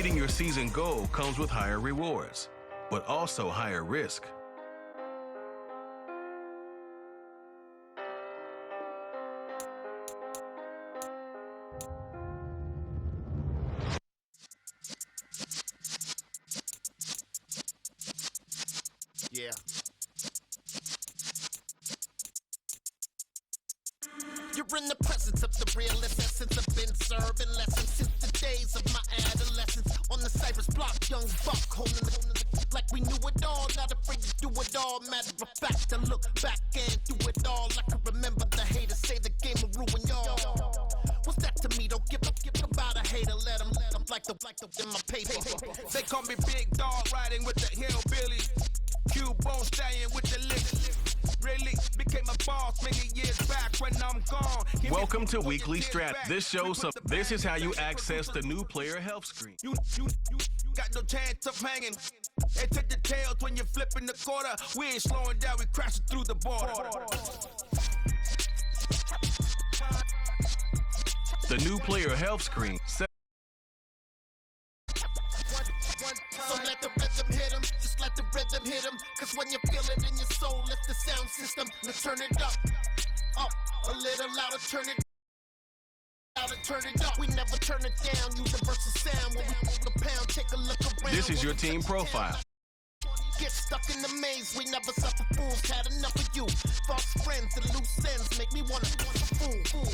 Meeting your season goal comes with higher rewards, but also higher risk. Yeah. You're in the presence of the realest essence. I've been serving lessons since the days of my adolescence. On the Cypress block, young buck holding the like we knew it all. Not afraid to do it all. Matter of fact, I look back and do it all. I can remember the haters say the game will ruin y'all. What's that to me? Don't give about a hater. Let them like the in my paper. They call me Big Dog, riding with the hillbillies. Q-Bone stallion with the lick. Really became a boss many years back when I'm gone. Welcome to Weekly Strat. This is how you access the new player health screen. You got no chance of hanging. They take the tails when you're flipping the quarter. We ain't slowing down, we crashing through the border. The new player health screen. So let the rhythm hit him, just let the rhythm hit him. Cause when you feel it in your soul, lift the sound system. Now turn it up a little louder, turn it louder, turn it up. We never turn it down, universal sound. When we move the pound, take a look around. This is your team profile. Get stuck in the maze, we never suffer fools. Had enough of you, false friends and loose ends make me wanna fool.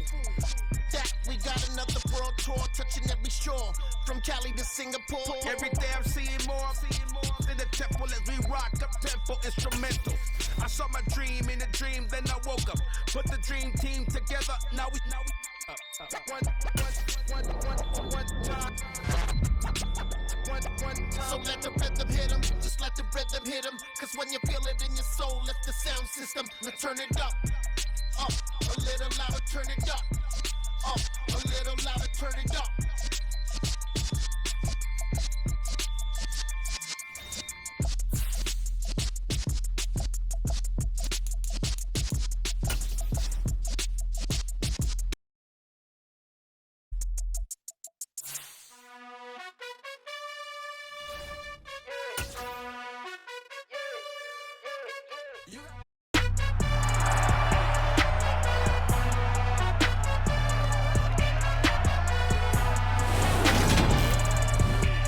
That we got another world tour, touching every shore, from Cali to Singapore. Every day I'm seeing more in the temple as we rock up tempo instrumental. I saw my dream in a dream, then I woke up. Put the dream team together, now we one time. So let the rhythm hit him, just let the rhythm hit him. Cause when you feel it in your soul, lift the sound system. Now turn it up a little louder, turn it up a little louder, turn it up.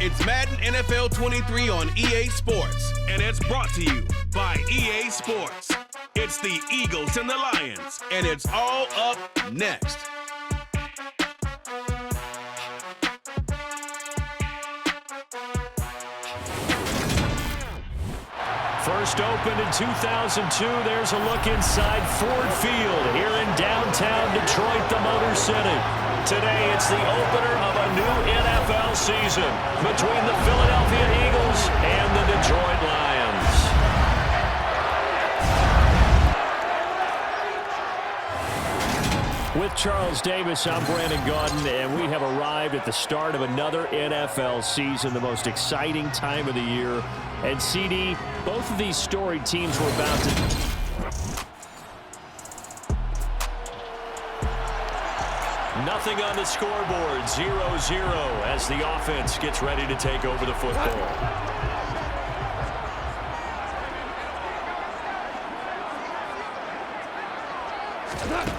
It's Madden NFL 23 on EA Sports, and it's brought to you by EA Sports. It's the Eagles and the Lions, and it's all up next. First opened in 2002, there's a look inside Ford Field here in downtown Detroit, the Motor City. Today, it's the opener of a new NFL season between the Philadelphia Eagles and the Detroit Lions. With Charles Davis, I'm Brandon Gaudin, and we have arrived at the start of another NFL season, the most exciting time of the year. And CD, both of these storied teams were about to... Nothing on the scoreboard, 0-0 as the offense gets ready to take over the football.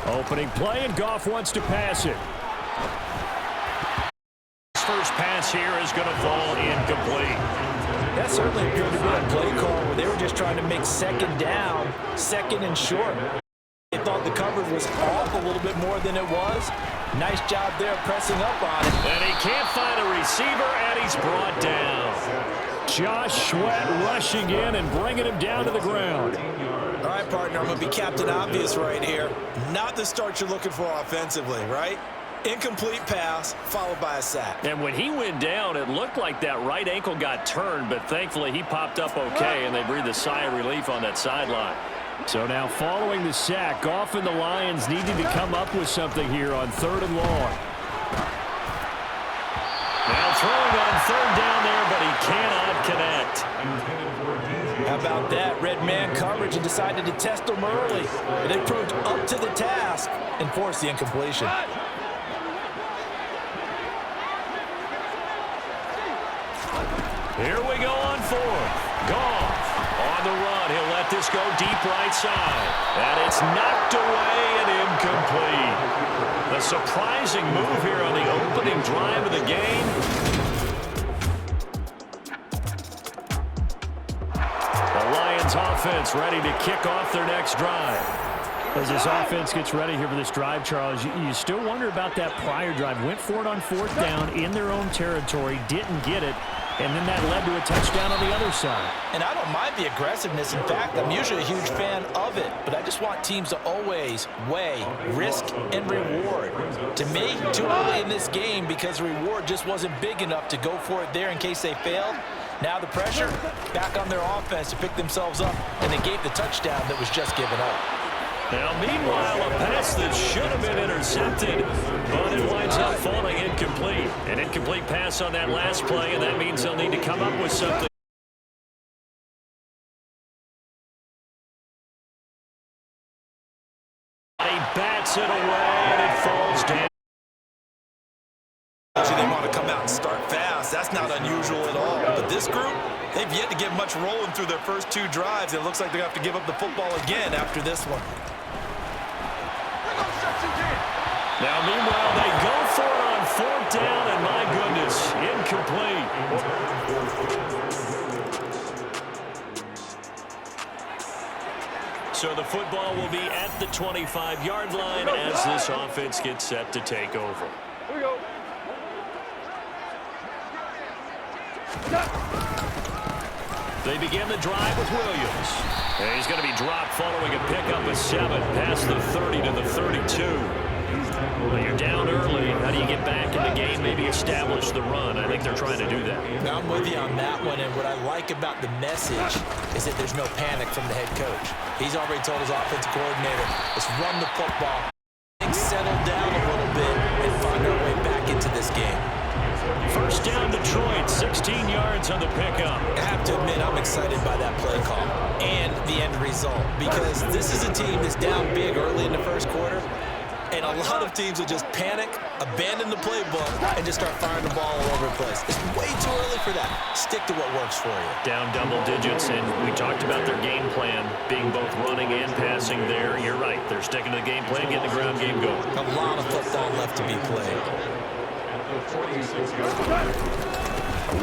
Opening play, and Goff wants to pass it. His first pass here is going to fall incomplete. That certainly appeared to be a play call where they were just trying to make second down, second and short. They thought the coverage was off a little bit more than it was. Nice job there pressing up on it. And he can't find a receiver, and he's brought down. Josh Sweat rushing in and bringing him down to the ground. All right, partner, I'm going to be Captain Obvious right here. Not the start you're looking for offensively, right? Incomplete pass, followed by a sack. And when he went down, it looked like that right ankle got turned, but thankfully he popped up okay, and they breathed a sigh of relief on that sideline. So now following the sack, Goff and the Lions needed to come up with something here on 3rd and long. Now throwing on 3rd down there, but he cannot connect. How about that? Red man coverage and decided to test them early. But they proved up to the task and forced the incompletion. Here we go on fourth. Goff on the run. He'll let this go deep right side. And it's knocked away and incomplete. A surprising move here on the opening drive of the game. The Lions offense ready to kick off their next drive. As this offense gets ready here for this drive, Charles, you still wonder about that prior drive. Went for it on fourth down in their own territory, didn't get it, and then that led to a touchdown on the other side. And I don't mind the aggressiveness. In fact, I'm usually a huge fan of it, but I just want teams to always weigh risk and reward. To me, too early in this game because the reward just wasn't big enough to go for it there in case they failed. Now the pressure back on their offense to pick themselves up, and they gave the touchdown that was just given up. Now, meanwhile, a pass that should have been intercepted, but it winds up falling incomplete. An incomplete pass on that last play, and that means they'll need to come up with something. He bats it away, and it falls down. They want to come out and start fast. That's not unusual at all. But this group, they've yet to get much rolling through their first two drives. It looks like they're going to have to give up the football again after this one. Now, meanwhile, they go for it on fourth down, and my goodness, incomplete. So the football will be at the 25-yard line as this offense gets set to take over. Here we go. They begin the drive with Williams. And he's going to be dropped following a pickup of 7 past the 30 to the 32. Well, you're down early. How do you get back in the game, maybe establish the run? I think they're trying to do that. Now, I'm with you on that one, and what I like about the message is that there's no panic from the head coach. He's already told his offensive coordinator, let's run the football, settle down a little bit, and find our way back into this game. First down, Detroit, 16 yards on the pickup. I have to admit, I'm excited by that play call and the end result because this is a team that's down big early in the first quarter, and a lot of teams will just panic, abandon the playbook, and just start firing the ball all over the place. It's way too early for that. Stick to what works for you. Down double digits, and we talked about their game plan being both running and passing there. You're right. They're sticking to the game plan, getting the ground game going. A lot of football left to be played.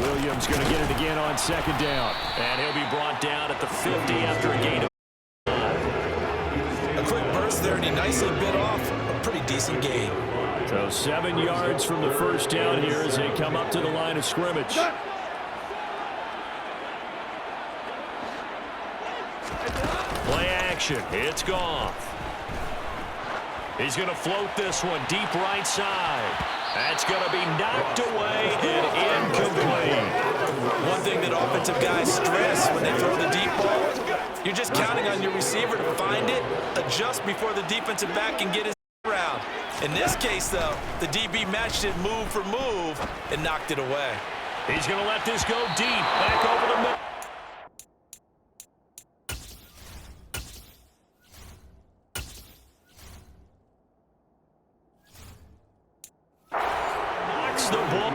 Williams going to get it again on second down. And he'll be brought down at the 50 after a gain of 5. A quick burst there, and he nicely bit off a pretty decent gain. So 7 yards from the first down here as they come up to the line of scrimmage. Play action. It's Goff. He's going to float this one deep right side. That's going to be knocked away and incomplete. One thing that offensive guys stress when they throw the deep ball, you're just counting on your receiver to find it, adjust before the defensive back can get his around. In this case, though, the DB matched it move for move and knocked it away. He's going to let this go deep. Back over the middle. The ball.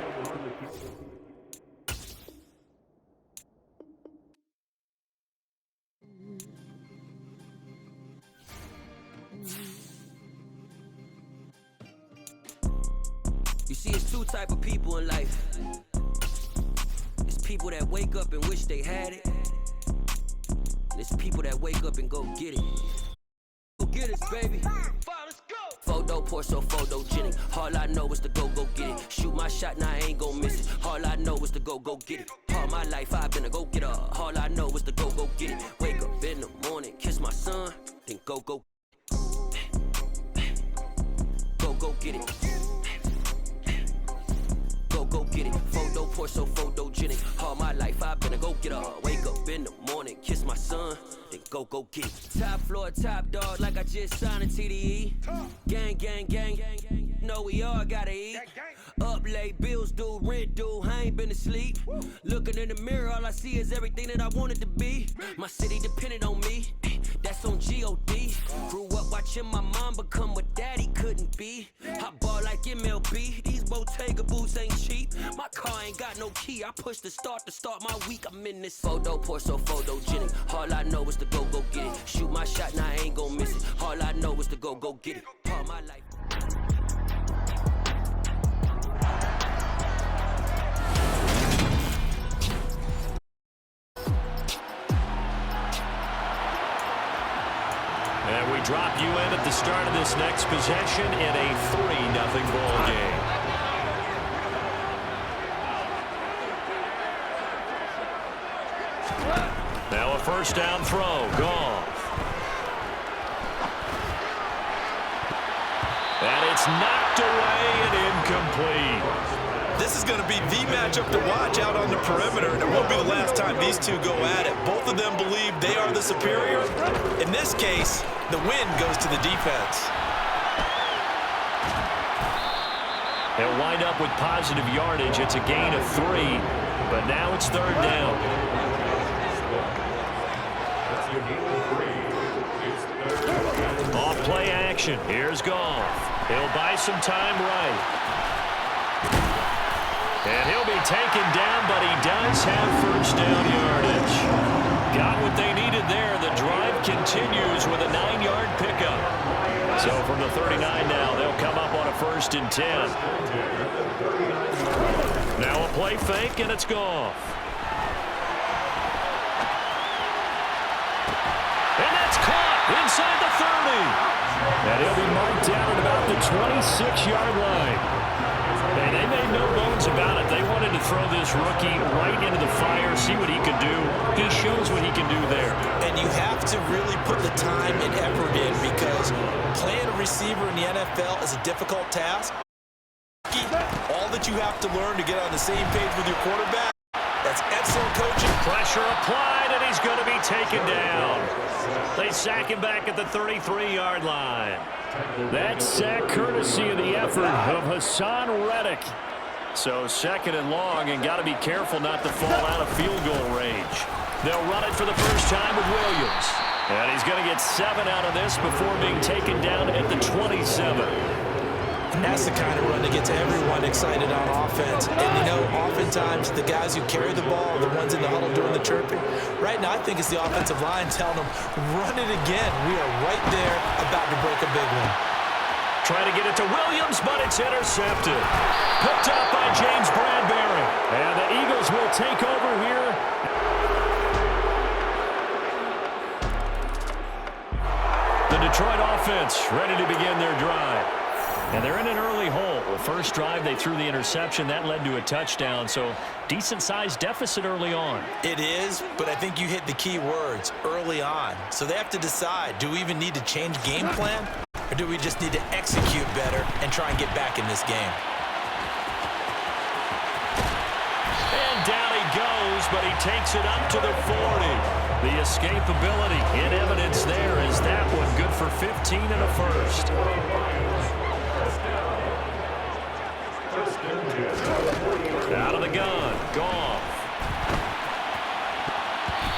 You see, it's two type of people in life. It's people that wake up and wish they had it. And it's people that wake up and go get it. Go get it, baby. Photo Porsche, photogenic. All I know is to go get it. Shoot my shot, now I ain't gon' miss it. All I know is to go get it. All my life I've been a go-getter. All I know is to go get it. Wake up in the morning, kiss my son, then go. Go get it. Go get it. Photo Porsche, photogenic. All my life I've been a go-getter. Wake up in the morning, kiss my son, then go get it. Top floor, top dog, like I just signed a TDE. Gang. Know we all gotta eat. Up late, bills due, rent due, I ain't been asleep. Looking in the mirror, all I see is everything that I wanted to be. My city depended on me. that's on G.O.D. Grew up watching my mom become what daddy couldn't be. I ball like MLB, these Bottega boots ain't cheap. My car ain't got no key, I push the start to start my week. I'm in this photo, pour so photogenic. All I know is to go get it. Shoot my shot, now I ain't gon' miss it. All I know is to go get it. All my life. And we drop you in at the start of this next possession in a 3-0 ball game. Now a first down throw. Goff. And it's knocked away and incomplete. This is going to be the matchup to watch out on the perimeter, and it won't be the last time these two go at it. Both of them believe they are the superior. In this case, the win goes to the defense. They'll wind up with positive yardage. It's a gain of 3, but now it's third down. Off play action. Here's Goff. He'll buy some time right. And he'll be taken down, but he does have first down yardage. Got what they needed there. The drive continues with a 9-yard pickup. So from the 39 now, they'll come up on a 1st and 10. Now a play fake, and it's Goff. And that's caught inside the 30. And he'll be marked down at about the 26-yard line. And they made no bones about it. They wanted to throw this rookie right into the fire, see what he could do. He shows what he can do there. And you have to really put the time and effort in, because playing a receiver in the NFL is a difficult task. All that you have to learn to get on the same page with your quarterback, that's excellent coaching. Pressure applied, and he's going to be taken down. They sack him back at the 33-yard line. That sack courtesy of the effort of Hassan Reddick. So 2nd and long, and got to be careful not to fall out of field goal range. They'll run it for the first time with Williams. And he's going to get 7 out of this before being taken down at the 27. And that's the kind of run that gets everyone excited on offense. And, you know, oftentimes the guys who carry the ball are the ones in the huddle doing the chirping. Right now, I think it's the offensive line telling them, run it again. We are right there about to break a big one. Trying to get it to Williams, but it's intercepted. Picked up by James Bradbury. And the Eagles will take over here. The Detroit offense ready to begin their drive. And they're in an early hole. The first drive, they threw the interception. That led to a touchdown, so decent-sized deficit early on. It is, but I think you hit the key words, early on. So they have to decide, do we even need to change game plan, or do we just need to execute better and try and get back in this game? And down he goes, but he takes it up to the 40. The escapability in evidence there is that one good for 15 and a first. Out of the gun, Goff.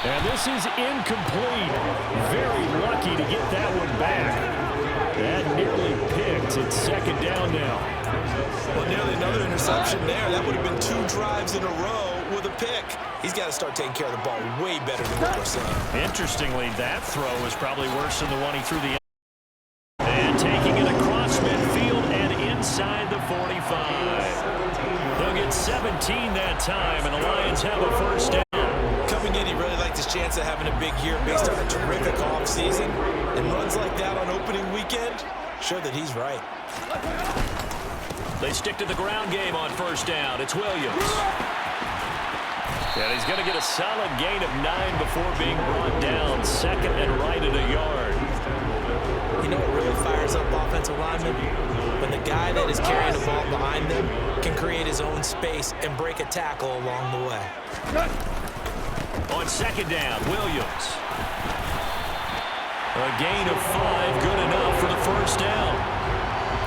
And this is incomplete. Very lucky to get that one back. That nearly picked. It's 2nd down now. Well, nearly another interception there. That would have been 2 drives in a row with a pick. He's got to start taking care of the ball way better than what we're seeing. Interestingly, that throw was probably worse than the one he threw the and taking it across midfield and inside the 45. They'll get 17 that time, and the Lions have a first down. Coming in, he really liked his chance of having a big year based on a terrific offseason. And runs like that on opening weekend show that he's right. They stick to the ground game on first down. It's Williams. And he's going to get a solid gain of 9 before being brought down. 2nd and right at a yard. You know what really fires up offensive linemen? When the guy that is carrying the ball behind them can create his own space and break a tackle along the way. On 2nd down, Williams. A gain of 5, good enough for the first down.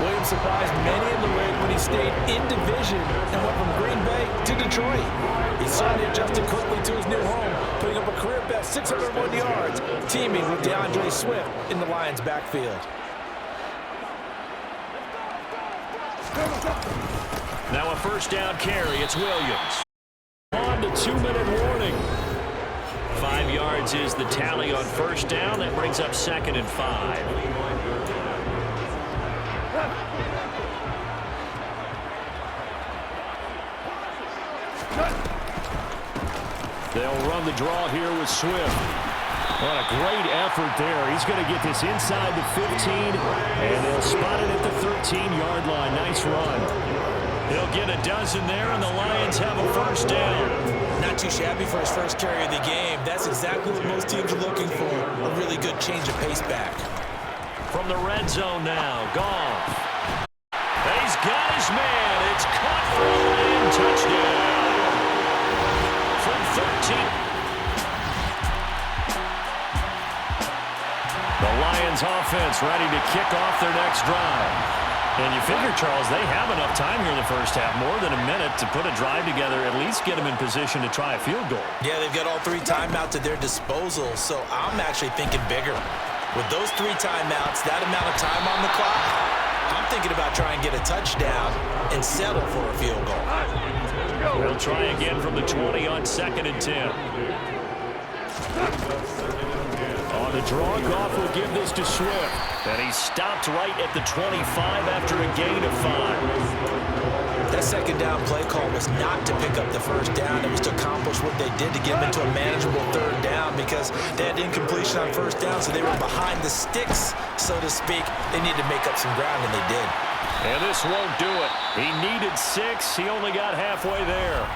Williams surprised many in the league when he stayed in division and went from Green Bay to Detroit. He certainly adjusted quickly to his new home, putting up a career-best 601 yards, teaming with DeAndre Swift in the Lions' backfield. Now a first down carry. It's Williams. On to 2-minute warning. 5 yards is the tally on first down. That brings up 2nd and 5. They'll run the draw here with Swift. What a great effort there. He's going to get this inside the 15, and they'll spot it at the 13-yard line. Nice run. He'll get a dozen there, and the Lions have a first down. Not too shabby for his first carry of the game. That's exactly what most teams are looking for. A really good change of pace back. From the red zone now, Goff. He's got his man. It's caught for a Lion touchdown. From 13. The Lions offense ready to kick off their next drive. And you figure, Charles, they have enough time here in the first half, more than a minute, to put a drive together, at least get them in position to try a field goal. Yeah, they've got all 3 timeouts at their disposal, so I'm actually thinking bigger. With those 3 timeouts, that amount of time on the clock, I'm thinking about trying to get a touchdown and settle for a field goal. They'll try again from the 20 on 2nd and 10. On the draw, Goff will give this to Swift. And he stopped right at the 25 after a gain of 5. That second down play call was not to pick up the first down. It was to accomplish what they did to get them into a manageable 3rd down because they had incompletion on first down, so they were behind the sticks, so to speak. They needed to make up some ground, and they did. And this won't do it. He needed 6. He only got halfway there.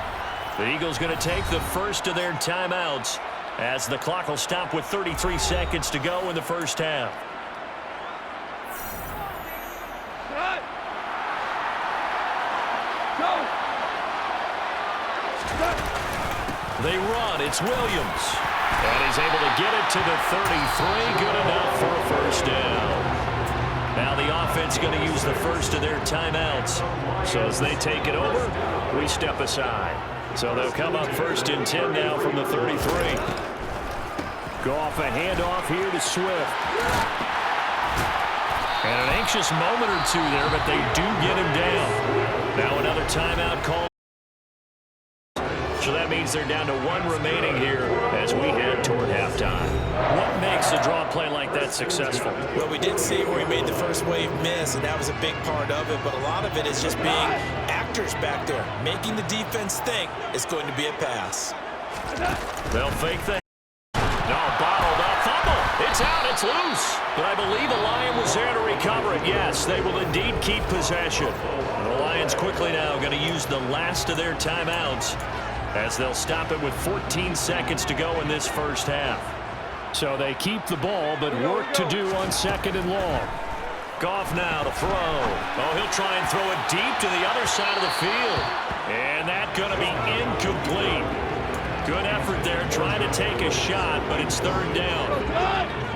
The Eagles going to take the first of their timeouts as the clock will stop with 33 seconds to go in the first half. They run. It's Williams. And he's able to get it to the 33. Good enough for a first down. Now the offense going to use the first of their timeouts. So as they take it over, we step aside. So they'll come up 1st and 10 now from the 33. Go off a handoff here to Swift. And an anxious moment or two there, but they do get him down. Now another timeout call. So that means they're down to 1 remaining here as we head toward halftime. What makes a draw play like that successful? Well, we did see where he made the first wave miss, and that was a big part of it. But a lot of it is just being actors back there, making the defense think it's going to be a pass. They'll fake that. No, bottled up. Fumble. It's out. It's loose. But I believe a Lion was there to recover it. Yes, they will indeed keep possession. And the Lions quickly now going to use the last of their timeouts as they'll stop it with 14 seconds to go in this first half. So they keep the ball, but work to do on 2nd and long. Goff now to throw. Oh, he'll try and throw it deep to the other side of the field. And that's going to be incomplete. Good effort there, trying to take a shot, but it's 3rd down.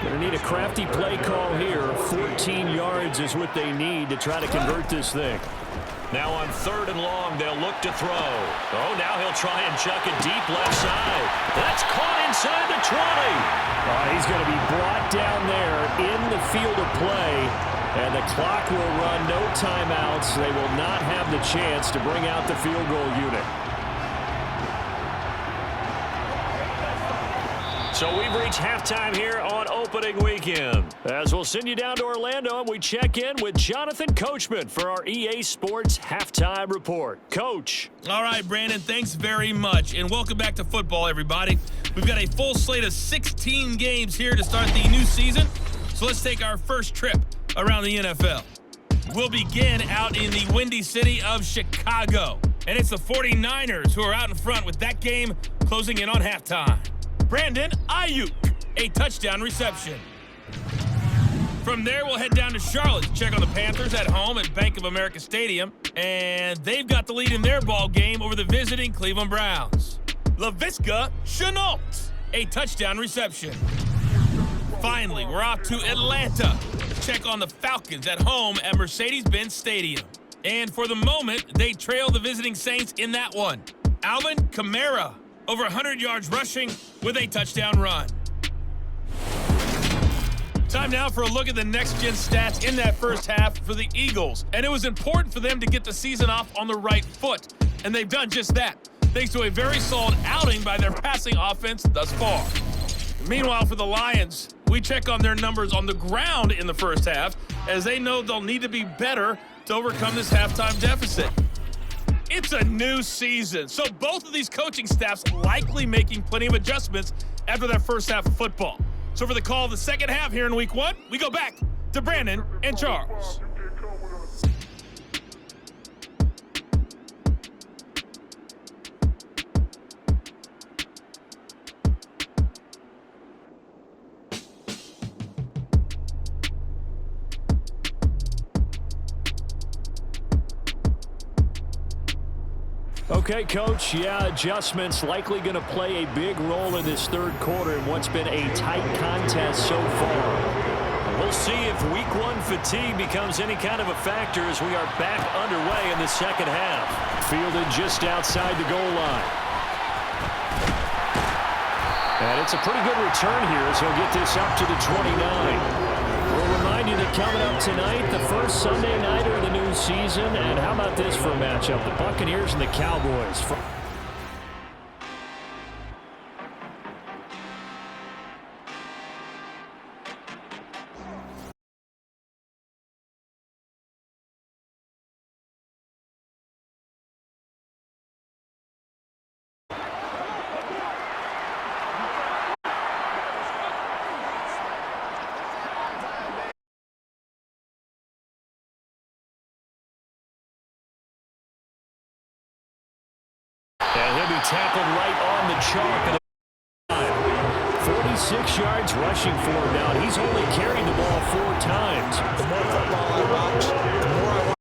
Going to need a crafty play call here. 14 yards is what they need to try to convert this thing. Now on 3rd and long, they'll look to throw. Oh, now he'll try and chuck it deep left side. That's caught inside the 20. He's going to be brought down there in the field of play, and the clock will run. No timeouts. They will not have the chance to bring out the field goal unit. So we've reached halftime here on opening weekend. As we'll send you down to Orlando, and we check in with Jonathan Coachman for our EA Sports Halftime Report. Coach. All right, Brandon, thanks very much. And welcome back to football, everybody. We've got a full slate of 16 games here to start the new season. So let's take our first trip around the NFL. We'll begin out in the windy city of Chicago. And it's the 49ers who are out in front with that game closing in on halftime. Brandon Ayuk, a touchdown reception. From there, we'll head down to Charlotte to check on the Panthers at home at Bank of America Stadium. And they've got the lead in their ball game over the visiting Cleveland Browns. Laviska Shenault, a touchdown reception. Finally, we're off to Atlanta check on the Falcons at home at Mercedes-Benz Stadium. And for the moment, they trail the visiting Saints in that one. Alvin Kamara, over 100 yards rushing with a touchdown run. Time now for a look at the next-gen stats in that first half for the Eagles. And it was important for them to get the season off on the right foot. And they've done just that, thanks to a very solid outing by their passing offense thus far. Meanwhile, for the Lions, we check on their numbers on the ground in the first half, as they know they'll need to be better to overcome this halftime deficit. It's a new season, so both of these coaching staffs likely making plenty of adjustments after that first half of football. So for the call of the second half here in week one, we go back to Brandon and Charles. Okay, Coach, adjustments likely going to play a big role in this third quarter in what's been a tight contest so far. We'll see if week one fatigue becomes any kind of a factor as we are back underway in the second half. Fielded just outside the goal line. And it's a pretty good return here as he'll get this up to the 29. We'll remind you that coming up tonight, the first Sunday nighter of the new season. And how about this for a matchup? The Buccaneers and the Cowboys. And he'll be tackled right on the chalk. 46 yards rushing for him now. He's only carried the ball 4 times. The more football I watch, the more I watch.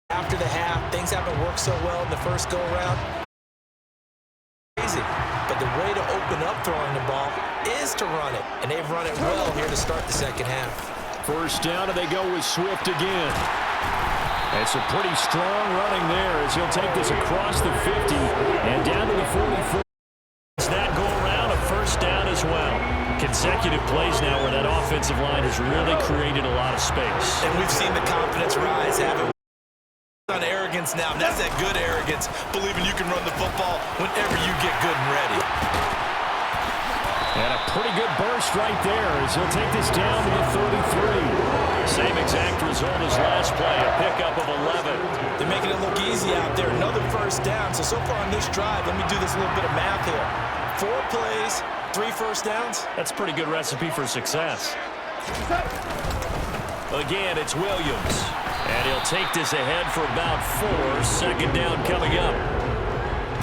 After the half, things haven't worked so well in the first go-around. Easy. But the way to open up throwing the ball is to run it. And they've run it well here to start the second half. First down, and they go with Swift again. It's a pretty strong running there as he'll take this across the 50 and down to the 44. It's that go around a first down as well. Consecutive plays now where that offensive line has really created a lot of space. And we've seen the confidence rise, haven't we? On arrogance now, and that's that good arrogance, believing you can run the football whenever you get good and ready. And a pretty good burst right there as he'll take this down to the 33. Same exact result as last play, a pickup of 11. They're making it look easy out there. Another first down. So far on this drive, let me do this little bit of math here. 4 plays, 3 first downs. That's a pretty good recipe for success. Again, it's Williams. And he'll take this ahead for about 4. Second down coming up.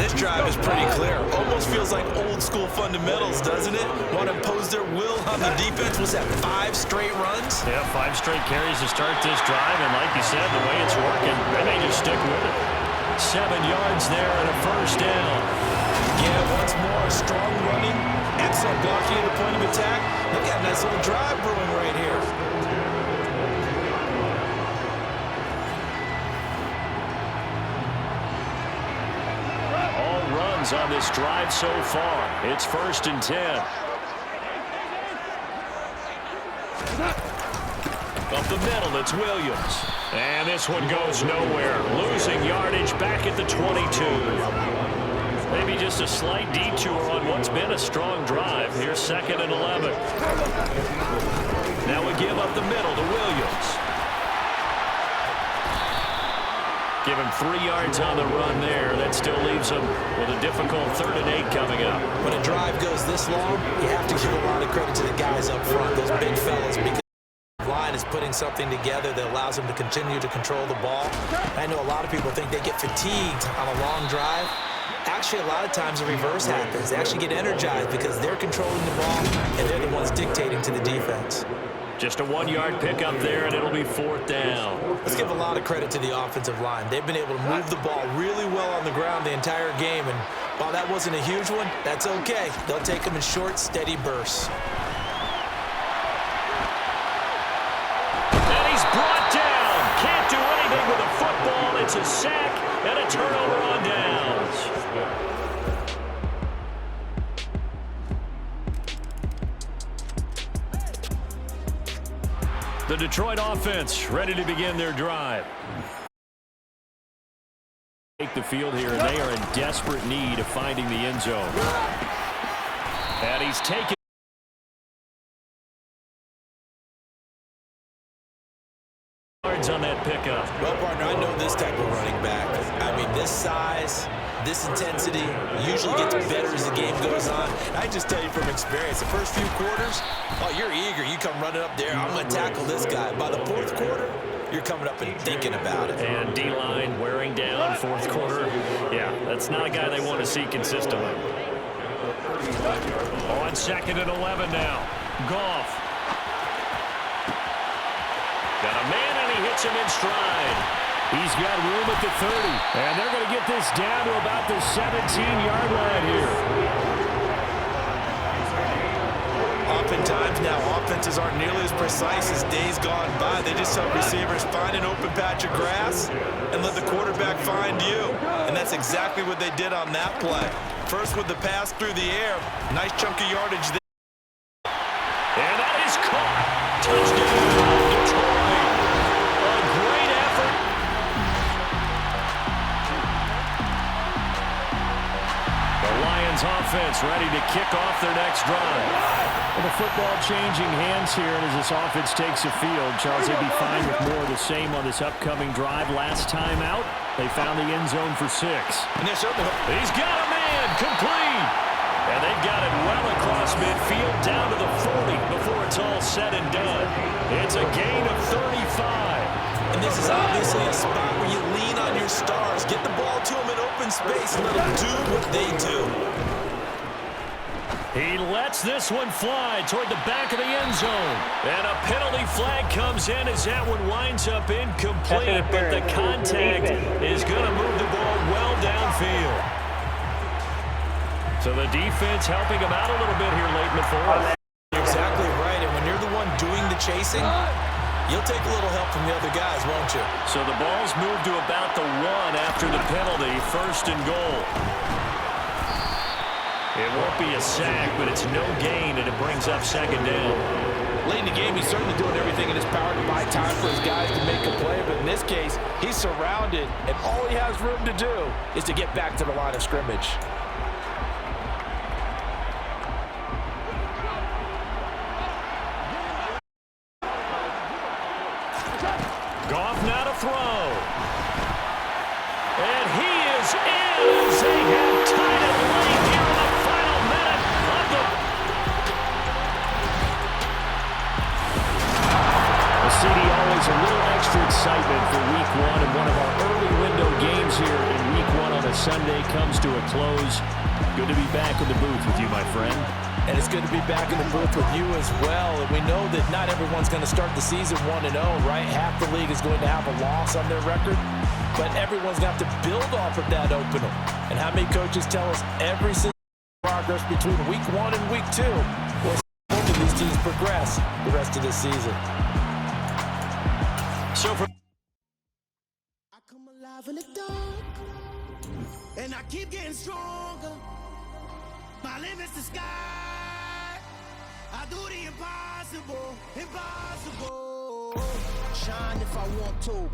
This drive is pretty clear. Almost feels like old-school fundamentals, doesn't it? Want to impose their will on the defense. Was that 5 straight runs? Yeah, 5 straight carries to start this drive. And like you said, the way it's working, they may just stick with it. 7 yards there and a first down. Yeah, once more, strong running. Excellent blocking at the point of attack. Look at a nice little drive brewing right here. On this drive so far. It's 1st and 10. Up the middle, it's Williams. And this one goes nowhere. Losing yardage back at the 22. Maybe just a slight detour on what's been a strong drive. Here's 2nd and 11. Now we give up the middle to Williams. Give him 3 yards on the run there. That still leaves him with a difficult 3rd and 8 coming up. When a drive goes this long, you have to give a lot of credit to the guys up front, those big fellas, because the line is putting something together that allows them to continue to control the ball. I know a lot of people think they get fatigued on a long drive. Actually, a lot of times the reverse happens. They actually get energized because they're controlling the ball, and they're the ones dictating to the defense. Just a 1-yard pickup there, and it'll be 4th down. Let's give a lot of credit to the offensive line. They've been able to move the ball really well on the ground the entire game, and While that wasn't a huge one, that's okay. They'll take them in short, steady bursts. And he's brought down. Can't do anything with a football. It's a sack and a turnover on downs. The Detroit offense ready to begin their drive. Take the field here, and they are in desperate need of finding the end zone. And he's taken yards on that pickup. Well, partner, I know this type of running back. I mean, this size, this intensity usually gets better as the game goes on. I just tell you from experience, the first few quarters, oh, you're eager. You come running up there. I'm going to tackle this guy. By the fourth quarter, you're coming up and thinking about it. And D-line wearing down fourth quarter. Yeah, that's not a guy they want to see consistently. On 2nd and 11 now. Goff. Got a man, and he hits him in stride. He's got room at the 30. And they're going to get this down to about the 17-yard line here. Oftentimes now, offenses aren't nearly as precise as days gone by. They just help receivers find an open patch of grass and let the quarterback find you. And that's exactly what they did on that play. First with the pass through the air. Nice chunk of yardage there. And that is caught. Touchdown, Detroit. A great effort. The Lions offense ready to kick off their next drive. And the football changing hands here, and as this offense takes the field, Charles, they'd be fine with more of the same on this upcoming drive. Last time out, they found the end zone for 6. And he's got a man, complete. And they've got it well across midfield, down to the 40 before it's all said and done. It's a gain of 35. And this is obviously a spot where you lean on your stars. Get the ball to them in open space and let them do what they do. He lets this one fly toward the back of the end zone. And a penalty flag comes in as that one winds up incomplete, but the contact is going to move the ball well downfield. So the defense helping him out a little bit here late in the fourth. Exactly right, and when you're the one doing the chasing, you'll take a little help from the other guys, won't you? So the ball's moved to about the 1 after the penalty, 1st and goal. It won't be a sack, but it's no gain, and it brings up 2nd down. Late in the game, he's certainly doing everything in his power to buy time for his guys to make a play, but in this case, he's surrounded, and all he has room to do is to get back to the line of scrimmage. Goff now to throw. And he is in as they have tied it late here in the final minute of the CD, always a little extra excitement for Week 1, and one of our early window games here in Week 1 on a Sunday comes to a close. Good to be back in the booth with you, my friend. And it's good to be back in the booth with you as well. And we know that not everyone's going to start the season 1-0, right? Half the league is going to have a loss on their record. But everyone's going to have to build off of that opener. And how many coaches tell us every single progress between Week 1 and Week 2 will see both of these teams progress the rest of this season. So for I come alive in the dark, and I keep getting stronger. My limit's the sky. I do the impossible, impossible. Shine if I want to.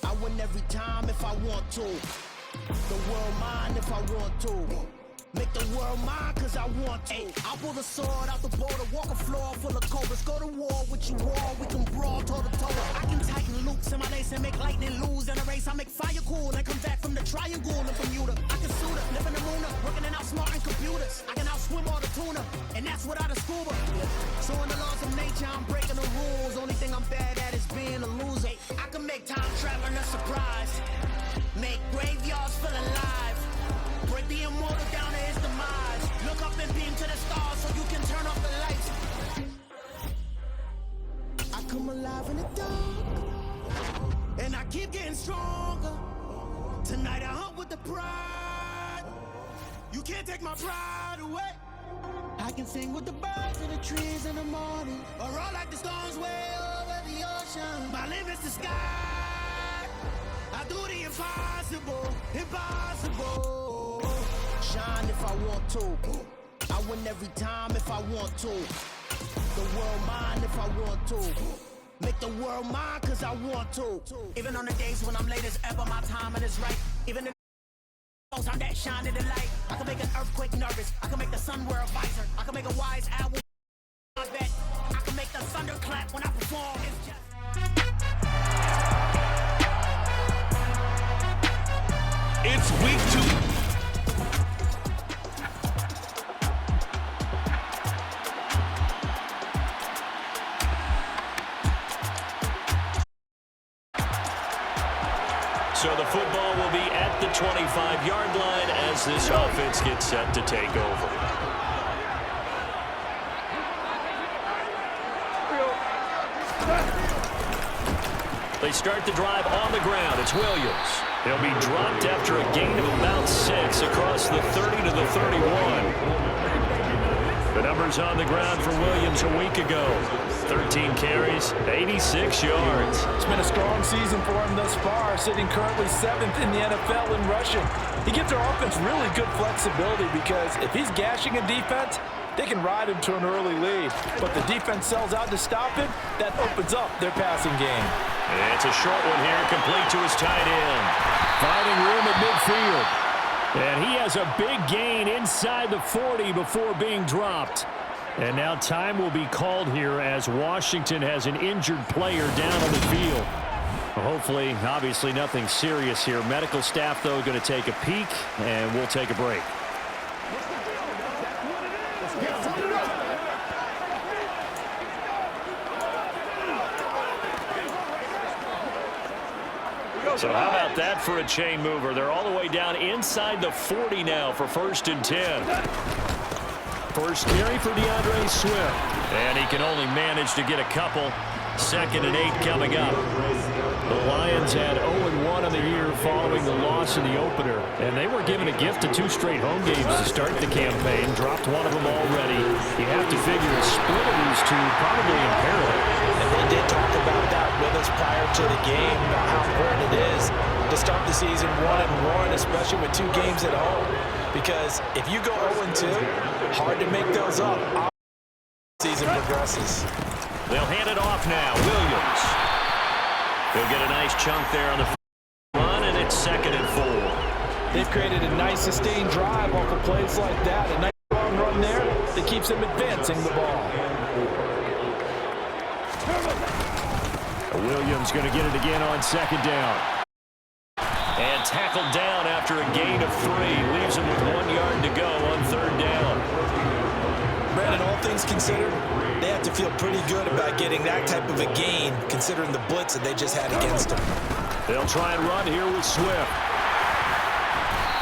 I win every time if I want to. The world mine if I want to. Make the world mine cause I want to. I pull the sword out the border, walk a floor full of cobras. Go to war with you all, we can brawl toe to toe. I can tighten loops in my lace and make lightning lose. In a race I make fire cool and come back from the triangle in Bermuda. I can suit up, live in the moon up, working and outsmarting computers. I can outswim all the tuna, and that's without a scuba. So in the laws of nature I'm breaking the rules. Only thing I'm bad at is being a loser. I can make time traveling a surprise. Make graveyards feel alive. Break the immortal down to his demise. Look up and beam to the stars so you can turn off the lights. I come alive in the dark, and I keep getting stronger. Tonight I hunt with the pride. You can't take my pride away. I can sing with the birds and the trees in the morning, or roll like the stones way over the ocean. My limit's the sky. I do the impossible, impossible. Shine if I want to. I win every time if I want to. The world mine if I want to. Make the world mine cause I want to. Even on the days when I'm late as ever, my timing is right. Even in I'm that shine in the light. I can make an earthquake nervous. I can make the sun wear a visor. I can make a wise owl. I bet I can make the thunder clap when I perform. It's just It's week 2. So the football will be at the 25-yard line as this offense gets set to take over. They start the drive on the ground. It's Williams. He'll be dropped after a gain of about 6 across the 30 to the 31. The numbers on the ground for Williams a week ago. 13 carries, 86 yards. It's been a strong season for him thus far, sitting currently 7th in the NFL in rushing. He gives their offense really good flexibility because if he's gashing a defense, they can ride him to an early lead. But the defense sells out to stop him, that opens up their passing game. It's a short one here, complete to his tight end. Finding room at midfield. And he has a big gain inside the 40 before being dropped. And now time will be called here as Washington has an injured player down on the field. Hopefully, obviously nothing serious here. Medical staff, though, going to take a peek, and we'll take a break. So how about that for a chain mover? They're all the way down inside the 40 now for 1st and 10. First carry for DeAndre Swift. And he can only manage to get a couple. 2nd and 8 coming up. The Lions had 0-1 on the year following the loss in the opener. And they were given a gift of 2 straight home games to start the campaign. Dropped one of them already. You have to figure a split of these two probably imperative. And they did talk about that with us prior to the game, about how important it is to start the season 1-1, especially with 2 games at home. Because if you go 0-2, hard to make those up. Season progresses. They'll hand it off now. Williams. He'll get a nice chunk there on the run, and it's 2nd and 4. They've created a nice sustained drive off of plays like that. A nice long run there that keeps them advancing the ball. Williams going to get it again on 2nd down. And tackled down after a gain of 3. Leaves him with 1 yard to go on 3rd down. Brandon, all things considered, they have to feel pretty good about getting that type of a gain, considering the blitz that they just had against them. They'll try and run here with Swift.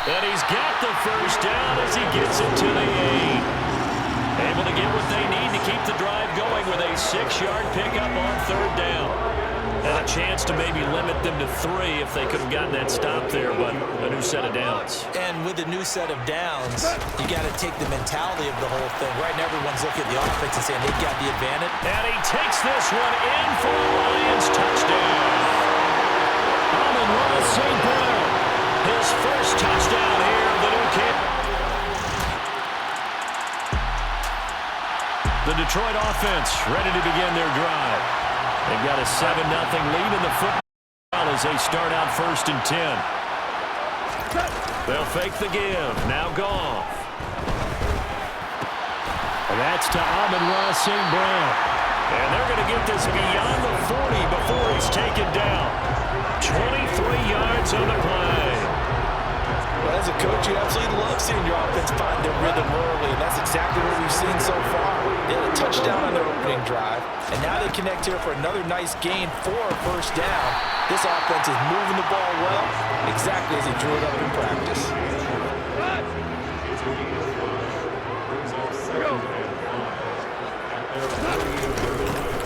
And he's got the 1st down as he gets it to the 8. Able to get what they need to keep the drive going with a 6-yard pickup on 3rd down. And a chance to maybe limit them to 3 if they could have gotten that stop there, but a new set of downs. And with a new set of downs, you got to take the mentality of the whole thing. Right now, everyone's looking at the offense and saying they've got the advantage. And he takes this one in for a Lions touchdown. Amon-Ra St. Brown, his first touchdown here of the new kid. The Detroit offense ready to begin their drive. They've got a 7-0 lead in the football as they start out 1st and 10. They'll fake the give. Now Goff. And that's to Amon-Ra St. Brown. And they're going to get this beyond the 40 before he's taken down. 23 yards on the play. Well, as a coach, you absolutely love seeing your offense find their rhythm early, and that's exactly what we've seen so far. They had a touchdown on their opening drive, and now they connect here for another nice gain for a 1st down. This offense is moving the ball well, exactly as he drew it up in practice.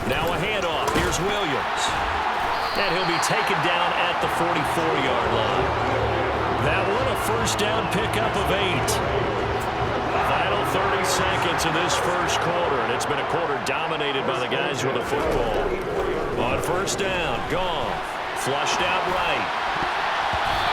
Now a handoff. Here's Williams. And he'll be taken down at the 44-yard line. That one a 1st down pickup of 8. 30 seconds in this first quarter, and it's been a quarter dominated by the guys with the football. On first down, Goff, flushed out right.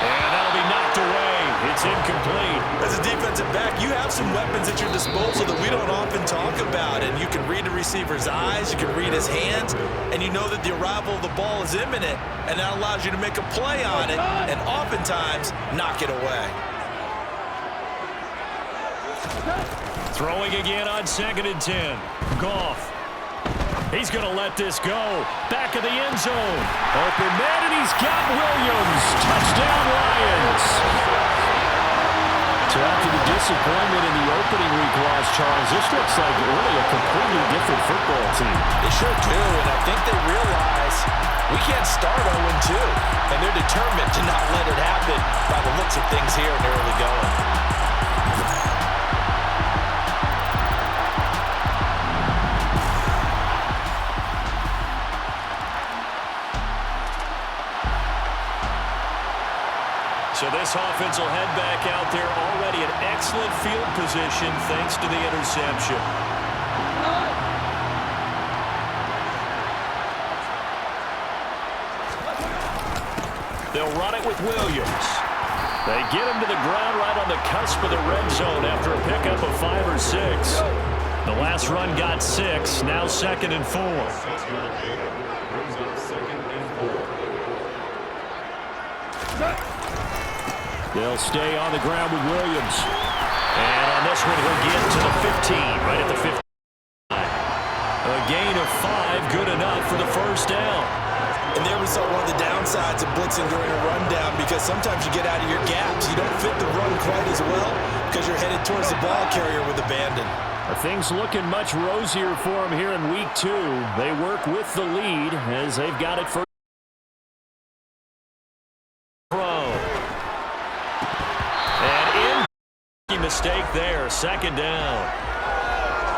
And that'll be knocked away. It's incomplete. As a defensive back, you have some weapons at your disposal that we don't often talk about. And you can read the receiver's eyes, you can read his hands, and you know that the arrival of the ball is imminent. And that allows you to make a play on it and oftentimes knock it away. Throwing again on 2nd and 10. Goff. He's going to let this go. Back of the end zone. Open man, and he's got Williams. Touchdown, Lions. So after the disappointment in the opening week loss, Charles, this looks like really a completely different football team. They sure do, and I think they realize we can't start 0-2, and they're determined to not let it happen by the looks of things here in the early going. So this offense will head back out there already in excellent field position thanks to the interception. They'll run it with Williams. They get him to the ground right on the cusp of the red zone after a pickup of 5 or 6. The last run got 6, now 2nd and 4. They'll stay on the ground with Williams. And on this one, he'll get to the 15, right at the 15. A gain of 5, good enough for the first down. And there we saw one of the downsides of blitzing during a rundown, because sometimes you get out of your gaps. You don't fit the run quite as well because you're headed towards the ball carrier with abandon. Things looking much rosier for him here in week 2. They work with the lead as they've got it for mistake there, 2nd down.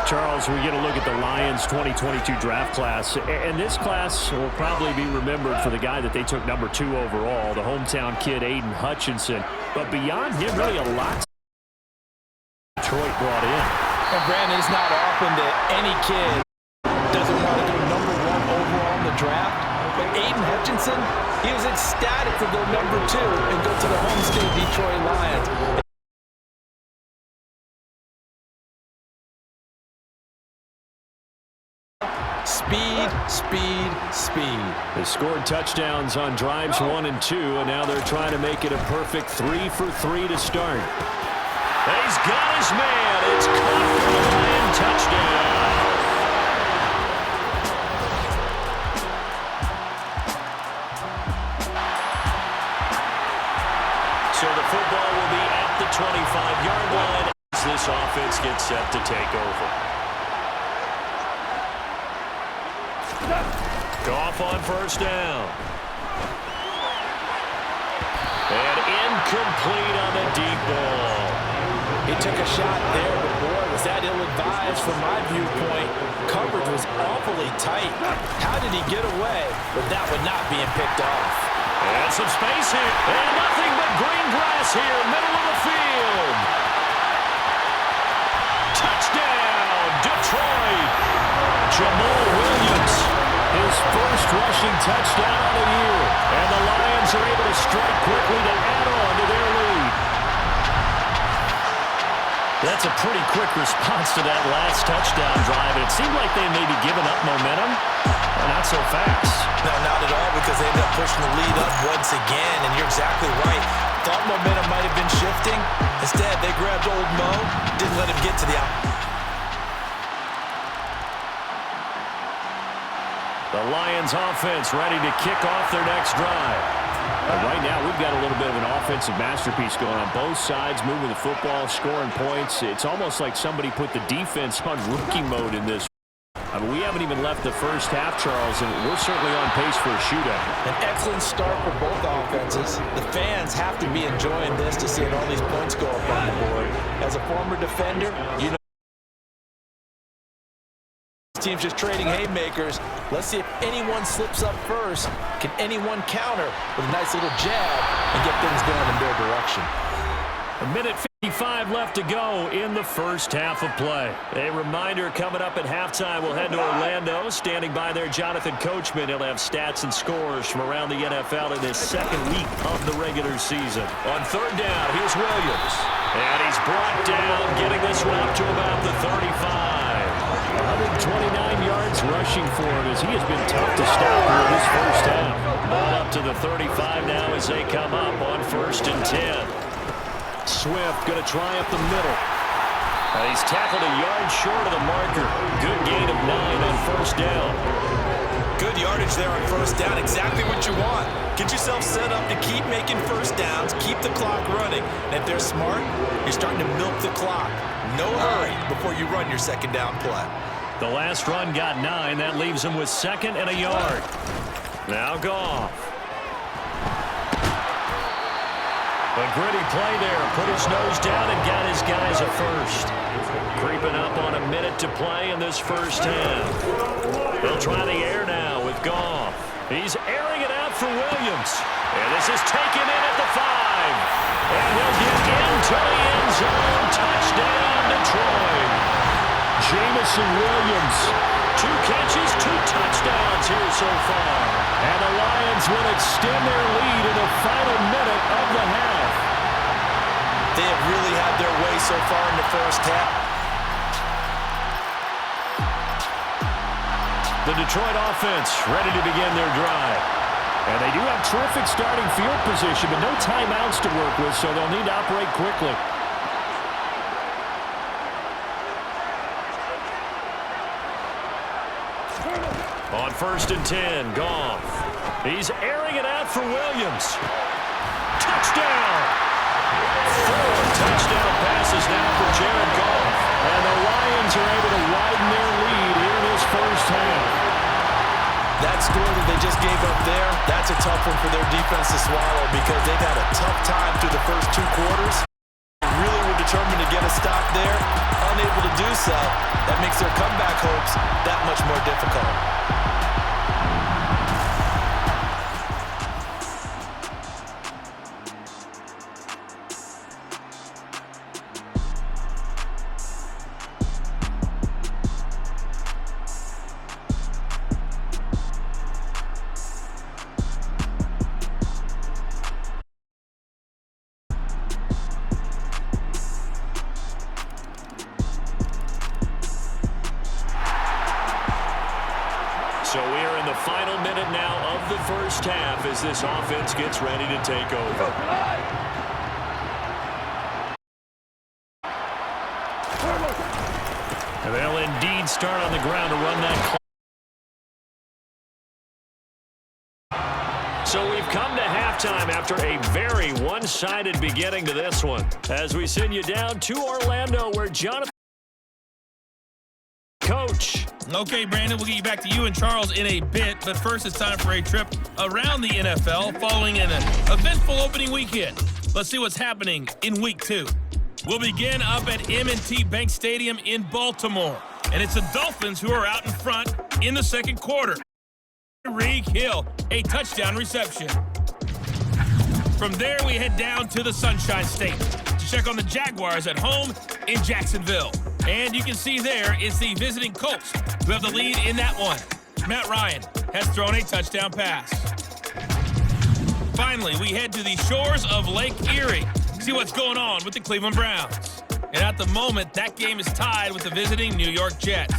Charles, we get a look at the Lions 2022 draft class, and this class will probably be remembered for the guy that they took number 2 overall, the hometown kid Aiden Hutchinson. But beyond him, really a lot Detroit brought in. And Brandon, it's not often that any kid doesn't want to go number 1 overall in the draft. But Aiden Hutchinson, he was ecstatic to go number 2 and go to the home state Detroit Lions. Speed, speed, speed. They scored touchdowns on drives 1 and 2, and now they're trying to make it a perfect 3 for 3 to start. He's got his man. It's caught for the Lion touchdown. So the football will be at the 25-yard line as this offense gets set to take over. Goff on first down. And incomplete on the deep ball. He took a shot there, but boy, was that ill-advised from my viewpoint. Coverage was awfully tight. How did he get away with that one not being picked off? And some space here. And nothing but green grass here, middle of the field. Touchdown, Detroit. Jamal Williams. His first rushing touchdown of the year. And the Lions are able to strike quickly to add on to their lead. That's a pretty quick response to that last touchdown drive. And it seemed like they may be giving up momentum. Not so fast. No, not at all, because they ended up pushing the lead up once again. And you're exactly right. Thought momentum might have been shifting. Instead, they grabbed old Mo. Didn't let him get to the The Lions offense ready to kick off their next drive. And right now, we've got a little bit of an offensive masterpiece going on both sides, moving the football, scoring points. It's almost like somebody put the defense on rookie mode in this. I mean, we haven't even left the first half, Charles, and we're certainly on pace for a shootout. An excellent start for both offenses. The fans have to be enjoying this to see all these points go up on the board. As a former defender, you know, team's just trading haymakers. Let's see if anyone slips up first. Can anyone counter with a nice little jab and get things going in their direction? A minute 5 left to go in the first half of play. A reminder coming up at halftime, we'll head to Orlando. Standing by there, Jonathan Coachman. He'll have stats and scores from around the NFL in his second week of the regular season. On third down, here's Williams. And he's brought down, getting this one up to about the 35. 129 yards rushing for him as he has been tough to stop here this first half. Ball up to the 35 now as they come up on 1st and 10. Swift going to try up the middle. He's tackled a yard short of the marker. Good gain of 9 on 1st down. Good yardage there on 1st down. Exactly what you want. Get yourself set up to keep making 1st downs, keep the clock running. And if they're smart, you're starting to milk the clock. No hurry before you run your 2nd down play. The last run got 9. That leaves him with 2nd and a yard. Now Goff. A gritty play there. Put his nose down and got his guys a first. Creeping up on a minute to play in this first half. They'll try the air now with Goff. He's airing it out for Williams. And this is taken in at the 5. And he'll get into the end zone. Touchdown, Detroit. Jamison Williams. 2 catches, 2 touchdowns here so far. And the Lions will extend their lead in the final minute of the half. They have really had their way so far in the first half. The Detroit offense ready to begin their drive. And they do have terrific starting field position, but no timeouts to work with, so they'll need to operate quickly. On 1st and 10, Goff. He's airing it out for Williams. Touchdown! 4 touchdown passes now for Jared Goff. And the Lions are able to widen their lead here in this first half. That score that they just gave up there, that's a tough one for their defense to swallow because they've had a tough time through the first 2 quarters. Really were determined to get a stop there. Unable to do so, that makes their comeback hopes that much more difficult. So we are in the final minute now of the first half as this offense gets ready to take over. And they'll indeed start on the ground to run that clock. So we've come to halftime after a very one-sided beginning to this one. As we send you down to Orlando where Jonathan Coach. Okay, Brandon, we'll get you back to you and Charles in a bit, but first it's time for a trip around the NFL following an eventful opening weekend. Let's see what's happening in Week 2. We'll begin up at M&T Bank Stadium in Baltimore, and it's the Dolphins who are out in front in the second quarter. Tyreek Hill, a touchdown reception. From there, we head down to the Sunshine State to check on the Jaguars at home in Jacksonville. And you can see there is the visiting Colts who have the lead in that one. Matt Ryan has thrown a touchdown pass. Finally, we head to the shores of Lake Erie, see what's going on with the Cleveland Browns. And at the moment, that game is tied with the visiting New York Jets.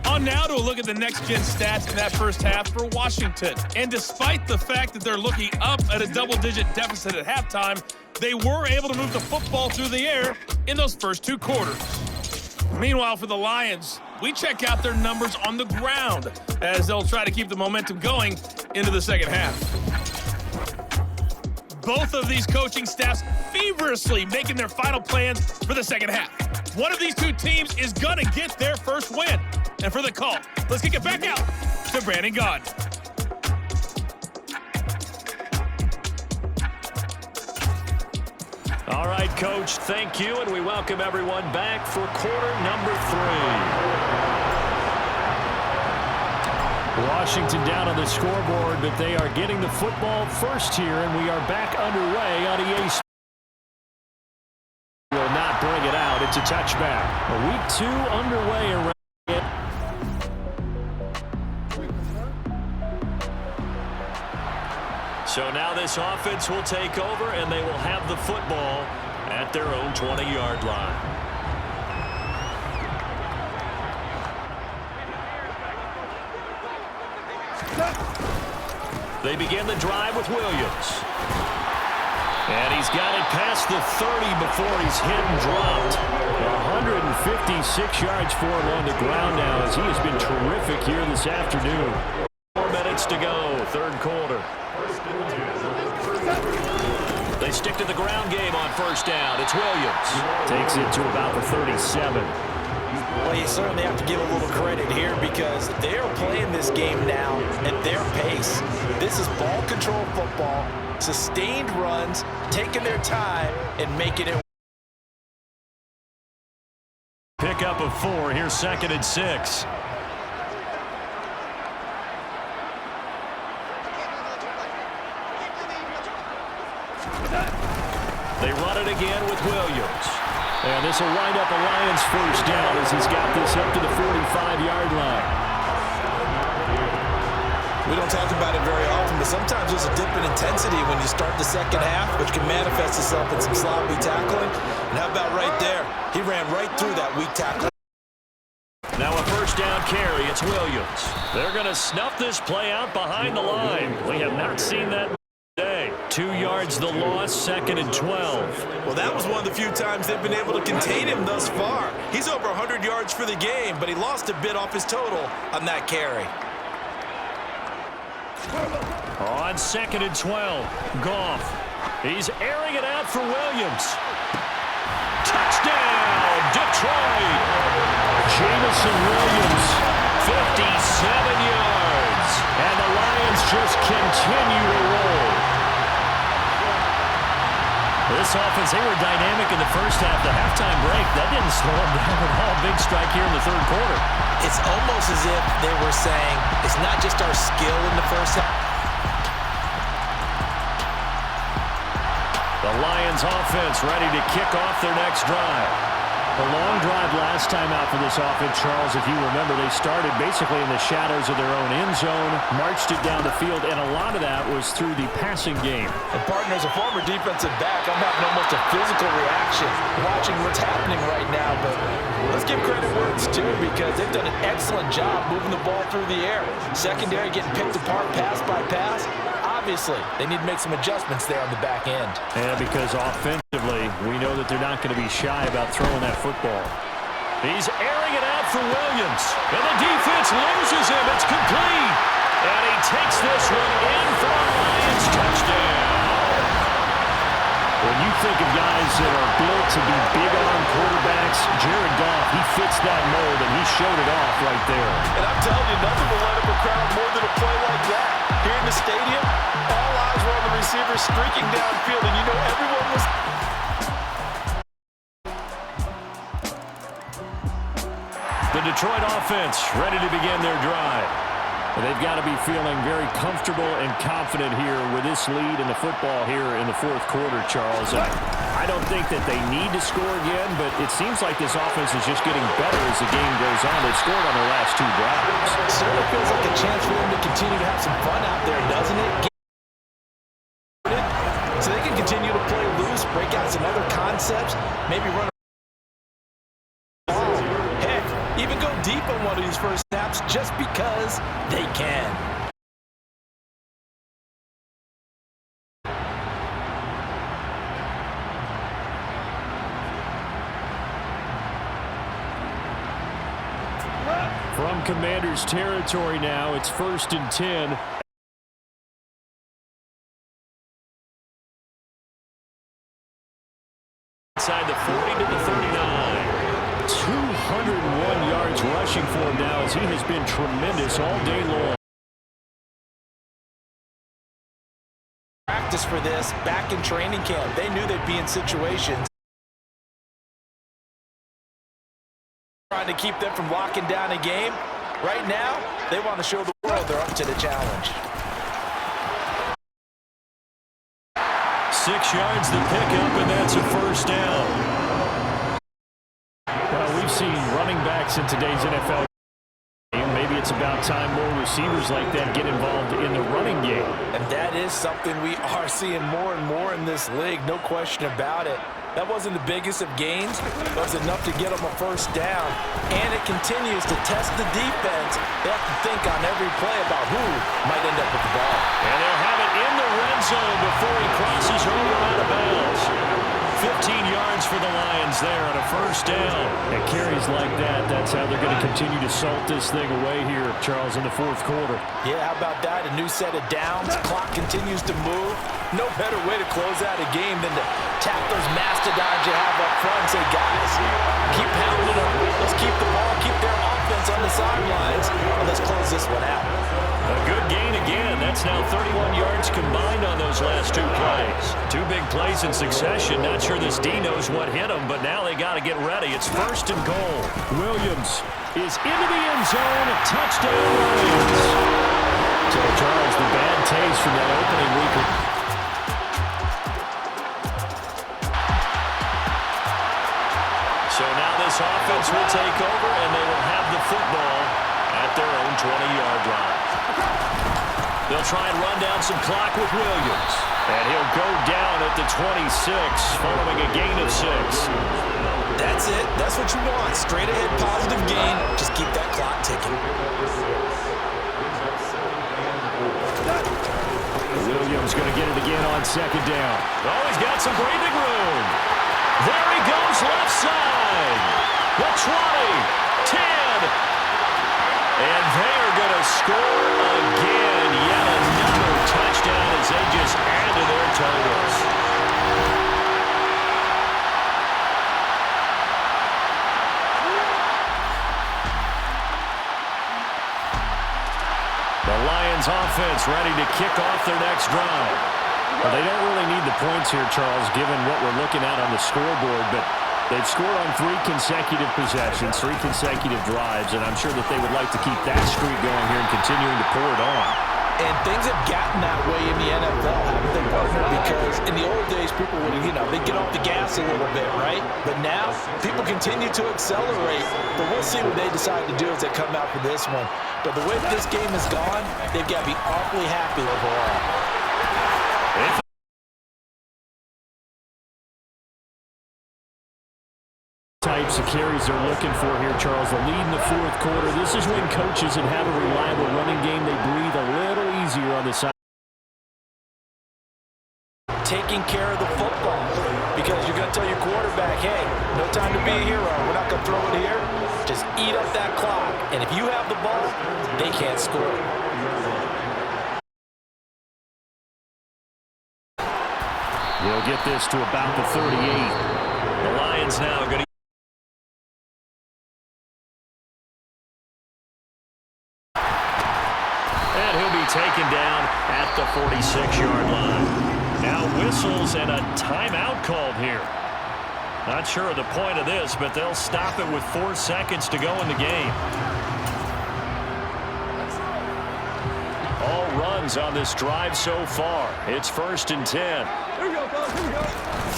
On now to a look at the next-gen stats in that first half for Washington. And despite the fact that they're looking up at a double-digit deficit at halftime, they were able to move the football through the air in those first 2 quarters. Meanwhile, for the Lions, we check out their numbers on the ground as they'll try to keep the momentum going into the second half. Both of these coaching staffs feverishly making their final plans for the second half. One of these 2 teams is going to get their first win. And for the call, let's kick it back out to Brandon Gaudin. All right, Coach, thank you, and we welcome everyone back for quarter number 3. Washington down on the scoreboard, but they are getting the football first here, and we are back underway on EA Sports. Will not bring it out. It's a touchback. Week 2 underway around it. So now this offense will take over, and they will have the football at their own 20-yard line. They begin the drive with Williams. And he's got it past the 30 before he's hit and dropped. 156 yards for him on the ground now, as he has been terrific here this afternoon. 4 minutes to go, third quarter. They stick to the ground game on first down. It's Williams. Takes it to about the 37. Well, you certainly have to give a little credit here because they're playing this game now at their pace. This is ball control football, sustained runs, taking their time, and making it. Pick up of 4. Here's 2nd and 6. They run it again with Williams. And this will wind up a Lions first down as he's got this up to the 45-yard line. We don't talk about it very often, but sometimes there's a dip in intensity when you start the second half, which can manifest itself in some sloppy tackling. And how about right there? He ran right through that weak tackle. Now a first down carry. It's Williams. They're going to snuff this play out behind the line. We have not seen that today. 2 yards the loss, 2nd and 12. Well, that was one of the few times they've been able to contain him thus far. He's over 100 yards for the game, but he lost a bit off his total on that carry. On 2nd and 12, Goff. He's airing it out for Williams. Touchdown, Detroit! Jamison Williams, 57 yards. And the Lions just continue to roll. This offense, they were dynamic in the first half. The halftime break, that didn't slow them down at all. Big strike here in the third quarter. It's almost as if they were saying, it's not just our skill in the first half. The Lions offense ready to kick off their next drive. A long drive last time out for this offense, Charles. If you remember, they started basically in the shadows of their own end zone, marched it down the field, and a lot of that was through the passing game. And partner, as a former defensive back, I'm having almost a physical reaction watching what's happening right now. But let's give credit where it's due because they've done an excellent job moving the ball through the air. Secondary getting picked apart pass by pass. Obviously, they need to make some adjustments there on the back end. And because offensively, we know that they're not going to be shy about throwing that football. He's airing it out for Williams. And the defense loses him. It's complete. And he takes this one in for a Lions touchdown. When you think of guys that are built to be big-arm quarterbacks, Jared Goff, he fits that mold, and he showed it off right there. And I'm telling you, nothing will light up a crowd more than a play like that. Here in the stadium, all eyes were on the receiver streaking downfield, and you know everyone was... The Detroit offense ready to begin their drive. They've got to be feeling very comfortable and confident here with this lead in the football here in the fourth quarter, Charles. And I don't think that they need to score again, but it seems like this offense is just getting better as the game goes on. They've scored on their last 2 drives. It certainly feels like a chance for them to continue to have some fun out there, doesn't it? So they can continue to play loose, break out some other concepts, maybe run heck, even go deep on one of these first snaps just because they can. From Commander's territory now, it's 1st and 10. Inside the 40 to the 39. 201 yards rushing for him now as he has been tremendous all day long. Practice for this back in training camp. They knew they'd be in situations trying to keep them from locking down a game. Right now, they want to show the world, they're up to the challenge. 6 yards the pickup, and that's a first down. Well, we've seen running backs in today's NFL game. Maybe it's about time more receivers like that get involved in the running game. And that is something we are seeing more and more in this league, no question about it. That wasn't the biggest of gains, but it was enough to get them a first down. And it continues to test the defense. They have to think on every play about who might end up with the ball. And they'll have it in the red zone before he crosses over out of bounds. 15 yards for the Lions there on a first down. And carries like that, that's how they're going to continue to salt this thing away here, Charles, in the fourth quarter. Yeah, how about that? A new set of downs. Clock continues to move. No better way to close out a game than to tap those mastodons you have up front and say, guys, keep pounding them. Let's keep the ball, keep their offense on the sidelines, and let's close this one out. A good gain again. That's now 31 yards combined on those last 2 plays. 2 big plays in succession. Not sure this D knows what hit him, but now they got to get ready. It's first and goal. Williams is into the end zone. Touchdown, Lions. So, Charles, the bad taste from that opening week. So now this offense will take over, and they will have the football at their own 20-yard line. They'll try and run down some clock with Williams. And he'll go down at the 26 following a gain of 6. That's it. That's what you want. Straight ahead positive gain. Just keep that clock ticking. Williams going to get it again on second down. Oh, he's got some breathing room. There he goes left side. The 20, 10. And they are going to score again. Yet another touchdown as they just add to their totals. The Lions offense ready to kick off their next drive. Well, they don't really need the points here, Charles, given what we're looking at on the scoreboard, but they've scored on 3 consecutive possessions, 3 consecutive drives, and I'm sure that they would like to keep that streak going here and continuing to pour it on. And things have gotten that way in the NFL, haven't they, partner? Because in the old days, people would, they'd get off the gas a little bit, right? But now, people continue to accelerate. But we'll see what they decide to do as they come out for this one. But the way this game has gone, they've got to be awfully happy overall. Types of carries they're looking for here, Charles. The lead in the fourth quarter. This is when coaches that have a reliable running game, they breathe a little easier on the side. Taking care of the football, because you're going to tell your quarterback, hey, no time to be a hero. We're not going to throw it here. Just eat up that clock. And if you have the ball, they can't score. We'll get this to about the 38. The Lions now are going to taken down at the 46-yard line. Now whistles and a timeout called here. Not sure of the point of this, but they'll stop it with 4 seconds to go in the game. All runs on this drive so far. It's 1st and 10. Here we go, fellas. Here we go.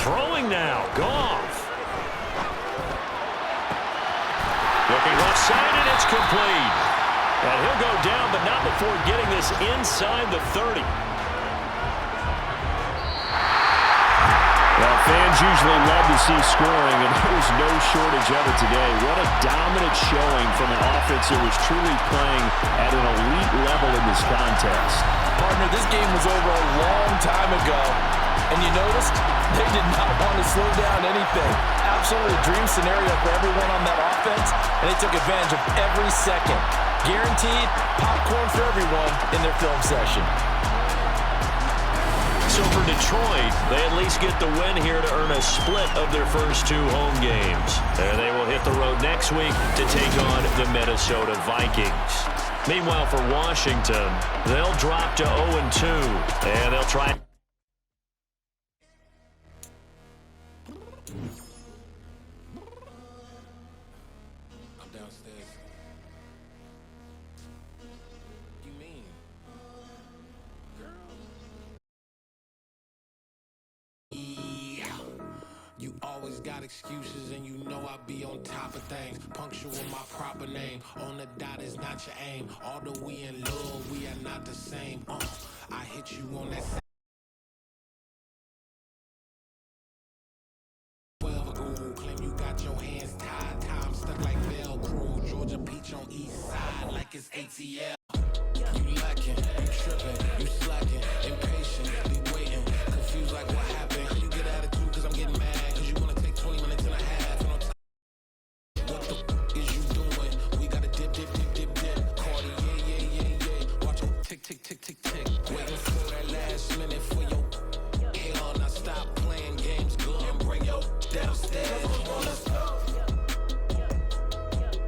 Throwing now. Goff. Looking left side, and it's complete. And he'll go down, but not before getting this inside the 30. Well, fans usually love to see scoring, and there's no shortage of it today. What a dominant showing from an offense that was truly playing at an elite level in this contest. Partner, this game was over a long time ago, and you noticed they did not want to slow down anything. Absolutely a dream scenario for everyone on that offense, and they took advantage of every second. Guaranteed popcorn for everyone in their film session. So for Detroit, they at least get the win here to earn a split of their first 2 home games. And they will hit the road next week to take on the Minnesota Vikings. Meanwhile, for Washington, they'll drop to 0-2, and they'll try. I'm downstairs. You mean? got excuses and you know I be on top of things. Punctual my proper name. On the dot is not your aim. Although we in love, we are not the same. I hit you on that. 12 Google claim you got your hands tied. Time stuck like Velcro. Georgia Peach on east side like it's ATL. You lacking, you tripping, you slacking, impatient, be waiting, confused like what happened. How you get attitude cause I'm getting mad, cause you wanna take 20 minutes and a half. And on top, what the is you doing? We gotta dip, Cardi, yeah. Watch your tick, waiting for that last minute for your hell. Now stop playing games, go and bring your downstairs. Come on, let's go.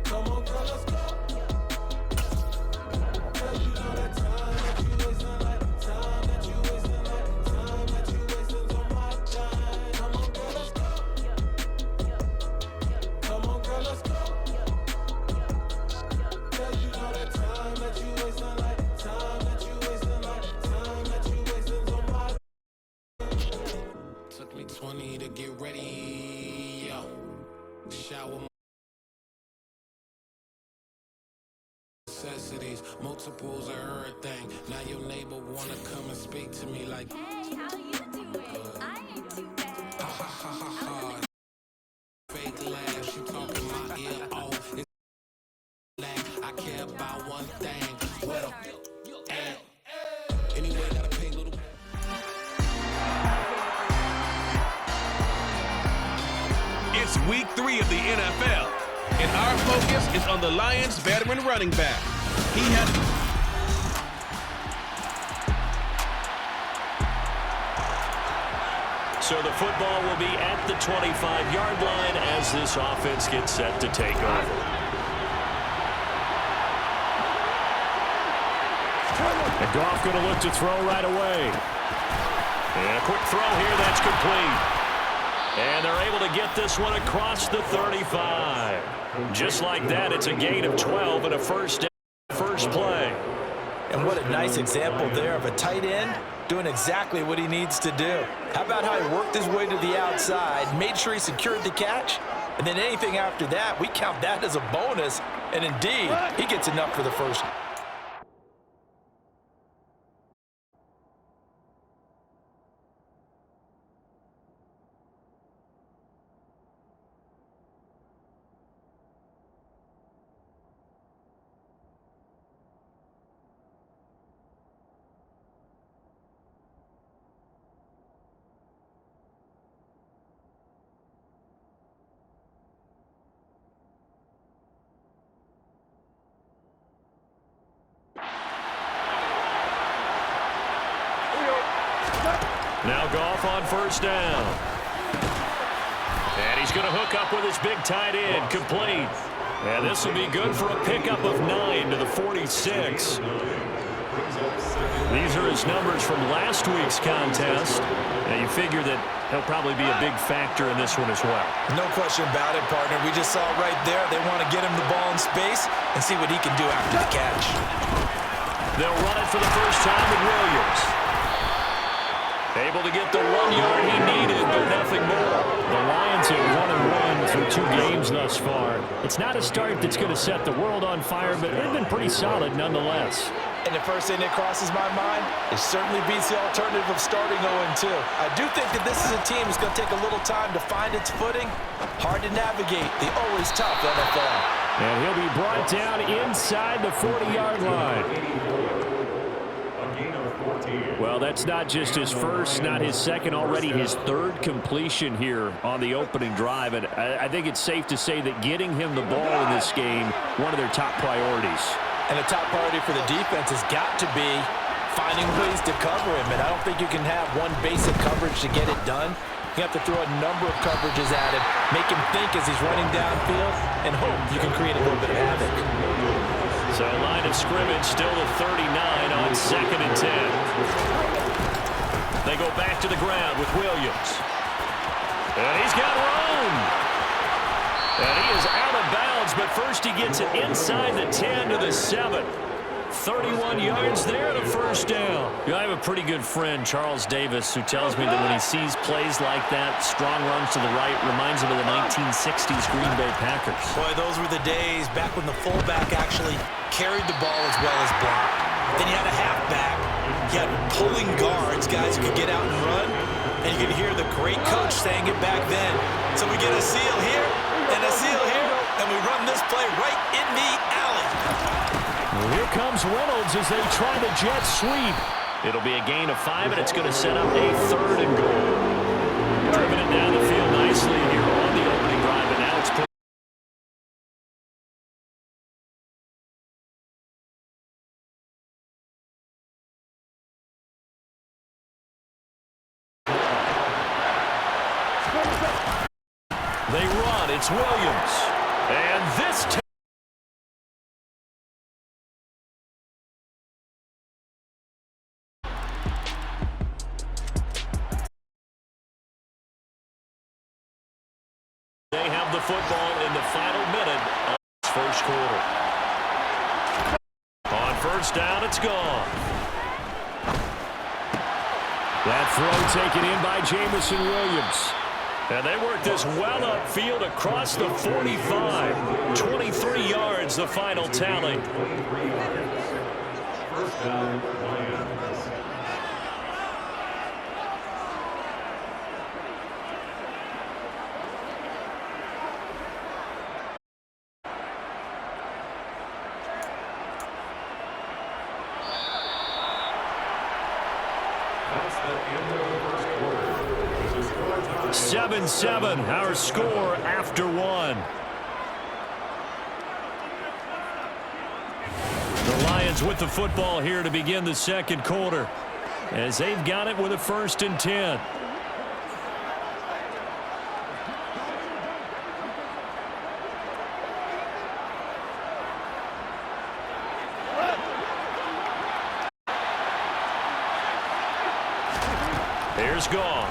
Come on, girl, let's go. Took me 20 to get ready. Shower necessities, multiples of everything. Now your neighbor wanna come and speak to me like, hey, how you doing? I ain't too bad. ha. Fake laugh, she talking my ear off. It's like I care about one thing. Well, anyway, gotta pay little. It's week 3 of the NFL, and our focus is on the Lions' veteran running back. He has... So the football will be at the 25-yard line as this offense gets set to take over. And Goff going to look to throw right away. And a quick throw here, that's complete. And they're able to get this one across the 35. Just like that, it's a gain of 12 and a first play. And what a nice example there of a tight end doing exactly what he needs to do. How about how he worked his way to the outside, made sure he secured the catch, and then anything after that, we count that as a bonus. And indeed, he gets enough for the first. Now Goff on first down. And he's going to hook up with his big tight end, complete. And this will be good for a pickup of 9 to the 46. These are his numbers from last week's contest. And you figure that he'll probably be a big factor in this one as well. No question about it, partner. We just saw right there. They want to get him the ball in space and see what he can do after the catch. They'll run it for the first time with Williams. Able to get the 1 yard he needed, but nothing more. The Lions have 1-1 through 2 games thus far. It's not a start that's going to set the world on fire, but they've been pretty solid nonetheless. And the first thing that crosses my mind, it certainly beats the alternative of starting 0-2. I do think that this is a team that's going to take a little time to find its footing. Hard to navigate the always tough NFL. And he'll be brought down inside the 40-yard line. Well, that's not just his first, not his second, already his third completion here on the opening drive. And I think it's safe to say that getting him the ball in this game, one of their top priorities. And a top priority for the defense has got to be finding ways to cover him. And I don't think you can have one basic coverage to get it done. You have to throw a number of coverages at him, make him think as he's running downfield, and hope you can create a little bit of havoc. So line of scrimmage still to 39 on 2nd and 10. They go back to the ground with Williams. And he's got room. And he is out of bounds, but first he gets it inside the 10 to the 7. 31 yards there and a first down. I have a pretty good friend, Charles Davis, who tells me that when he sees plays like that, strong runs to the right, reminds him of the 1960s Green Bay Packers. Boy, those were the days back when the fullback actually carried the ball as well as blocked. Then you had a halfback. You had pulling guards, guys who could get out and run. And you could hear the great coach saying it back then. So we get a seal here and a seal here, and we run this play right in the alley. Here comes Reynolds as they try the jet sweep. It'll be a gain of 5, and it's going to set up a 3rd and goal. Driven it down the field nicely here on the opening drive, and now it's put. They run. It's Williams. And this time. They have the football in the final minute of this first quarter. On first down, it's gone. That throw taken in by Jamison Williams. And they work this well upfield across the 45. 23 yards, the final tally. That's 7-7, our score after 1. The Lions with the football here to begin the second quarter, as they've got it with a 1st and 10. Here's Goff.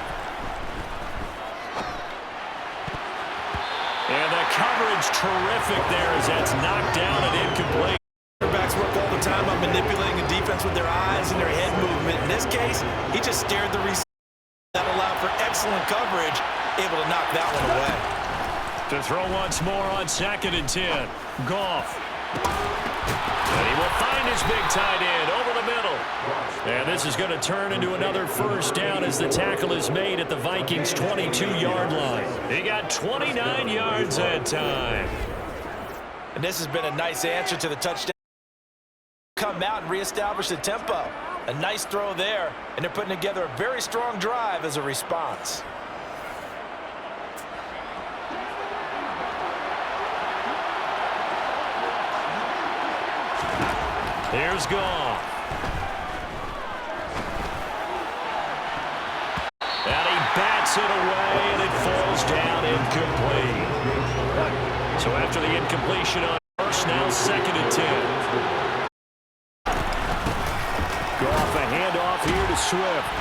And the coverage terrific there as that's knocked down and incomplete. Quarterbacks work all the time on manipulating the defense with their eyes and their head movement. In this case, he just stared the receiver. That allowed for excellent coverage, able to knock that one away. To throw once more on 2nd and 10. Goff. And he will find his big tight end over the middle. And this is going to turn into another first down as the tackle is made at the Vikings' 22-yard line. He got 29 yards that time. And this has been a nice answer to the touchdown. Come out and reestablish the tempo. A nice throw there, and they're putting together a very strong drive as a response. Here's Goff. And he bats it away, and it falls down incomplete. So after the incompletion on first, now 2nd and 10. Goff, a handoff here to Swift.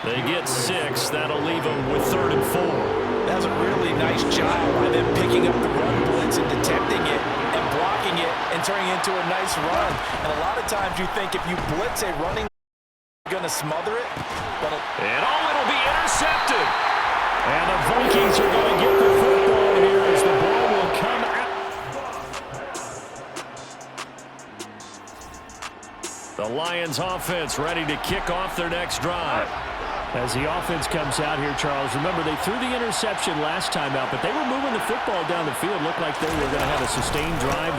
They get 6. That'll leave them with 3rd and 4. That was a really nice job by them picking up the run blitz and detecting it and blocking it and turning it into a nice run. And a lot of times you think if you blitz a running, you're going to smother it. But it'll be intercepted. And the Vikings are going to get the football here as the ball will come out. The Lions offense ready to kick off their next drive. As the offense comes out here, Charles, remember they threw the interception last time out, but they were moving the football down the field. Looked like they were going to have a sustained drive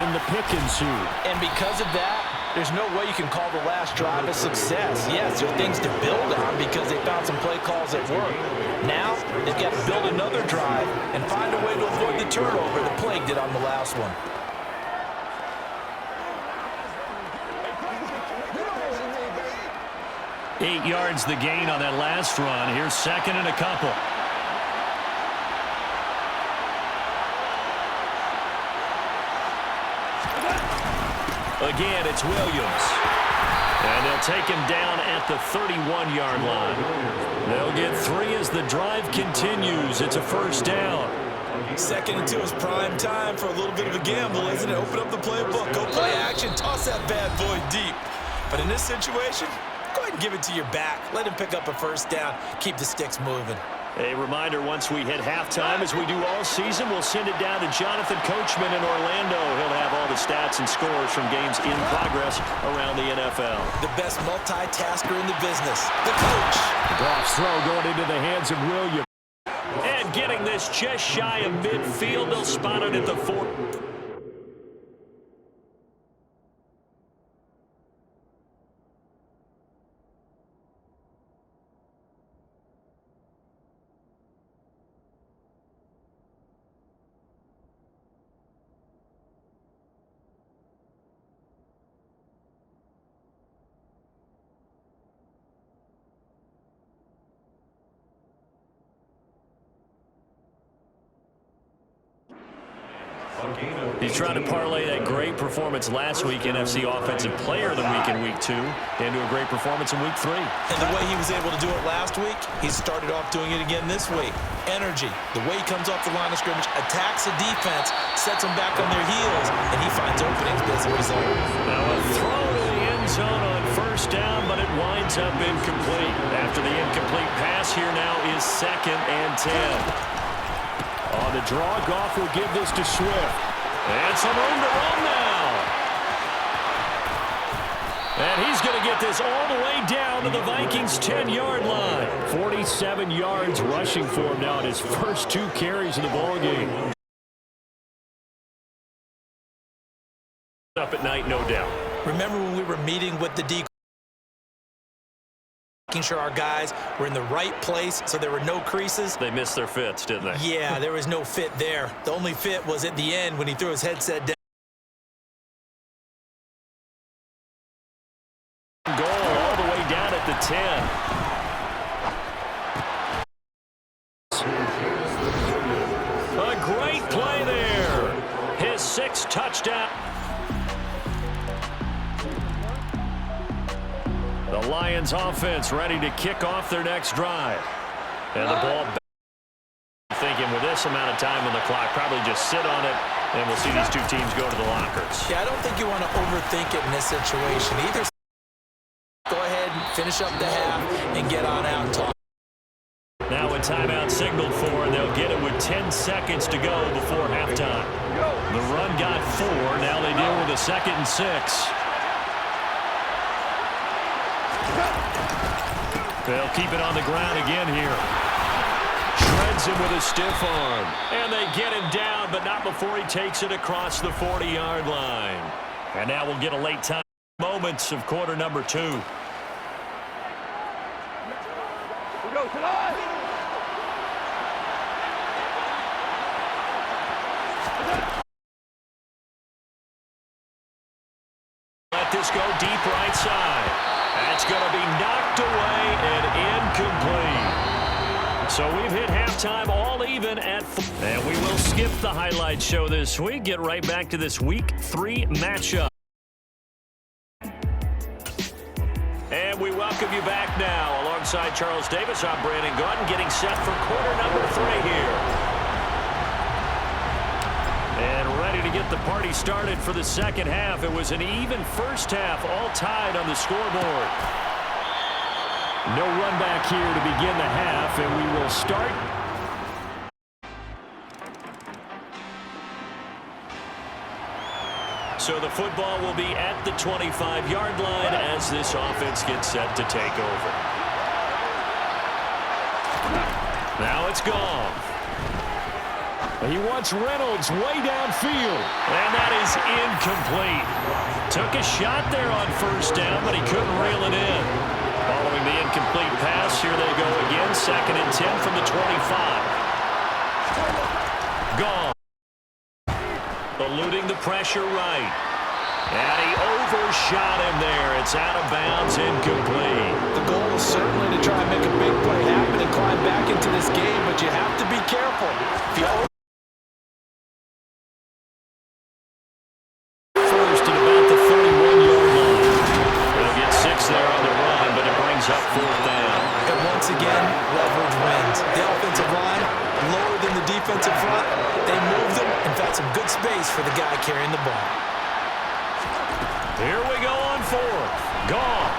and the pick ensued. And because of that, there's no way you can call the last drive a success. Yes, there are things to build on because they found some play calls that work. Now, they've got to build another drive and find a way to avoid the turnover the Plague did on the last one. Eight yards the gain on that last run. Here's 2nd and a couple. Again, it's Williams. And they'll take him down at the 31-yard line. They'll get 3 as the drive continues. It's a first down. 2nd and 2 is prime time for a little bit of a gamble, isn't it? Open up the playbook, go play action, toss that bad boy deep. But in this situation, go ahead and give it to your back. Let him pick up a first down, keep the sticks moving. A reminder, once we hit halftime, as we do all season, we'll send it down to Jonathan Coachman in Orlando. He'll have all the stats and scores from games in progress around the NFL. The best multitasker in the business, the coach. The Goff's throw going into the hands of Williams. And getting this just shy of midfield. They'll spot it at the 4. He's trying to parlay that great performance last week, NFC Offensive Player of the Week in Week 2, into a great performance in Week 3. And the way he was able to do it last week, he started off doing it again this week. Energy, the way he comes off the line of scrimmage, attacks the defense, sets them back on their heels, and he finds openings as a result. Now a throw to the end zone on first down, but it winds up incomplete. After the incomplete pass, here now is 2nd and 10. On the draw, Goff will give this to Swift. And some room to run now. And he's going to get this all the way down to the Vikings' 10-yard line. 47 yards rushing for him now in his first 2 carries of the ballgame. Up at night, no doubt. Remember when we were meeting with the D, making sure our guys were in the right place so there were no creases? They missed their fits, didn't they? Yeah, there was no fit there. The only fit was at the end when he threw his headset down. Goal all the way down at the 10. A great play there. His 6th touchdown. The Lions offense ready to kick off their next drive. And the ball back. Thinking with this amount of time on the clock, probably just sit on it, and we'll see these 2 teams go to the lockers. Yeah, I don't think you want to overthink it in this situation. Either go ahead and finish up the half and get on out and talk. Now a timeout signaled for, and they'll get it with 10 seconds to go before halftime. The run got 4. Now they deal with a 2nd and 6. They'll keep it on the ground again here. Shreds him with a stiff arm. And they get him down, but not before he takes it across the 40-yard line. And now we'll get a late time moments of quarter number 2. Let this go deep right side. That's going to be knocked away and incomplete. So we've hit halftime all even at 4. And we will skip the highlight show this week. Get right back to this Week 3 matchup. And we welcome you back now. Alongside Charles Davis, I'm Brandon Gordon, getting set for quarter number 3 here. And ready to get the party started for the second half. It was an even first half, all tied on the scoreboard. No run back here to begin the half, and we will start. So the football will be at the 25-yard line as this offense gets set to take over. Now it's gone. He wants Reynolds way downfield. And that is incomplete. Took a shot there on first down, but he couldn't reel it in. Following the incomplete pass, here they go again. 2nd and 10 from the 25. Gone. Eluding the pressure right. And he overshot him there. It's out of bounds, incomplete. The goal is certainly to try and make a big play happen and climb back into this game, but you have to be careful. If you first at about the 31-yard line. They'll get 6 there on the run, but it brings up 4th down. And once again, leverage wins. The offensive line, lower than the defensive front, ball. Here we go on fourth. Goff.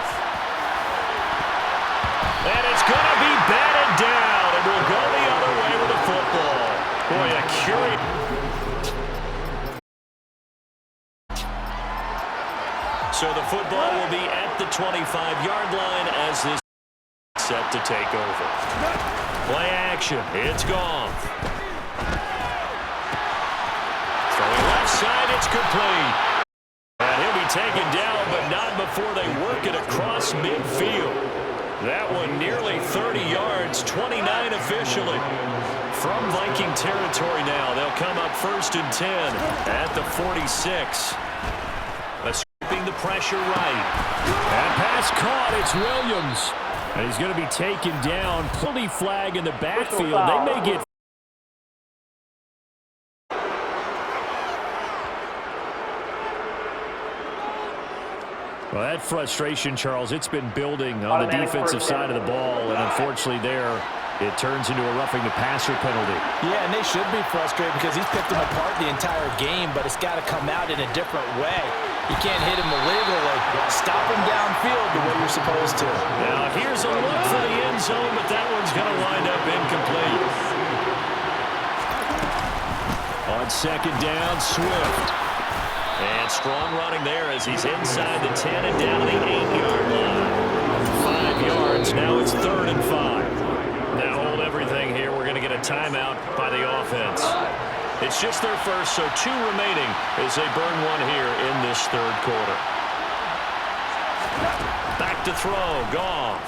And it's going to be batted down. It will go the other way with the football. Boy, a curious... So the football will be at the 25-yard line as this is set to take over. Play action. It's Goff. Throwing left side. It's complete. And he'll be taken down, but not before they work it across midfield. That one nearly 30 yards, 29 officially. From Viking territory now, they'll come up 1st and 10 at the 46. Escaping the pressure right. That pass caught. It's Williams. And he's going to be taken down. Penalty flag in the backfield. They may get... Well, that frustration, Charles, it's been building on the defensive side of the ball, and unfortunately there, it turns into a roughing the passer penalty. Yeah, and they should be frustrated because he's picked them apart the entire game, but it's got to come out in a different way. You can't hit him illegally. Stop him downfield the way you're supposed to. Now, here's a look for the end zone, but that one's going to wind up incomplete. On second down, Swift. And strong running there as he's inside the 10 and down to the 8-yard line. 5 yards. Now it's 3rd and 5. Now hold everything here. We're going to get a timeout by the offense. It's just their first, so 2 remaining as they burn one here in this 3rd quarter. Back to throw. Goff.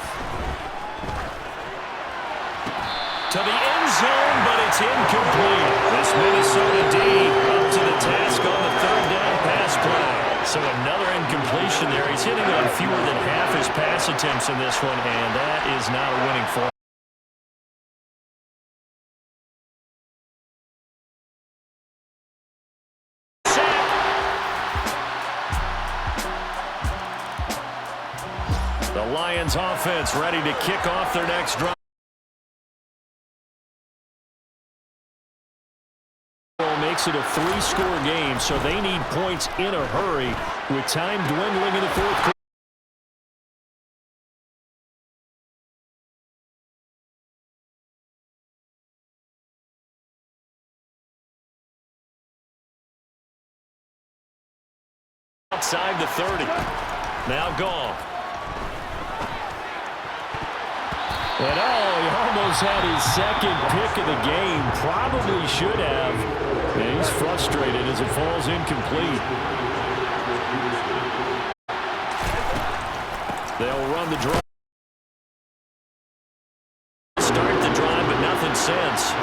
To the end zone, but it's incomplete. This Minnesota D up to the task on the 3rd down pass play. So another incompletion there. He's hitting on fewer than half his pass attempts in this one, and that is not a winning form. The Lions offense ready to kick off their next drive. Makes it a 3-score game, so they need points in a hurry with time dwindling in the 4th quarter. Outside the 30. Now Goff. And he almost had his 2nd pick of the game. Probably should have. And he's frustrated as it falls incomplete. They'll run the drive. Start the drive, but nothing since.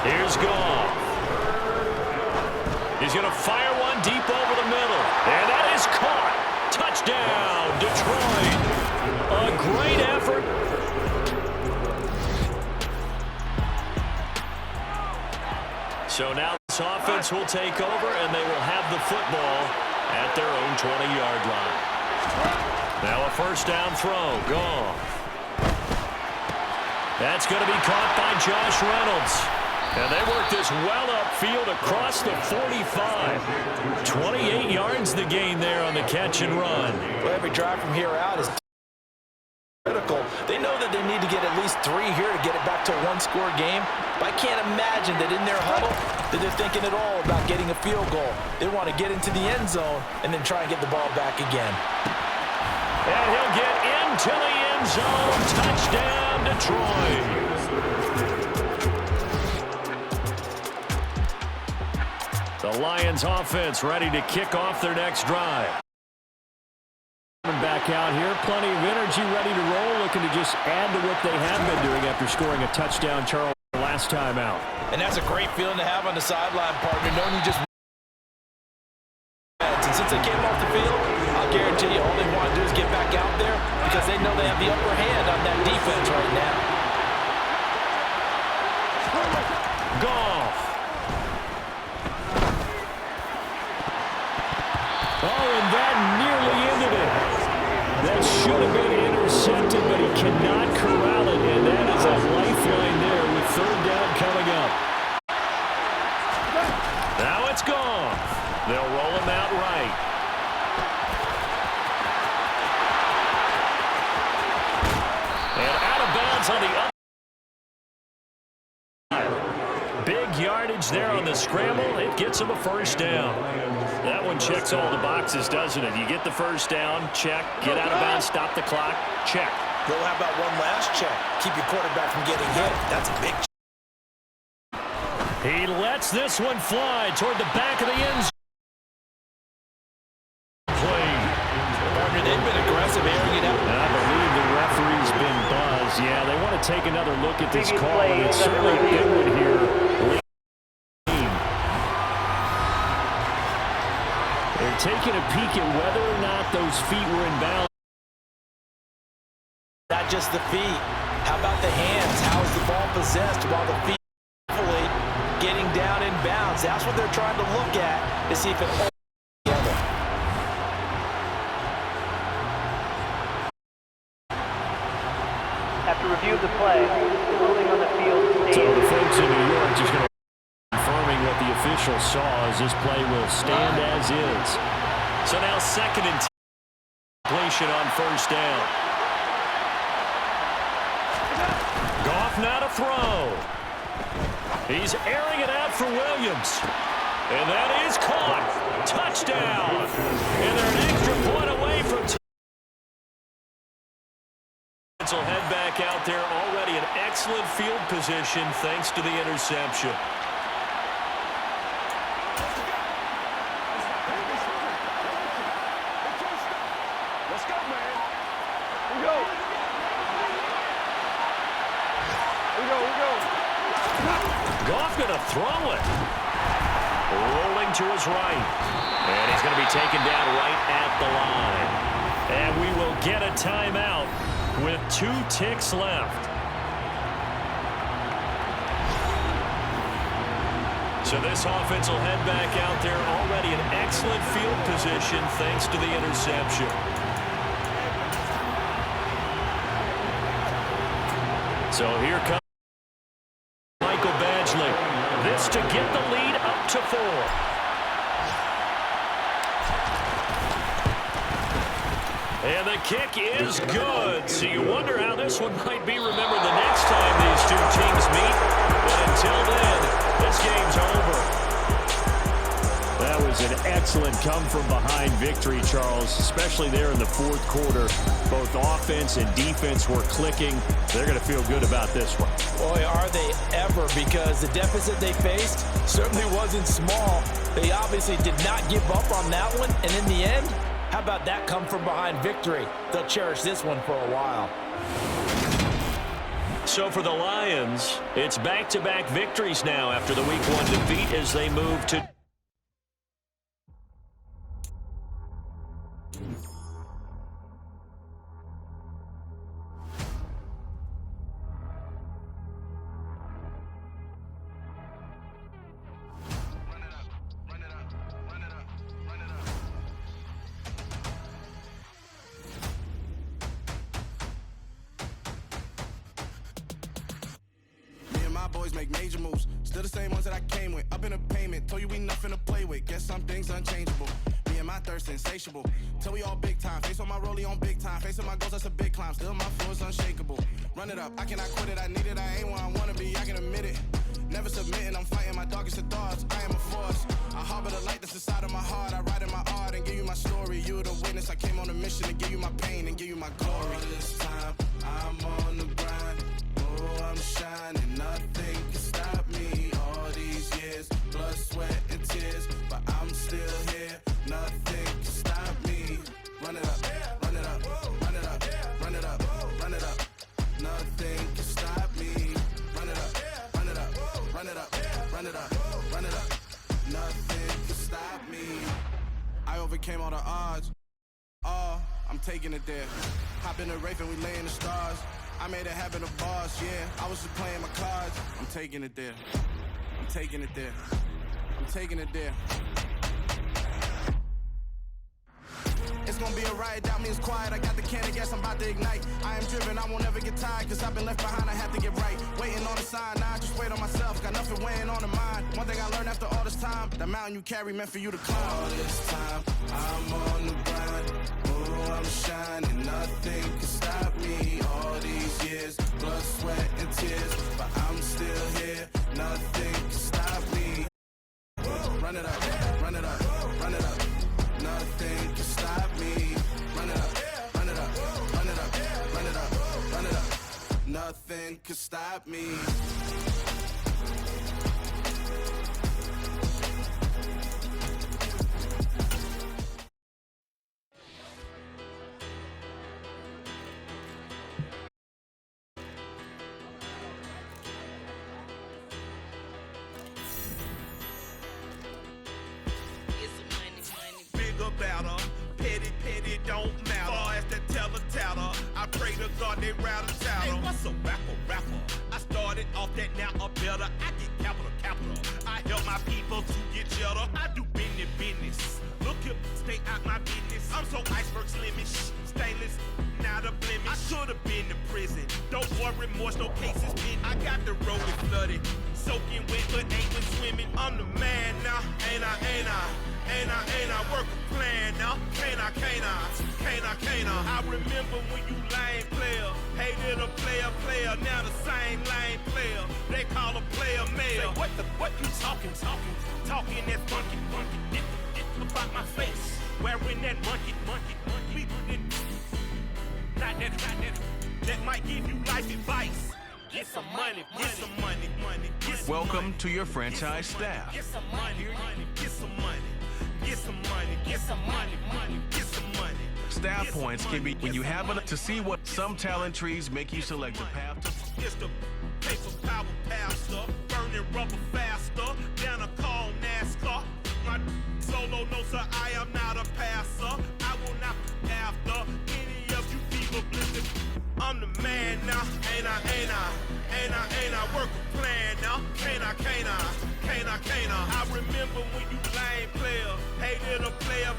Here's Goff. He's going to fire one deep over the middle. And that is caught. Touchdown, Detroit. A great effort. So now this offense will take over, and they will have the football at their own 20-yard line. Now a 1st down throw. Goff. That's going to be caught by Josh Reynolds. And they work this well upfield across the 45. 28 yards the gain there on the catch and run. Well, every drive from here out is critical. They know that they need to get at least 3 here to get it back to a 1-score game. But I can't imagine that in their huddle that they're thinking at all about getting a field goal. They want to get into the end zone and then try and get the ball back again. And he'll get into the end zone. Touchdown, Detroit. The Lions offense ready to kick off their next drive. Back out here, plenty of energy, ready to roll, looking to just add to what they have been doing after scoring a touchdown, Charles, last time out. And that's a great feeling to have on the sideline, partner, knowing you just... And since they came off the field, I'll guarantee you all they want to do is get back out there because they know they have the upper hand on that defense right now. Goff. Oh, and that nearly ended it. That should have been intercepted, but he cannot corral it, and that is a lifeline there with 3rd down coming up. Now it's Goff. They'll roll him out right. And out of bounds on the up. Big yardage there on the scramble. It gets him a first down. That one checks all the boxes, doesn't it? You get the first down, check. Get out of bounds, stop the clock, check. Well, how about one last check? Keep your quarterback from getting hit. That's a big check. He lets this one fly toward the back of the end zone. Partner, they've been aggressive airing it out. And I believe the referee's been buzzed. Yeah, they want to take another look at this call, and it's certainly a big one here. They're taking a peek at whether or not those feet were in bounds. Not just the feet. How about the hands? How is the ball possessed while the feet hopefully getting down in bounds? That's what they're trying to look at to see if it holds together. After review of the play, the ruling on the field So stands. the folks in New York just going to confirming what the official saw as this play will stand as is. So now 2nd and 10. Completion on first down. Goff now to throw. He's airing it out for Williams. And that is caught. Touchdown. And they're an extra point away from will head back out there, already in excellent field position thanks to the interception. Let's go, man. Here we go. Goff going to throw it. Rolling to his right. And he's going to be taken down right at the line. And we will get a timeout with 2 ticks left. So this offense will head back out there, already in excellent field position thanks to the interception. So here comes Michael Badgley. This to get the lead up to 4. And the kick is good. So you wonder how this one might be remembered the next time these two teams meet. But until then, this game's over. That was an excellent come-from-behind victory, Charles, especially there in the 4th quarter. Both offense and defense were clicking. They're going to feel good about this one. Boy, are they ever, because the deficit they faced certainly wasn't small. They obviously did not give up on that one, and in the end, how about that come-from-behind victory? They'll cherish this one for a while. So for the Lions, it's back-to-back victories now after the Week 1 defeat as they move to boys make major moves. Still the same ones that I came with. Up in a payment. Told you we nothing to play with. Guess some things unchangeable. Me and my thirst insatiable. Till we all big time. Face on my rollie on big time. Facing my goals, that's a big climb. Still my flow is unshakable. Run it up. I cannot quit it. I need it. I ain't where I wanna be. I can admit it. Never submitting. I'm fighting my darkest of thoughts. I am a force. I harbor the light that's inside of my heart. I write in my art and give you my story. You the witness. I came on a mission to give you my pain and give you my glory. All this time, I'm on the grind. Oh, I'm shining. Nothing can stop me. All these years, blood, sweat, and tears. But I'm still here. Nothing can stop me. Run it up, run it up, run it up, run it up, run it up. Nothing can stop me. Run it up, run it up, run it up, run it up, run it up. Nothing can stop me. I overcame all the odds. Oh, I'm taking it there. Hop in the Wraith and we lay in the stars. I made it happen, a boss, yeah. I was just playing my cards. I'm taking it there. I'm taking it there. I'm taking it there. It's gonna be a riot, doubt means quiet. I got the can of gas, I'm about to ignite. I am driven, I won't ever get tired, cause I've been left behind, I have to get right. Waiting on a sign, now I just wait on myself. Got nothing weighing on the mind. One thing I learned after all this time, the mountain you carry meant for you to climb. All this time, I'm on the grind. Oh, I'm shining, nothing can stop me. All these years, blood, sweat, and tears, but I'm still here. Nothing can stop me. Run it up, run it up, run it up. Nothing can stop me. Run it up, run it up, run it up, run it up, run it up. Nothing can stop me. Better, petty, don't matter. Far as the teller, I pray to God they rattle tattle. Hey, what's a rapper? I started off that, now I'm better. I get capital. I help my people to get cheddar. I do business. Look here, stay out my business. I'm so iceberg slimish, stainless, not a blemish. I should've been to prison. Don't worry, more no cases been. I got the road flooded, soaking wet, but ain't been swimming. I'm the man now, ain't I? Work a plan now. Can't I? I remember when you lame player, hated a player, now the same lame player. They call a player mayor. Say, what you talking that funky, about my face. Wearing that monkey. Not that. That might give you life advice. Get some money. Welcome to your franchise staff. Get some money. Get some money. Staff points can be when you have enough to see what some talent trees make you select a path to. It's the paper power pastor, burning rubber faster, down a call NASCAR. My solo no sir, I am not a passer. I will not be after any of you people blizzard. I'm the man now, ain't I? Work a plan now, can't I? I remember when you lame player, hated a player,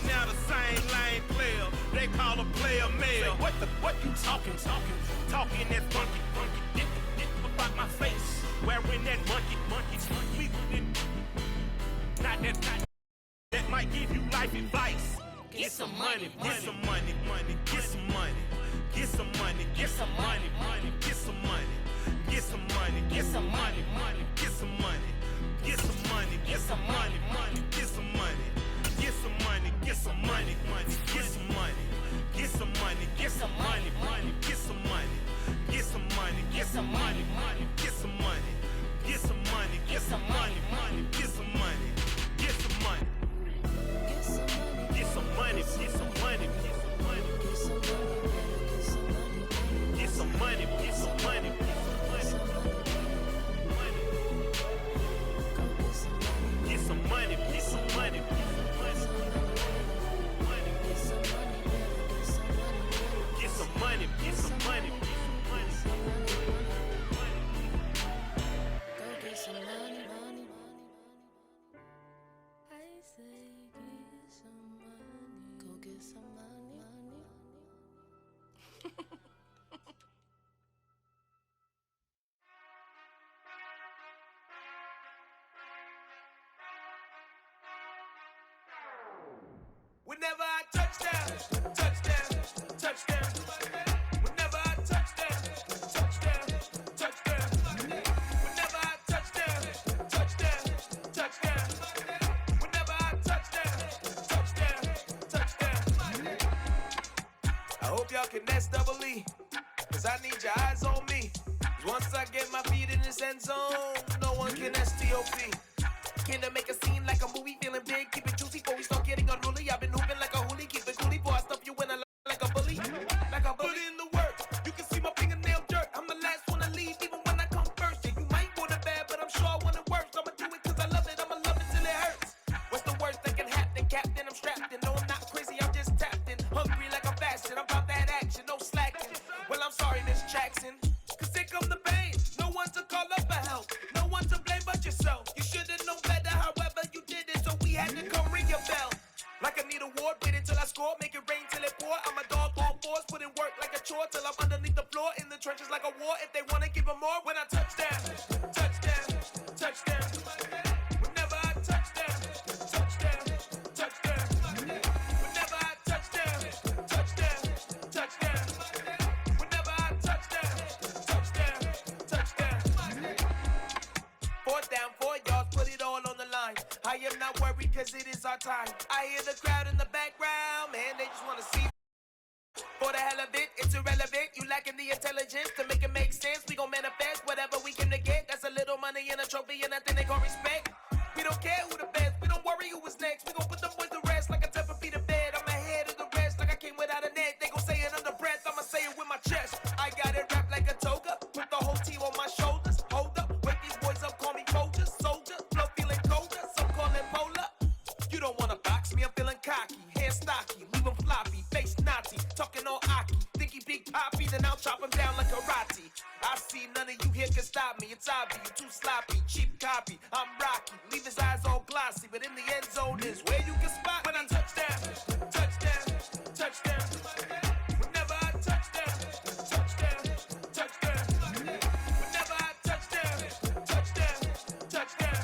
now the same lame player. They call a player mayor. Say, what you talking that funky, about my face, wearing that monkey. Not that might give you life advice. Get some money. Whenever I touchdown. Whenever I touchdown. Whenever I touchdown. Whenever I touchdown. I hope y'all can nest double E, cause I need your eyes on me. Cause once I get my feet in this end zone, no one can STOP. Can I make a scene like a movie, feeling big, keep it juicy before we start getting unruly. I've been hooping like a hoolie, keep it coolie, before I stuff you in a like a bully. Put in the work, you can see my fingernail dirt. I'm the last one to leave, even when I come first. Yeah, you might want it bad, but I'm sure I want it worse. I'ma do it cause I love it, I'ma love it till it hurts. What's the worst that can happen, Captain? I'm strapped in, no I'm not crazy, I'm just tapped in. Hungry like I'm fasting, I'm about that action, no slacking. Well, I'm sorry, Miss Jackson, cause here come the pain. No one to call up for help, no one to blame but yourself. You should've known better, however you did it, so we had to come board, wait until I score, make it rain till it pour. I'm a dog, all fours, put in work like a chore till I'm underneath the floor, in the trenches like a war. If they wanna give them more, when I touch down, touchdown, touchdown. Whenever I touch down, touchdown, touchdown. Whenever I touch down, touchdown, touchdown. Whenever I touch down, touchdown, touchdown. 4th down, 4 yards, put it all on the line. I am not worried cause it is our time. I hear the crowd in the background, man, they just wanna see. For the hell of it, it's irrelevant. You lacking the intelligence to make it make sense. We gon' manifest whatever we came to get. That's a little money and a trophy and nothing they call respect. We don't care who the best, we don't worry who was next. We gon' put them boys to rest like a temper feet of bed. I'm ahead of the rest like I came without a net. They gon' say it under breath, I'ma say it with my chest. I got it wrapped like a toga, put the whole team on my shoulders. Hold up, wake these boys up, call me Folger, soldier. Flow feeling colder, some call it polar. You don't wanna box me, I'm feeling cocky. Hair stocky, leave 'em floppy, face naughty. Talking all aki, think he big poppy, then I'll chop him down like karate. I see none of you here can stop me. It's obvious, you too sloppy, cheap copy. I'm Rocky, leave his eyes all glossy, but in the end zone is where you can spot when I touch down, touchdown, touchdown. Whenever I touch down, touchdown, touchdown. Whenever I touch down, touchdown, touchdown.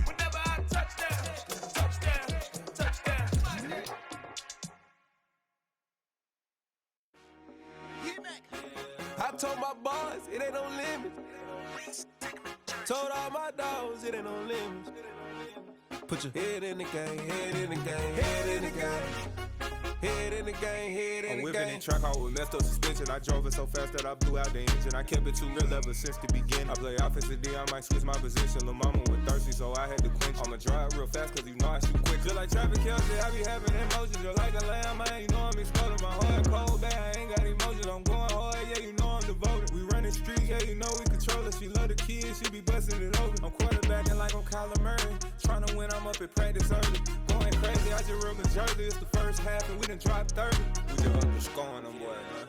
Whenever I touch down, touchdown, touchdown. I told my boss it ain't no limits. Told all my dogs it ain't no limits. Put your head in the game, head in the game, head in the game. Head in the game, head in the game. I'm whipping in track out with messed up suspension. I drove it so fast that I blew out the engine. I kept it too real ever since the beginning. I play offensive D, I might switch my position. Lil' mama was thirsty, so I had to quench. I'ma drive real fast, cause you know I shoot quick. Just like traffic Kelsey, I be having emotions. Just like a lamb, man, you know I'm exploding. My heart cold, bad, I ain't got emotions. I'm going hard, yeah, you know I'm devoted. We running streets, yeah, you know we control it. She love the kids, she be busting it open. I'm quarterbacking like I'm Kyler Murray. Trying to win, I'm up at practice early. Going crazy, I just real Jersey. It's the first half and we done dropped 30. We just up the scoring them boys, man.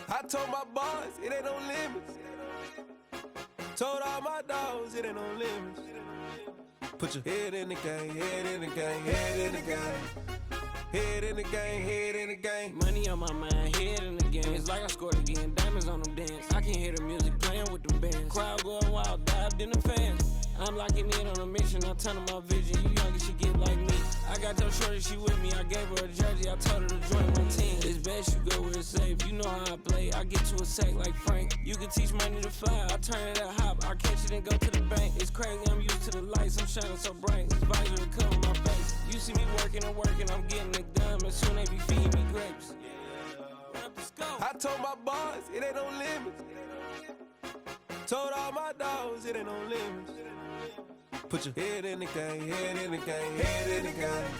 I told my boys it ain't no limits. Told all my dogs it ain't no limits. Put your head in the game, head in the game, head in the game. Head in the game, head in the game. Money on my mind, head in the game. It's like I scored again, diamonds on them dance. I can hear the music playing with them bands. Crowd going wild, dived in the fans. I'm locking in on a mission, I'm turning my vision. You young, she get like me. I got your shorty, she with me. I gave her a jersey, I told her to join my team. It's best you go where it's safe. You know how I play. I get to a sack like Frank. You can teach money to fly. I turn it at hop. I catch it and go to the bank. It's crazy, I'm used to the lights. I'm shining so bright. This visor to cover my face. You see me working and working, I'm getting it done. And soon they be feeding me grapes. I told my boys it ain't no limits. Told all my dogs it ain't no limits. Put your head in the game, head in the game, head in the game.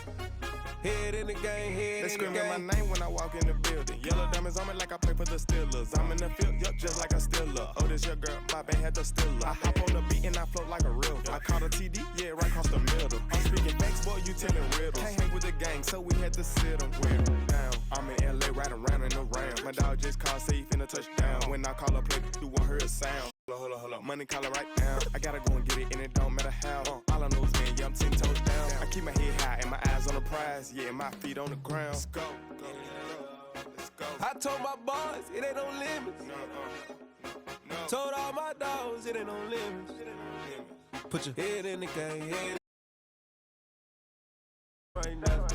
Head in the game, head they in the game. They screaming my name when I walk in the building. Yellow diamonds on me like I play for the Steelers. I'm in the field, yup, just like a Steeler. Oh, this your girl, my band had the Steeler. I hop on the beat and I float like a real. I caught a TD, yeah, right across the middle. I'm speaking facts, boy, you telling riddles. Can't hang with the gang, so we had to sit them down. I'm in LA, riding around and around. My dog just called, say he finna touchdown. When I call a play, you won't hear a sound. Hold up, money caller right now. I gotta go and get it, and it don't matter how. All I know is, man, yeah, I'm 10 toes down. I keep my head high and my eyes on the prize. Yeah, my feet on the ground. Let's go. Let's go. I told my boys it ain't no limits. No. Told all my dogs it ain't no limits. Put your head in the game, head right now.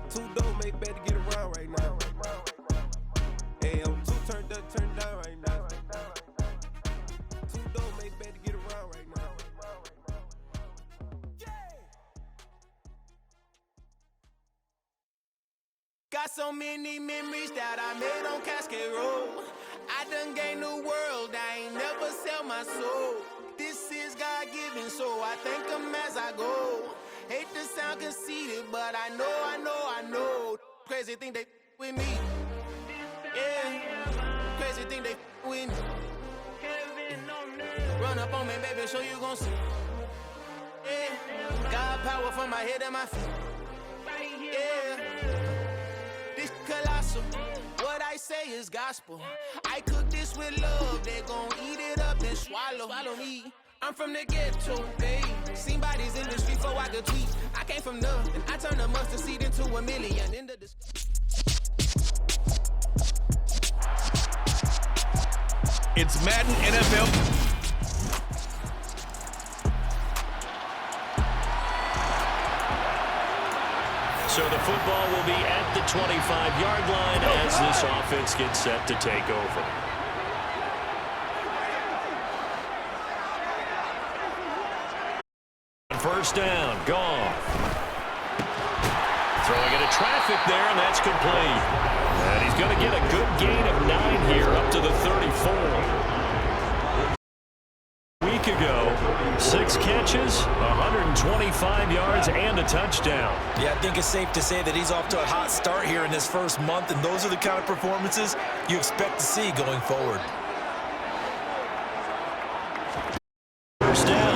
Two don't make bad to get around right now. Hey, I'm two turned up, turned down right now. Two don't make bad to get around right now. Got so many memories that I made on Cascade Road. I done gained the world, I ain't never sell my soul. This is God-given, so I thank him as I go. Hate to sound conceited, but I know. Crazy thing they with me. Yeah, crazy thing they with me. Run up on me, baby, so you gon' see. Yeah, God power from my head and my feet. Yeah. This colossal, what I say is gospel. I cook this with love, they gon' eat it up and swallow me. I'm from the ghetto, babe. Seen bodies in the street before I could tweet. I came from nothing. I turned a mustard seed into a million. Into the It's Madden NFL. So the football will be at the 25-yard line as this offense gets set to take over. First down, Goff. Throwing into traffic there, and that's complete. And he's going to get a good gain of 9 here, up to the 34. A week ago, 6 catches, 125 yards, and a touchdown. Yeah, I think it's safe to say that he's off to a hot start here in this first month, and those are the kind of performances you expect to see going forward. First down.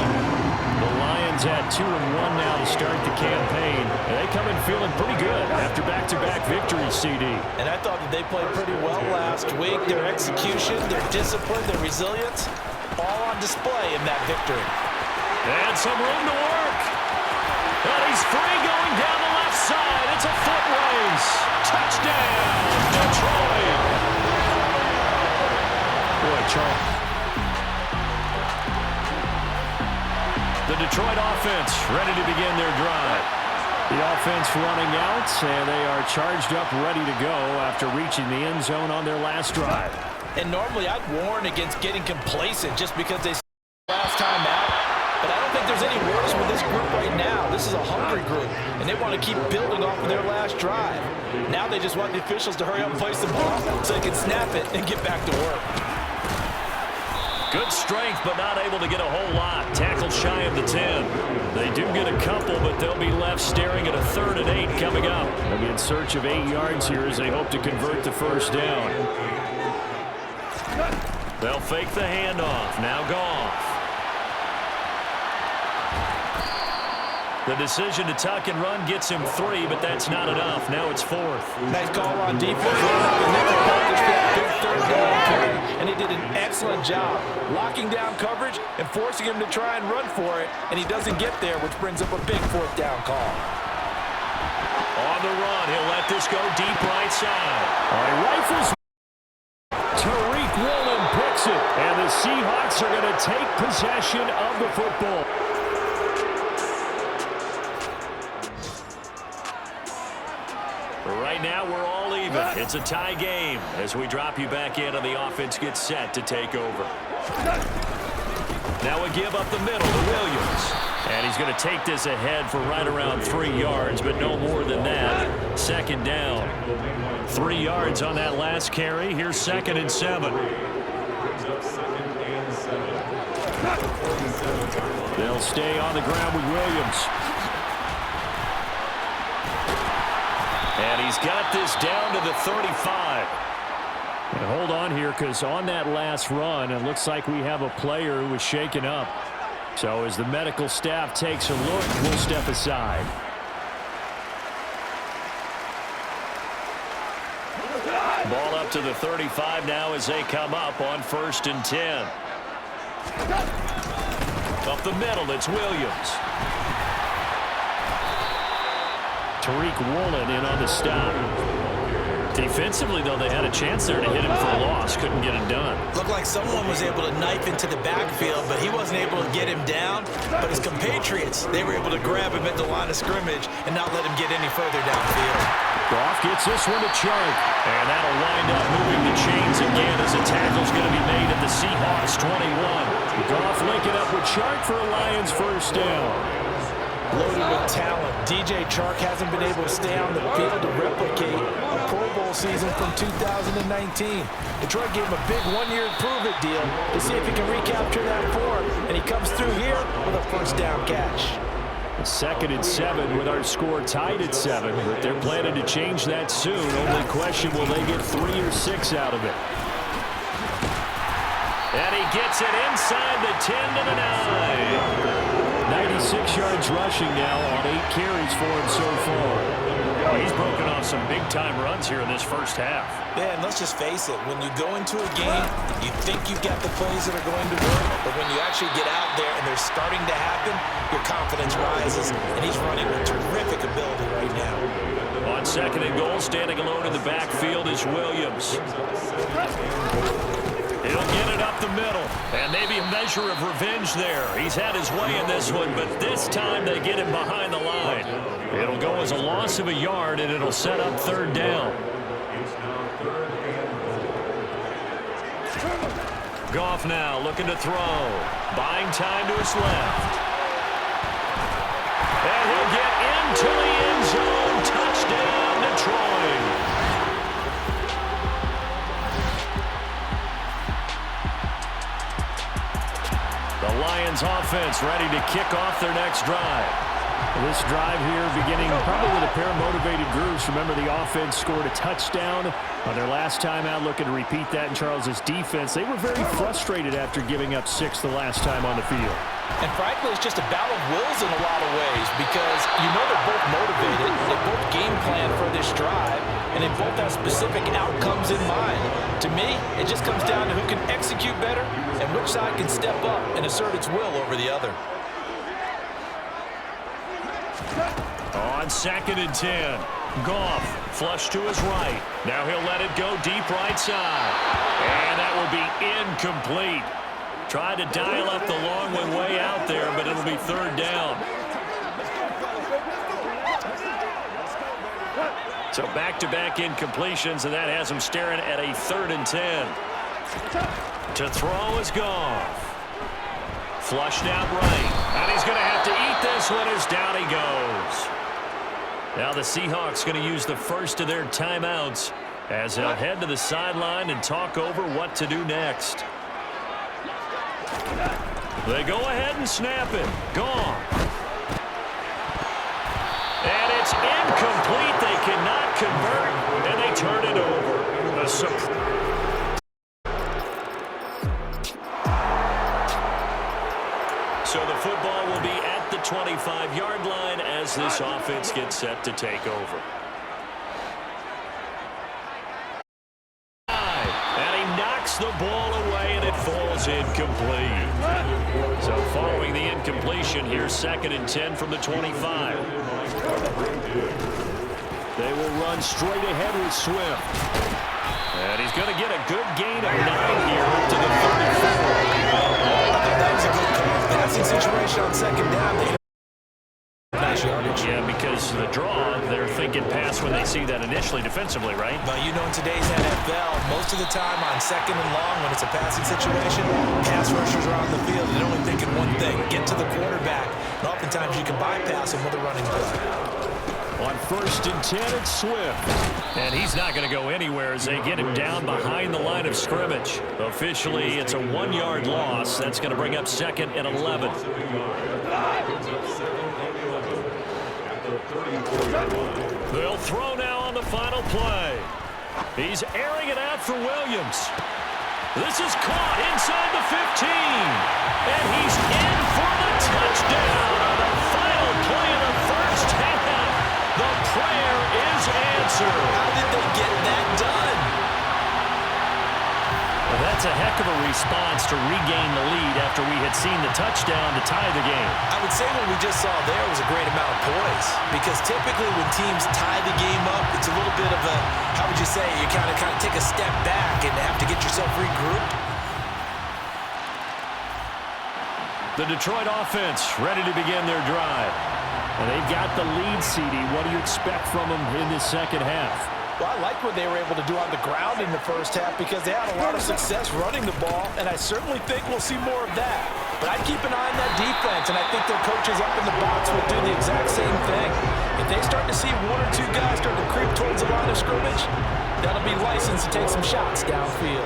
The Lions at 2-1 now to start the campaign. And they come in feeling pretty good after back-to-back victories, CD. And I thought that they played pretty well last week. Their execution, their discipline, their resilience, all on display in that victory. And some room to work. And he's free going down the left side. It's a foot race. Touchdown, Detroit. Boy, Charles. The Detroit offense ready to begin their drive. The offense running out, and they are charged up, ready to go after reaching the end zone on their last drive. And normally I'd warn against getting complacent just because they last time out. But I don't think there's any worse with this group right now. This is a hungry group, and they want to keep building off of their last drive. Now they just want the officials to hurry up and place the ball so they can snap it and get back to work. Good strength, but not able to get a whole lot. Tackled shy of the 10. They do get a couple, but they'll be left staring at a 3rd and 8 coming up. They'll be in search of 8 yards here as they hope to convert the first down. They'll fake the handoff. Now Goff. The decision to tuck and run gets him 3, but that's not enough. Now it's 4th. Nice call on defense. Big 3rd down play, and he did an excellent job locking down coverage and forcing him to try and run for it, and he doesn't get there, which brings up a big 4th down call. On the run, he'll let this go deep right side. All right, rifles. Tariq Woolen picks it, and the Seahawks are going to take possession of the football. Right now, we're all even. It's a tie game as we drop you back in and the offense gets set to take over. Now a give up the middle to Williams. And he's going to take this ahead for right around 3 yards, but no more than that. 2nd down. 3 yards on that last carry. Here's 2nd and 7. They'll stay on the ground with Williams. And he's got this down to the 35. And hold on here, because on that last run, it looks like we have a player who was shaken up. So as the medical staff takes a look, we'll step aside. Ball up to the 35 now as they come up on 1st and 10. Up the middle, it's Williams. Tariq Woolen in on the stop. Defensively, though, they had a chance there to hit him for a loss. Couldn't get it done. Looked like someone was able to knife into the backfield, but he wasn't able to get him down. But his compatriots, they were able to grab him at the line of scrimmage and not let him get any further downfield. Goff gets this one to Chark. And that'll wind up moving the chains again as the tackle's going to be made at the Seahawks 21. Goff linking up with Chark for a Lions first down. Loaded with talent. DJ Chark hasn't been able to stay on the field to replicate a Pro Bowl season from 2019. Detroit gave him a big one-year improvement deal to see if he can recapture that form, and he comes through here with a first down catch. 2nd and 7 with our score tied at 7, but they're planning to change that soon. Only question, will they get 3 or 6 out of it? And he gets it inside the 10 to the 9. 96 yards rushing now on 8 carries for him so far. He's broken off some big-time runs here in this first half. Yeah, and let's just face it. When you go into a game, you think you've got the plays that are going to work, but when you actually get out there and they're starting to happen, your confidence rises, and he's running with terrific ability right now. On second and goal, standing alone in the backfield is Williams. He'll get it up the middle, and maybe a measure of revenge there. He's had his way in this one, but this time they get him behind the line. It'll go as a loss of a yard, and it'll set up third down. Goff now looking to throw. Buying time to his left. And he'll get into the end zone. Touchdown, Detroit. The Lions offense ready to kick off their next drive. This drive here beginning probably with a pair of motivated groups. Remember, the offense scored a touchdown on their last time out, looking to repeat that in Charles' defense. They were very frustrated after giving up 6 the last time on the field. And frankly, it's just a battle of wills in a lot of ways because you know they're both motivated, they both game plan for this drive, and they both have specific outcomes in mind. To me, it just comes down to who can execute better and which side can step up and assert its will over the other. On second and 10, Goff flush to his right. Now he'll let it go deep right side. And that will be incomplete. Tried to dial up the long one way out there, but it'll be third down. So back-to-back incompletions, and that has him staring at a 3rd and 10. To throw is Goff. Flushed out right. And he's going to have to eat this one as down he goes. Now the Seahawks going to use the first of their timeouts as they'll head to the sideline and talk over what to do next. They go ahead and snap it. Gone. And it's incomplete. They cannot convert, and they turn it over. A So the football will be at the 25-yard line as this offense gets set to take over. And he knocks the ball away, and it falls incomplete. So following the incompletion, here's 2nd and 10 from the 25. They will run straight ahead with Swift. And he's going to get a good gain of 9 here up to the 34. That was a good passing situation on second down. Nice yardage. Yeah, because the draw, they're thinking pass when they see that initially defensively, right? But you know, in today's NFL, most of the time on second and long, when it's a passing situation, pass rushers are on the field and they're only thinking one thing, get to the quarterback. And oftentimes you can bypass him with a running play. On 1st and 10, it's Swift. And he's not going to go anywhere as they get him down behind the line of scrimmage. Officially, it's a 1-yard loss. That's going to bring up 2nd and 11. They'll throw now on the final play. He's airing it out for Williams. This is caught inside the 15. And he's in for the touchdown on the final play of the first half. The prayer is answered. How did they get that done? Well, that's a heck of a response to regain the lead after we had seen the touchdown to tie the game. I would say what we just saw there was a great amount of poise. Because typically when teams tie the game up, it's a little bit of a, how would you say, you kind of take a step back and have to get yourself regrouped. The Detroit offense ready to begin their drive. And they've got the lead, CD. What do you expect from them in this second half? Well, I like what they were able to do on the ground in the first half because they had a lot of success running the ball, and I certainly think we'll see more of that. But I'd keep an eye on that defense, and I think their coaches up in the box will do the exact same thing. If they start to see 1 or 2 guys start to creep towards the line of scrimmage, that'll be licensed to take some shots downfield.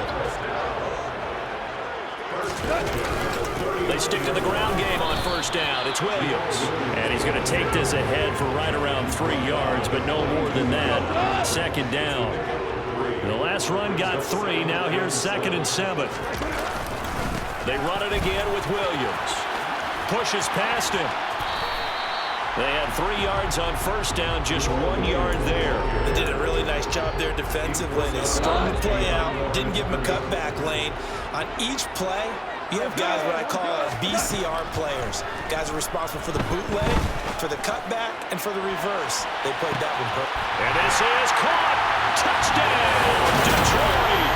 They stick to the ground game on 1st down. It's Williams. And he's going to take this ahead for right around 3 yards, but no more than that. 2nd down. The last run got 3. Now here's 2nd and 7. They run it again with Williams. Pushes past him. They had 3 yards on first down, just 1 yard there. They did a really nice job there defensively. They strung the play out, didn't give them a cutback lane. On each play, you have guys what I call BCR players. Guys are responsible for the bootleg, for the cutback, and for the reverse. They played that one perfect. And this is caught. Touchdown, Detroit.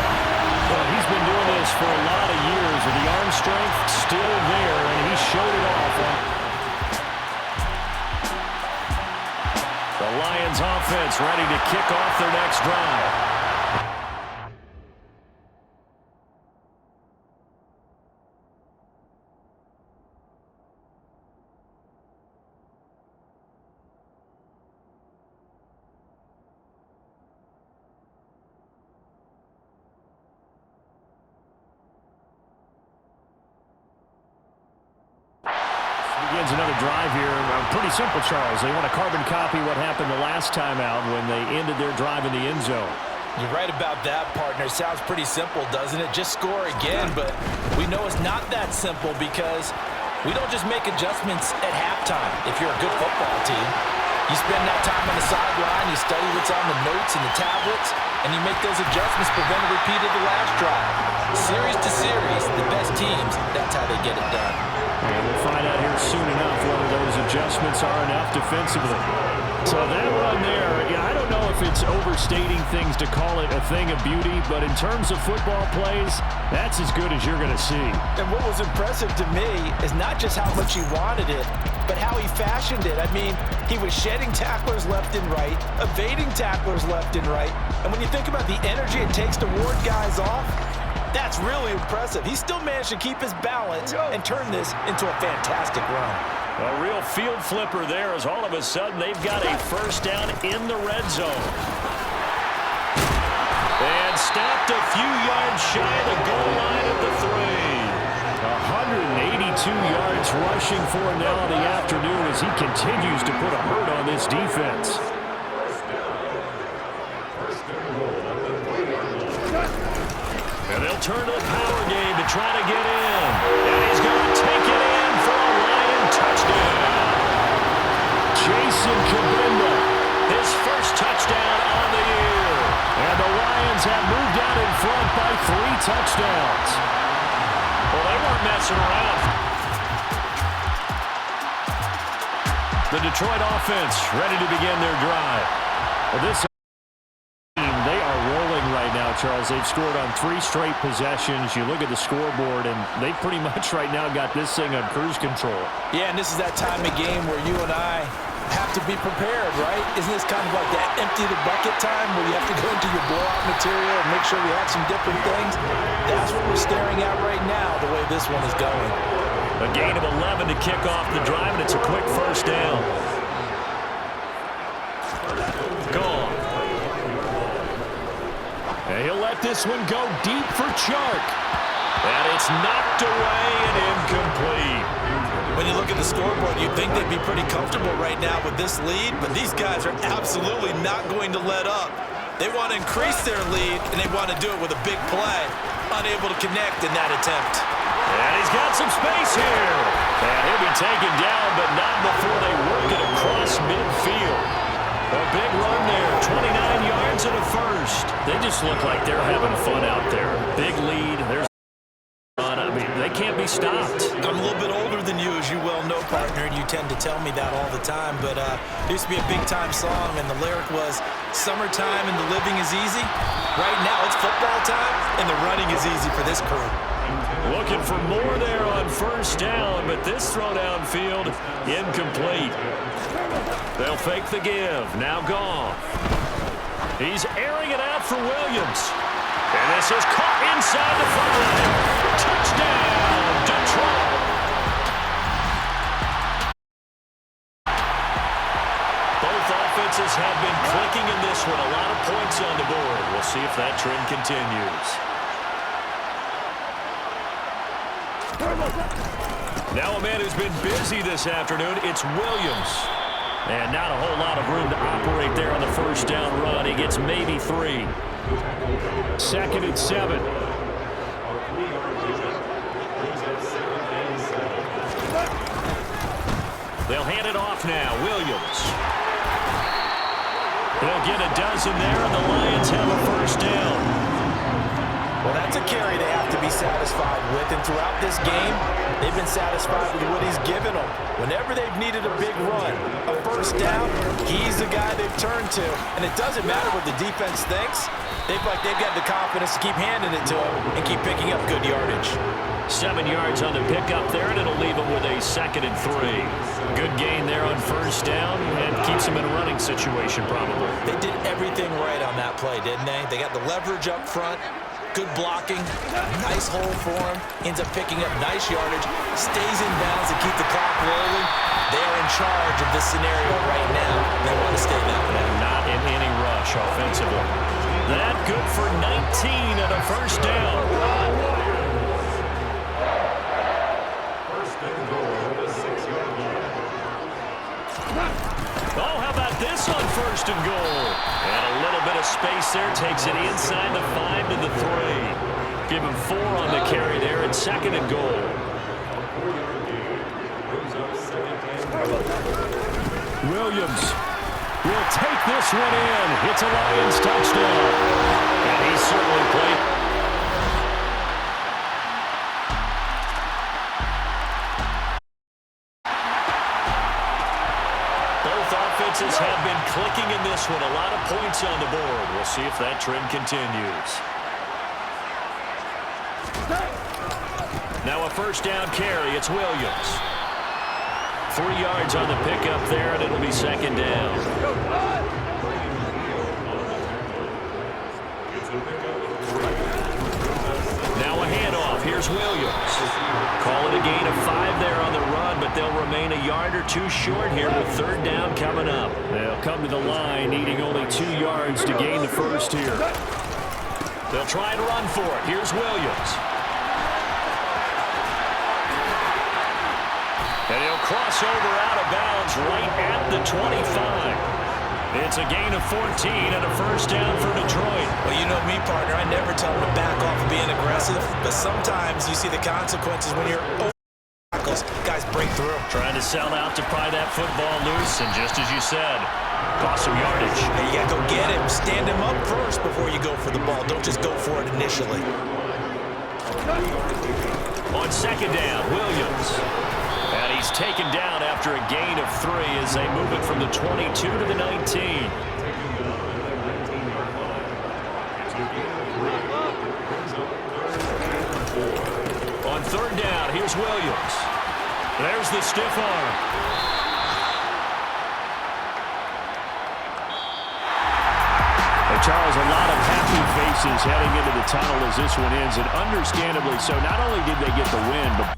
Well, he's been doing this for a lot of years, and the arm strength still there, and he showed it off. The Lions offense ready to kick off their next drive. Begins another drive here. Pretty simple, Charles. They want to carbon copy what happened the last time out when they ended their drive in the end zone. You're right about that, partner. Sounds pretty simple, doesn't it? Just score again, but we know it's not that simple because we don't just make adjustments at halftime if you're a good football team. You spend that time on the sideline, you study what's on the notes and the tablets, and you make those adjustments, prevent a repeat of the last drive. Series to series, the best teams, that's how they get it done. And we'll find out here soon enough whether those adjustments are enough defensively. So that run there, yeah, I don't know if it's overstating things to call it a thing of beauty, but in terms of football plays, that's as good as you're going to see. And what was impressive to me is not just how much he wanted it, but how he fashioned it. I mean, he was shedding tacklers left and right, evading tacklers left and right. And when you think about the energy it takes to ward guys off, that's really impressive. He still managed to keep his balance and turn this into a fantastic run. A real field flipper there as all of a sudden they've got a first down in the red zone. And stopped a few yards shy of the goal line at the 3. 182 yards rushing for him now in the afternoon as he continues to put a hurt on this defense. And they'll turn to the power game to try to get in. And he's going to take it in for a Lion touchdown. Jason Kabinda, his first touchdown on the year. And the Lions have moved out in front by 3 touchdowns. Well, they weren't messing around. The Detroit offense ready to begin their drive. Well, this they are rolling right now, Charles. They've scored on 3 straight possessions. You look at the scoreboard, and they pretty much right now got this thing on cruise control. Yeah, and this is that time of game where you and I have to be prepared, right? Isn't this kind of like that empty the bucket time where you have to go into your blowout material and make sure we have some different things? That's what we're staring at right now, the way this one is going. A gain of 11 to kick off the drive, and it's a quick first down. Gone. And he'll let this one go deep for Chark. And it's knocked away and incomplete. When you look at the scoreboard, you'd think they'd be pretty comfortable right now with this lead, but these guys are absolutely not going to let up. They want to increase their lead, and they want to do it with a big play. Unable to connect in that attempt. And he's got some space here. And he'll be taken down, but not before they work it across midfield. A big run there, 29 yards and a first. They just look like they're having fun out there. Big lead. There's I mean, they can't be stopped. I'm a little bit older than you, as you well know, partner, and you tend to tell me that all the time. But there used to be a big-time song, and the lyric was, "Summertime and the living is easy." Right now, it's football time, and the running is easy for this crew. Looking for more there on first down, but this throw downfield, incomplete. They'll fake the give. Now gone. He's airing it out for Williams. And this is caught inside the 5. Touchdown, Detroit. Both offenses have been clicking in this one. A lot of points on the board. We'll see if that trend continues. Now a man who's been busy this afternoon, it's Williams. And not a whole lot of room to operate there on the first down run. He gets maybe 3. 2nd and 7. They'll hand it off now. Williams. They'll get a dozen there, and the Lions have a first down. Well, that's a carry they have to be satisfied with, and throughout this game, they've been satisfied with what he's given them. Whenever they've needed a big run, a first down, he's the guy they've turned to. And it doesn't matter what the defense thinks. They've got the confidence to keep handing it to him and keep picking up good yardage. 7 yards on the pickup there, and it'll leave them with a 2nd and 3. Good gain there on first down, and keeps them in a running situation probably. They did everything right on that play, didn't they? They got the leverage up front. Good blocking, nice hole for him, ends up picking up nice yardage, stays in bounds to keep the clock rolling. They're in charge of this scenario right now. They want to stay that way. And not in any rush offensively. That good for 19 and a first down. Oh, how about this on 1st and goal? And a little bit of space there. Takes it inside the 5 to the 3. Give him 4 on the carry there and 2nd and goal. Williams will take this one in. It's a Lions touchdown. And he certainly played. Have been clicking in this one. A lot of points on the board. We'll see if that trend continues. Now a first down carry. It's Williams. 3 yards on the pickup there, and it'll be 2nd down. Now a handoff. Here's Williams. Call it a gain of 5 there on the run, but they'll remain a yard or 2 short here with 3rd down coming up. They'll come to the line needing only 2 yards to gain the first here. They'll try and run for it. Here's Williams. And he'll cross over out of bounds right at the 25. It's a gain of 14 and a first down for Detroit. Well, you know me, partner. I never tell them to back off of being aggressive, but sometimes you see the consequences when you're over tackles. Guys break through. Trying to sell out to pry that football loose, and just as you said, cost some yardage. Hey, you got to go get him. Stand him up first before you go for the ball. Don't just go for it initially. On 2nd down, Williams. And he's taken down after a gain of 3 as they move it from the 22 to the 19. On 3rd down, here's Williams. There's the stiff arm. Hey, Charles, a lot of happy faces heading into the tunnel as this one ends, and understandably so. Not only did they get the win, but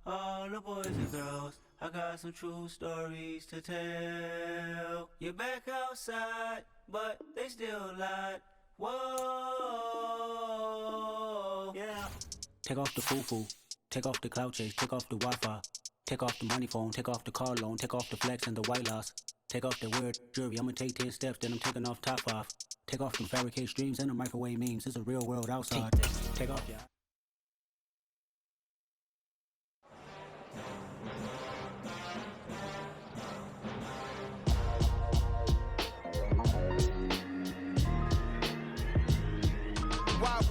all the boys and girls, I got some true stories to tell. You're back outside, but they still lied. Whoa, yeah. Take off the foo-foo, take off the cloud chase, take off the Wi-Fi, take off the money phone, take off the car loan, take off the flex and the white loss, take off the weird jewelry. I'ma take 10 steps, then I'm taking off top 5. Take off the fabricate streams and the microwave memes. It's a real world outside. Take off, yeah.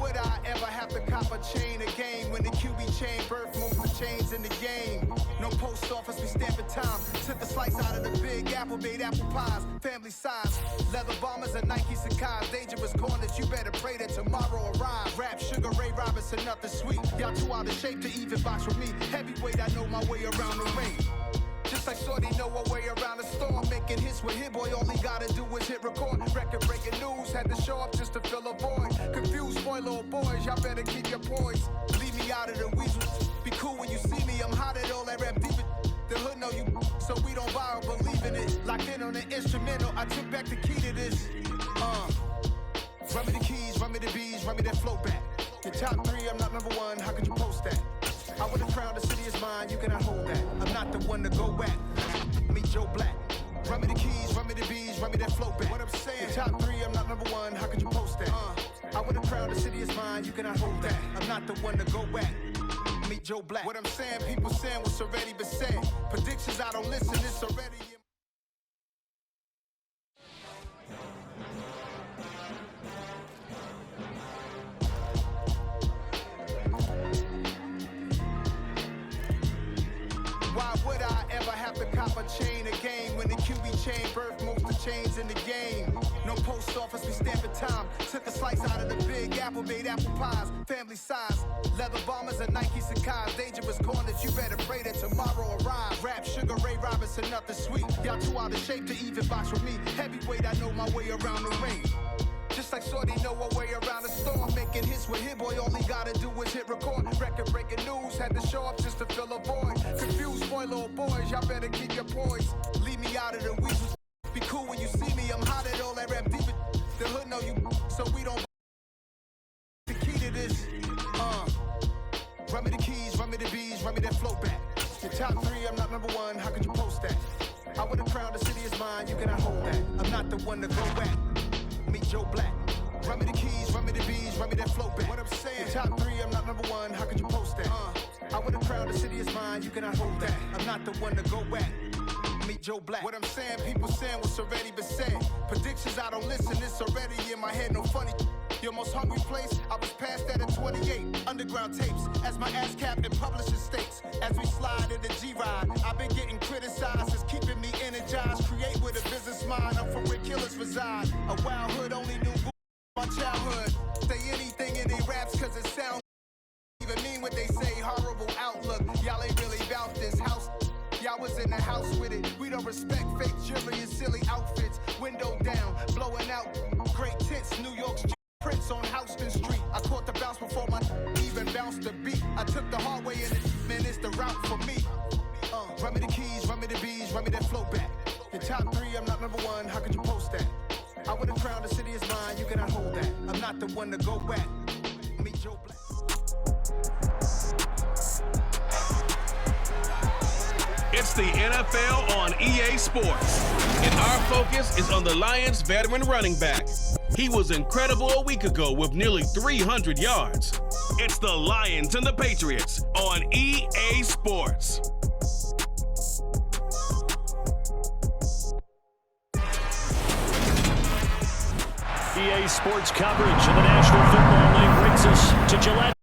Would I ever have to cop a chain again when the QB chain birth most of the chains in the game? No post office, we stamping time. Took a slice out of the big apple, made apple pies, family size. Leather bombers and Nike Sacai's, dangerous corners. You better pray that tomorrow arrives. Rap, Sugar Ray Robinson, nothing sweet. Y'all too out of shape to even box with me. Heavyweight, I know my way around the ring. Just like Shorty know her way around the storm. Making hits with Hit Boy, all he gotta do is hit record. Record breaking news, had to show up just to fill a void. Confused, spoiled little boys, y'all better keep your poise. Leave me out of the weasels. Be cool when you see me, I'm hot at all that rap deep. The hood know you, so we don't borrow, believe in it. Locked in on the instrumental, I took back the key to this. Run me the keys, run me the bees, run me that flow back. Your top 3, I'm not number 1, how could you post that? I would have crowned the city is mine, you cannot hold that. I'm not the one to go at. Meet Joe Black. Run me the keys, run me the bees, run me that flow back. What I'm saying, your top 3, I'm not number 1, how could you post that? I would have crowned the city is mine, you cannot hold that. I'm not the one to go at. Meet Meet Joe Black. What I'm saying, people saying what's already been said. Predictions, I don't listen, it's already in. Why would I ever have to cop a chain a game when the QB chain birthed most of the chains in the game? No post office, we stamping time. Took a slice out of the big apple, made apple pies, family size. Leather bombers and Nike Sacai's. Dangerous corners, you better pray that tomorrow arrives. Rap, Sugar Ray Robinson, nothing sweet. Y'all too out of shape to even box with me. Heavyweight, I know my way around the ring. Just like Shorty know a way around the storm. Making hits with Hit Boy, all he gotta do is hit record. Record breaking news, had to show up just to fill a void. Confused boy, little boys, y'all better keep your poise. Leave me out of the weasels. Be cool when you see me, I'm hot at all that rap deep. The hood know you, so we don't. The key to this, run me the keys, run me the bees, run me that flow back. Your top three, I'm not number one, how could you post that? I would've crowned the city is mine, you cannot hold that. I'm not the one to go back. Meet Joe Black. Run me the keys, run me the bees, run me that flow back. What I'm saying, your top three, I'm not number one, how could you post that? I would've crowned the city is mine, you cannot hold that. I'm not the one to go back. Meet Joe Black. What I'm saying, people saying what's already been said. Predictions, I don't listen, it's already in my head, no funny. Your most hungry place, I was past that at 28. Underground tapes, as my ass cap in publishing states. As we slide in the G-Ride, I've been getting criticized, it's keeping me energized. Create with a business mind, I'm from where killers reside. A wild hood, only knew my childhood. Say anything in they raps, cause it sounds even mean what they say. Horrible outlook, y'all ain't really about this house. Y'all was in the house with it. We don't respect fake jewelry and silly outfits. Window down, blowing out great tents. New York's Prince on Houston Street. I caught the bounce before my even bounced the beat. I took the hard way and man, it's the route for me. Run me the keys, run me the bees, run me that flow back. Your top three, I'm not number one, how could you post that? I would've crowned the city is mine, you cannot hold that. I'm not the one to go back. Meet Joe Black. It's the NFL on EA Sports, and our focus is on the Lions' veteran running back. He was incredible a week ago with nearly 300 yards. It's the Lions and the Patriots on EA Sports. EA Sports coverage of the National Football League brings us to Gillette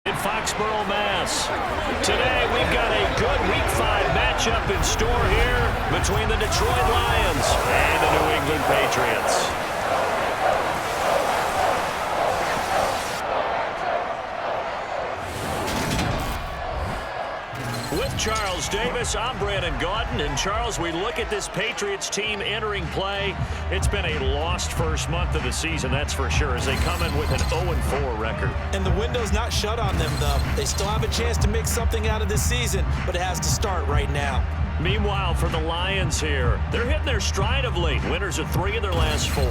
in Foxborough, Mass. Today we've got a good Week 5 matchup in store here between the Detroit Lions and the New England Patriots. With Charles Davis, I'm Brandon Gaudin. And Charles, we look at this Patriots team entering play. It's been a lost first month of the season, that's for sure, as they come in with an 0-4 record. And the window's not shut on them, though. They still have a chance to make something out of this season, but it has to start right now. Meanwhile, for the Lions here, they're hitting their stride of late. Winners of 3 of their last 4.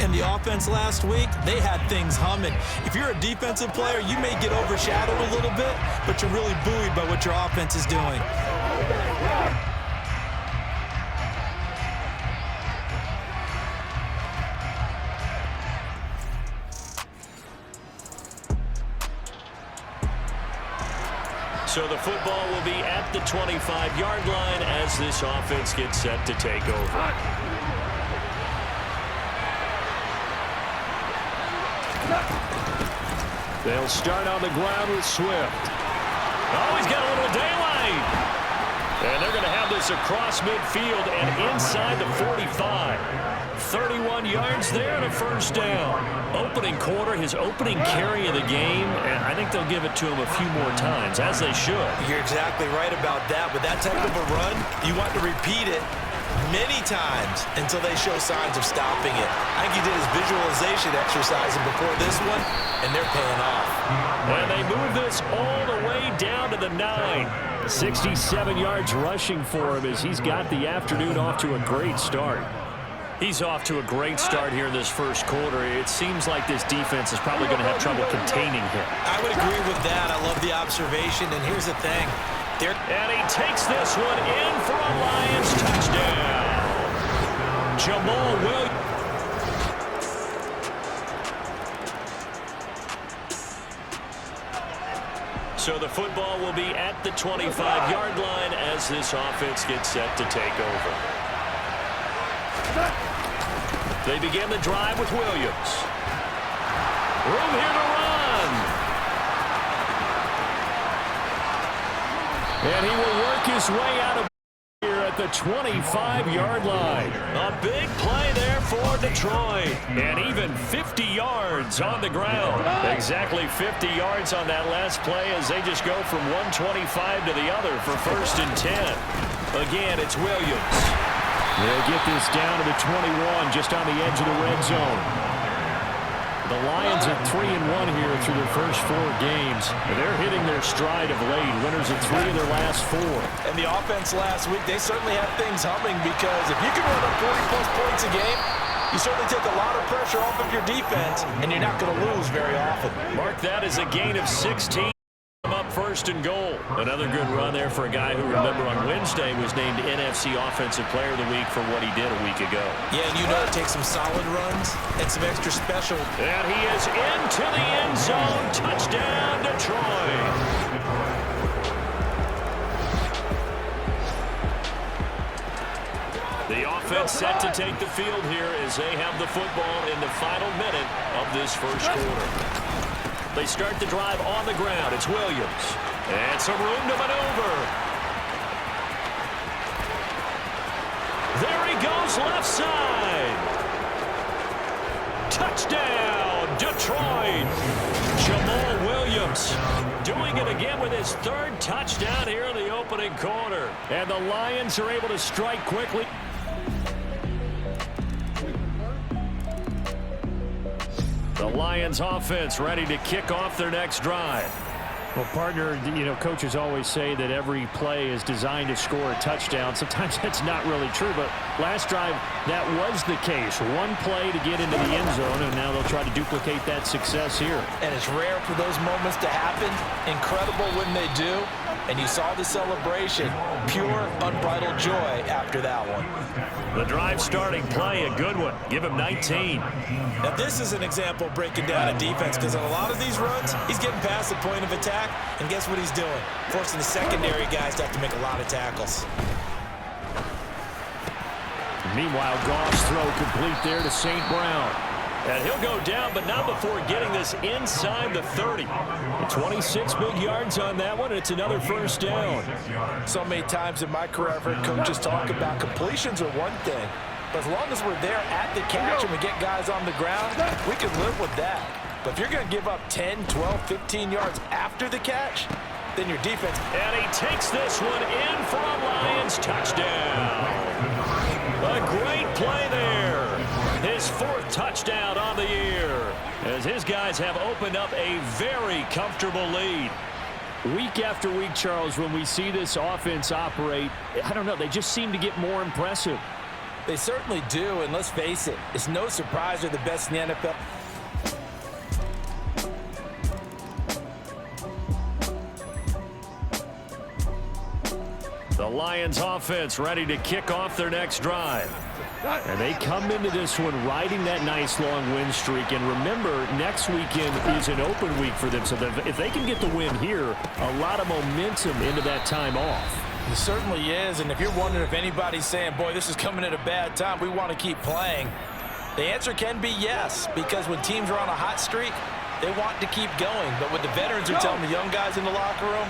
And the offense last week, they had things humming. If you're a defensive player, you may get overshadowed a little bit, but you're really buoyed by what your offense is doing. So the football will be at the 25-yard line as this offense gets set to take over. They'll start on the ground with Swift. Oh, he's got a little daylight. And they're going to have this across midfield and inside the 45. 31 yards there and a first down. Opening quarter, his opening carry of the game, and I think they'll give it to him a few more times, as they should. You're exactly right about that. With that type of a run, you want to repeat it many times until they show signs of stopping it. I think he did his visualization exercising before this one, and they're paying off. And they move this all the way down to the 9. 67 yards rushing for him as he's got the afternoon off to a great start. He's off to a great start here in this first quarter. It seems like this defense is probably going to have trouble containing him. I would agree with that. I love the observation, and here's the thing. And he takes this one in for a Lions touchdown. Jamal Williams. So the football will be at the 25-yard line as this offense gets set to take over. They begin the drive with Williams. Room here to run. And he will work his way out of here at the 25-yard line. A big play there for Detroit. And even 50 yards on the ground. Exactly 50 yards on that last play as they just go from 125 to the other for 1st and 10. Again, it's Williams. They'll get this down to the 21, just on the edge of the red zone. The Lions are 3-1 here through their first 4 games. And they're hitting their stride of late. Winners of 3 of their last 4. And the offense last week, they certainly have things humming because if you can run up 40-plus points a game, you certainly take a lot of pressure off of your defense, and you're not going to lose very often. Mark that as a gain of 16. Up 1st and goal. Another good run there for a guy who, remember, on Wednesday was named NFC Offensive Player of the Week for what he did a week ago. Yeah, and you know it takes some solid runs and some extra special. And he is into the end zone. Touchdown, Detroit. The offense set to take the field here as they have the football in the final minute of this first quarter. They start the drive on the ground. It's Williams. And some room to maneuver. There he goes left side. Touchdown, Detroit. Jamal Williams doing it again with his 3rd touchdown here in the opening quarter. And the Lions are able to strike quickly. The Lions offense ready to kick off their next drive. Well, partner, you know, coaches always say that every play is designed to score a touchdown. Sometimes that's not really true, but last drive, that was the case. One play to get into the end zone, and now they'll try to duplicate that success here. And it's rare for those moments to happen. Incredible when they do. And you saw the celebration. Pure, unbridled joy after that one. The drive starting play, a good one. Give him 19. Now, this is an example of breaking down a defense because in a lot of these runs, he's getting past the point of attack, and guess what he's doing? Forcing the secondary guys to have to make a lot of tackles. Meanwhile, Goff's throw complete there to St. Brown. And he'll go down, but not before getting this inside the 30. 26 big yards on that one, and it's another 1st down. So many times in my career, I've heard coaches talk about completions are one thing, but as long as we're there at the catch and we get guys on the ground, we can live with that. But if you're going to give up 10, 12, 15 yards after the catch, then your defense... And he takes this one in for a Lions touchdown. A great play there. His 4th touchdown on the year as his guys have opened up a very comfortable lead. Week after week, Charles, when we see this offense operate, I don't know, they just seem to get more impressive. They certainly do, and let's face it, it's no surprise they're the best in the NFL. The Lions offense ready to kick off their next drive. And they come into this one riding that nice long win streak. And remember, next weekend is an open week for them. So if they can get the win here, a lot of momentum into that time off. It certainly is. And if you're wondering if anybody's saying, boy, this is coming at a bad time, we want to keep playing, the answer can be yes. Because when teams are on a hot streak, they want to keep going. But what the veterans are telling the young guys in the locker room,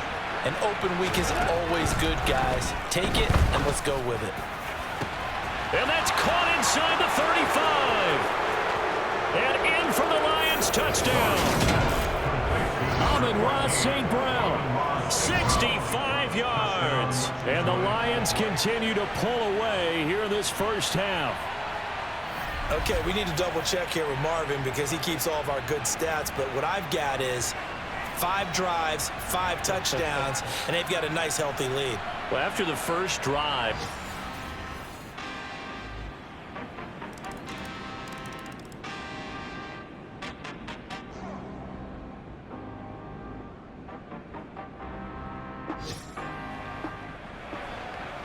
an open week is always good, guys. Take it and let's go with it. And that's caught inside the 35. And in for the Lions touchdown. Amon-Ra St. Brown. 65 yards. And the Lions continue to pull away here in this first half. Okay, we need to double check here with Marvin because he keeps all of our good stats. But what I've got is 5 drives, 5 touchdowns, and they've got a nice, healthy lead. Well, after the first drive,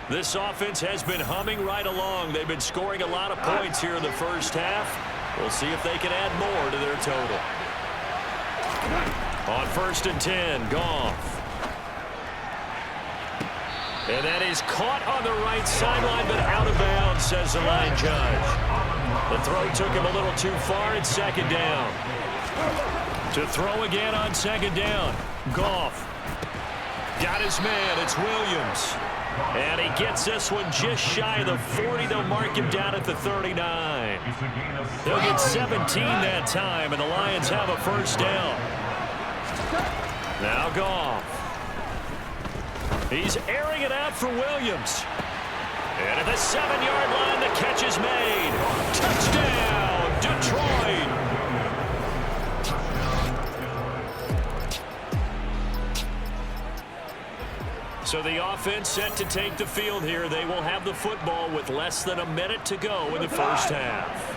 this offense has been humming right along. They've been scoring a lot of points here in the first half. We'll see if they can add more to their total. On 1st and 10, Goff. And that is caught on the right sideline, but out of bounds, says the line judge. The throw took him a little too far. It's second down. To throw again on second down. Goff. Got his man. It's Williams. And he gets this one just shy of the 40. They'll mark him down at the 39. They'll get 17 that time, and the Lions have a first down. Now Goff. He's airing it out for Williams. And at the 7-yard line, the catch is made. Touchdown, Detroit. So the offense set to take the field here. They will have the football with less than a minute to go in the first half.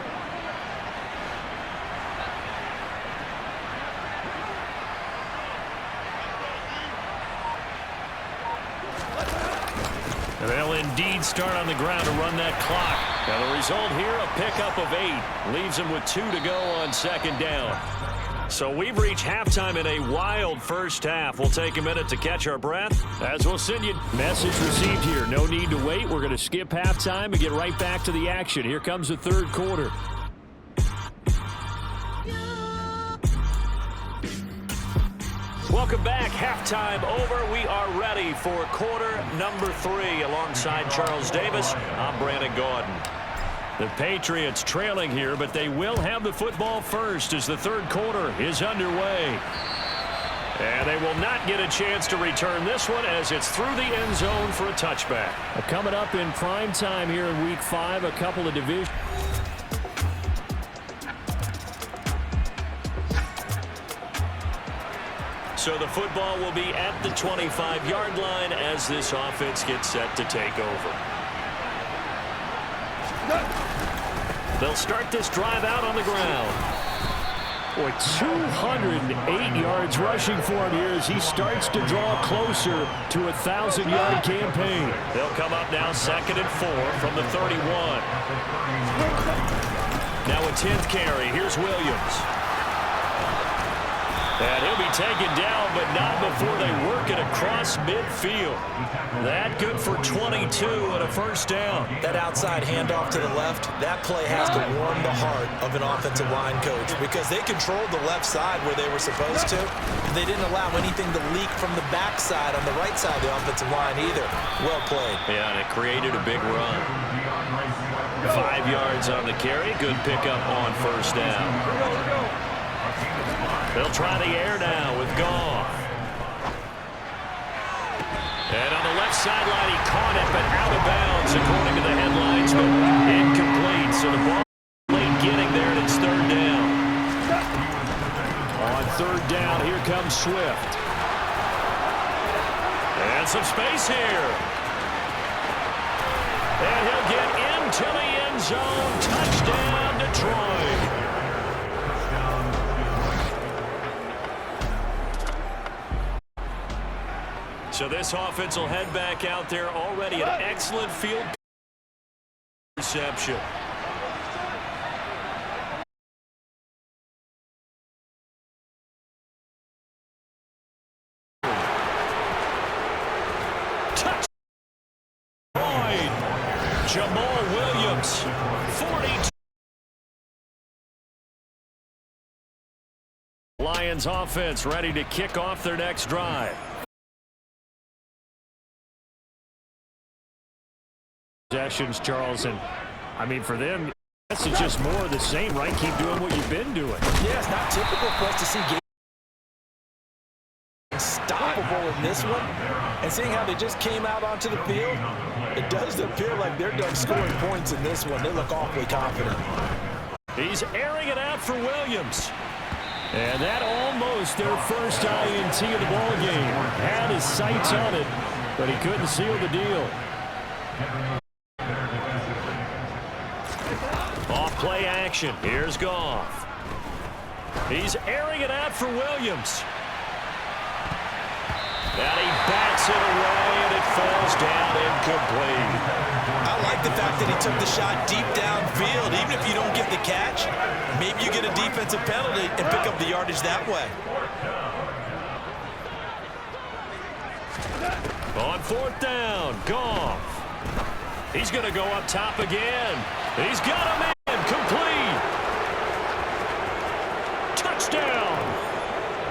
They'll indeed start on the ground to run that clock. Now the result here, a pickup of 8. Leaves them with 2 to go on second down. So we've reached halftime in a wild first half. We'll take a minute to catch our breath as we'll send you. Message received here. No need to wait. We're going to skip halftime and get right back to the action. Here comes the third quarter. Welcome back. Halftime over. We are ready for quarter number 3. Alongside Charles Davis, I'm Brandon Gaudin. The Patriots trailing here, but they will have the football first as the third quarter is underway. And they will not get a chance to return this one as it's through the end zone for a touchback. Coming up in prime time here in Week 5, a couple of divisions. So the football will be at the 25-yard line as this offense gets set to take over. They'll start this drive out on the ground. Boy, 208 yards rushing for him here as he starts to draw closer to a 1,000-yard campaign. They'll come up now 2nd and 4 from the 31. Now a 10th carry. Here's Williams. And he'll be taken down, but not before they work it across midfield. That good for 22 and a first down. That outside handoff to the left, that play has to warm the heart of an offensive line coach because they controlled the left side where they were supposed to. They didn't allow anything to leak from the backside on the right side of the offensive line either. Well played. Yeah, and it created a big run. 5 yards on the carry. Good pickup on first down. They'll try the air now with Goff. And on the left sideline, he caught it, but out of bounds, according to the headlines, but incomplete. So the ball late getting there, and it's third down. On third down, here comes Swift. And some space here. And he'll get into the end zone. Touchdown, Detroit. So this offense will head back out there. Already an excellent field reception. Touch. Jamal Williams, 42. Lions offense ready to kick off their next drive. Possessions, Charles, and I mean for them, this is just more of the same, right? Keep doing what you've been doing. Yeah, it's not typical for us to see games unstoppable in this one, and seeing how they just came out onto the field, it does appear like they're done scoring points in this one. They look awfully confident. He's airing it out for Williams. And that almost their first INT of the ball game. Had his sights on it, but he couldn't seal the deal. Off play action. Here's Goff. He's airing it out for Williams. And he bats it away, and it falls down incomplete. I like the fact that he took the shot deep downfield. Even if you don't get the catch, maybe you get a defensive penalty and pick up the yardage that way. On 4th down, Goff. He's going to go up top again. He's got him in. Complete. Touchdown.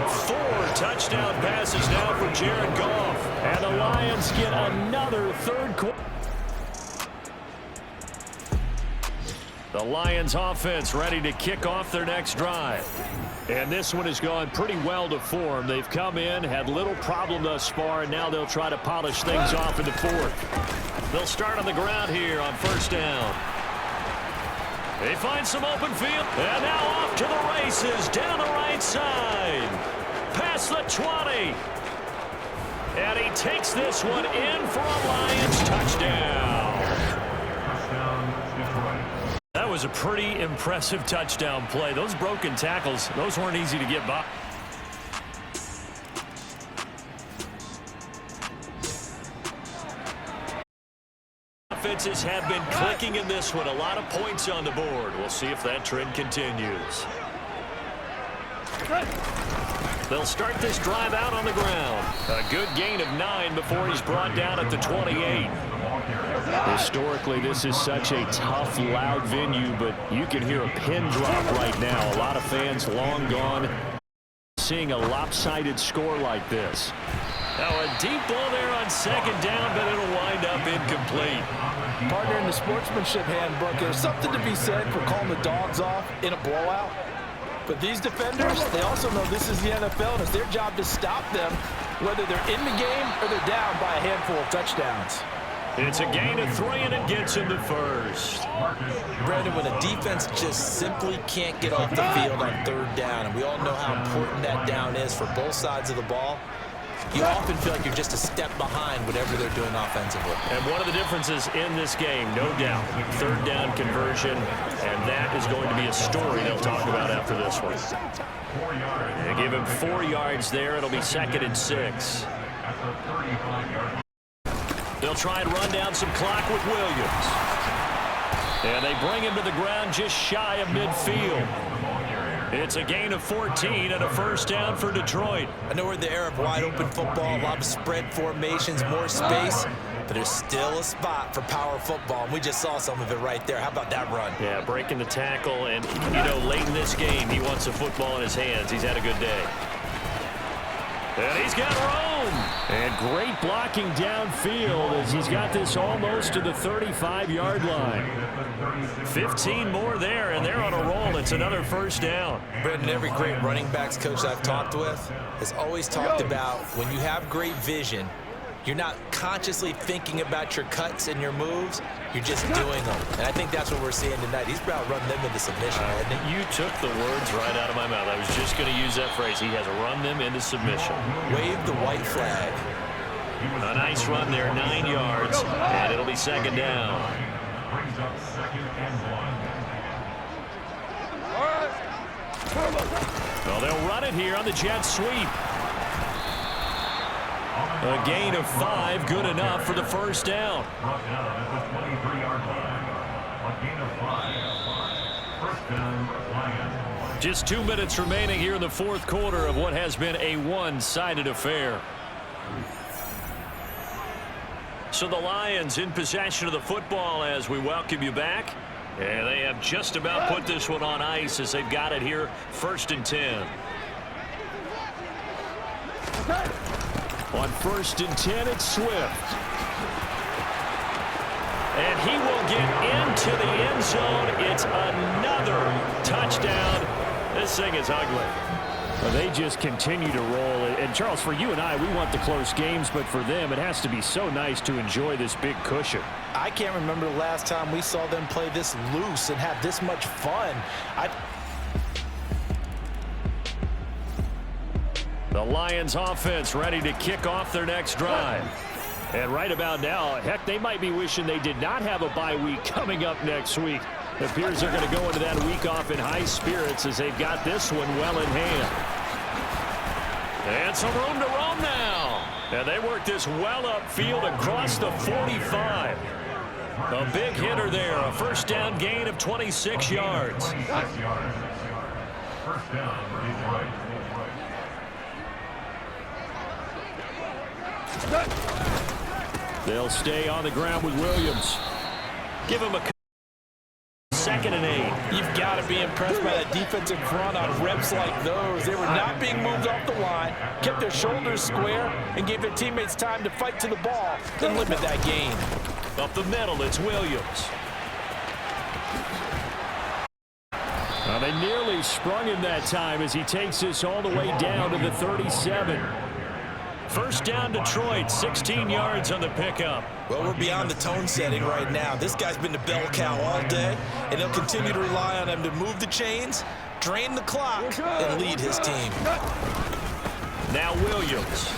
4 touchdown passes now for Jared Goff. And the Lions get another third quarter. The Lions offense ready to kick off their next drive. And this one has gone pretty well to form. They've come in, had little problem thus far, and now they'll try to polish things off in the 4th. They'll start on the ground here on 1st down. They find some open field, and now off to the races down the right side. Past the 20. And he takes this one in for a Lions touchdown. That was a pretty impressive touchdown play. Those broken tackles, those weren't easy to get by. Offenses have been clicking in this one. A lot of points on the board. We'll see if that trend continues. They'll start this drive out on the ground. A good gain of 9 before he's brought down at the 28. Historically, this is such a tough, loud venue, but you can hear a pin drop right now. A lot of fans long gone. Seeing a lopsided score like this. Now a deep ball there on 2nd down, but it'll wind up incomplete. Partner, in the sportsmanship handbook, there's something to be said for calling the dogs off in a blowout. But these defenders, they also know this is the NFL, and it's their job to stop them, whether they're in the game or they're down by a handful of touchdowns. It's a gain of 3, and it gets him to 1st. Brandon, when a defense just simply can't get off the field on 3rd down, and we all know how important that down is for both sides of the ball, you often feel like you're just a step behind whatever they're doing offensively. And one of the differences in this game, no doubt, 3rd down conversion, and that is going to be a story they'll talk about after this one. They give him 4 yards there. It'll be 2nd and 6. They'll try and run down some clock with Williams. And they bring him to the ground just shy of midfield. It's a gain of 14 and a 1st down for Detroit. I know we're in the era of wide-open football, a lot of spread formations, more space, but there's still a spot for power football, and we just saw some of it right there. How about that run? Yeah, breaking the tackle, and, you know, late in this game, he wants the football in his hands. He's had a good day. And he's got room. And great blocking downfield as he's got this almost to the 35-yard line. 15 more there, and they're on a roll. It's another 1st down. Brendan, every great running backs coach I've talked with has always talked about when you have great vision, you're not consciously thinking about your cuts and your moves. You're just doing them. And I think that's what we're seeing tonight. He's about run them into submission, hasn't he? You took the words right out of my mouth. I was just going to use that phrase. He has run them into submission. Wave the white flag. A nice run there, 9 yards, and it'll be 2nd down. Well, they'll run it here on the jet sweep. A gain of 5, good enough for the 1st down. Just 2 minutes remaining here in the 4th quarter of what has been a one-sided affair. So the Lions in possession of the football as we welcome you back. And they have just about put this one on ice as they've got it here, 1st and 10. On 1st and 10, it's Swift. And he will get into the end zone. It's another touchdown. This thing is ugly. Well, they just continue to roll. And, Charles, for you and I, we want the close games, but for them, it has to be so nice to enjoy this big cushion. I can't remember the last time we saw them play this loose and have this much fun. The Lions offense ready to kick off their next drive. And right about now, heck, they might be wishing they did not have a bye week coming up next week. It appears they're going to go into that week off in high spirits as they've got this one well in hand. And some room to roam now. And they work this well upfield across the 45. A big hitter there, a 1st down gain of 26 yards. 1st down for Detroit. They'll stay on the ground with Williams. Give him a 2nd and 8. You've got to be impressed by that defensive front on reps like those. They were not being moved off the line, kept their shoulders square, and gave their teammates time to fight to the ball and limit that gain. Up the middle, it's Williams. Well, they nearly sprung him that time as he takes this all the way down to the 37. First down, Detroit, 16 yards on the pickup. Well, we're beyond the tone setting right now. This guy's been the bell cow all day, and they'll continue to rely on him to move the chains, drain the clock, and lead his team. Now Williams.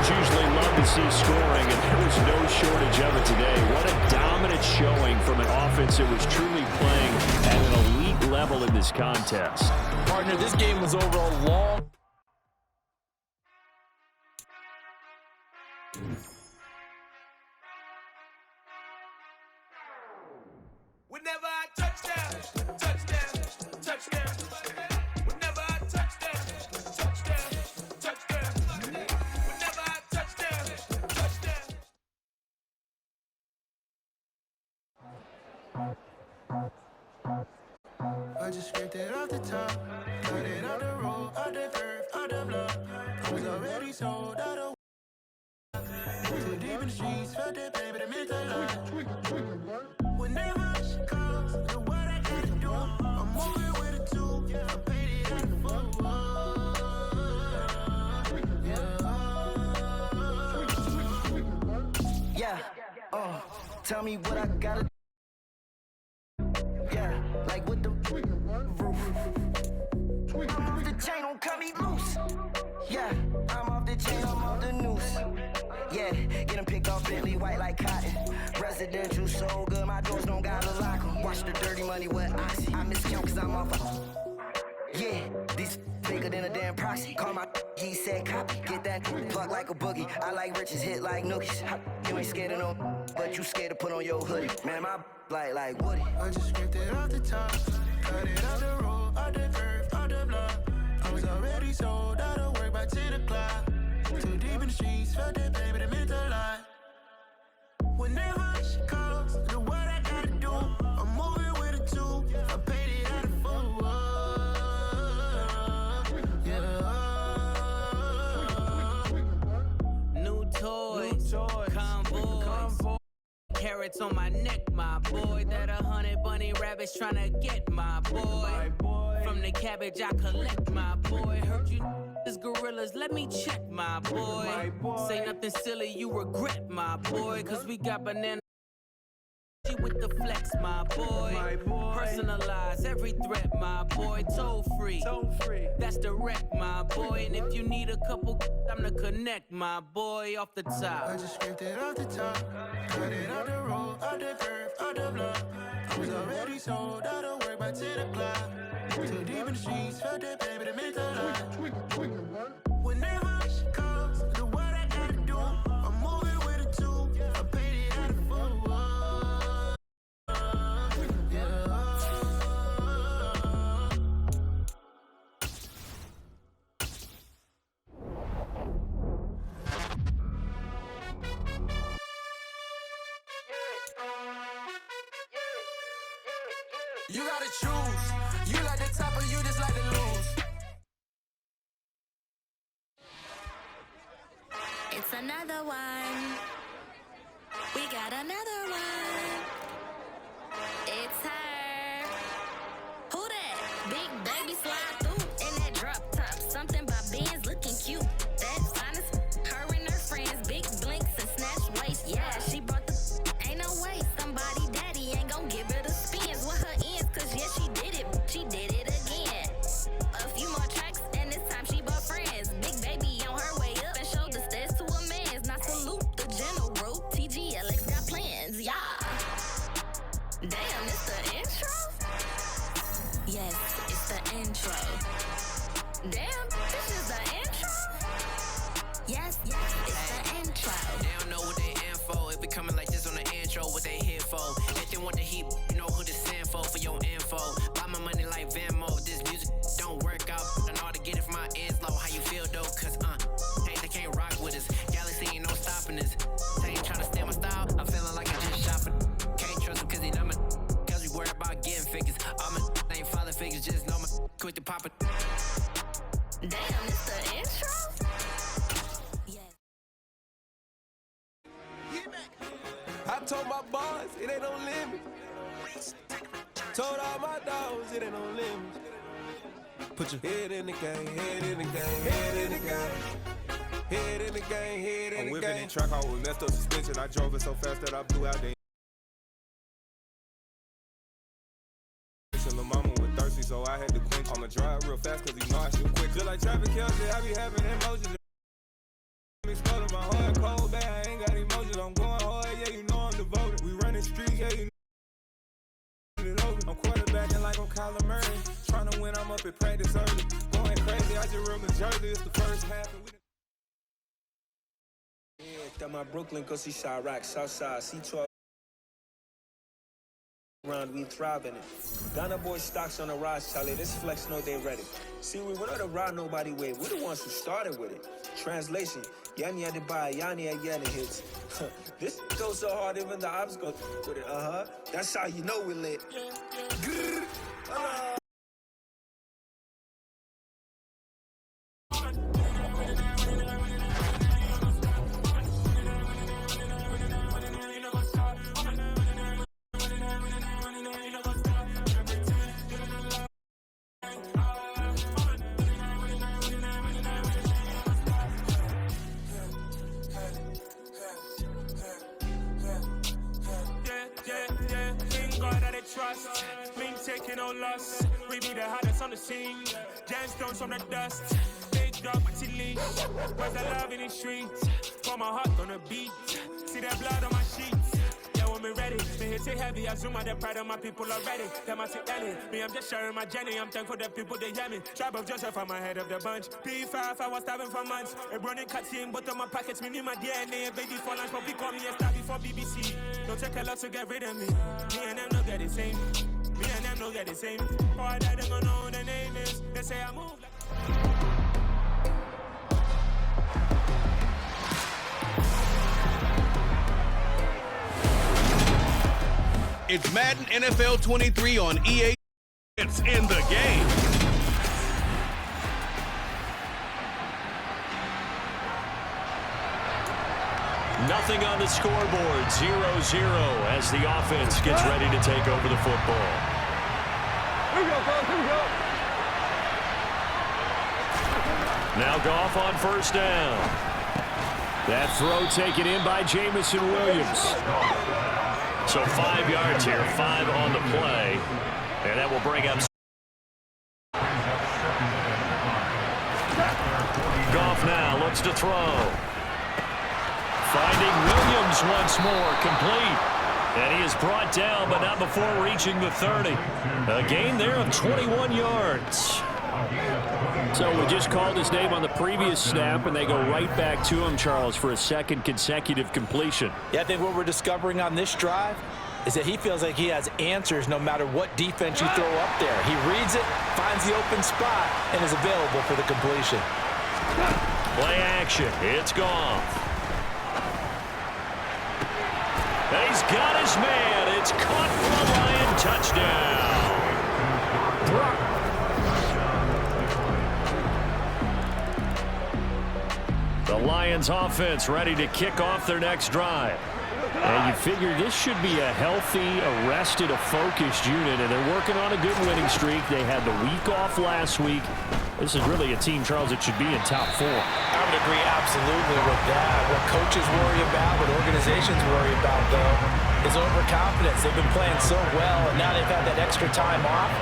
Usually love to see scoring, and there was no shortage of it today. What a dominant showing from an offense that was truly playing at an elite level in this contest. Partner, this game was over a long... Whenever I touchdown, touchdown, touchdown. Whenever I touchdown, touchdown, touchdown. Whenever I touchdown, touchdown. I just scraped it off the top, cut it out the road, out the curve, out the block. I was already sold out of. Too deep in the streets, felt that baby, that meant a lot. Whenever she calls, do what I gotta do. I'm moving with a two, I paid it out the full. Yeah, tell me what I gotta do. Yeah, like with the roof. I'm off the chain, don't cut me loose. Yeah, I'm off the chain, I'm off the noose. Yeah, get them pick up Bentley white like cotton. Residential so good, my doors don't gotta lock 'em. Watch the dirty money with oxy. I miss count cause I'm off a... Yeah, these bigger than a damn proxy. Call my he said copy. Get that plug like a boogie. I like riches, hit like nookies. You ain't scared of no, but you scared to put on your hoodie. Man, my like Woody. I just scraped it off the top, cut it out the road, out the curve, out the block. I was already sold out of work by 10 o'clock. Too deep in the streets, felt that baby, that meant a lot. Whenever she calls, do what I gotta do. I'm moving with a two, I paid it out of full. New toys, convoys, carrots on my neck, my boy. That 100 bunny rabbits tryna get my boy. From the cabbage I collect, my boy. Heard you is gorillas, let me check, my boy. Say nothing silly, you regret, my boy. Cause we got banana with the flex, my boy. Personalize every threat, my boy. Toll free, that's the wreck, my boy. And if you need a couple, I'm the connect, my boy. Off the top, I just scraped it off the top, cut it out the road, out the curve, out the block. I was already sold out of work by 10 o'clock. Too deep in the streets, felt that baby, that meant a lot. Whenever she calls, do what I gotta do. I'm moving with a two, I paid it out of full. You gotta choose. You like the top or you just like to lose. It's another one. We got another one. It's her. Who that? Big baby slide through in that drop top. Something by Benz looking cute. That's honest. Her and her friends, big blinks and snatch waist. Yeah, she brought the. Ain't no way somebody daddy ain't gon' give her the spins with her ends. Cause yeah, she did it. She did it again. A few more tracks and this time she brought friends. Big baby on her way up and showed the stairs to a man's. Now salute the general. TGLX got plans, yeah. Damn, it's the intro? Yes, it's the intro. Damn, this is the intro? Yes, it's the intro. They don't know what they in for. It be coming like this on the intro, what they here for. If they want the heat, you know who to send for your info. Buy my money like Venmo. This music don't work. told my boys, it ain't no limit. Told all my dogs, it ain't no limit. Put your head in the game, head in the game, head in the game. Head in the game, head in the game. I'm whipping in track out with messed up suspension. I drove it so fast that I blew out the Lil' mama was thirsty, so I had to quench. I'ma drive real fast cause he know I shoot quick. Just like traffic counts, I be having emotions. Exploding my heart, cold bad, I ain't got emotions. I'm going hard, yeah, you know I'm devoted. We running streets, yeah, you know it over. I'm quarterbacking like I'm Kyler Murray. Trying to win, I'm up at practice early. Going crazy, I just real New Jersey, it's the first half. Yeah, that my Brooklyn, go see Chirac, Southside, C12. Round, we thrive in it. Ghana boy stocks on the rise, Charlie. This flex know they ready. See, we were not to ride nobody way. We're the ones who started with it. Translation, Yanni had to buy Yanni at Yanni hits. This goes so hard, even the ops go with it. That's how you know we lit. Trust, we ain't taking no loss. We be the hottest on the scene. Gemstones from the dust. Big dog, but leash. Where's the love in the streets? Pour my heart on the beat. See that blood on my sheets. Yeah, when me ready, me hit it heavy. I zoom out the pride of my people already. Them I see Ellie. Me, I'm just sharing my journey. I'm thankful that people they hear me. Tribe of Joseph, I'm ahead of the bunch. P5, I was starving for months. A running cutscene, but on my pockets, me need my DNA. Baby for lunch, but we call me a star before BBC. Don't take a lot to get rid of me. Me and them don't get the same. Me and them don't get the same. Boy, that they gonna know who the name is. They say I move like... It's Madden NFL 23 on EA. It's in the game. Nothing on the scoreboard, 0-0 as the offense gets ready to take over the football. Here we go, Goff, here we go. Now Goff on first down. That throw taken in by Jamison Williams. So 5 yards here, 5 on the play. And that will bring up Goff now looks to throw. Finding Williams once more, complete. And he is brought down, but not before reaching the 30. A gain there of 21 yards. So we just called his name on the previous snap, and they go right back to him, Charles, for a second consecutive completion. Yeah, I think what we're discovering on this drive is that he feels like he has answers no matter what defense you throw up there. He reads it, finds the open spot, and is available for the completion. Play action. It's gone. He's got his man. It's caught for a Lion touchdown. The Lions offense ready to kick off their next drive. And you figure this should be a healthy, arrested, a focused unit, and they're working on a good winning streak. They had the week off last week. This is really a team, Charles, that should be in top 4. I would agree absolutely with that. What coaches worry about, what organizations worry about, though, is overconfidence. They've been playing so well, and now they've had that extra time off.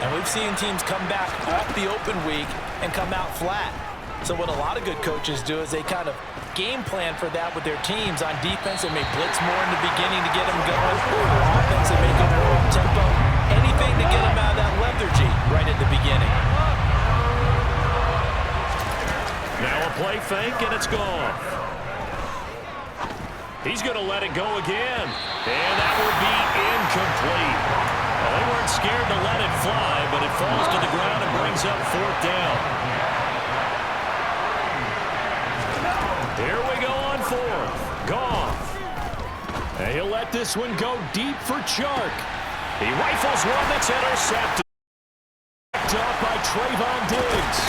And we've seen teams come back off the open week and come out flat. So what a lot of good coaches do is they kind of game plan for that with their teams. On defense, they may blitz more in the beginning to get them going. On offense, they may go more up-tempo. Anything to get them out of that lethargy right at the beginning. Now a play fake, and it's gone. He's going to let it go again. And that will be incomplete. Well, they weren't scared to let it fly, but it falls to the ground and brings up 4th down. Here we go on 4th. Goff. And he'll let this one go deep for Chark. He rifles one that's intercepted. Picked up by Trayvon Diggs.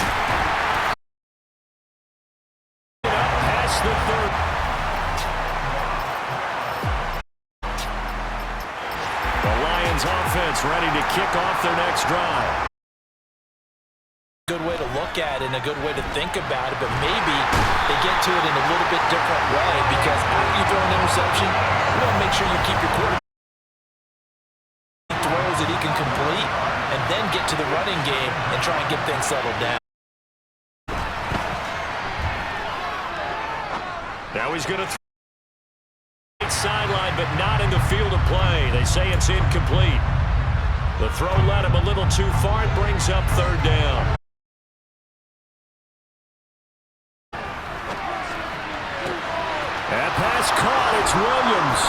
Past the 30. offense ready to kick off their next drive. Good way to look at it and a good way to think about it, but maybe they get to it in a little bit different way because after you throw an interception, you want to make sure you keep your quarterback throws that he can complete and then get to the running game and try and get things settled down. Now he's going to sideline, but not in the field of play. They say it's incomplete. The throw led him a little too far. It brings up third down. That pass caught. It's Williams.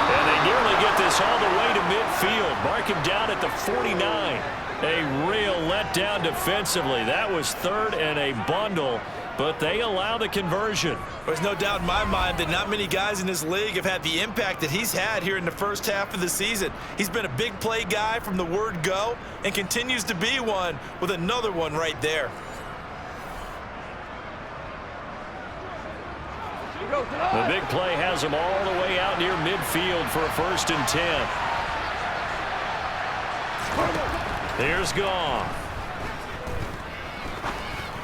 And they nearly get this all the way to midfield. Mark him down at the 49. A real letdown defensively. That was third and a bundle, but they allow the conversion. There's no doubt in my mind that not many guys in this league have had the impact that he's had here in the first half of the season. He's been a big play guy from the word go and continues to be one with another one right there. The big play has him all the way out near midfield for a 1st and 10. Here's Goff.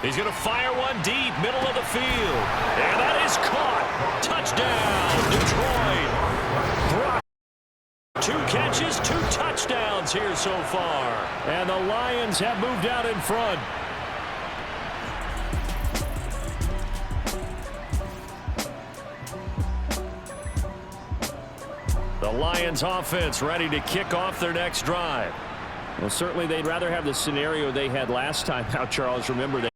He's going to fire one deep, middle of the field. And that is caught. Touchdown, Detroit. 2 catches, 2 touchdowns here so far. And the Lions have moved out in front. The Lions offense ready to kick off their next drive. Well, certainly they'd rather have the scenario they had last time out, Charles. Remember, they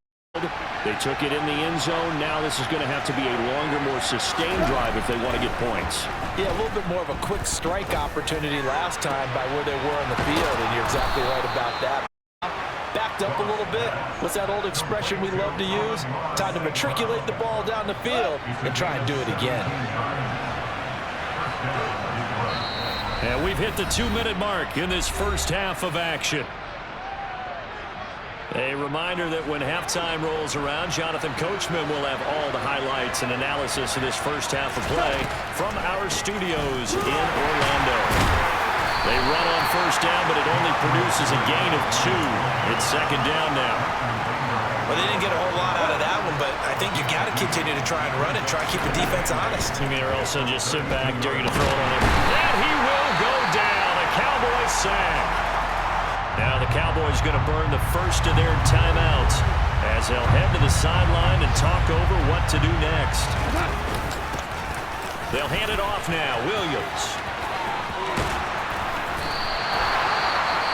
took it in the end zone. Now this is going to have to be a longer, more sustained drive if they want to get points. Yeah, a little bit more of a quick strike opportunity last time by where they were on the field, and you're exactly right about that. Backed up a little bit. What's that old expression we love to use? Time to matriculate the ball down the field and try and do it again. And we've hit the 2-minute mark in this first half of action. A reminder that when halftime rolls around, Jonathan Coachman will have all the highlights and analysis of this first half of play from our studios in Orlando. They run on first down, but it only produces a gain of 2. It's second down now. Well, they didn't get a whole lot out of that one, but I think you got to continue to try and run it, try and keep the defense honest. You mean or else they'll just sit back, dare you to throw it on him. And he will go down. A Cowboys sack. Now the Cowboys going to burn the first of their timeouts as they'll head to the sideline and talk over what to do next. They'll hand it off now. Williams.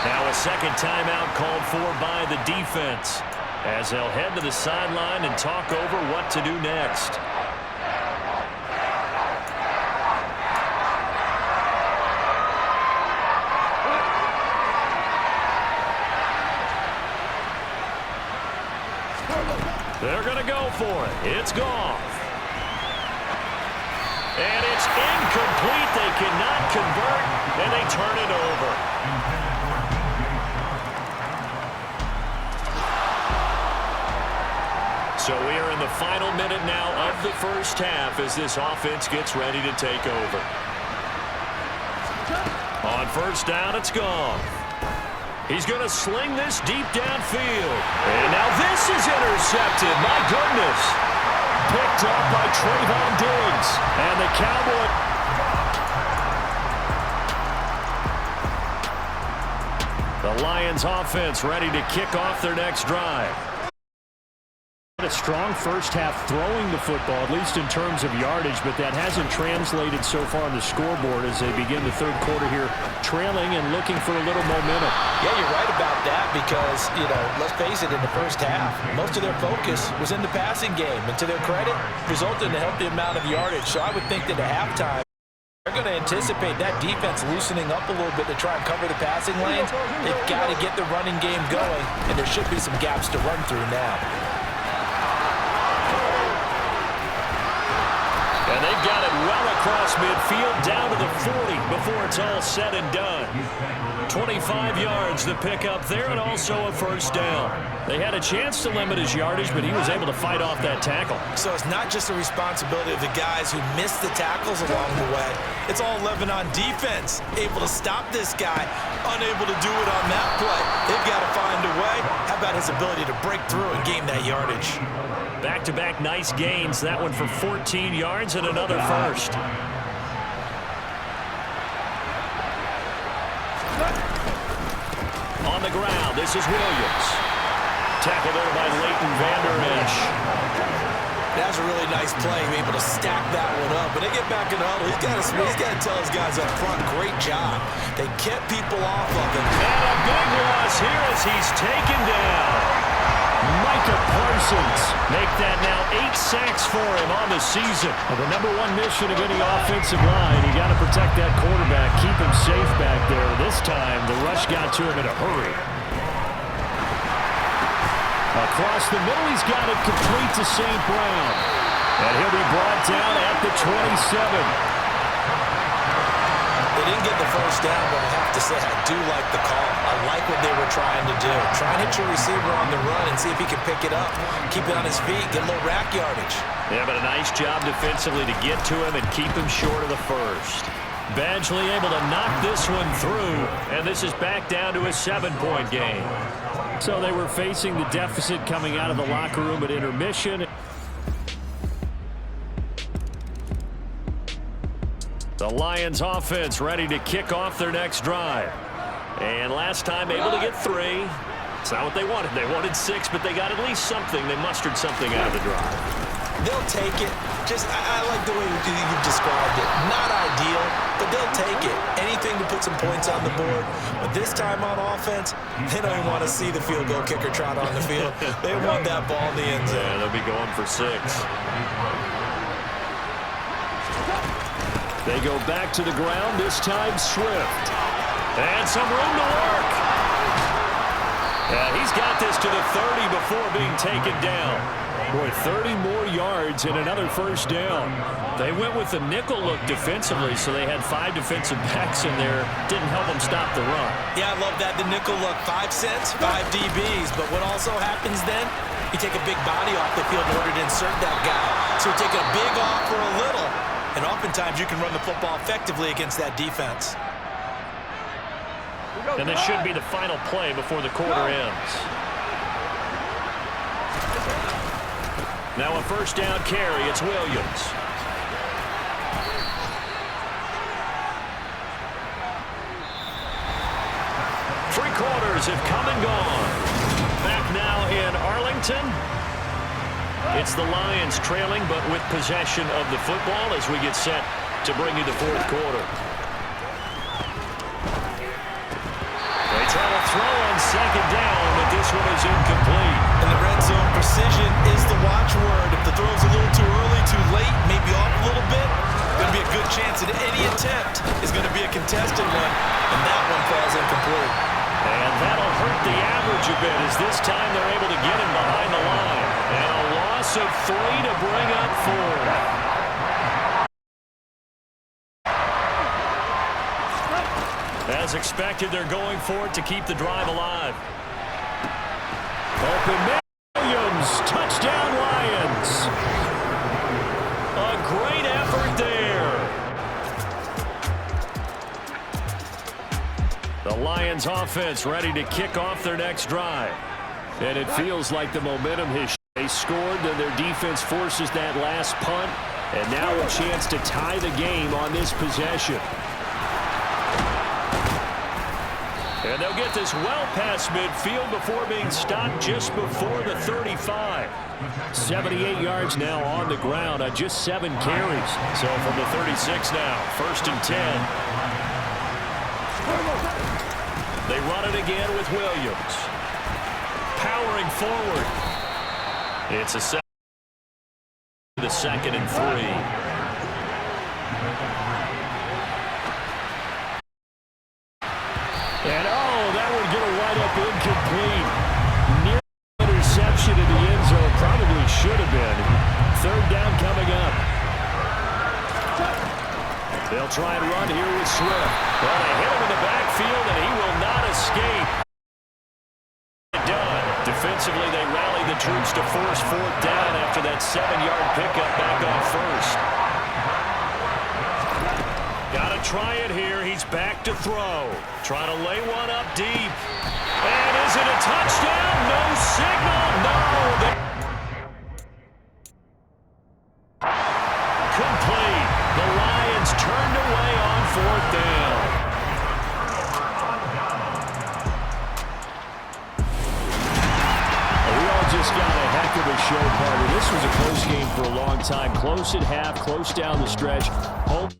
Now a second timeout called for by the defense as they'll head to the sideline and talk over what to do next. They're going to go for it. It's Goff. And it's incomplete. They cannot convert, and they turn it over. So we are in the final minute now of the first half as this offense gets ready to take over. On first down, it's Goff. He's going to sling this deep downfield. And now this is intercepted. My goodness. Picked up by Trayvon Diggs. And the The Lions offense ready to kick off their next drive. A strong first half throwing the football, at least in terms of yardage, but that hasn't translated so far on the scoreboard as they begin the third quarter here, trailing and looking for a little momentum. Yeah, you're right about that because, let's face it, in the first half, most of their focus was in the passing game, and to their credit, resulted in a healthy amount of yardage. So I would think that at halftime, they're going to anticipate that defense loosening up a little bit to try and cover the passing lanes. They've got to get the running game going, and there should be some gaps to run through now. And they've got it well Now across midfield, down to the 40 before it's all said and done. 25 yards to pick up there, and also a first down. They had a chance to limit his yardage, but he was able to fight off that tackle. So it's not just the responsibility of the guys who missed the tackles along the way. It's all 11 on defense, able to stop this guy, unable to do it on that play. They've got to find a way. How about his ability to break through and gain that yardage? Back-to-back nice gains. That one for 14 yards and another first. On the ground, this is Williams. Tackled there by Leighton Vander Esch. That's a really nice play, able to stack that one up. When they get back in the huddle, he's got to tell his guys up front, great job. They kept people off of him. And a big loss here as he's taken down. Micah Parsons make that now 8 sacks for him on the season. Well, the number one mission of any offensive line, you got to protect that quarterback, keep him safe back there. This time, the rush got to him in a hurry. Across the middle, he's got it complete to St. Brown. And he'll be brought down at the 27. They didn't get the first down, but I have to say I do like the call. I like what they were trying to do. Try and hit your receiver on the run and see if he can pick it up. Keep it on his feet, get a little rack yardage. Yeah, but a nice job defensively to get to him and keep him short of the first. Badgley able to knock this one through, and this is back down to a 7-point game. So they were facing the deficit coming out of the locker room at intermission. The Lions offense ready to kick off their next drive. And last time able to get 3. It's not what they wanted. They wanted 6, but they got at least something. They mustered something out of the drive. They'll take it. I like the way you described it. Not ideal, but they'll take it. Anything to put some points on the board. But this time on offense, they don't even want to see the field goal kicker trot on the field. They want that ball in the end zone. Yeah, they'll be going for 6. They go back to the ground, this time Swift. And some room to work. Yeah, he's got this to the 30 before being taken down. Boy, 30 more yards and another first down. They went with the nickel look defensively, so they had 5 defensive backs in there. Didn't help them stop the run. Yeah, I love that. The nickel look, 5 cents, 5 DBs. But what also happens then, you take a big body off the field in order to insert that guy. So you take a big off for a little. And oftentimes you can run the football effectively against that defense. And this should be the final play before the quarter ends. Now a first down carry. It's Williams. Three quarters have come and gone. Back now in Arlington. It's the Lions trailing, but with possession of the football as we get set to bring you the fourth quarter. They try to throw on second down, but this one is incomplete. And the red zone precision is the watchword. If the throw's a little too early, too late, maybe off a little bit, going to be a good chance that any attempt is going to be a contested one, and that one falls incomplete. And that'll hurt the average a bit as this time they're able to get him behind the line. And a loss of 3 to bring up 4. As expected, they're going for it to keep the drive alive. Open Williams, touchdown Lions. A great effort there. The Lions offense ready to kick off their next drive. And it feels like the momentum has they scored, then their defense forces that last punt, and now a chance to tie the game on this possession. And they'll get this well past midfield before being stopped just before the 35. 78 yards now on the ground on just 7 carries. So from the 36 now, 1st and 10. They run it again with Williams. Powering forward. It's a second. The 2nd and 3. And that would get a wide up incomplete. Near interception in the end zone. Probably should have been. 3rd down coming up. They'll try and run here with Swift. Well, they hit him in the backfield, and he will not escape. Done. Defensively, they rallied the troops to force fourth down after that 7-yard pickup back on first. Got to try it here. He's back to throw. Trying to lay one up deep. And is it a touchdown? No signal. No. Complete. The Lions turned away on fourth down. We all just got a heck of a show, partner. This was a close game for a long time. Close at half, close down the stretch. Home.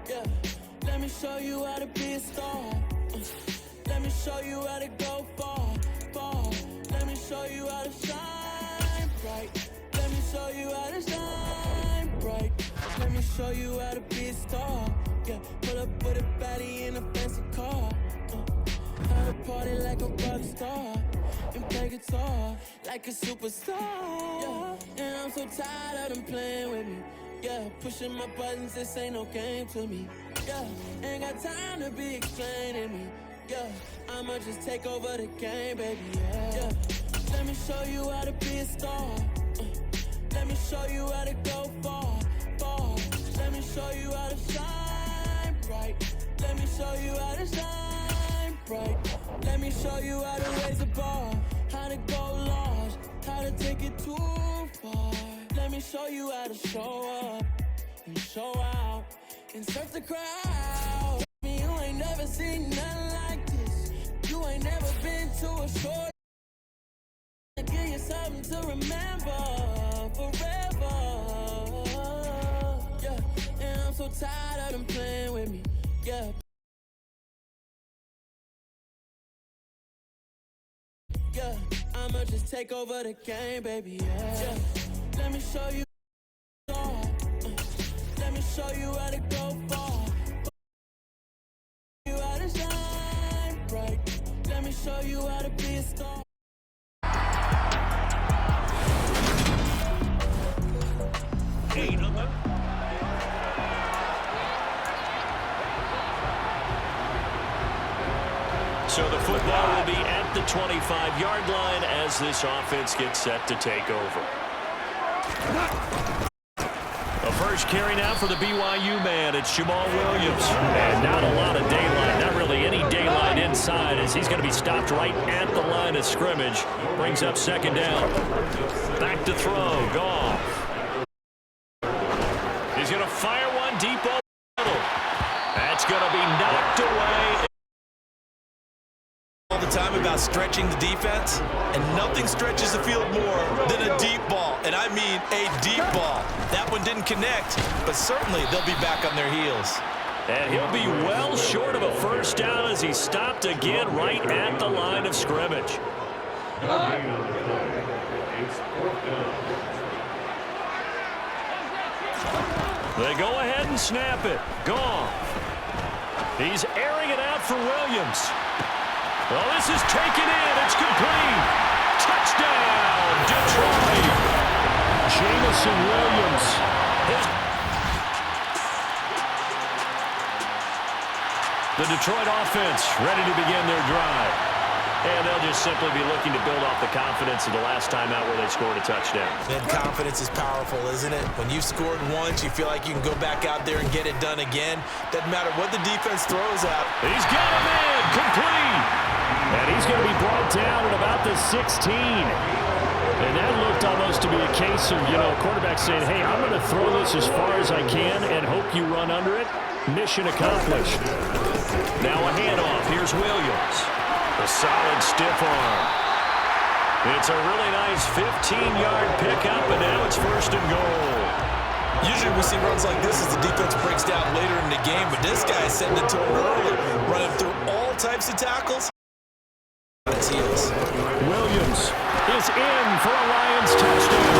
Yeah, let me show you how to be a star. Let me show you how to go far, far. Let me show you how to shine bright. Let me show you how to shine bright. Let me show you how to be a star. Yeah, pull up with a baddie in a fancy car. How to party like a rock star and play guitar like a superstar. Yeah, and I'm so tired of them playing with me. Yeah, pushing my buttons, this ain't no game to me. Yeah, ain't got time to be explaining me. Yeah, I'ma just take over the game, baby. Yeah, let me show you how to be a star. Let me show you how to go far, far. Let me show you how to shine bright. Let me show you how to shine bright. Let me show you how to raise the bar, how to go large, how to take it too far. Let me show you how to show up and show out and surf the crowd. You ain't never seen nothing like this. You ain't never been to a short. Give you something to remember forever. Yeah, and I'm so tired of them playing with me. Yeah. Yeah, I'ma just take over the game, baby. Yeah. Let me show you. Let me show you how to go far. You how to shine bright. Let me show you how to be a star. So the football will be at the 25-yard line as this offense gets set to take over. The first carry now for the BYU man. It's Jamal Williams. And not a lot of daylight. Not really any daylight inside as he's going to be stopped right at the line of scrimmage. Brings up second down. Back to throw. Goff. He's going to fire one deep over the middle. That's going to be knocked away. All the time about stretching the defense, and nothing stretches the field more than a deep ball, and I mean a deep ball. That one didn't connect, but certainly they'll be back on their heels. And he'll be well short of a first down as he's stopped again right at the line of scrimmage. They go ahead and snap it. Goff. He's airing it out for Williams. Well, this is taken in. It's complete. Touchdown, Detroit. Jamison Williams. The Detroit offense ready to begin their drive. And they'll just simply be looking to build off the confidence of the last time out where they scored a touchdown. And confidence is powerful, isn't it? When you've scored once, you feel like you can go back out there and get it done again. Doesn't matter what the defense throws out. He's got him in. Complete. And he's going to be brought down at about the 16. And that looked almost to be a case of, quarterback saying, hey, I'm going to throw this as far as I can and hope you run under it. Mission accomplished. Now a handoff. Here's Williams. A solid stiff arm. It's a really nice 15-yard pickup, and now it's first and goal. Usually we see runs like this as the defense breaks down later in the game, but this guy is setting it to him early, running through all types of tackles. Williams is in for a Lions touchdown.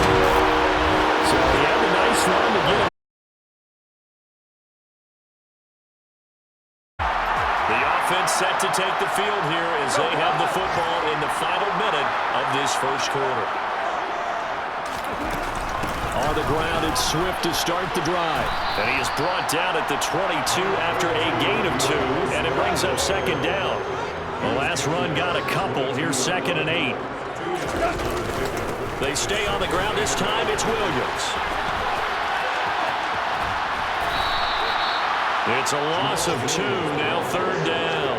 So he had a nice run to get him. offense set to take the field here as they have the football in the final minute of this first quarter. On the ground, it's Swift to start the drive. And he is brought down at the 22 after a gain of 2, and it brings up second down. The last run got a couple. Here's 2nd and 8. They stay on the ground. This time it's Williams. It's a loss of 2, now 3rd down.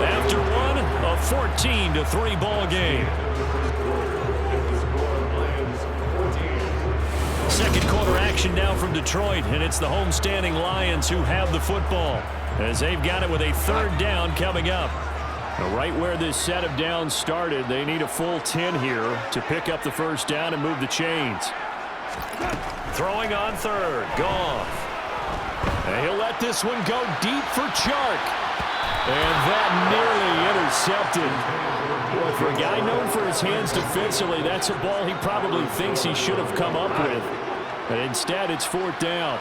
After one, a 14-3 ball game. Second quarter action now from Detroit, and it's the homestanding Lions who have the football as they've got it with a 3rd down coming up. Now, right where this set of downs started, they need a full 10 here to pick up the first down and move the chains. Throwing on 3rd, Goff. And he'll let this one go deep for Chark. And that nearly intercepted. Boy, for a guy known for his hands defensively, that's a ball he probably thinks he should have come up with. But instead, it's 4th down.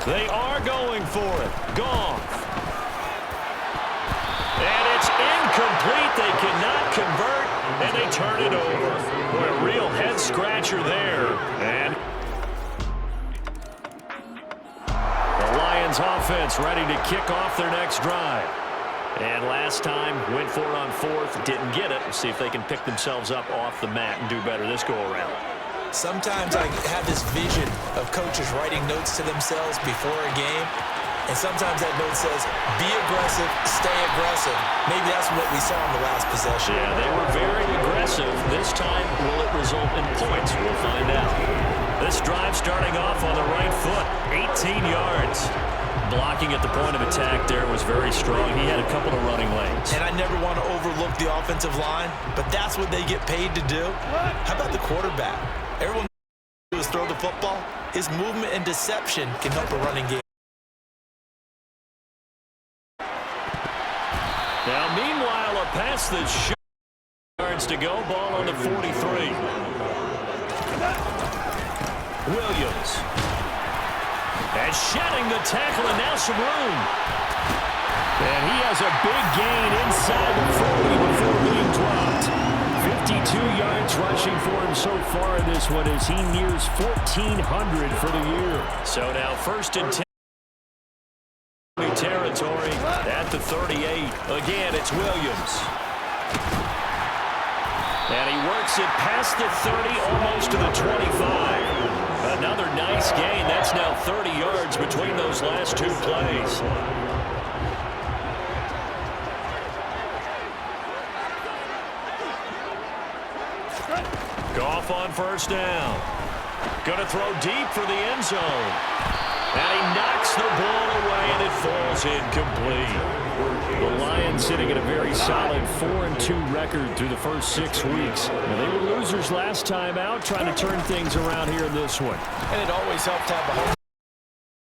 They are going for it. Goff. And it's incomplete. They cannot convert, and they turn it over. Boy, a real head-scratcher there. And the Lions offense ready to kick off their next drive. And last time, went for it on 4th, didn't get it. We'll see if they can pick themselves up off the mat and do better this go-around. Sometimes I have this vision of coaches writing notes to themselves before a game, and sometimes that note says, be aggressive, stay aggressive. Maybe that's what we saw in the last possession. Yeah, they were very aggressive. This time, will it result in points? We'll find out. This drive starting off on the right foot, 18 yards. Blocking at the point of attack there was very strong. He had a couple of running lanes. And I never want to overlook the offensive line, but that's what they get paid to do. How about the quarterback? Everyone does throw the football. His movement and deception can help a running game. Now, meanwhile, a pass that's short. Yards to go. Ball on the 43. Williams. And shedding the tackle, and now some room. And he has a big gain inside the 40 before being dropped. 52 yards rushing for him so far in this one as he nears 1,400 for the year. So now 1st and 10. New territory at the 38. Again, it's Williams. And he works it past the 30, almost to the 25. Another nice gain. That's now 30 yards between those last 2 plays. Goff on 1st down. Going to throw deep for the end zone. And he knocks the ball away, and it falls incomplete. The Lions sitting at a very solid 4-2 record through the first 6 weeks. Now, they were losers last time out, trying to turn things around here in this one. And it always helps to have a home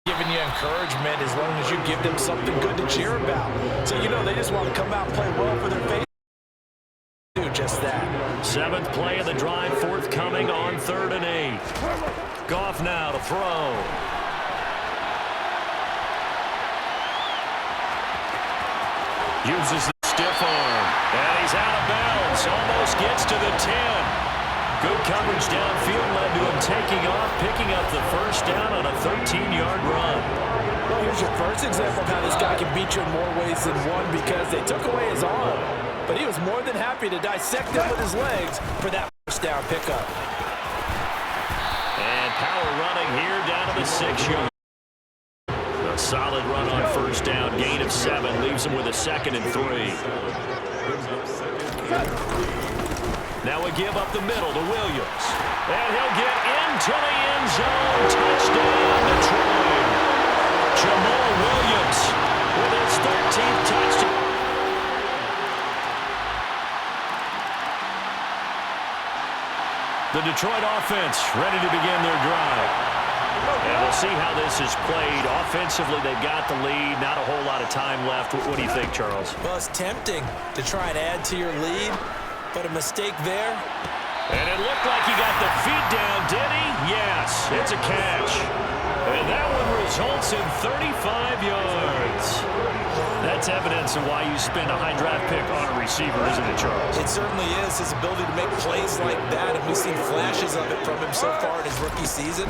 giving you encouragement as long as you give them something good to cheer about. So, you know, they just want to come out and play well for their face. Do just that. 7th play of the drive, forthcoming on 3rd and 8. Goff now to throw. Uses the stiff arm. And he's out of bounds. Almost gets to the 10. Good coverage downfield led to him taking off, picking up the first down on a 13-yard run. Well, here's your first example of how this guy can beat you in more ways than one because they took away his arm. But he was more than happy to dissect him with his legs for that first down pickup. And power running here down to the 6-yard. A solid run on 1st down, gain of 7, leaves him with a 2nd and 3. Now a give up the middle to Williams. And he'll get into the end zone. Touchdown, Detroit. Jamal Williams with his 13th touchdown. The Detroit offense ready to begin their drive. And we'll see how this is played. Offensively, they've got the lead. Not a whole lot of time left. What do you think, Charles? Well, it's tempting to try and add to your lead, but a mistake there, And it looked like he got the feet down, did he? Yes, it's a catch. And that one results in 35 yards. That's evidence of why you spend a high draft pick on a receiver, isn't it, Charles? It certainly is. His ability to make plays like that, and we've seen flashes of it from him so far in his rookie season.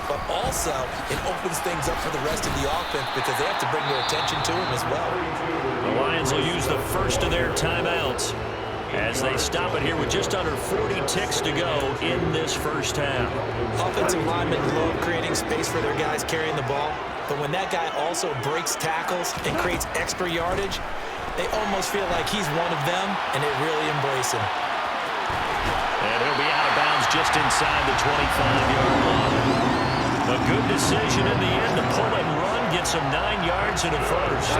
But also, it opens things up for the rest of the offense because they have to bring their attention to him as well. The Lions will use the first of their timeouts as they stop it here with just under 40 ticks to go in this first half. Offensive linemen love creating space for their guys carrying the ball, but when that guy also breaks tackles and creates extra yardage, they almost feel like he's one of them, and they really embrace him. And he'll be out of bounds just inside the 25-yard line. A good decision in the end to pull and run, gets him 9 yards and a first.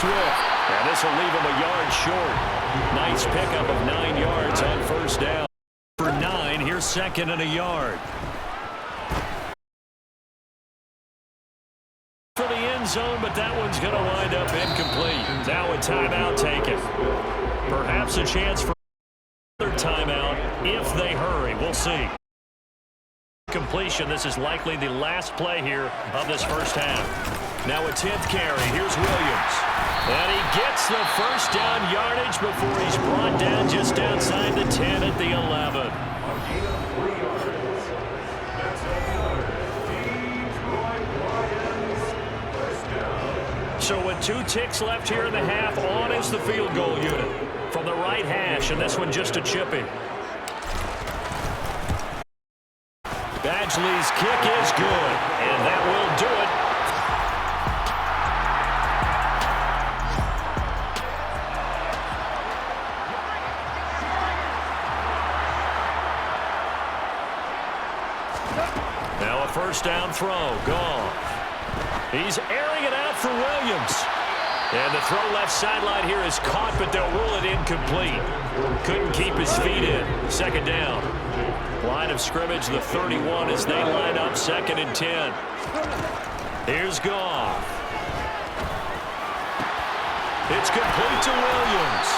And this will leave him a yard short. Nice pickup of 9 yards on first down. For 9, here's second and a yard. For the end zone, but that one's going to wind up incomplete. Now a timeout taken. Perhaps a chance for another timeout if they hurry. We'll see. Completion. This is likely the last play here of this first half. Now a 10th carry. Here's Williams. And he gets the first down yardage before he's brought down just outside the 10 at the 11. So with 2 ticks left here in the half, on is the field goal unit from the right hash, and this one just a chippy. Badgley's kick is good, and that will do it. Now a first down throw, Goff. He's airing it out for Williams. And the throw left sideline here is caught, but they'll rule it incomplete. Couldn't keep his feet in. Second down. Line of scrimmage, the 31 as they line up 2nd and 10. Here's Goff. It's complete to Williams.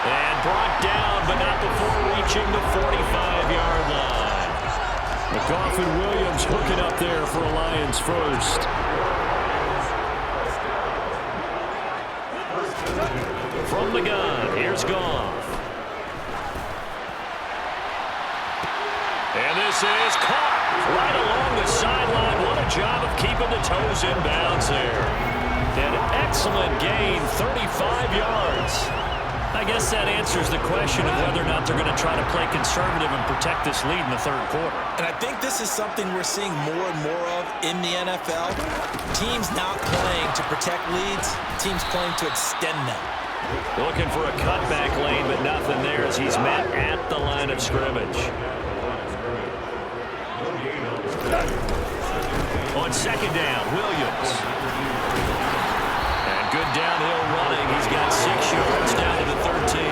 And brought down, but not before reaching the 45-yard line. Goff and Williams hooking up there for a Lions first. From the gun, here's Goff. And this is caught right along the sideline. What a job of keeping the toes in bounds there. An excellent gain, 35 yards. I guess that answers the question of whether or not they're going to try to play conservative and protect this lead in the third quarter. And I think this is something we're seeing more and more of in the NFL. Teams not playing to protect leads, teams playing to extend them. Looking for a cutback lane, but nothing there as he's met at the line of scrimmage. On second down, Williams. And good downhill running. He's got 6 yards down to the 13.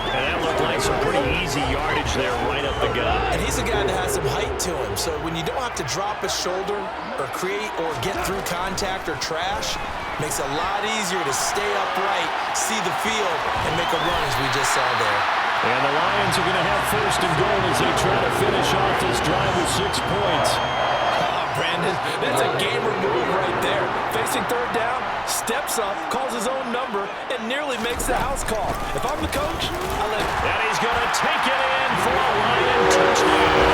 And that looked like some pretty easy yardage there right up the gut. And he's a guy that has some height to him. So when you don't have to drop a shoulder or create or get through contact or trash, makes it a lot easier to stay upright, see the field, and make a run as we just saw there. And the Lions are going to have first and goal as they try to finish off this drive with 6 points. Brandon, that's a gamer move right there. Facing third down, steps up, calls his own number, and nearly makes the house call. If I'm the coach, I let him. And he's going to take it in for a Lion touchdown.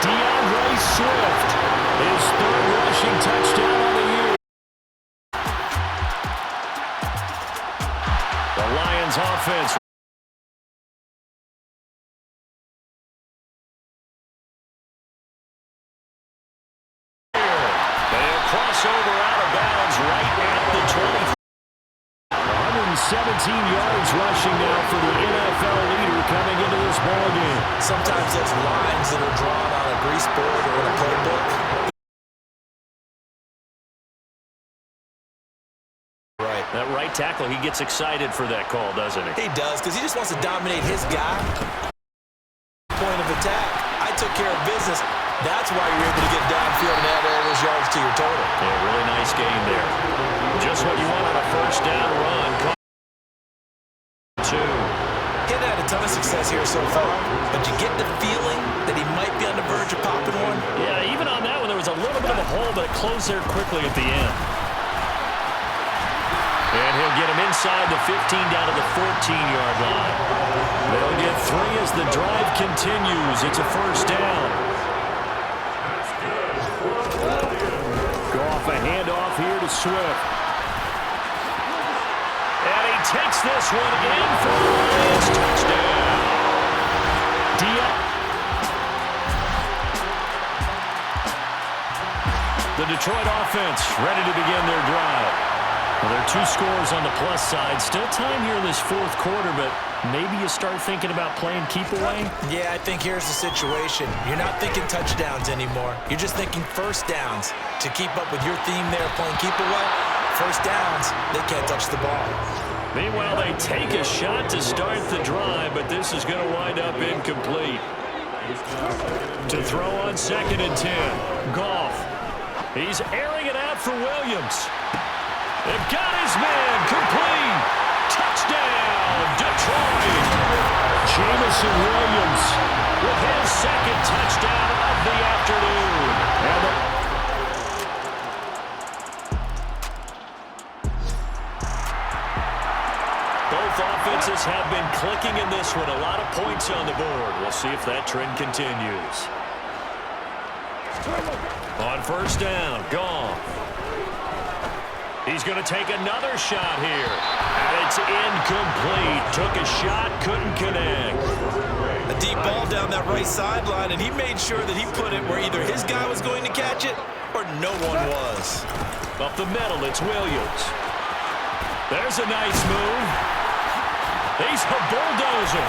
DeAndre Swift, his 3rd rushing touchdown on the year. The Lions offense. Crossover out of bounds right at the 20. 117 yards rushing now for the NFL leader coming into this ballgame. Sometimes those lines that are drawn on a grease board or in a playbook. Right. That right tackle, he gets excited for that call, doesn't he? He does, because he just wants to dominate his guy. Point of attack. I took care of business. That's why you're able to get downfield and add all those yards to your total. Yeah, really nice game there. Just what you success here so far, but you get the feeling that he might be on the verge of popping one. Yeah, even on that one, there was a little bit of a hole, but it closed there quickly at the end. And he'll get him inside the 15 down to the 14-yard line. They'll get 3 as the drive continues. It's a first down. Goff a handoff here to Swift. And he takes this one in for the Lions touchdown. The Detroit offense ready to begin their drive. Well, there are 2 scores on the plus side. Still time here in this fourth quarter, but maybe you start thinking about playing keep away? Yeah, I think here's the situation. You're not thinking touchdowns anymore. You're just thinking first downs. To keep up with your theme there, playing keep away, first downs, they can't touch the ball. Meanwhile, they take a shot to start the drive, but this is going to wind up incomplete. To throw on 2nd and 10, Goff. He's airing it out for Williams. They've got his man complete. Touchdown, Detroit. Jameson Williams with his 2nd touchdown of the afternoon. Both offenses have been clicking in this one. A lot of points on the board. We'll see if that trend continues. On first down, Goff. He's going to take another shot here. And it's incomplete. Took a shot, couldn't connect. A deep ball down that right sideline, and he made sure that he put it where either his guy was going to catch it or no one was. Up the middle, it's Williams. There's a nice move. He's a bulldozer.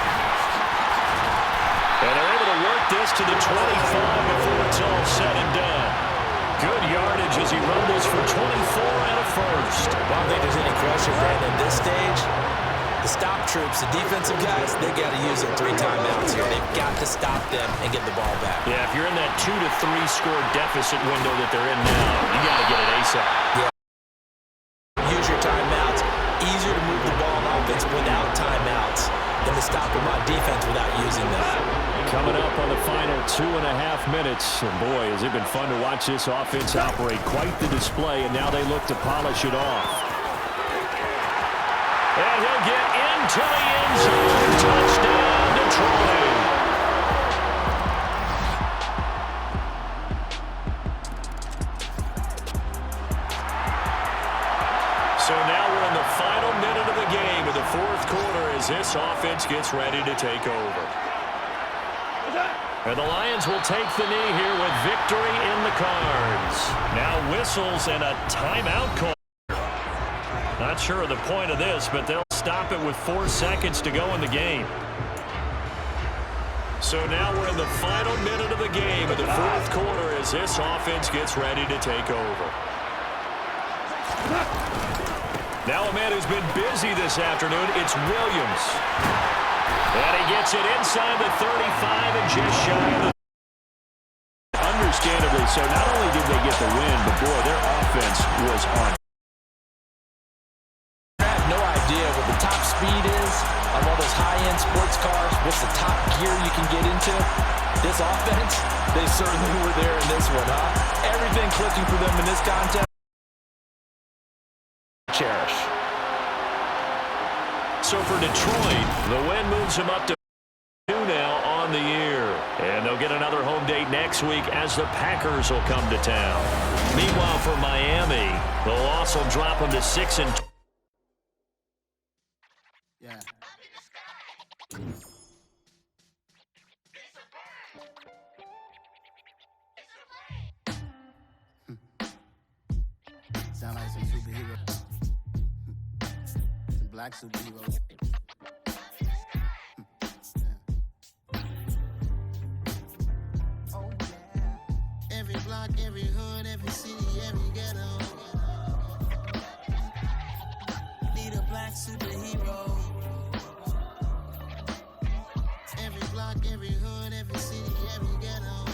And they're able to work this to the 25 before it's all said and done. Good yardage as he rumbles for 24 and a first. I don't think there's any question, Brandon. At this stage, the stop troops, the defensive guys, they got to use their 3 timeouts here. They've got to stop them and get the ball back. Yeah, if you're in that 2 to 3 score deficit window that they're in now, you got to get it ASAP. Yeah. Use your timeouts. Easier to move the ball on offense without timeouts than to stop them on defense without using them. Coming up on the final 2.5 minutes. And boy, has it been fun to watch this offense operate. Quite the display, and now they look to polish it off. And he'll get into the end zone. Touchdown, Detroit. So now we're in the final minute of the game of the fourth quarter as this offense gets ready to take over. And the Lions will take the knee here with victory in the cards. Now whistles and a timeout call. Not sure of the point of this, but they'll stop it with 4 seconds to go in the game. So now we're in the final minute of the game of the fourth quarter as this offense gets ready to take over. Now a man who's been busy this afternoon, it's Williams. And he gets it inside the 35 and just shy of the... Understandably so, not only did they get the win, but boy, their offense was on. I have no idea what the top speed is on all those high-end sports cars. What's the top gear you can get into? This offense, they certainly were there in this one, huh? Everything clicking for them in this contest. Cherish. So for Detroit, the win moves them up to 2 now on the year. And they'll get another home date next week as the Packers will come to town. Meanwhile, for Miami, the loss will drop them to 6 and 2. Yeah. Sound like some superhero. Some black superheroes. Oh yeah. Every block, every hood, every city, every ghetto. Need a black superhero. Every block, every hood, every city, every ghetto.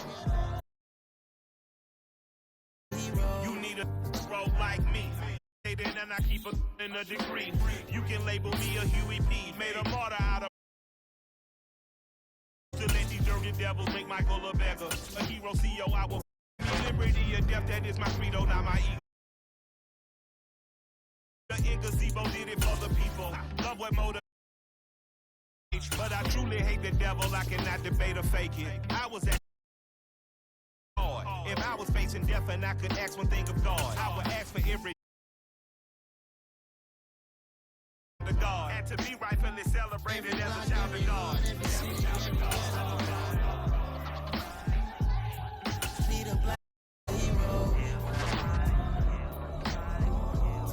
You need a bro like me. And I keep a in a degree. You can label me a Huey P. Made a martyr out of devils make Michael a beggar. A hero CEO, I will liberty or death, that is my credo, not my ego. The gazebo did it for the people. Love what motivates. But I truly hate the devil, I cannot debate or fake it. I was at if I was facing death and I could ask one thing of God, I would ask for every the God. And to be rightfully celebrated as a child of God. Need a black hero.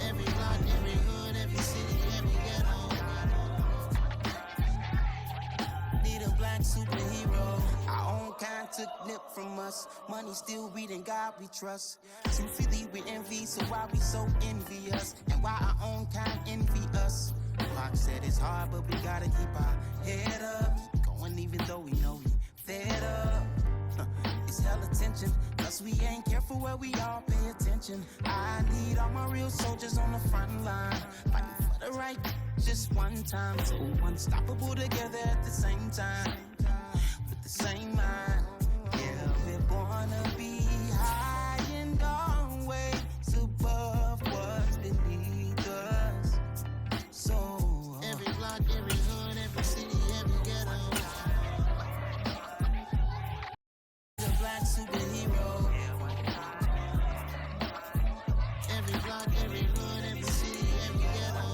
Every block, every hood, every city, every ghetto. Need a black superhero. Our own kind took nip from us. Money still reading God we trust. Truthfully we envy, so why we so envious? And why our own kind envy us? Block said it's hard, but we gotta keep our head up. Going even though we know we fed up. It's hella tension, cause we ain't careful where we all pay attention. I need all my real soldiers on the front line, fighting for the right just one time. So unstoppable together at the same time, with the same mind. Yeah, we're gonna be high and always above what's beneath us. So every block, every hood, every city, every ghetto. The black superhero. Every block, every hood, every city, every ghetto.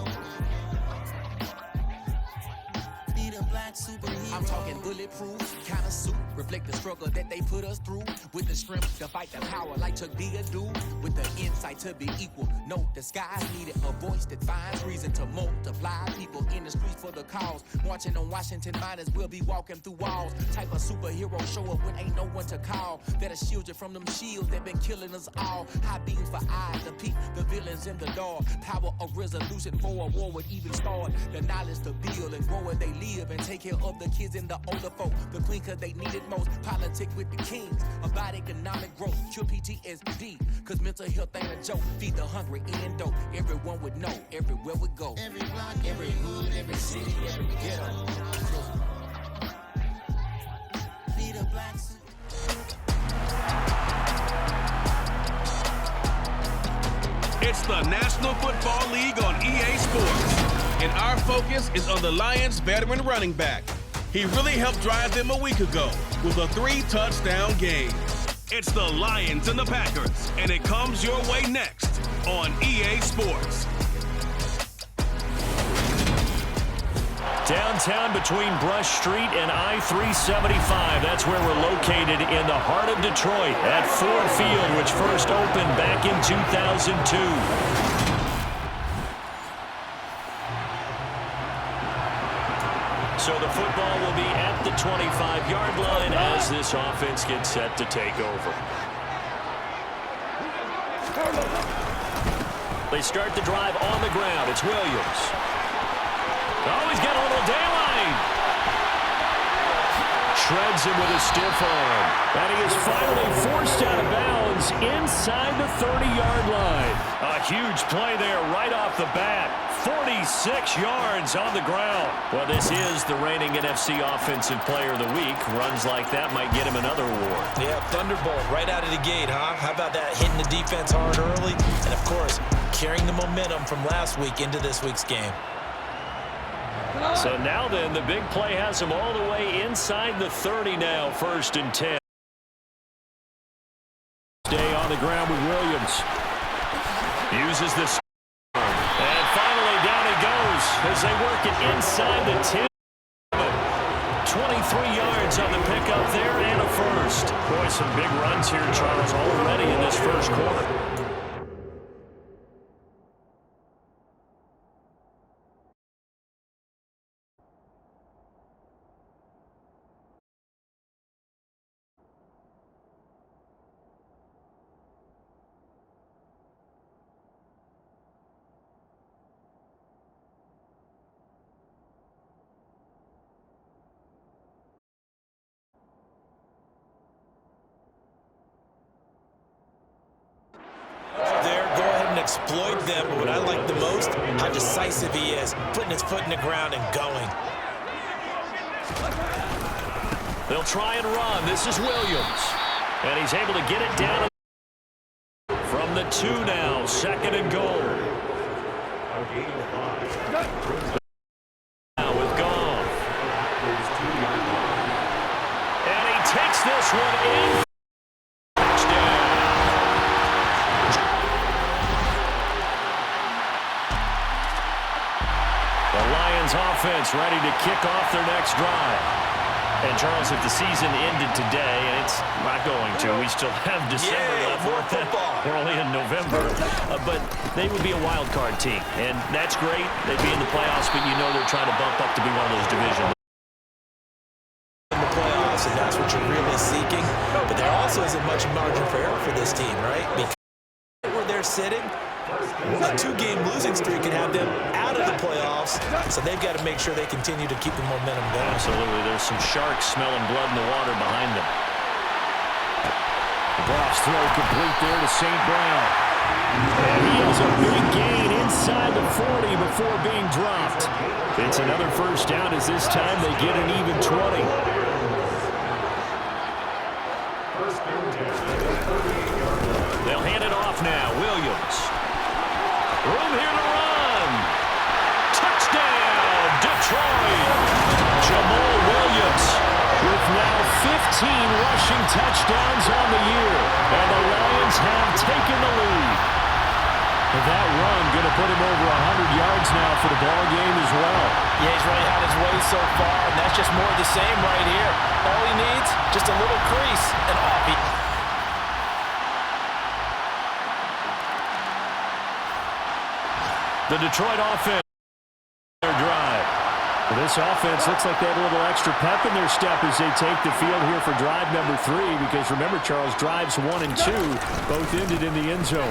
Need a black superhero. I'm talking bulletproof, kind of suit, reflect the struggle that they put us through. With the strength to fight the power like Chuck D do. With the insight to be equal, no disguise needed. A voice that finds reason to multiply. People in the streets for the cause. Marching on Washington, might as well be walking through walls. Type of superhero show up when ain't no one to call. That'll shield you from them shields that been killing us all. High beams for eyes to peep the villains in the dark. Power of resolution for a war would even start. The knowledge to build and grow where they live and take care of the kids and the older folk. The queen cause they need it most. Politic with the kings about economic growth. Cure PTSD cause mental health ain't a joke. Feed the hungry and dope. Everyone would know everywhere we go. Every block, every hood, every city, every ghetto. Need a black suit. It's the National Football League on EA Sports, and our focus is on the Lions veteran running back. He really helped drive them a week ago with a 3-touchdown game. It's the Lions and the Packers, and it comes your way next on EA Sports. Downtown between Brush Street and I-375. That's where we're located in the heart of Detroit at Ford Field, which first opened back in 2002. So the football will be at the 25-yard line as this offense gets set to take over. They start the drive on the ground. It's Williams. Oh, he's got a little daylight. Shreds him with a stiff arm. And he is finally forced out of bounds inside the 30-yard line. A huge play there right off the bat. 46 yards on the ground. Well, this is the reigning NFC Offensive Player of the Week. Runs like that might get him another award. Yeah, Thunderbolt right out of the gate, huh? How about that? Hitting the defense hard early. And, of course, carrying the momentum from last week into this week's game. So now then, the big play has him all the way inside the 30 now, 1st and 10. Stay on the ground with Williams. Uses this. And finally down he goes as they work it inside the 10. 23 yards on the pickup there and a first. Boy, some big runs here, Charles, already in this first quarter. Exploit them, but what I like the most, how decisive he is, putting his foot in the ground and going. They'll try and run. This is Williams. And he's able to get it down from the 2 now. 2nd and goal. Now with Goff. And he takes this one in. Touchdown. The Lions offense ready to kick off their next drive. And, Charles, if the season ended today, and it's not going to, we still have December left. More football. We're only in November. But they would be a wild card team. And that's great. They'd be in the playoffs, but you know they're trying to bump up to be one of those divisions. In the playoffs, and that's what you're really seeking. But there also isn't much margin for error for this team, right? Because where they're sitting, a 2-game losing streak can have them out of the playoffs, so they've got to make sure they continue to keep the momentum going. Absolutely. There's some sharks smelling blood in the water behind them. Goff's throw complete there to St. Brown. And he has a big gain inside the 40 before being dropped. It's another first down as this time they get an even 20. They'll hand it off now. Williams. Room here to run. Touchdown, Detroit. Jamal Williams with now 15 rushing touchdowns on the year. And the Lions have taken the lead. And that run going to put him over 100 yards now for the ball game as well. Yeah, he's really had his way so far, and that's just more of the same right here. All he needs, just a little crease, and off he... The Detroit offense, their drive. Well, this offense looks like they have a little extra pep in their step as they take the field here for drive number 3, because remember, Charles, drives 1 and 2 both ended in the end zone.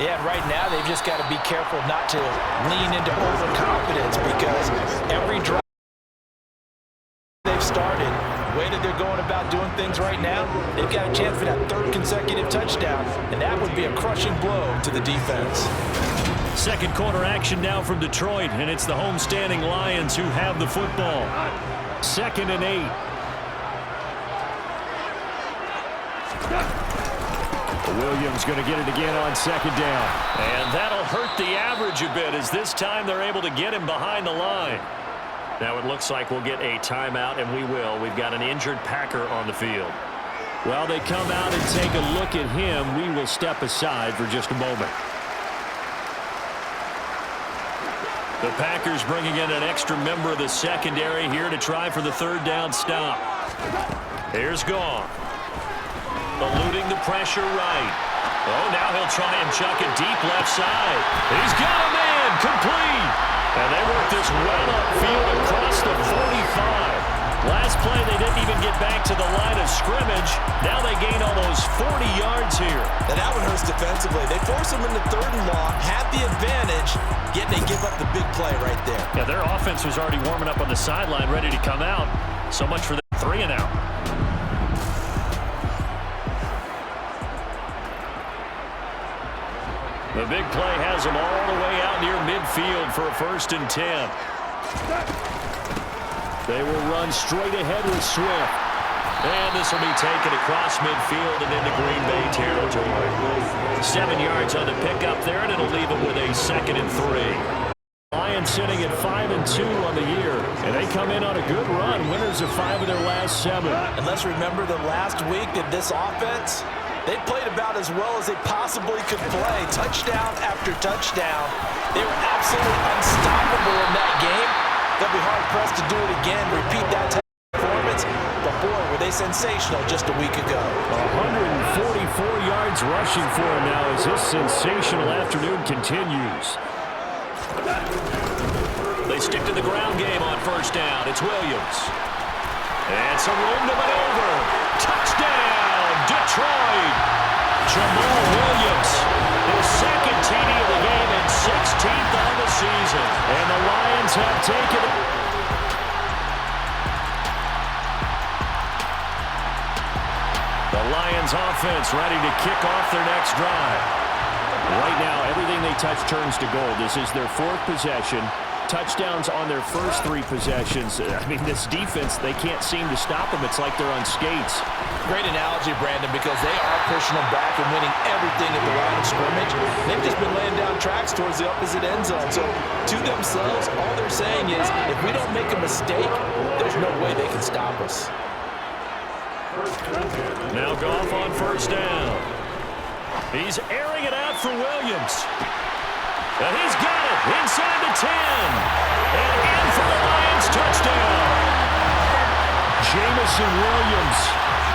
Yeah, right now they've just got to be careful not to lean into overconfidence, because every drive they've started, the way that they're going about doing things right now, they've got a chance for that 3rd consecutive touchdown, and that would be a crushing blow to the defense. Second quarter action now from Detroit, and it's the homestanding Lions who have the football. 2nd and 8. Williams going to get it again on 2nd down. And that'll hurt the average a bit, as this time they're able to get him behind the line. Now it looks like we'll get a timeout, and we will. We've got an injured Packer on the field. While they come out and take a look at him, we will step aside for just a moment. The Packers bringing in an extra member of the secondary here to try for the 3rd down stop. Here's Goff. Eluding the pressure right. Oh, now he'll try and chuck it deep left side. He's got a man complete. And they work this well upfield across the 45. Last play, they didn't even get back to the line of scrimmage. Now they gain almost 40 yards here. And that one hurts defensively. They force them into 3rd and long, have the advantage, yet they give up the big play right there. Yeah, their offense was already warming up on the sideline, ready to come out. So much for the 3 and out. The big play has them all the way out near midfield for a 1st and 10. They will run straight ahead with Swift. And this will be taken across midfield and into Green Bay territory. 7 yards on the pickup there, and it'll leave them with a 2nd and 3. Lions sitting at 5 and 2 on the year, and they come in on a good run, winners of 5 of their last 7. And let's remember that last week that this offense, they played about as well as they possibly could play. Touchdown after touchdown. They were absolutely unstoppable in that game. They'll be hard-pressed to do it again, repeat that type of performance. But, boy, were they sensational just a week ago. 144 yards rushing for him now as this sensational afternoon continues. They stick to the ground game on 1st down. It's Williams. And some room to maneuver. Touchdown, Detroit. Jamal Williams, his 2nd TD of the game and 16th on the season. And the Lions have taken it. The Lions offense ready to kick off their next drive. Right now, everything they touch turns to gold. This is their 4th possession. touchdowns on their first 3 possessions. I mean, this defense, they can't seem to stop them. It's like they're on skates. Great analogy, Brandon, because they are pushing them back and winning everything at the line of scrimmage. They've just been laying down tracks towards the opposite end zone. So to themselves, all they're saying is, if we don't make a mistake, there's no way they can stop us. Now Goff on first down. He's airing it out for Williams. And he's got it inside the 10. And in for the Lions touchdown. Jamison Williams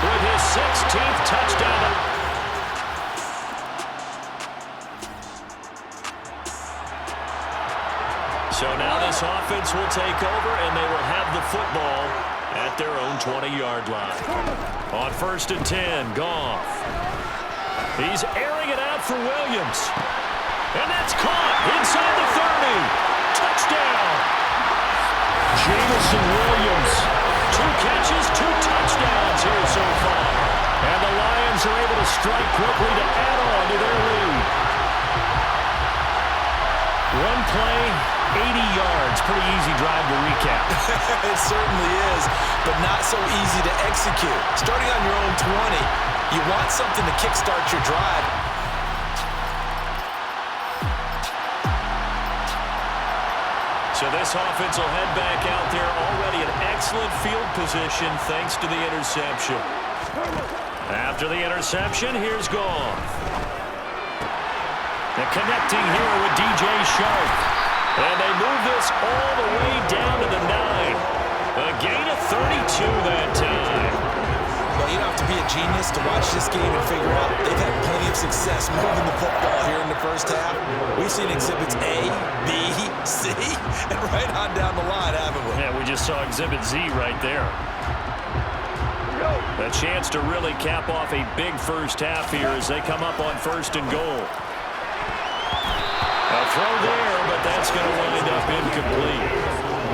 with his 16th touchdown. So now this offense will take over, and they will have the football at their own 20-yard line. On first and 10, Goff. He's airing it out for Williams. And that's caught inside the 30. Touchdown. Jamison Williams. 2 catches, 2 touchdowns here so far. And the Lions are able to strike quickly to add on to their lead. One play, 80 yards. Pretty easy drive to recap. It certainly is, but not so easy to execute. Starting on your own 20, you want something to kickstart your drive. So this offense will head back out there, already in excellent field position thanks to the interception. After the interception, here's Goff. The connecting here with DJ Shark. And they move this all the way down to the 9. A gain of 32 that time. Well, you don't have to be a genius to watch this game and figure out they've had plenty of success moving the football here in the first half. We've seen exhibits A, B, C, and right on down the line, haven't we? Yeah, we just saw exhibit Z right there. A chance to really cap off a big first half here as they come up on first and goal. A throw there, but that's going to wind up incomplete.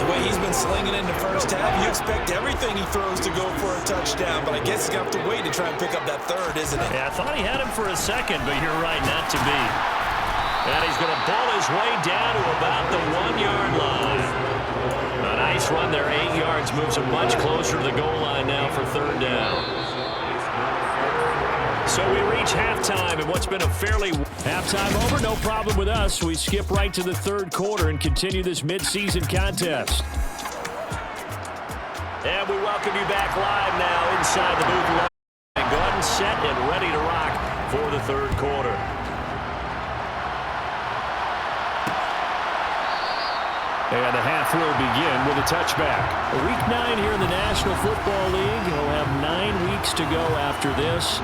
The way he's been slinging in the first half, you expect everything he throws to go for a touchdown, but I guess he's going to have to wait to try and pick up that third, isn't it? Yeah, I thought he had him for a second, but you're right, not to be. And he's going to ball his way down to about the 1-yard line. A nice run there, 8 yards, moves him much closer to the goal line now for third down. So we reach halftime, and what's been a fairly... Halftime over, no problem with us. We skip right to the third quarter and continue this midseason contest. And we welcome you back live now inside the booth. And go ahead and set and ready to rock for the third quarter. And the half will begin with a touchback. Week 9 here in the National Football League. He'll have 9 weeks to go after this.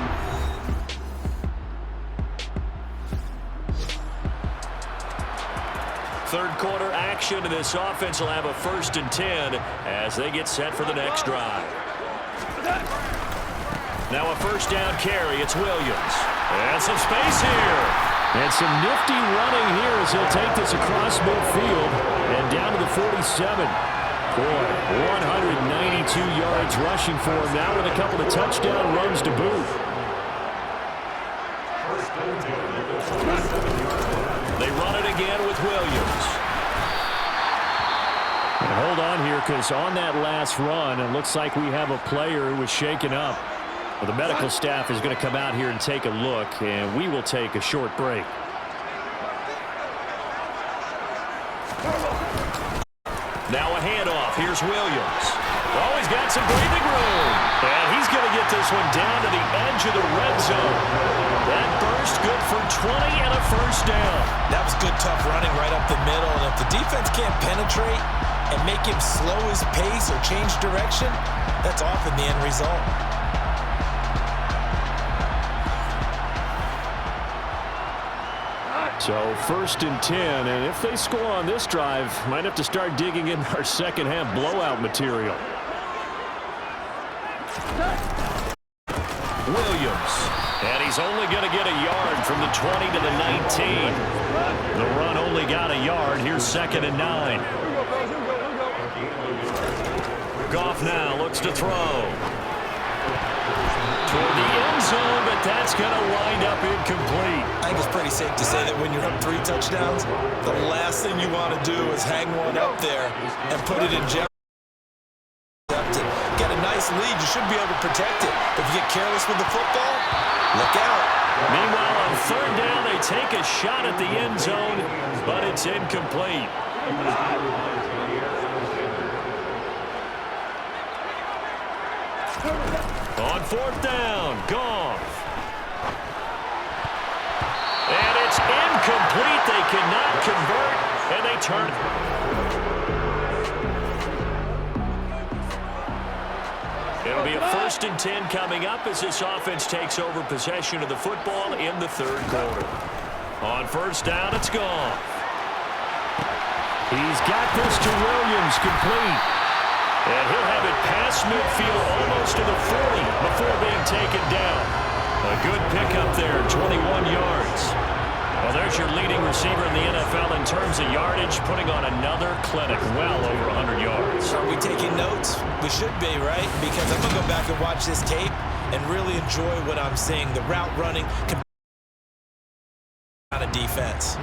Third quarter action, and this offense will have a first and 10 as they get set for the next drive. Now a first down carry. It's Williams. And some space here. And some nifty running here as he'll take this across midfield and down to the 47. Boy, 192 yards rushing for him now with a couple of touchdown runs to boot. They run it again with Williams. And hold on here, because on that last run, it looks like we have a player who was shaken up. Well, the medical staff is going to come out here and take a look, and we will take a short break. Now a handoff. Here's Williams. Oh, he's got some breathing room. And he's going to get this one down to the edge of the red zone. That burst good for 20 and a first down. That was good, tough running right up the middle. And if the defense can't penetrate and make him slow his pace or change direction, that's often the end result. So first and 10, and if they score on this drive, might have to start digging in our second half blowout material. Williams, and he's only going to get a yard from the 20 to the 19. The run only got a yard. Here's second and 9. Goff now looks to throw. Toward the end zone, but that's going to wind up incomplete. I think it's pretty safe to say that when you're up 3 touchdowns, the last thing you want to do is hang one up there and put it in jeopardy. Get a nice lead, you should be able to protect it. If you get careless with the football, look out. Meanwhile, on third down, they take a shot at the end zone, but it's incomplete. On fourth down, Goff. And it's incomplete. They cannot convert, and they turn it. It'll be a 1st and 10 coming up as this offense takes over possession of the football in the third quarter. On first down, it's Goff. He's got this to Williams, complete. And he'll have it past midfield almost to the 40 before being taken down. A good pickup there, 21 yards. Well, there's your leading receiver in the NFL in terms of yardage, putting on another clinic, well over 100 yards. Are we taking notes? We should be, right? Because I'm going to go back and watch this tape and really enjoy what I'm seeing. The route running on a defense.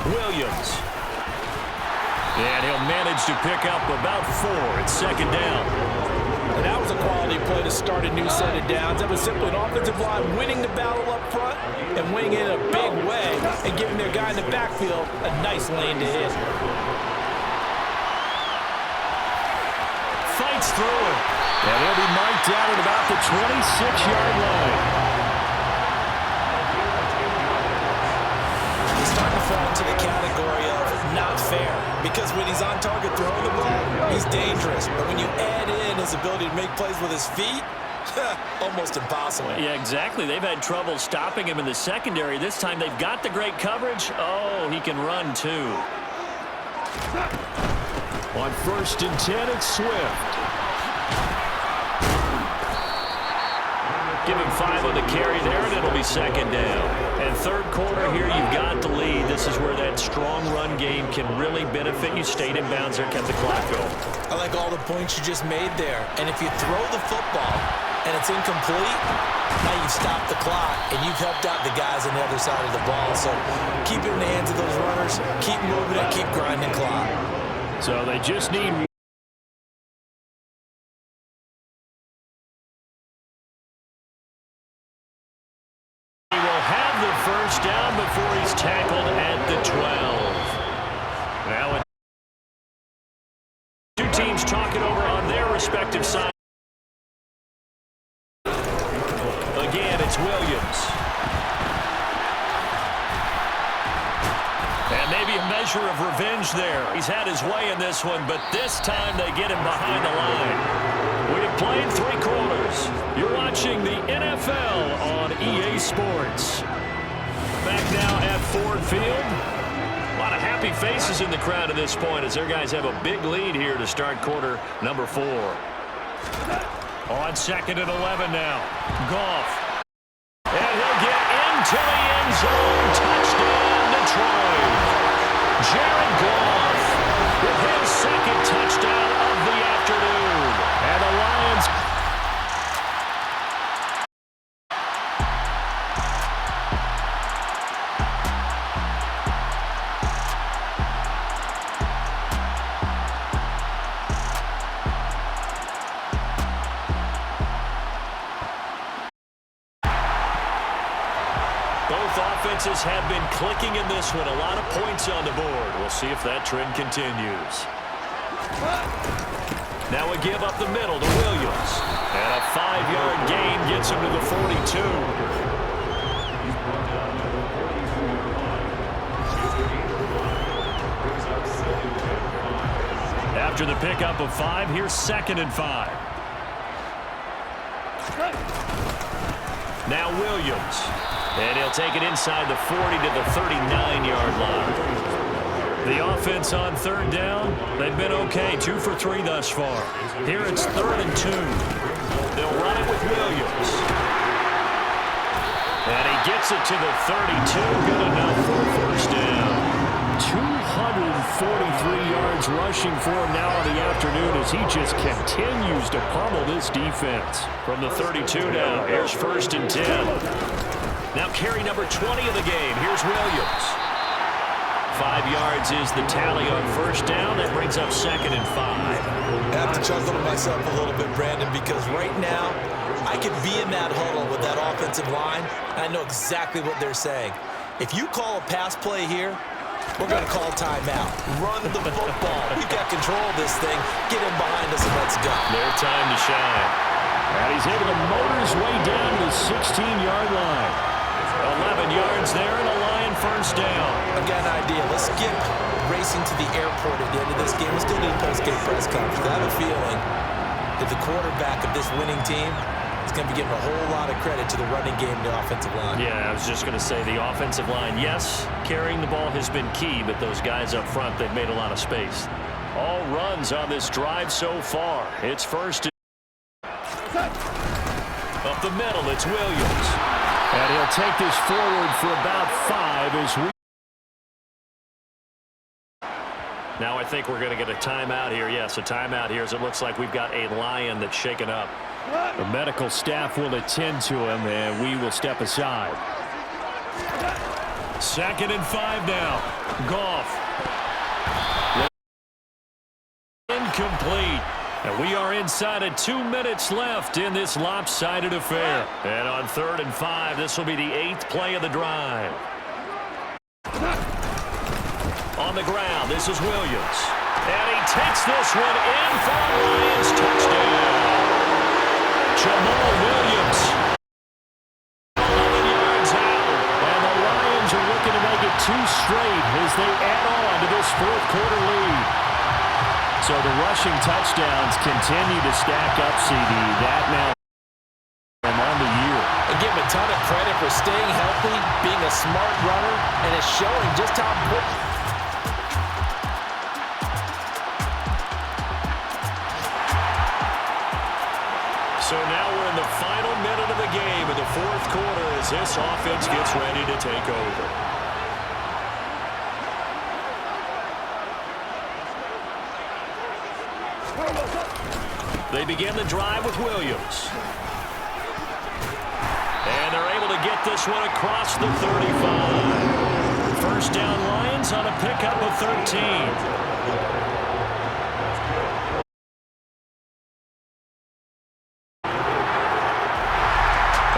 Williams. And he'll manage to pick up about 4 at second down. And that was a quality play to start a new set of downs. That was simply an offensive line winning the battle up front and winning it in a big way and giving their guy in the backfield a nice lane to hit. Fights through it. And he'll be marked down at about the 26-yard line. He's starting to fall into the category of not fair, because when he's on target throwing the ball, he's dangerous. But when you add in his ability to make plays with his feet, almost impossible. Yeah, exactly. They've had trouble stopping him in the secondary. This time they've got the great coverage. Oh, he can run too. On 1st and 10, it's Swift. Give him 5 on the carry there, and it'll be second down. And third quarter here, you've got the lead. This is where that strong run game can really benefit you. Stayed in bounds there, kept the clock going. I like all the points you just made there. And if you throw the football and it's incomplete, now you've stopped the clock and you've helped out the guys on the other side of the ball. So keep it in the hands of those runners, keep moving it, keep grinding clock. So they just need... first down before he's tackled at the 12. Now, two teams talking over on their respective side. Again, it's Williams. And maybe a measure of revenge there. He's had his way in this one, but this time they get him behind the line. We've played 3 quarters. You're watching the NFL on EA Sports. Back now at Ford Field. A lot of happy faces in the crowd at this point as their guys have a big lead here to start quarter number 4. On 2nd and 11 now. Goff. And he'll get into the end zone. Touchdown, Detroit. Jared Goff with his 2nd touchdown of the afternoon. And the Lions... Offenses have been clicking in this one. A lot of points on the board. We'll see if that trend continues. Now a give up the middle to Williams. And a 5-yard gain gets him to the 42. After the pickup of 5, here's 2nd and 5. Now Williams. And he'll take it inside the 40 to the 39-yard line. The offense on 3rd down, they've been okay. 2 for 3 thus far. Here it's 3rd and 2. They'll run it with Williams. And he gets it to the 32. Good enough for a first down. 243 yards rushing for him now in the afternoon as he just continues to pummel this defense. From the 32 now, here's 1st and 10. Now carry number 20 of the game. Here's Williams. 5 yards is the tally on first down. That brings up 2nd and 5. I have to chuckle to myself a little bit, Brandon, because right now I could be in that huddle with that offensive line. I know exactly what they're saying. If you call a pass play here, we're going to call timeout. Run the football. We've got control of this thing. Get him behind us and let's go. Their time to shine. And he's able to motor his way down to the 16-yard line. 11 yards there and a Lion first down. I got an idea. Let's skip racing to the airport at the end of this game. Let's go to the post-game press conference. I have a feeling that the quarterback of this winning team is going to be giving a whole lot of credit to the running game and the offensive line. Yeah, I was just going to say the offensive line, yes, carrying the ball has been key, but those guys up front, they've made a lot of space. All runs on this drive so far. It's 1st. Up the middle, it's Williams. And he'll take this forward for about 5 as we... Now I think we're going to get a timeout here. Yes, a timeout here as it looks like we've got a Lion that's shaken up. The medical staff will attend to him, and we will step aside. 2nd and 5 now. Goff. Incomplete. And we are inside of 2 minutes left in this lopsided affair. And on 3rd and 5, this will be the 8th play of the drive. On the ground, this is Williams. And he takes this one in for a Lions touchdown. Jamal Williams. 11 yards out. And the Lions are looking to make it 2 straight as they add on to this 4th quarter lead. So the rushing touchdowns continue to stack up, CD. That now on the year. And give him a ton of credit for staying healthy, being a smart runner, and it's showing just how important. So now we're in the final minute of the game in the 4th quarter as this offense gets ready to take over. They begin the drive with Williams. And they're able to get this one across the 35. First down Lions on a pickup of 13.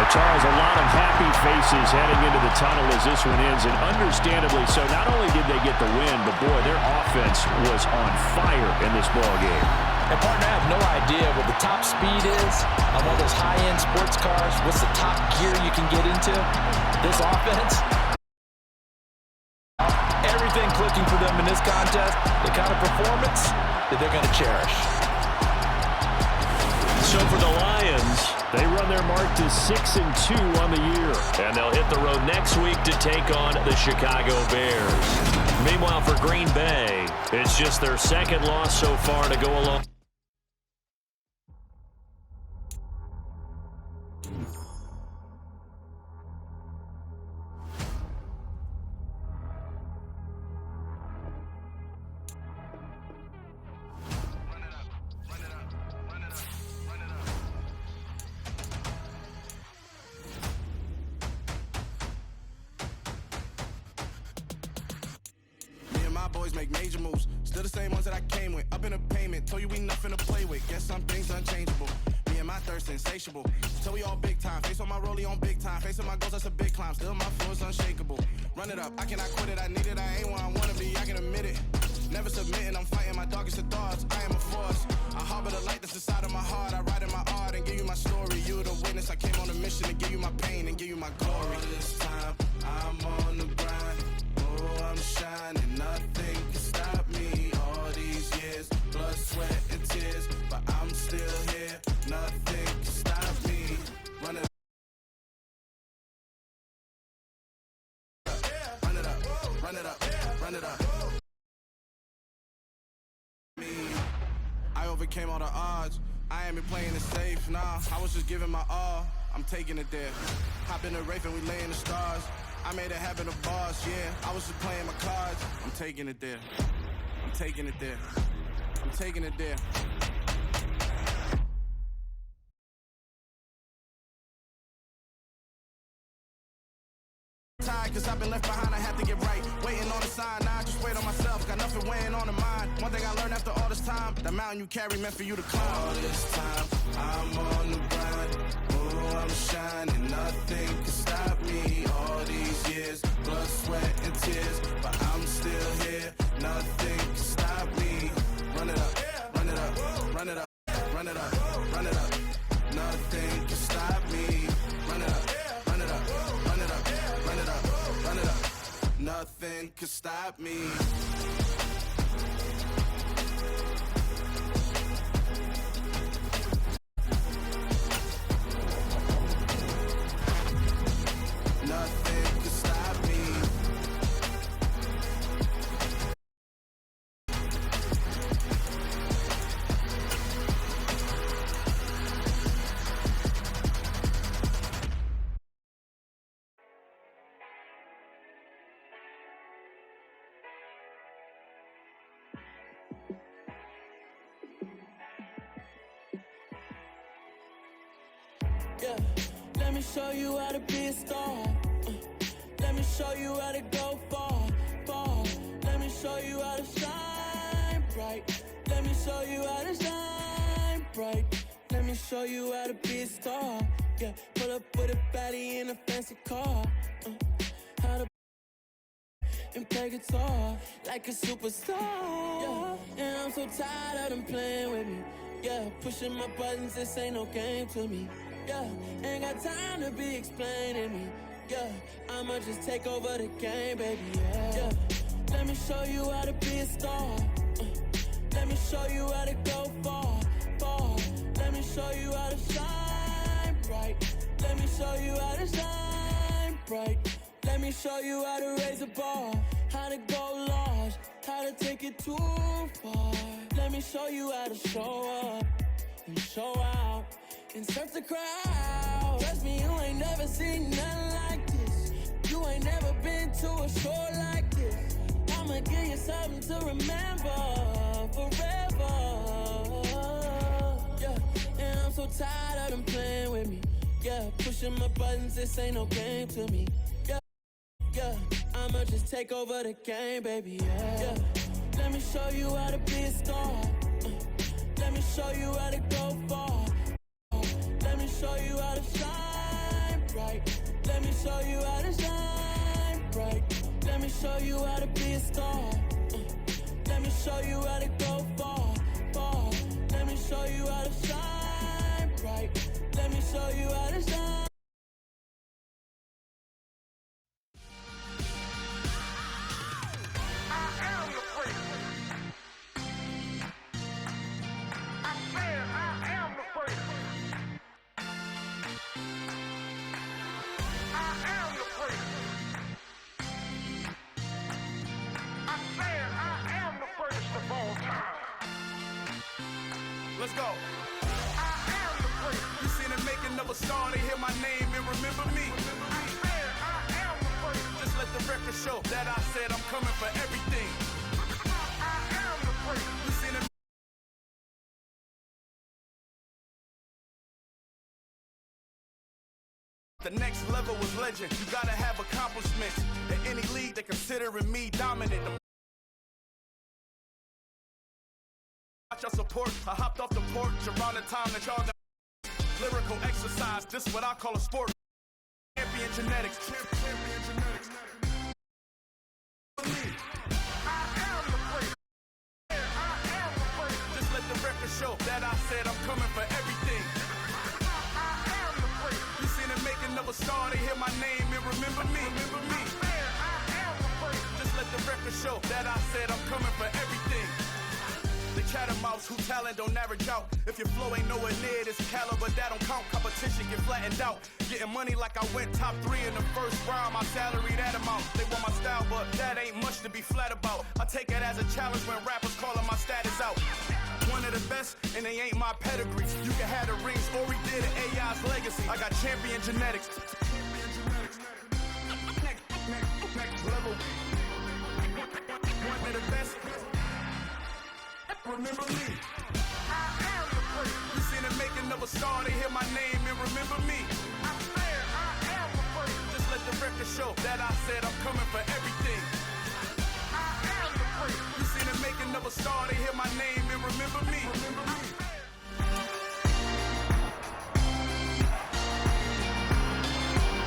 Charles, a lot of happy faces heading into the tunnel as this one ends, and understandably so. Not only did they get the win, but boy, their offense was on fire in this ball game. And partner, I have no idea what the top speed is on one of those high-end sports cars. What's the top gear you can get into? This offense, everything clicking for them in this contest, the kind of performance that they're going to cherish. So for the Lions, they run their mark to 6-2 on the year. And they'll hit the road next week to take on the Chicago Bears. Meanwhile, for Green Bay, it's just their 2nd loss so far to go along. Boys make major moves, still the same ones that I came with. Up in a payment, told you we nothing to play with. Guess some things unchangeable. Me and my thirst insatiable. Till we all big time. Face on my rollie on big time. Facing my goals, that's a big climb. Still my flow is unshakable. Run it up, I cannot quit it. I need it, I ain't where I wanna be. I can admit it. Never submitting, I'm fighting my darkest of thoughts. I am a force. I harbor the light that's inside of my heart. I write in my art and give you my story. You the witness. I came on a mission to give you my pain and give you my glory. All this time, I'm on the grind. Oh, I'm shining. Nothing can stop me. All these years, blood, sweat, and tears, but I'm still here. Nothing can stop me. Run it up, run it up, run it up, run it up. I overcame all the odds. I ain't been playing it safe, nah. I was just giving my all. I'm taking it there. Hop in the Wraith and we laying the stars. I made it happen, the boss, yeah. I was just playing my cards. I'm taking it there. I'm taking it there. I'm taking it there. Tired, cause I've been left behind, I have to get right. Waiting on a sign, now I just wait on myself. Got nothing weighing on the mind. One thing I learned after all this time, the mountain you carry meant for you to climb. All this time, I'm on the grind. Oh, I'm shining, nothing can stop me. All these years, blood, sweat, and tears, but I'm still here. Nothing can stop me. Run it up, run it up, run it up, run it up, run it up. Nothing can stop me. Run it up, run it up, run it up, run it up, run it up. Nothing can stop me. Nothing can stop me. Yeah, let me show you how to be a star. Let me show you how to go far, far. Let me show you how to shine bright. Let me show you how to shine bright. Let me show you how to be a star. Yeah, pull up with a baddie in a fancy car. How to and play guitar like a superstar. Yeah, and I'm so tired of them playing with me. Yeah, pushing my buttons, this ain't no game to me. Yeah, ain't got time to be explaining me. Yeah, I'ma just take over the game, baby. Yeah, let me show you how to be a star. Let me show you how to go far, far. Let me show you how to shine bright. Let me show you how to shine bright. Let me show you how to raise a bar, how to go large, how to take it too far. Let me show you how to show up and show out and surf the crowd. Trust me, you ain't never seen nothing like this. You ain't never been to a show like this. I'ma give you something to remember forever. Yeah, and I'm so tired of them playing with me. Yeah, pushing my buttons, this ain't no game to me. Yeah, yeah, I'ma just take over the game, baby. Yeah, let me show you how to be a star. Let me show you how to go far. Let me show you how to shine bright. Let me show you how to shine bright. Let me show you how to be a star. Let me show you how to go far, far. Let me show you how to shine bright. Let me show you how to shine. Let's go. You seen the making of a star, they hear my name and remember me. Just let the record show that I said I'm coming for everything. You seen the The next level was legend. You gotta have accomplishments. In any league, they considering me dominant. Watch your support. I hopped off the porch around the time that y'all got lyrical exercise. This what I call a sport. Champion genetics. Champion genetics. Just let the record show that I said I'm coming for everything. You seen the making of a star, they hear my name and remember me. Just let the record show that I said I'm coming for everything. The catamounts who talent don't average out. If your flow ain't nowhere near this caliber, that don't count. Competition get flattened out. Getting money like I went top 3 in the first round. My salary that amount. They want my style, but that ain't much to be flat about. I take it as a challenge when rappers calling my status out. One of the best, and they ain't my pedigree. You can have the rings, or we did it. AI God's legacy. I got champion genetics. Next level. One of the best. Remember me. You seen the making of a star, they hear my name and remember me. I swear I am the first. Just let the record show that I said I'm coming for everything. I am the first. You seen the making of a star, they hear my name and remember me.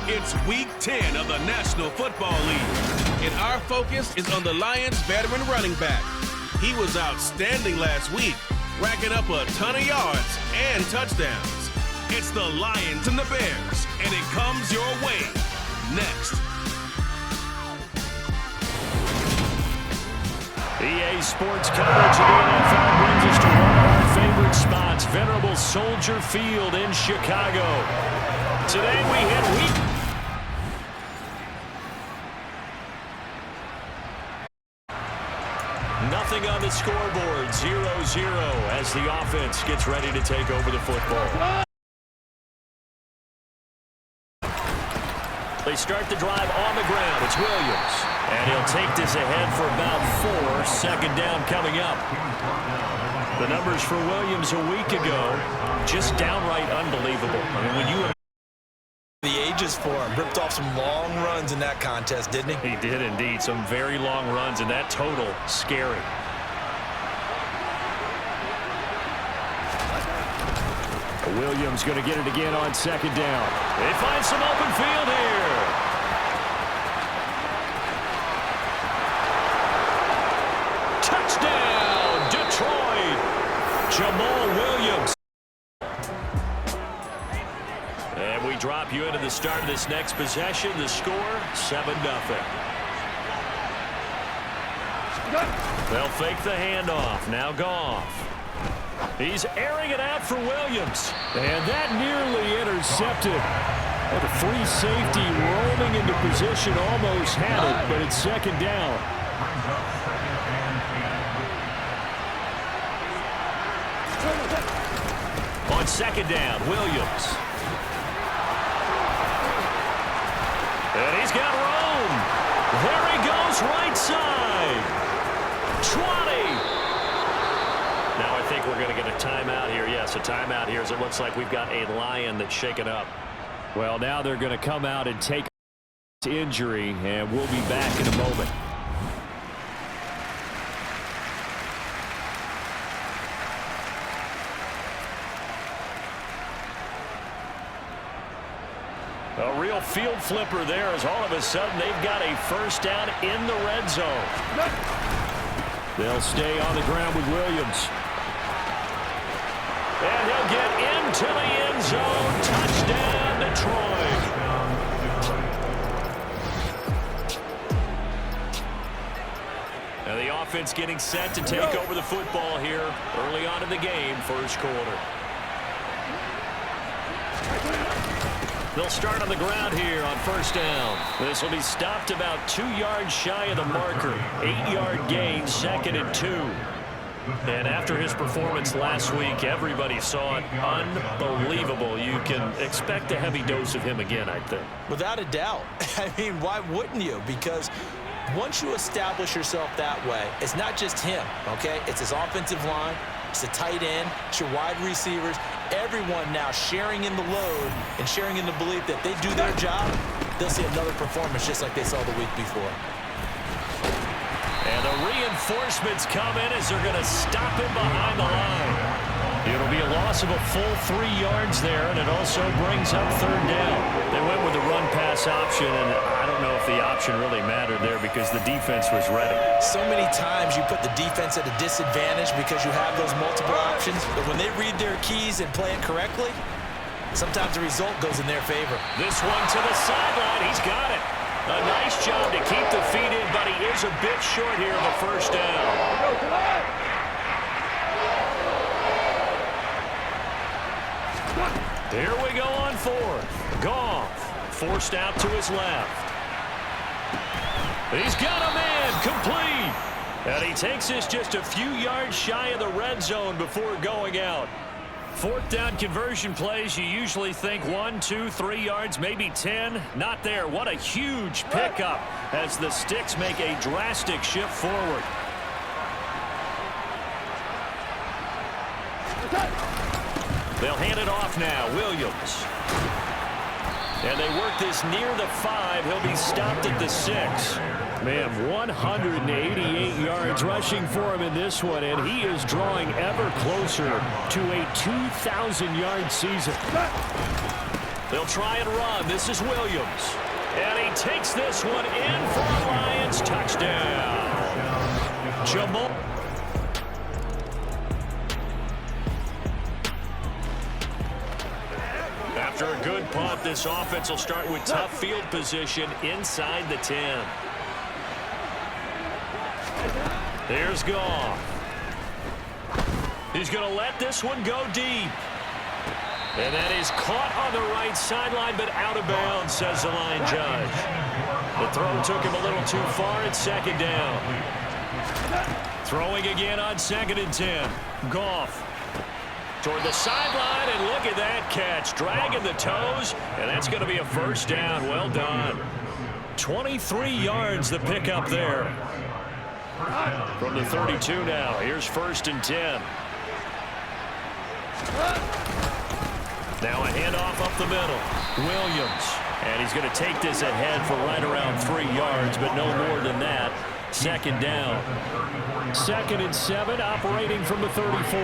It's week 10 of the National Football League, and our focus is on the Lions veteran running back. He was outstanding last week, racking up a ton of yards and touchdowns. It's the Lions and the Bears, and it comes your way next. EA Sports coverage of the NFL brings us to one of our favorite spots, venerable Soldier Field in Chicago. Today we hit week... Nothing on the scoreboard, 0-0 as the offense gets ready to take over the football. They start the drive on the ground. It's Williams. And he'll take this ahead for about 4. Second down coming up. The numbers for Williams a week ago, just downright unbelievable. I mean, when you... The ages for him. Ripped off some long runs in that contest, didn't he? He did indeed. Some very long runs, and that total, scary. Williams going to get it again on second down. They find some open field here. Touchdown, Detroit. Jamal Williams. And we drop you into the start of this next possession. The score, 7-0. They'll fake the handoff. Now Goff. He's airing it out for Williams. And that nearly intercepted. Well, the free safety roaming into position almost had it, but it's second down. On second down, Williams. And he's got room. There he goes, right side. 20. Now I think we're going to get a timeout here. Yes, a timeout here as it looks like we've got a Lion that's shaken up. Well, now they're going to come out and take injury, and we'll be back in a moment. A real field flipper there as all of a sudden they've got a first down in the red zone. They'll stay on the ground with Williams. And he'll get into the end zone. Touchdown, Detroit. And the offense getting set to take over the football here early on in the game, first quarter. They'll start on the ground here on first down. This will be stopped about 2 yards shy of the marker. 8-yard gain, 2nd and 2. And after his performance last week, everybody saw it. Unbelievable. You can expect a heavy dose of him again, I think. Without a doubt. I mean, why wouldn't you? Because once you establish yourself that way, it's not just him, okay? It's his offensive line. It's the tight end. It's your wide receivers. Everyone now sharing in the load and sharing in the belief that they do their job, they'll see another performance just like they saw the week before. And the reinforcements come in as they're going to stop him behind the line. It'll be a loss of a full 3 yards there, and it also brings up third down. They went with the run-pass option, and I don't know if the option really mattered there because the defense was ready. So many times you put the defense at a disadvantage because you have those multiple options, but when they read their keys and play it correctly, sometimes the result goes in their favor. This one to the sideline. He's got it. A nice job to keep the feet in, but he is a bit short here of the first down. Here we go on fourth. Goff forced out to his left. He's got a man complete. And he takes this just a few yards shy of the red zone before going out. Fourth down conversion plays, you usually think 1, 2, 3 yards, maybe 10. Not there. What a huge pickup as the Sticks make a drastic shift forward. They'll hand it off now. Williams. And they work this near the 5. He'll be stopped at the 6. Man, 188 yards rushing for him in this one, and he is drawing ever closer to a 2,000-yard season. They'll try and run. This is Williams. And he takes this one in for a Lions touchdown. Jamal. After a good punt, this offense will start with tough field position inside the 10. There's Goff. He's going to let this one go deep. And that is caught on the right sideline, but out of bounds, says the line judge. The throw took him a little too far at second down. Throwing again on 2nd and 10. Goff toward the sideline, and look at that catch. Dragging the toes, and that's going to be a first down. Well done. 23 yards the pickup there. From the 32 now. Here's 1st and 10. Now a handoff up the middle. Williams. And he's going to take this ahead for right around 3 yards, but no more than that. 2nd down. 2nd and 7, operating from the 34.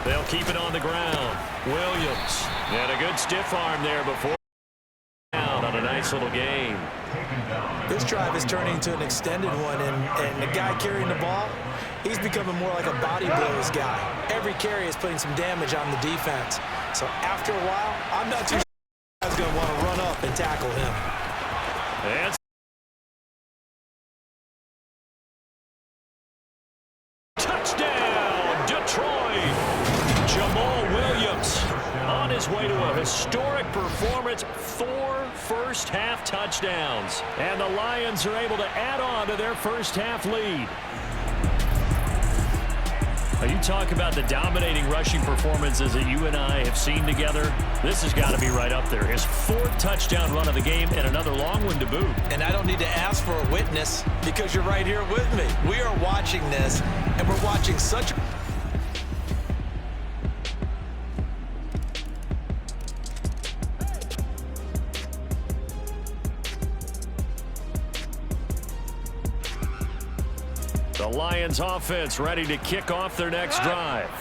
They'll keep it on the ground. Williams. And a good stiff arm there before. On a nice little game. This drive is turning into an extended one, and the guy carrying the ball, he's becoming more like a body blows guy. Every carry is putting some damage on the defense. So after a while, I'm not too sure I was going to want to run up and tackle him. And touchdown, Detroit. Jamal Williams on his way to a historic performance. 4 first-half touchdowns. And the Lions are able to add on to their first-half lead. Now, you talk about the dominating rushing performances that you and I have seen together. This has got to be right up there. His 4th touchdown run of the game and another long one to boot. And I don't need to ask for a witness because you're right here with me. We are watching this, and we're watching such... The Lions offense ready to kick off their next drive.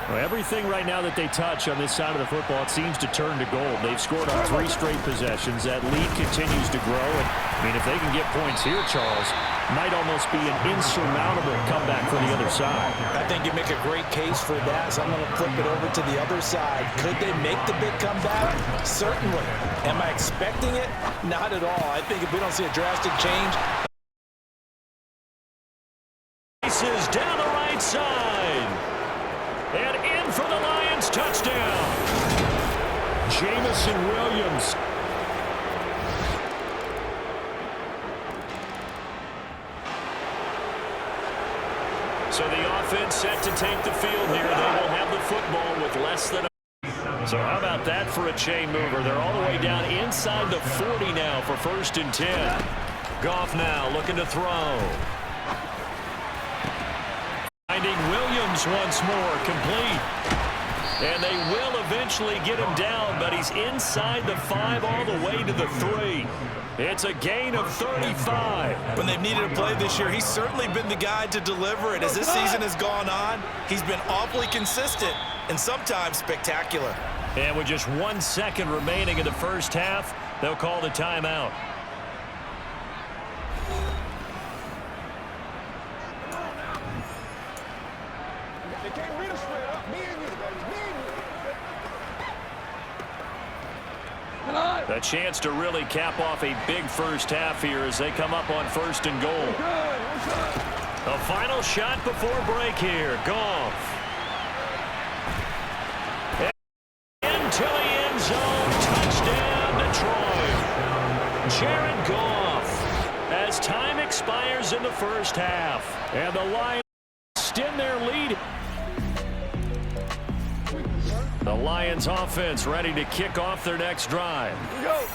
Well, everything right now that they touch on this side of the football, it seems to turn to gold. They've scored on 3 straight possessions. That lead continues to grow. And, I mean, if they can get points here, Charles, might almost be an insurmountable comeback for the other side. I think you make a great case for that. So I'm going to flip it over to the other side. Could they make the big comeback? Certainly. Am I expecting it? Not at all. I think if we don't see a drastic change... Is down the right side. And in for the Lions touchdown. Jamison Williams. So the offense set to take the field here. They will have the football with less than a... So how about that for a chain mover? They're all the way down inside the 40 now for 1st and 10. Goff now looking to throw. Finding Williams once more, complete. And they will eventually get him down, but he's inside the 5 all the way to the 3. It's a gain of 35. When they've needed a play this year, he's certainly been the guy to deliver it. As this season has gone on, he's been awfully consistent and sometimes spectacular. And with just 1 second remaining in the first half, they'll call the timeout. A chance to really cap off a big first half here as they come up on 1st and goal. A final shot before break here. Goff. Into the end zone. Touchdown, Detroit. Jared Goff as time expires in the first half. And the Lions extend their lead. The Lions offense ready to kick off their next drive.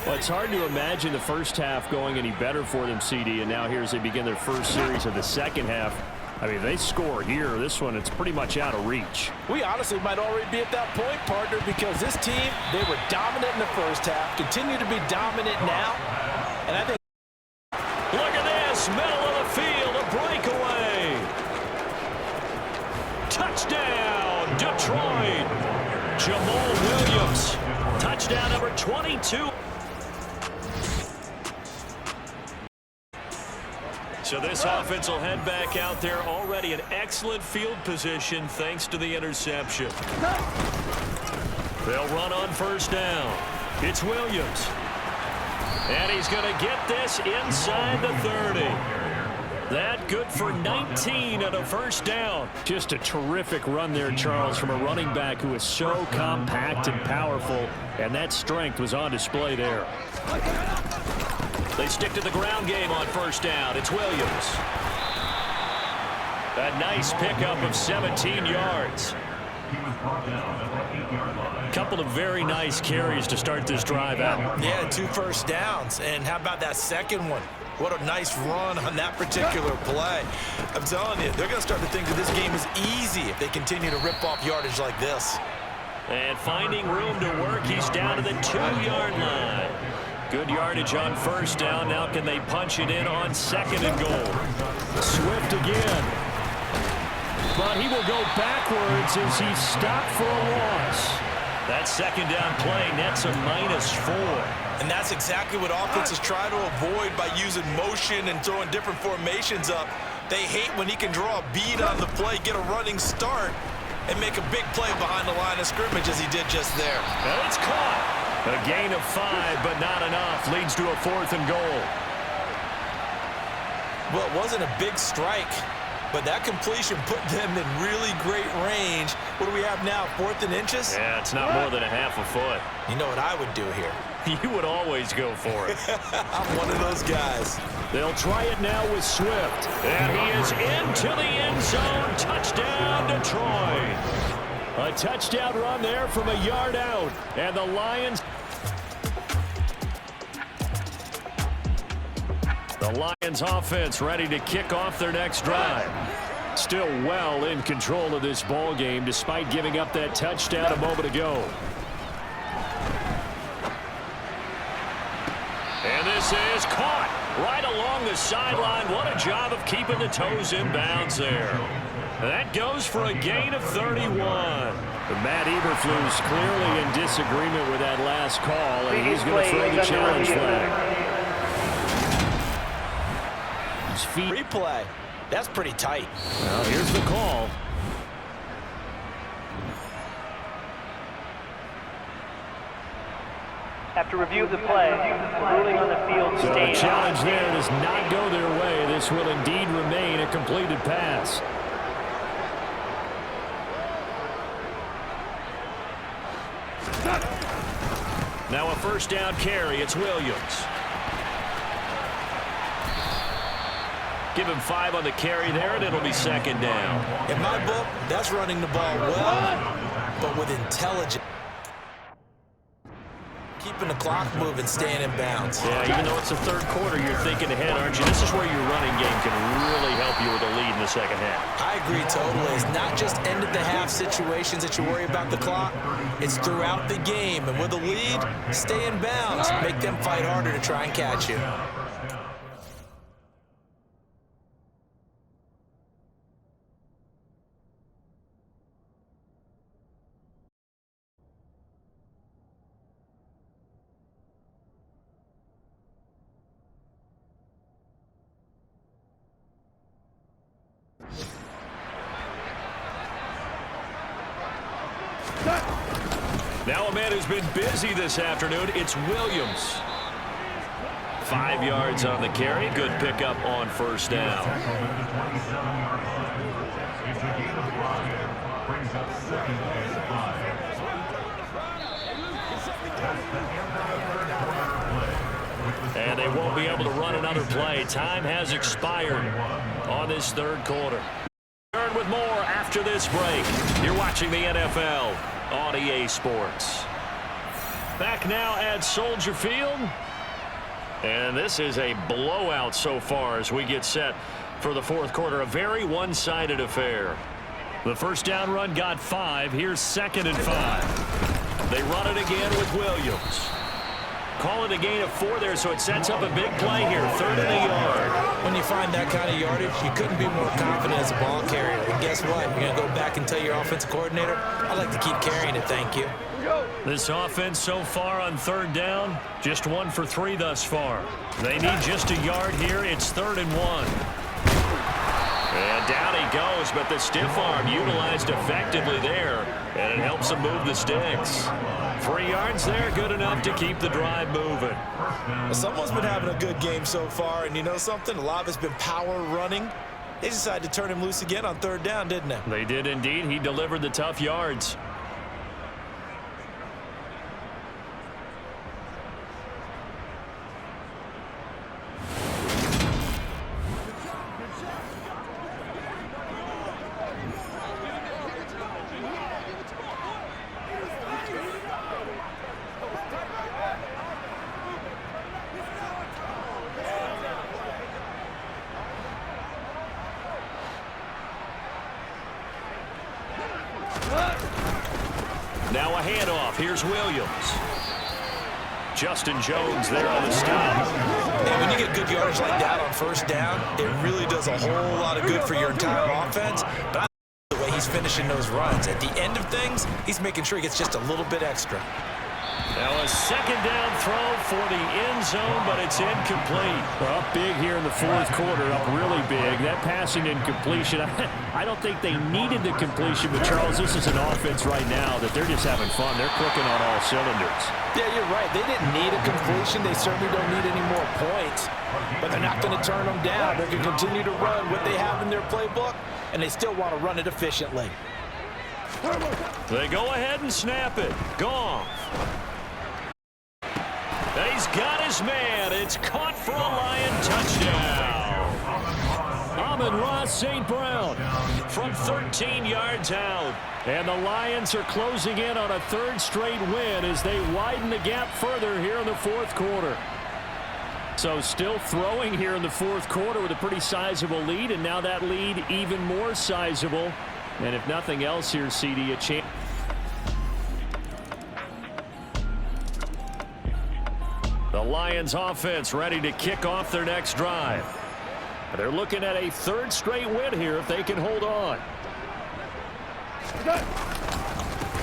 Well, it's hard to imagine the first half going any better for them, CD, and now here as they begin their first series of the second half. I mean, they score here. This one, it's pretty much out of reach. We honestly might already be at that point, partner, because this team, they were dominant in the first half, continue to be dominant now, and I think... Look at this, middle of the field, a breakaway. Touchdown, Detroit. Jamal Williams, touchdown number 22. So this offense will head back out there, already in excellent field position thanks to the interception. They'll run on first down. It's Williams. And he's going to get this inside the 30. That good for 19 and a first down. Just a terrific run there, Charles, from a running back who is so compact and powerful, and that strength was on display there. They stick to the ground game on first down. It's Williams. A nice pickup of 17 yards. Couple of very nice carries to start this drive out. Yeah, 2 first downs. And how about that second one? What a nice run on that particular play. I'm telling you, they're going to start to think that this game is easy if they continue to rip off yardage like this. And finding room to work, he's down to the 2-yard line. Good yardage on first down. Now can they punch it in on second and goal? Swift again. But he will go backwards as he's stopped for a loss. That second down play nets a -4. And that's exactly what offenses try to avoid by using motion and throwing different formations up. They hate when he can draw a bead on the play, get a running start, and make a big play behind the line of scrimmage as he did just there. Well, it's caught. A gain of 5, but not enough. Leads to a 4th and goal. Well, it wasn't a big strike, but that completion put them in really great range. What do we have now, 4th and inches? Yeah, it's not more than a half a foot. You know what I would do here? You would always go for it. I'm one of those guys. They'll try it now with Swift. And he is into the end zone. Touchdown, Detroit. A touchdown run there from a yard out. And the Lions... The Lions offense ready to kick off their next drive. Still well in control of this ball game despite giving up that touchdown a moment ago. And this is caught right along the sideline. What a job of keeping the toes in bounds there. That goes for a gain of 31. Matt Eberflus clearly in disagreement with that last call, and he's going to throw the challenge flag. Replay. That's pretty tight. Well, here's the call. After review of the play, the ruling on the field So stayed. the challenge there does not go their way. This will indeed remain a completed pass. Now a first down carry. It's Williams. Give him 5 on the carry there, and it'll be second down. In my book, that's running the ball well, but with intelligence. Keeping the clock moving, staying in bounds. Yeah, even though it's the third quarter, you're thinking ahead, aren't you? This is where your running game can really help you with a lead in the second half. I agree totally. It's not just end-of-the-half situations that you worry about the clock. It's throughout the game. And with a lead, stay in bounds. Make them fight harder to try and catch you. Now a man who's been busy this afternoon, it's Williams. 5 yards on the carry. Good pickup on first down. And they won't be able to run another play. Time has expired. on this third quarter. Return with more after this break. You're watching the NFL on EA Sports. Back now at Soldier Field. And this is a blowout so far as we get set for the fourth quarter. A very one-sided affair. The first down run got 5. Here's 2nd and 5. They run it again with Williams. Call it a gain of 4 there, so it sets up a big play here. 3rd and a yard. When you find that kind of yardage, you couldn't be more confident as a ball carrier. And guess what? You're going to go back and tell your offensive coordinator, I'd like to keep carrying it, thank you. This offense so far on 3rd down, just 1 for 3 thus far. They need just a yard here. It's 3rd and 1. And down he goes, but the stiff arm utilized effectively there, and it helps him move the sticks. 3 yards there, good enough to keep the drive moving. Well, someone's been having a good game so far, and you know something? A lot of it's been power running. They decided to turn him loose again on 3rd down, didn't they? They did indeed. He delivered the tough yards. Now a handoff. Here's Williams. Justin Jones there on the stop. And when you get good yardage like that on 1st down, it really does a whole lot of good for your entire offense. But I like the way he's finishing those runs. At the end of things, he's making sure he gets just a little bit extra. Now a 2nd down throw for the end zone, but it's incomplete. Well, up big here in the fourth quarter, up really big. That passing incompletion, I don't think they needed the completion, but Charles, this is an offense right now that they're just having fun. They're clicking on all cylinders. Yeah, you're right. They didn't need a completion. They certainly don't need any more points, but they're not going to turn them down. They're going to continue to run what they have in their playbook, and they still want to run it efficiently. They go ahead and snap it. Goff. He's got his man. It's caught for a Lion touchdown. Amon-Ra St. Brown from 13 yards out. And the Lions are closing in on a 3rd straight win as they widen the gap further here in the fourth quarter. So still throwing here in the fourth quarter with a pretty sizable lead, and now that lead even more sizable. And if nothing else here, CD, a chance. The Lions offense ready to kick off their next drive. They're looking at a 3rd straight win here if they can hold on.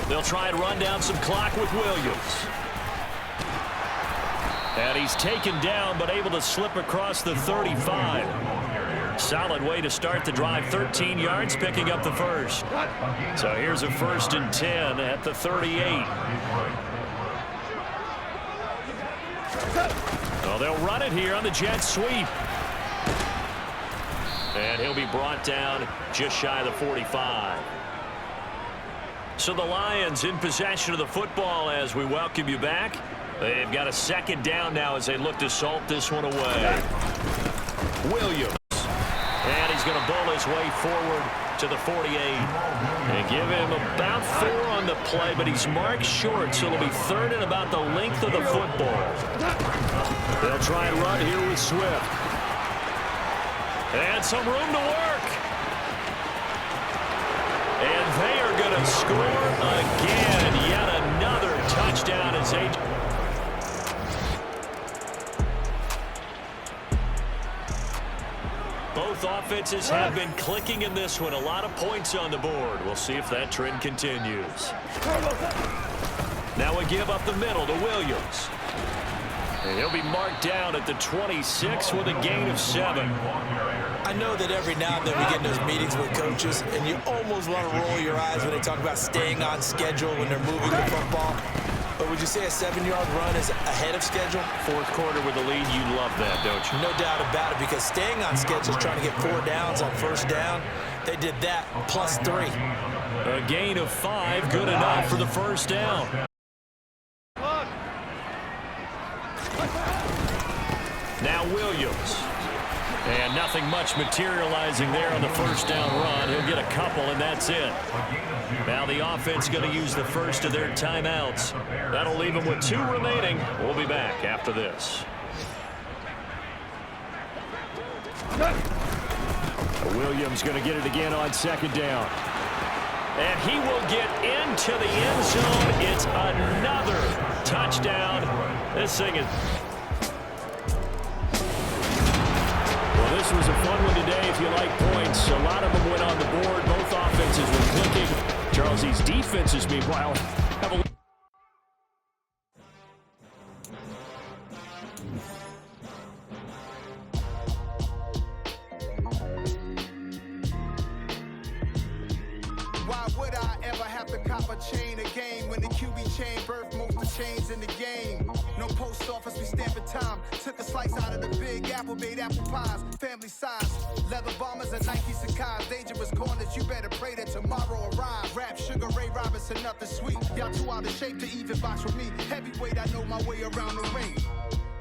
They'll try and run down some clock with Williams. And he's taken down but able to slip across the 35. Solid way to start the drive. 13 yards, picking up the first. So here's a 1st and 10 at the 38. Well, they'll run it here on the jet sweep. And he'll be brought down just shy of the 45. So the Lions in possession of the football as we welcome you back. They've got a 2nd down now as they look to salt this one away. Williams. And he's going to bowl his way forward to the 48. They give him about 4 on the play, but he's marked short, so it'll be 3rd and about the length of the football. They'll try and run here with Swift. And some room to work. And they are going to score again. Yet another touchdown as they... Both offenses have been clicking in this one. A lot of points on the board. We'll see if that trend continues. Now a give up the middle to Williams. And he'll be marked down at the 26 with a gain of 7. I know that every now and then we get in those meetings with coaches, and you almost want to roll your eyes when they talk about staying on schedule when they're moving the football. But would you say a 7-yard run is ahead of schedule? Fourth quarter with the lead, you love that, don't you? No doubt about it, because staying on schedule is trying to get 4 downs on 1st down. They did that plus 3. A gain of 5, good enough for the 1st down. Now Williams. And nothing much materializing there on the first down run. He'll get a couple, and that's it. Now the offense going to use the first of their timeouts. That'll leave them with 2 remaining. We'll be back after this. Williams going to get it again on second down. And he will get into the end zone. It's another touchdown. This thing is... Well, this was a fun one today if you like points. A lot of them went on the board. Both offenses were clicking. Charles, these defenses, meanwhile, have a... Why would I ever have to cop a chain a game when the QB chain birthed most of the chains in the game? No post office, we stamping time. Took a slice out of the big apple, made apple pies, family size. Leather bombers and Nike Sacai's. Dangerous corners, you better pray that tomorrow arrives. Rap, Sugar Ray Robinson, nothing sweet. Y'all too out of shape to even box with me. Heavyweight, I know my way around the ring.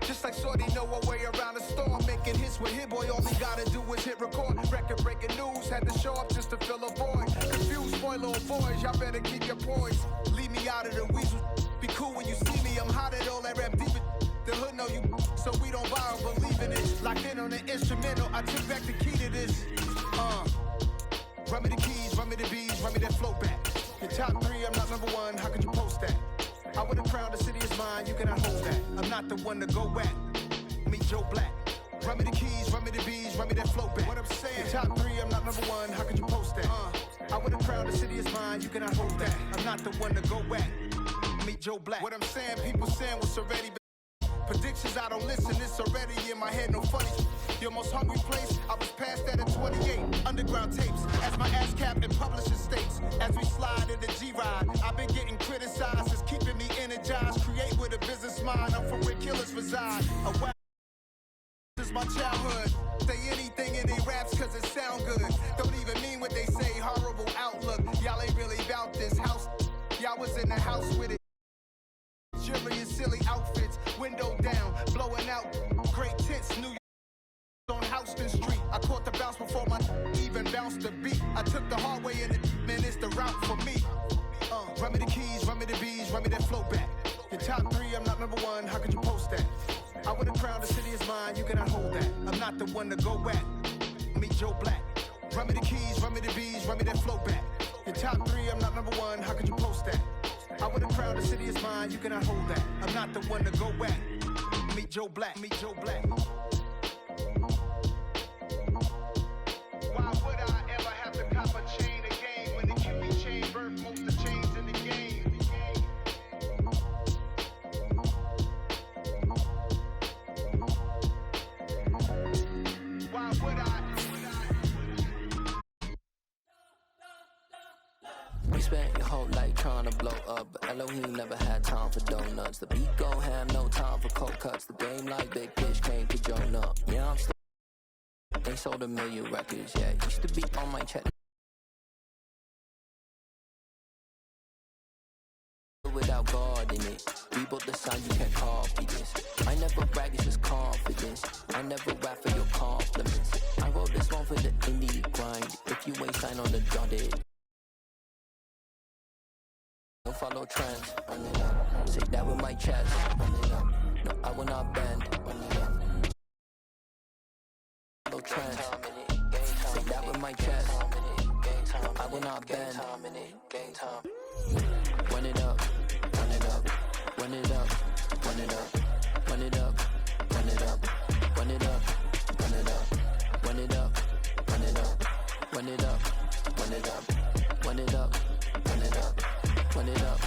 Just like Shorty know her way around the storm. Making hits with Hit Boy, all he gotta do is hit record. Record-breaking news, had to show up just to fill a void. Confused boy, little boys, y'all better keep your poise. Leave me out of the weasel. Be cool when you see me, I'm hot at all that rap deep. The hood know you, so we don't borrow, believe in it. Locked in on the instrumental, I took back the key to this. Run me the keys, run me the bees, run me that flow back. Your top 3, I'm not number 1, how could you post that? I would have crowned the city is mine, you cannot hold that. I'm not the one to go back. Meet Joe Black. Run me the keys, run me the bees, run me that flow back. What I'm saying, your top 3, I'm not number 1, how could you post that? I would have crowned the city is mine, you cannot hold that. I'm not the one to go back. Meet Joe Black. What I'm saying, people saying what's already been. Predictions, I don't listen, it's already in my head, no funny. Your most hungry place, I was past that at 28. Underground tapes, as my ass cap in publishing states. As we slide in the G-Ride, I've been getting criticized, it's keeping me energized. Create with a business mind, I'm from where killers reside. A wild is my childhood. Say anything in they raps cause it sound good. Don't even mean what they say, horrible outlook. Y'all ain't really about this house. Y'all was in the house with it. Jury and silly outfits, window down, blowing out. Great tits, New York on Houston Street. I caught the bounce before my even bounced the beat. I took the hard way in it, man, it's the route for me. Run me the keys, run me the bees, run me that flow back. Your top 3, I'm not number 1, how could you post that? I would have crowned the city is mine, you cannot hold that. I'm not the one to go back. Meet Joe Black. Run me the keys, run me the bees, run me that flow back. Your top 3, I'm not number 1, how could you post that? I would have crowned the city is mine, you cannot hold that. I'm not the one to go back. Meet Joe Black, meet Joe Black. Why would I ever have to cop a chain a game when the QB chain birthed most of the chains in the game? Why would I? We spent your whole life trying to blow up, but Elohim never had time for donuts. The beat go ham, no time for cold cuts. The game like Big Fish came to join up. Yeah, I'm still. They sold 1 million records, yeah. Used to be on my check. Without God in it, we built the sound, you can't copy this. I never brag, it's just confidence. I never rap for your compliments. I wrote this one for the indie grind. If you ain't signed on the dotted. Don't follow trends, run it up. Say that with my chest, run it up. No, I will not bend, run it up. Follow trends, say that with my chest. No, I will not bend. Run it up, run it up, run it up, run it up, run it up, run it up, run it up, run it up, run it up, run it up, run it up, run it up, run it up, run it up. Run it up.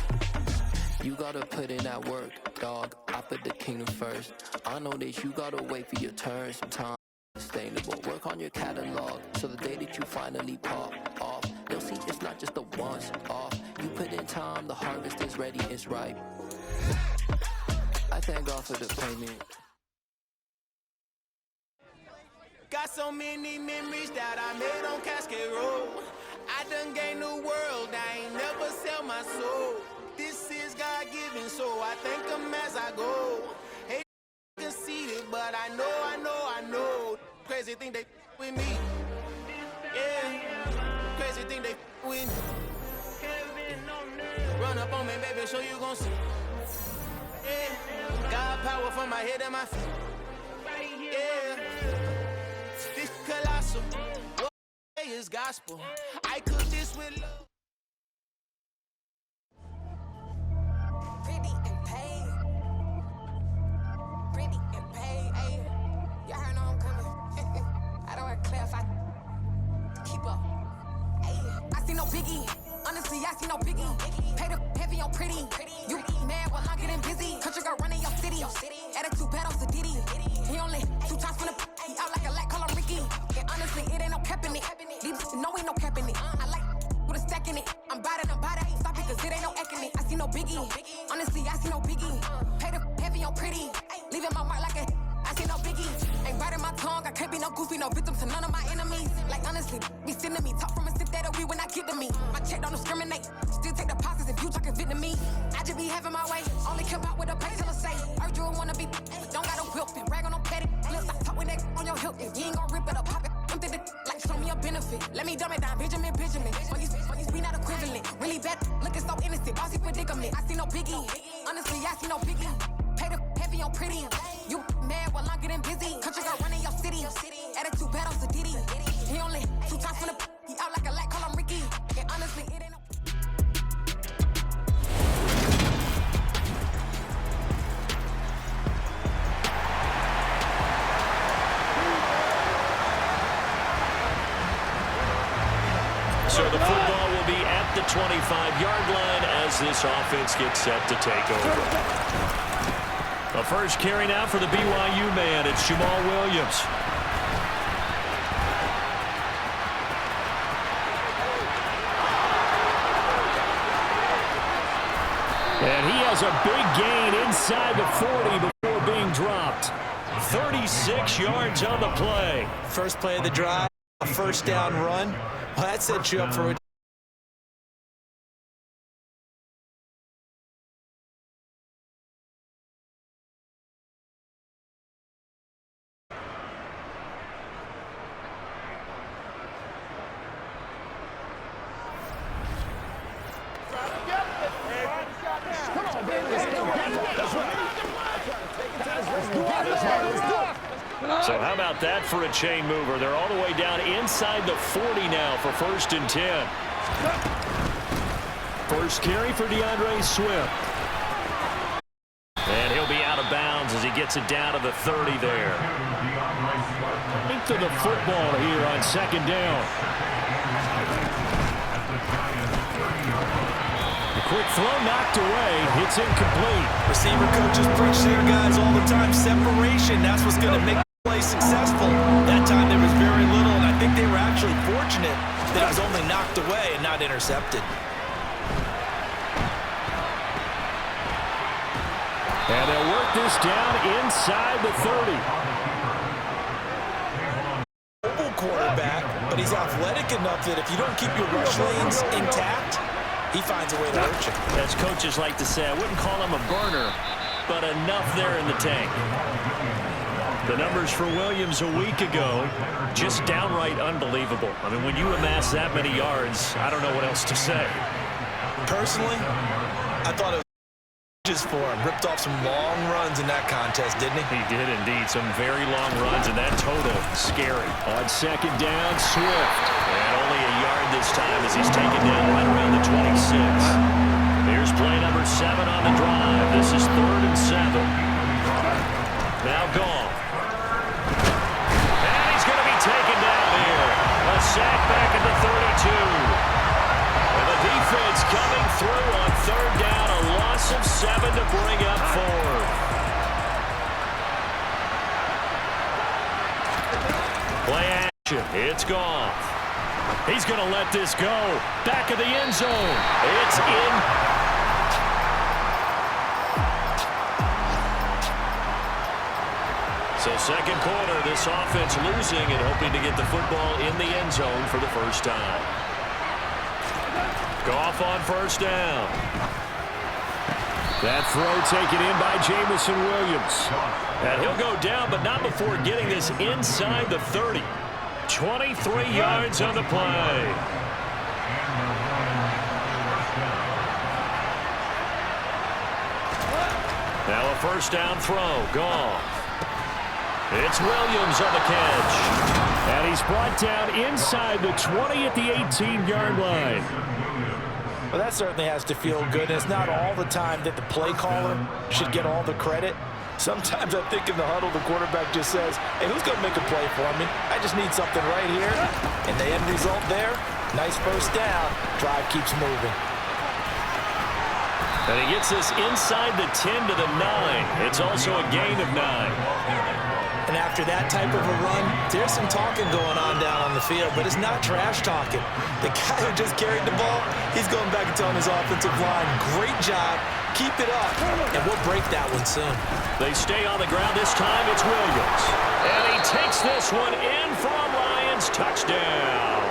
You gotta put in that work, dog. I put the kingdom first. I know that you gotta wait for your turn sometimes. Sustainable. Work on your catalog so the day that you finally pop off, they'll see it's not just a once off. You put in time, the harvest is ready, it's ripe. I thank God for the payment. Got so many memories that I made on Cascade Road. I done gained the world, I ain't never sell my soul. This is God-given, so I thank him as I go. Hey, conceited, but I know. Praise Crazy think they with me. Yeah. Crazy think they with me. Run up on me, baby, show you gon' see. Yeah. God power from my head and my feet. Yeah. This colossal. What is gospel? I cook this with love. Pretty and paid. Pretty and paid. Ayy. Y'all heard I'm coming. I don't want to clarify. Keep up. Ayy. I see no biggie. Honestly, I see no biggie. Pay the heavy on pretty. You mad while I'm getting busy. Country girl running your city. Attitude bad on Diddy. He only 2 times from the he out like a light, call him Ricky. And honestly, it ain't no cap in it. These know ain't no cap in it. I like with a stack in it. I'm bad, ain't stop it, cause it ain't no eck in it. I see no biggie. Honestly, I see no biggie. Pay the heavy on pretty. Leaving my mark like a I see no biggie. Ain't biting my tongue. I can't be no goofy, no victim to none of my enemies. Like honestly, be sending me talk from a sip that we when I get to me. My check don't discriminate. Still take deposits if you talking Vietnamese. I just be having my way. Only come out with a pay till I say. Heard you wanna be, but don't got a whip and rag on no petty. Let's stop talk with that on your hip. If you ain't gon' rip it or pop it, I'm thinking like show me a benefit. Let me dumb it down, Benjamin. For you be not equivalent. Really bad, looking so innocent. Bossy predicament. I see no biggie. Honestly, I see no biggie. Pay the heavy on pretty. You mad while I'm getting busy. Country girl running your city. Attitude bad on Diddy. He only 2 times from the he out like a light, call him Ricky. And honestly, it ain't no. So the football will be at the 25-yard line as this offense gets set to take over. The first carry now for the BYU man. It's Jamal Williams. And he has a big gain inside the 40 before being dropped. 36 yards on the play. First play of the drive, a first down run. Well, that sets you up for a So how about that for a chain mover? They're all the way down inside the 40 now for 1st and 10. First carry for DeAndre Swift. And he'll be out of bounds as he gets it down to the 30 there. Into the football here on 2nd down. The quick throw knocked away. It's incomplete. Receiver coaches preach to their guys all the time. Separation, that's what's going to make play successful. That time there was very little, and I think they were actually fortunate that it was only knocked away and not intercepted. And they'll work this down inside the 30. Mobile quarterback, but he's athletic enough that if you don't keep your rush lanes intact, he finds a way to hurt you. As coaches like to say, I wouldn't call him a burner, but enough there in the tank. The numbers for Williams a week ago, just downright unbelievable. I mean, when you amass that many yards, I don't know what else to say. Personally, I thought it was just for him. Ripped off some long runs in that contest, didn't he? He did indeed. Some very long runs, and that total, scary. On 2nd down, Swift. And only a yard this time as he's taken down right around the 26. Here's play number 7 on the drive. This is 3rd and 7. Now gone. And he's going to be taken down here. A sack back at the 32. And the defense coming through on 3rd down. A loss of 7 to bring up 4th. Play action. It's gone. He's going to let this go. Back of the end zone. It's in. So 2nd quarter, this offense losing and hoping to get the football in the end zone for the first time. Goff on 1st down. That throw taken in by Jamison Williams. And he'll go down, but not before getting this inside the 30. 23 yards on the play. Now a first down throw. Goff. It's Williams on the catch. And he's brought down inside the 20 at the 18-yard line. Well, that certainly has to feel good. It's not all the time that the play caller should get all the credit. Sometimes I think in the huddle, the quarterback just says, hey, who's going to make a play for me? I just need something right here. And the end result there, nice first down. Drive keeps moving. And he gets this inside the 10 to the 9. It's also a gain of 9. And after that type of a run, there's some talking going on down on the field, but it's not trash talking. The guy who just carried the ball, he's going back and telling his offensive line, great job, keep it up, and we'll break that one soon. They stay on the ground this time. It's Williams. And he takes this one in for a Lions touchdown.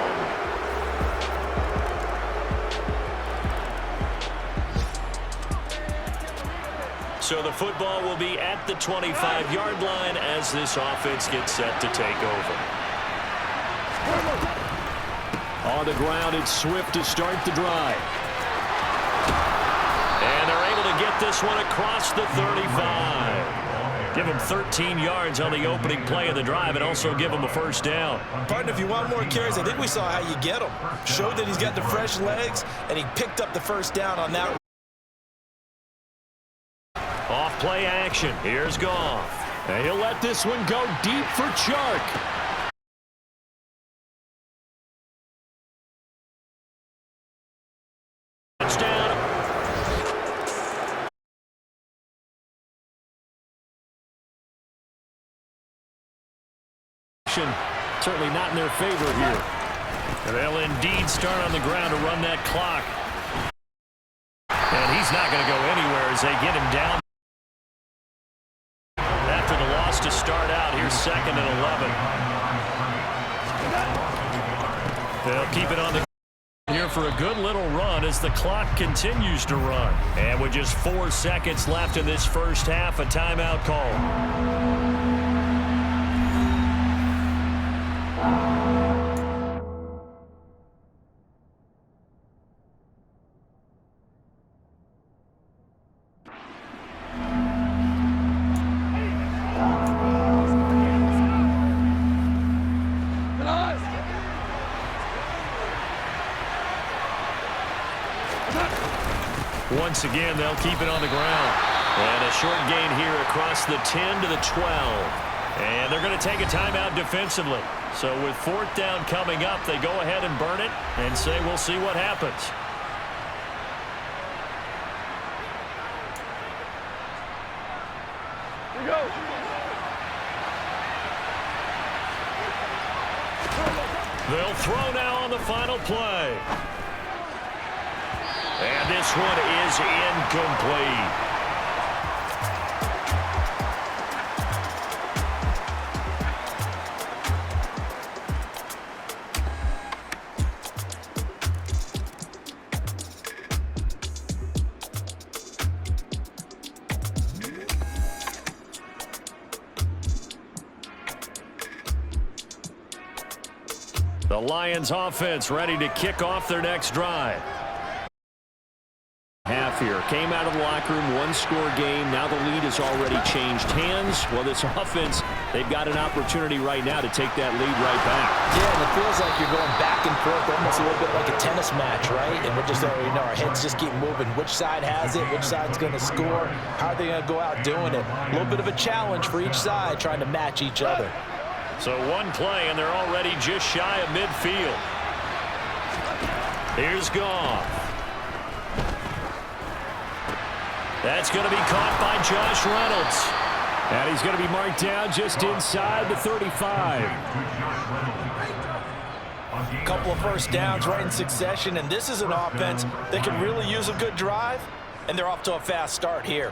So the football will be at the 25-yard line as this offense gets set to take over. On the ground, it's Swift to start the drive. And they're able to get this one across the 35. Give him 13 yards on the opening play of the drive and also give him a first down. Partner, if you want more carries, I think we saw how you get him. Showed that he's got the fresh legs, and he picked up the first down on that. Off play action. Here's Goff. And he'll let this one go deep for Chark. Touchdown. Certainly not in their favor here. And they'll indeed start on the ground to run that clock. And he's not going to go anywhere as they get him down. After the loss to start out, here's 2nd and 11. They'll keep it on the here for a good little run as the clock continues to run. And with just 4 seconds left in this first half, a timeout call. Once again, they'll keep it on the ground. And a short gain here across the 10 to the 12. And they're going to take a timeout defensively. So with 4th down coming up, they go ahead and burn it and say we'll see what happens. Here we go. They'll throw now on the final play. And this one is incomplete. The Lions offense ready to kick off their next drive. Half here. Came out of the locker room, 1-score game. Now the lead has already changed hands. Well, this offense, they've got an opportunity right now to take that lead right back. Yeah, and it feels like you're going back and forth, almost a little bit like a tennis match, right? And we're just already know our heads just keep moving. Which side has it? Which side's going to score? How are they going to go out doing it? A little bit of a challenge for each side, trying to match each other. So one play, and they're already just shy of midfield. Here's Goff. That's going to be caught by Josh Reynolds. And he's going to be marked down just inside the 35. A couple of first downs right in succession, and this is an offense that can really use a good drive, and they're off to a fast start here.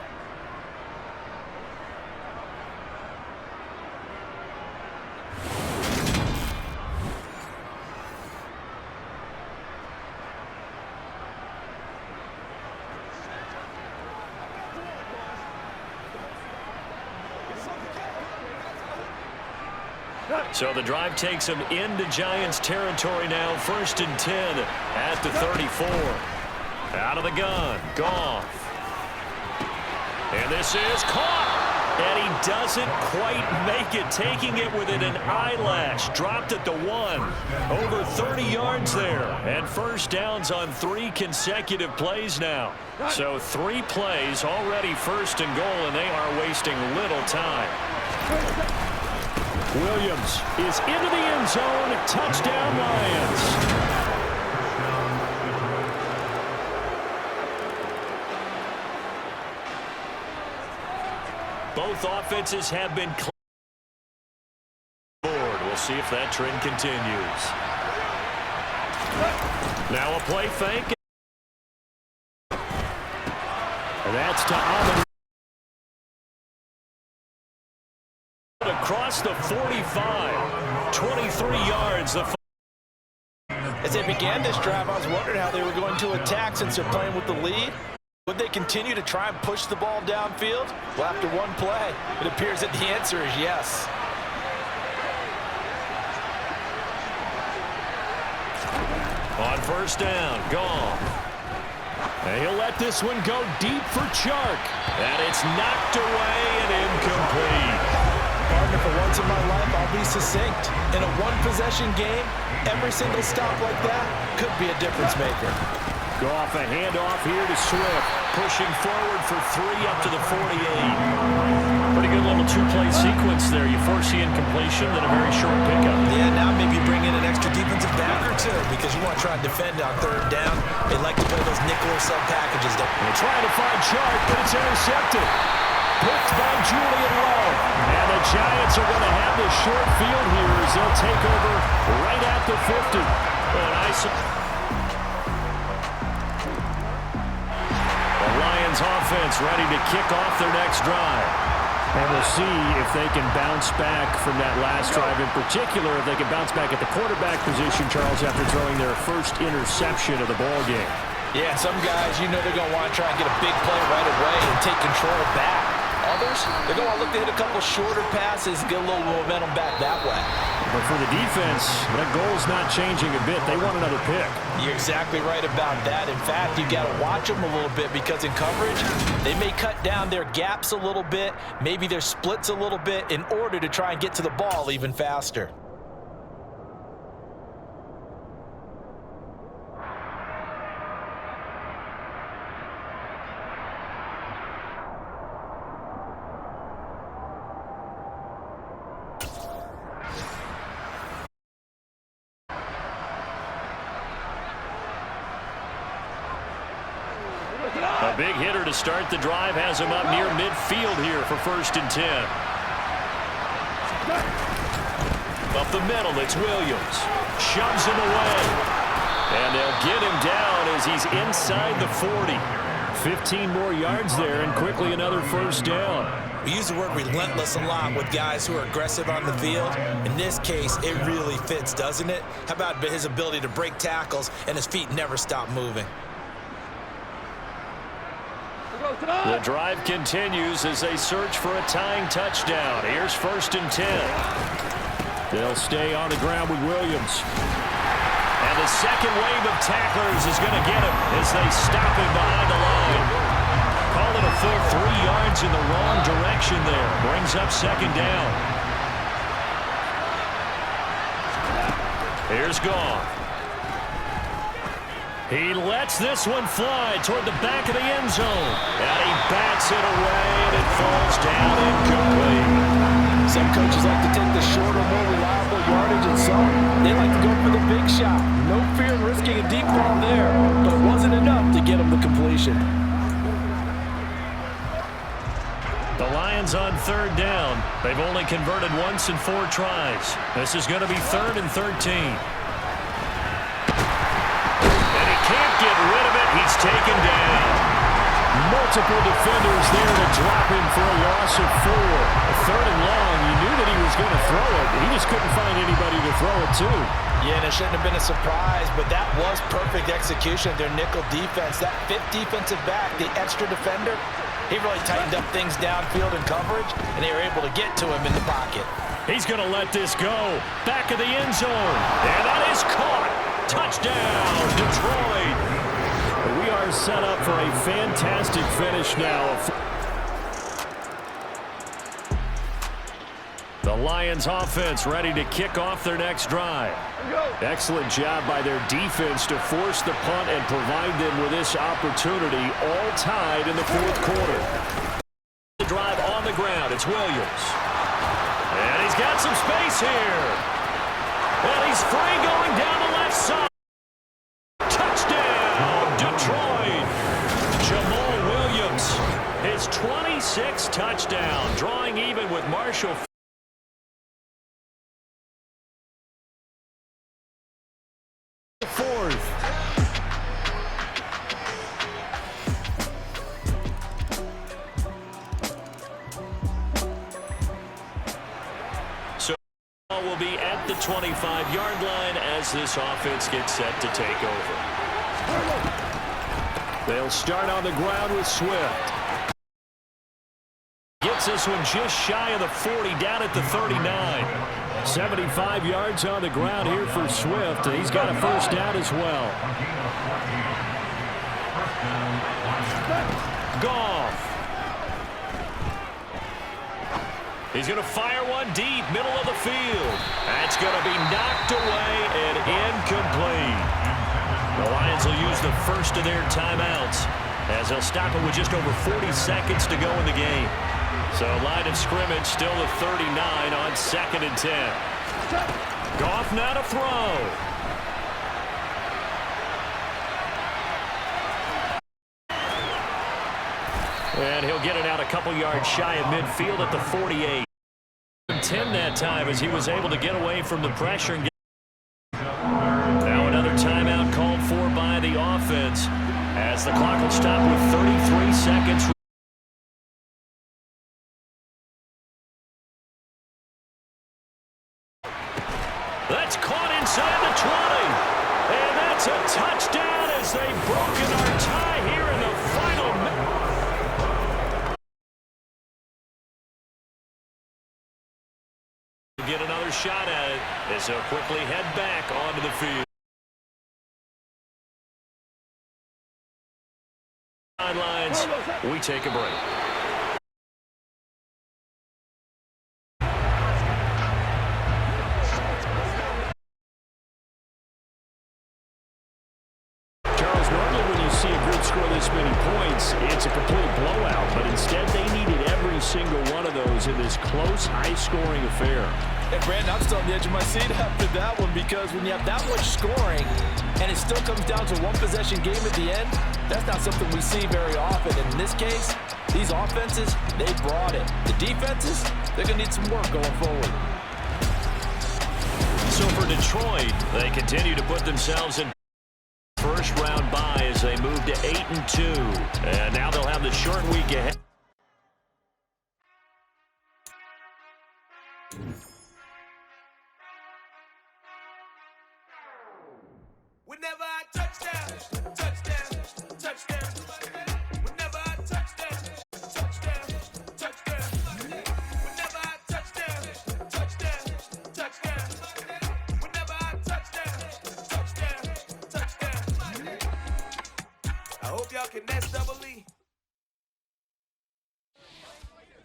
So the drive takes them into Giants territory now. 1st and 10 at the 34. Out of the gun. Goff. And this is caught. And he doesn't quite make it, taking it within an eyelash. Dropped at the 1. Over 30 yards there. And first downs on 3 consecutive plays now. So 3 plays already 1st and goal, and they are wasting little time. Williams is into the end zone. Touchdown, Lions. Both offenses have been board. We'll see if that trend continues. Now a play fake. And that's to Ahmed. Across the 45. 23 yards. As they began this drive, I was wondering how they were going to attack since they're playing with the lead. Would they continue to try and push the ball downfield? Well, after one play, it appears that the answer is yes. On 1st down, Goff. And he'll let this one go deep for Chark. And it's knocked away and incomplete. Partner, for once in my life, I'll be succinct. In a one-possession game, every single stop like that could be a difference maker. Goff, a handoff here to Swift. Pushing forward for 3 up to the 48. Pretty good little 2-play sequence there. You foresee incompletion, then a very short pickup. Yeah, now maybe bring in an extra defensive back or 2 because you want to try and defend on 3rd down. They like to play those nickel or sub packages. They're trying to find Chark, but it's intercepted. Picked by Julian Love. And the Giants are going to have this short field here as they'll take over right at the 50. Oh, nice. Offense ready to kick off their next drive. And we'll see if they can bounce back from that last drive, in particular if they can bounce back at the quarterback position, Charles, after throwing their first interception of the ball game. Yeah, some guys, you know they're going to want to try and get a big play right away and take control back. Others, they're going to look to hit a couple shorter passes and get a little momentum back that way. But for the defense, that goal's not changing a bit. They want another pick. You're exactly right about that. In fact, you got to watch them a little bit because in coverage, they may cut down their gaps a little bit, maybe their splits a little bit in order to try and get to the ball even faster. A big hitter to start the drive has him up near midfield here for 1st and 10. Up the middle, it's Williams. Shoves him away. And they'll get him down as he's inside the 40. 15 more yards there and quickly another 1st down. We use the word relentless a lot with guys who are aggressive on the field. In this case, it really fits, doesn't it? How about his ability to break tackles and his feet never stop moving? The drive continues as they search for a tying touchdown. Here's 1st and 10. They'll stay on the ground with Williams. And the second wave of tacklers is going to get him as they stop him behind the line. Call it a full 3 yards in the wrong direction there. Brings up 2nd down. Here's Goff. He lets this one fly toward the back of the end zone. And he bats it away, and it falls down incomplete. Some coaches like to take the shorter, more reliable yardage, and some, they like to go for the big shot. No fear in risking a deep ball there, but it wasn't enough to get him the completion. The Lions on 3rd down. They've only converted once in 4 tries. This is going to be 3rd and 13. Can't get rid of it. He's taken down. Multiple defenders there to drop him for a loss of 4. 3rd and long. You knew that he was going to throw it. He just couldn't find anybody to throw it to. Yeah, and it shouldn't have been a surprise, but that was perfect execution of their nickel defense. That 5th defensive back, the extra defender, he really tightened up things downfield in coverage, and they were able to get to him in the pocket. He's going to let this go. Back of the end zone. And that is caught. Touchdown, Detroit. We are set up for a fantastic finish now. The Lions offense ready to kick off their next drive. Excellent job by their defense to force the punt and provide them with this opportunity, all tied in the fourth quarter. The drive on the ground, it's Williams. And he's got some space here. And he's free going down the left side. Touchdown, Detroit. Jamal Williams, his 26th touchdown, drawing even with Marshall. Fourth. So will be at the 25-yard line as this offense gets set to take over. They'll start on the ground with Swift. Gets this one just shy of the 40, down at the 39. 75 yards on the ground here for Swift, and he's got a first down as well. Goff. He's going to fire one deep, middle of the field. That's going to be knocked away and incomplete. The Lions will use the first of their timeouts as they'll stop it with just over 40 seconds to go in the game. So line of scrimmage still the 39 on 2nd and 10. Goff now to throw. And he'll get it out a couple yards shy of midfield at the 48. 10 that time as he was able to get away from the pressure. And now another timeout called for by the offense as the clock will stop with 33 seconds. That's caught inside the 20. And that's a touchdown as they've broken our tie here in the final minute. Get another shot at it as they'll quickly head back onto the field. Sidelines, we take a break. See a group score this many points, it's a complete blowout, but instead they needed every single one of those in this close, high-scoring affair. Hey, Brandon, I'm still on the edge of my seat after that one because when you have that much scoring and it still comes down to one possession game at the end, that's not something we see very often. In this case, these offenses, they brought it. The defenses, they're going to need some work going forward. So for Detroit, they continue to put themselves in first round bye as they move to 8-2. And now they'll have the short week ahead. Whenever I touchdown, touchdown, touchdown. Whenever I touchdown, touchdown, touchdown. Whenever I touchdown, touchdown, touchdown. Whenever I touchdown, touchdown, touchdown. I hope y'all can next double E.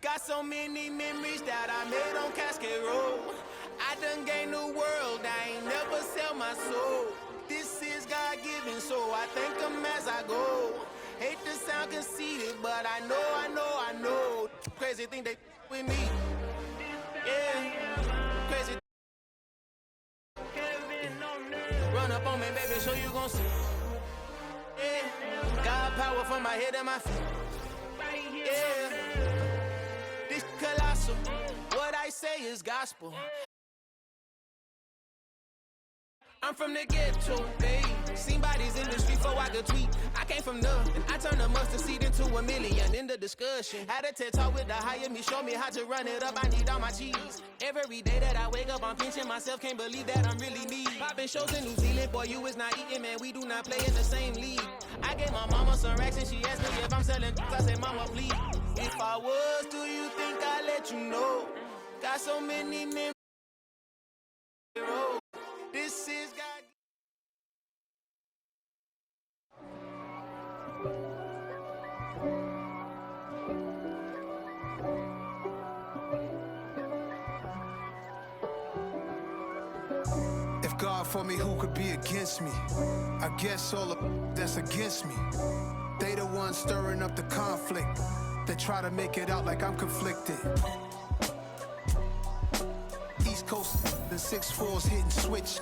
Got so many memories that I made on Cascade Road. I done gained the world, I ain't never sell my soul. This is God-given, so I thank him as I go. Hate to sound conceited, but I know. Crazy thing they with me. Yeah, crazy. Run up on me, baby, so you gon' see. Yeah, God power from my head and my feet. Yeah, this colossal. What I say is gospel. I'm from the ghetto, babe. Seen bodies in the street before I could tweet. I came from nothing. I turned a mustard seed into a million in the discussion. Had a TED talk with the higher me, show me how to run it up. I need all my cheese. Every day that I wake up, I'm pinching myself. Can't believe that I'm really me. Popping shows in New Zealand, boy, you is not eating, man. We do not play in the same league. I gave my mama some racks and she asked me if I'm selling. I said, mama, please. If I was, do you think I'd let you know? Got so many men. This is God. If God for me, who could be against me? I guess all of that's against me. They the ones stirring up the conflict. They try to make it out like I'm conflicted. East Coast, the 6'4's hitting switch.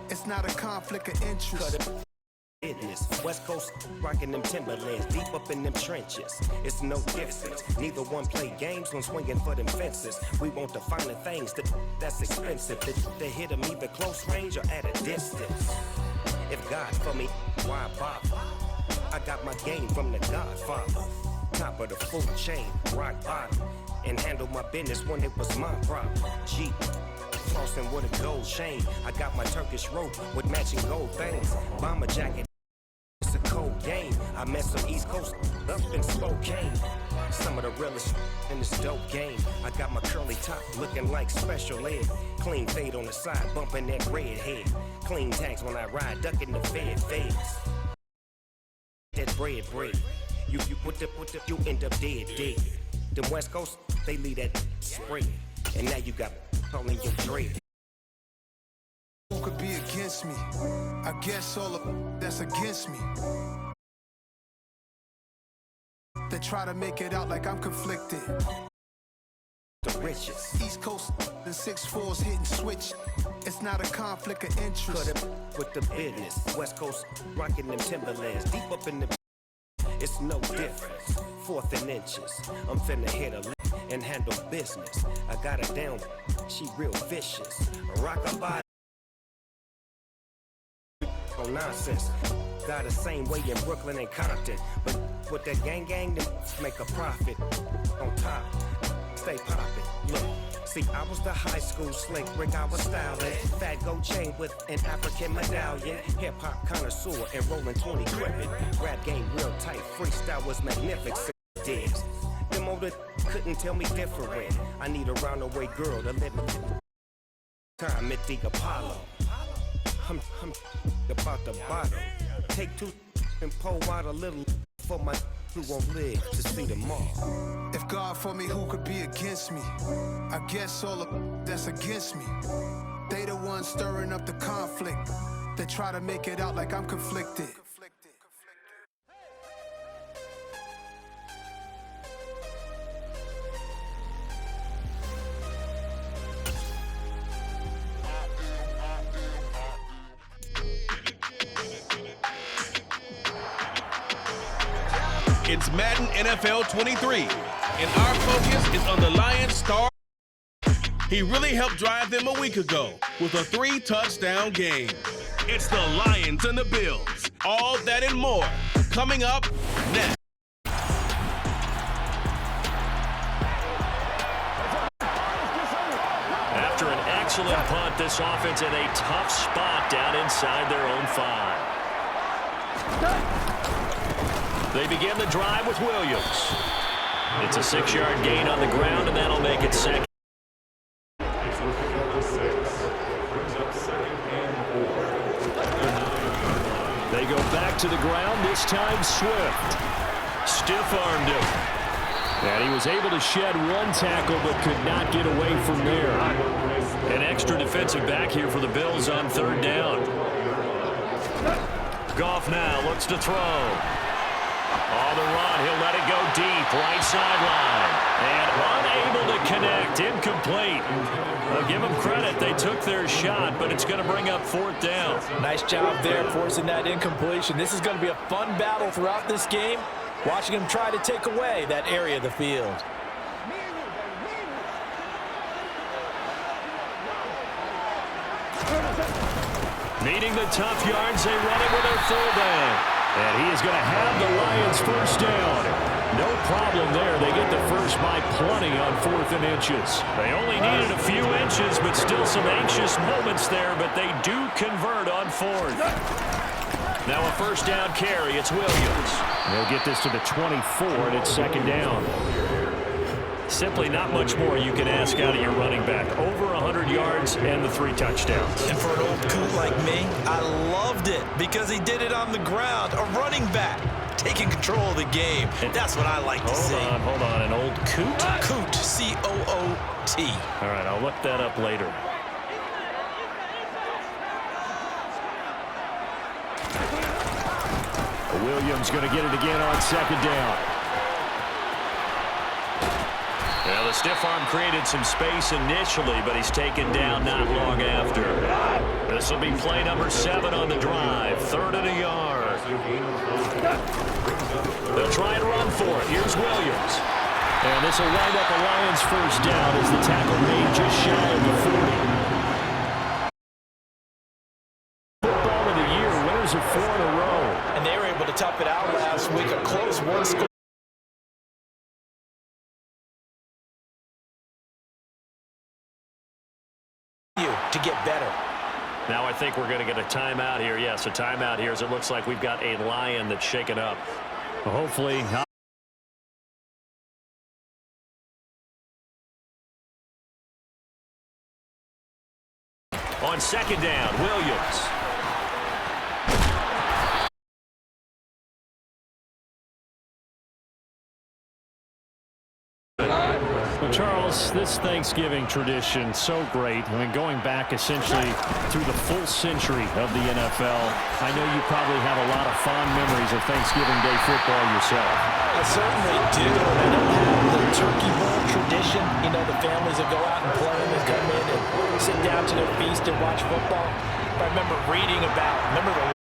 It's not a conflict of interest. Business. West Coast rocking them Timberlands, deep up in them trenches. It's no difference. Neither one play games when swinging for them fences. We want the finer things that's expensive. They hit them either close range or at a distance. If God for me, why bother? I got my game from the Godfather. Top of the food chain, rock bottom. And handle my business when it was my problem. Jeep. Flossing with a gold chain. I got my Turkish rope with matching gold things. Bomber jacket, it's a cold game. I met some East Coast up in Spokane. Some of the realest in this dope game. I got my curly top looking like special ed. Clean fade on the side, bumping that red head. Clean tags when I ride, ducking the feds. That bread. You you end up dead. Them West Coast, they leave that spread. And now you got calling your dread. Who could be against me? I guess all of that's against me. They try to make it out like I'm conflicted. The richest. East Coast, the 6'4's hitting switch. It's not a conflict of interest. Cut it with the business. West Coast rocking them Timberlands, deep up in the. It's no difference. 4th and inches. I'm finna hit a lick and handle business. I got her down. She real vicious. Rock her body. No nonsense. Got the same way in Brooklyn and Compton. But with that gang, they make a profit. On top, stay poppin'. Look, see, I was the high school slick Rick, I was styling. Fat gold chain with an African medallion. Hip-hop connoisseur and rolling 20 gripping. Rap game real tight, freestyle was magnificent. Digs. Them older couldn't tell me different. I need a roundaway girl to live with. Time at the Apollo. I'm about the bottom. Take 2 and pour out a little for my who won't live to see tomorrow. If God for me, who could be against me? I guess all of that's against me. They the ones stirring up the conflict. They try to make it out like I'm conflicted. It's Madden NFL 23, and our focus is on the Lions star. He really helped drive them a week ago with a 3-touchdown game. It's the Lions and the Bills. All that and more coming up next. After an excellent punt, this offense in a tough spot down inside their own 5. They begin the drive with Williams. It's a 6-yard gain on the ground, and that'll make it second. They go back to the ground, this time Swift. Stiff-armed him. And he was able to shed 1 tackle, but could not get away from there. An extra defensive back here for the Bills on 3rd down. Goff now looks to throw. On the run, he'll let it go deep, right sideline. And unable to connect, incomplete. I'll give them credit, they took their shot, but it's going to bring up 4th down. Nice job there forcing that incompletion. This is going to be a fun battle throughout this game, watching him try to take away that area of the field. Needing the tough yards, they run it with their fullback. And he is going to have the Lions 1st down. No problem there. They get the first by plenty on 4th and inches. They only needed a few inches, but still some anxious moments there, but they do convert on 4th. Now a 1st down carry. It's Williams. They'll get this to the 24, and it's 2nd down. Simply not much more you can ask out of your running back. Over 100 yards and the 3 touchdowns. And for an old coot like me, I loved it because he did it on the ground. A running back taking control of the game. That's what I like to see. Hold on. An old coot? Coot, C-O-O-T. All right, I'll look that up later. Williams going to get it again on 2nd down. Yeah, the stiff arm created some space initially, but he's taken down not long after. This will be play number 7 on the drive. 3rd and a yard. They'll try and run for it. Here's Williams. And this will wind up a Lions first down as the tackle made just shy of the 40. Football of the year, winners of 4 in a row. And they were able to tough it out last week. A close one score. To get better. Now I think we're going to get a timeout here. Yes, a timeout here as it looks like we've got a Lion that's shaken up. Well, hopefully. On 2nd down, Williams. Well, Charles, this Thanksgiving tradition, so great. I mean, going back essentially through the full century of the NFL, I know you probably have a lot of fond memories of Thanksgiving Day football yourself. I certainly do. I don't have the turkey bowl tradition. You know, the families that go out and play and come in and sit down to their feast and watch football. I remember reading about, the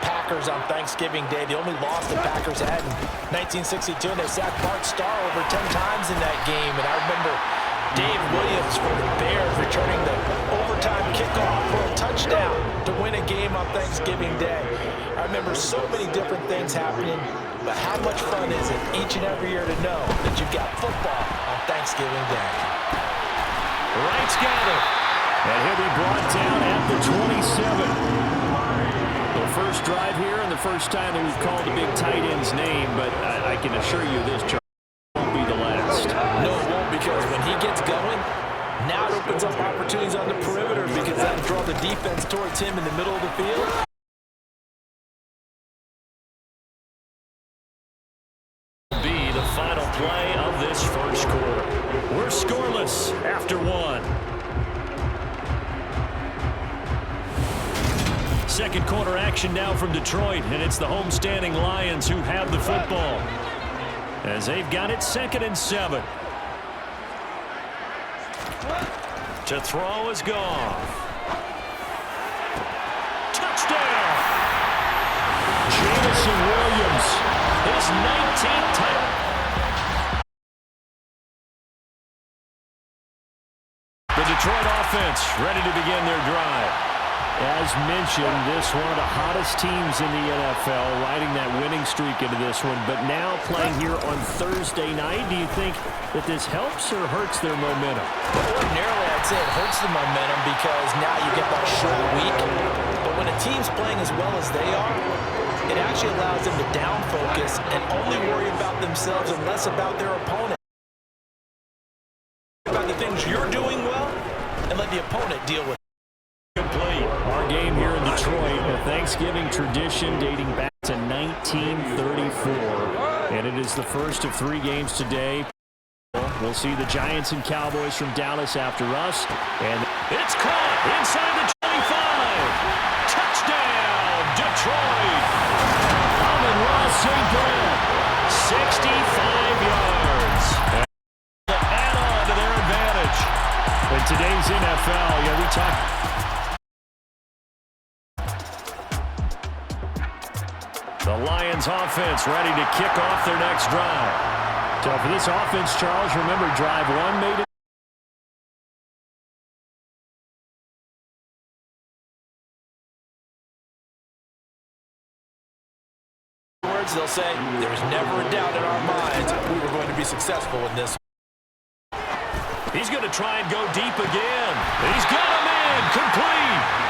Packers on Thanksgiving Day, the only loss the Packers had in 1962, and they sacked Bart Starr over 10 times in that game. And I remember Dave Williams for the Bears returning the overtime kickoff for a touchdown to win a game on Thanksgiving Day. I remember so many different things happening, but how much fun is it each and every year to know that you've got football on Thanksgiving Day? Wright's got it. And he'll be brought down at the 27. The first drive here and the first time that we've called a big tight end's name, but I can assure you this, Charles, won't be the last. No, it won't, because when he gets going, now it opens up opportunities on the perimeter because that'll draw the defense towards him in the middle of the field. Be the final play of this first quarter. We're scoreless after 1. Second quarter action now from Detroit, and it's the homestanding Lions who have the football as they've got it 2nd and 7. To throw is Goff. Touchdown! Jamison Williams, his 19th touchdown. The Detroit offense ready to begin their drive. As mentioned, this one of the hottest teams in the NFL, riding that winning streak into this one, but now playing here on Thursday night. Do you think that this helps or hurts their momentum? Well, ordinarily, I'd say it hurts the momentum because now you get that short week. But when a team's playing as well as they are, it actually allows them to down focus and only worry about themselves and less about their opponent. About the things you're doing well and let the opponent deal with it. Complete. Our game here in Detroit, a Thanksgiving tradition dating back to 1934. And it is the first of 3 games today. We'll see the Giants and Cowboys from Dallas after us. And it's caught inside the 25. Touchdown, Detroit. Amon-Ra St. Brown, 65 yards. Add on to their advantage. In today's NFL, we talk. The Lions offense ready to kick off their next drive. So for this offense, Charles, remember drive 1 made it. They'll say there was never a doubt in our minds we were going to be successful in this. He's going to try and go deep again. He's got him in. Complete.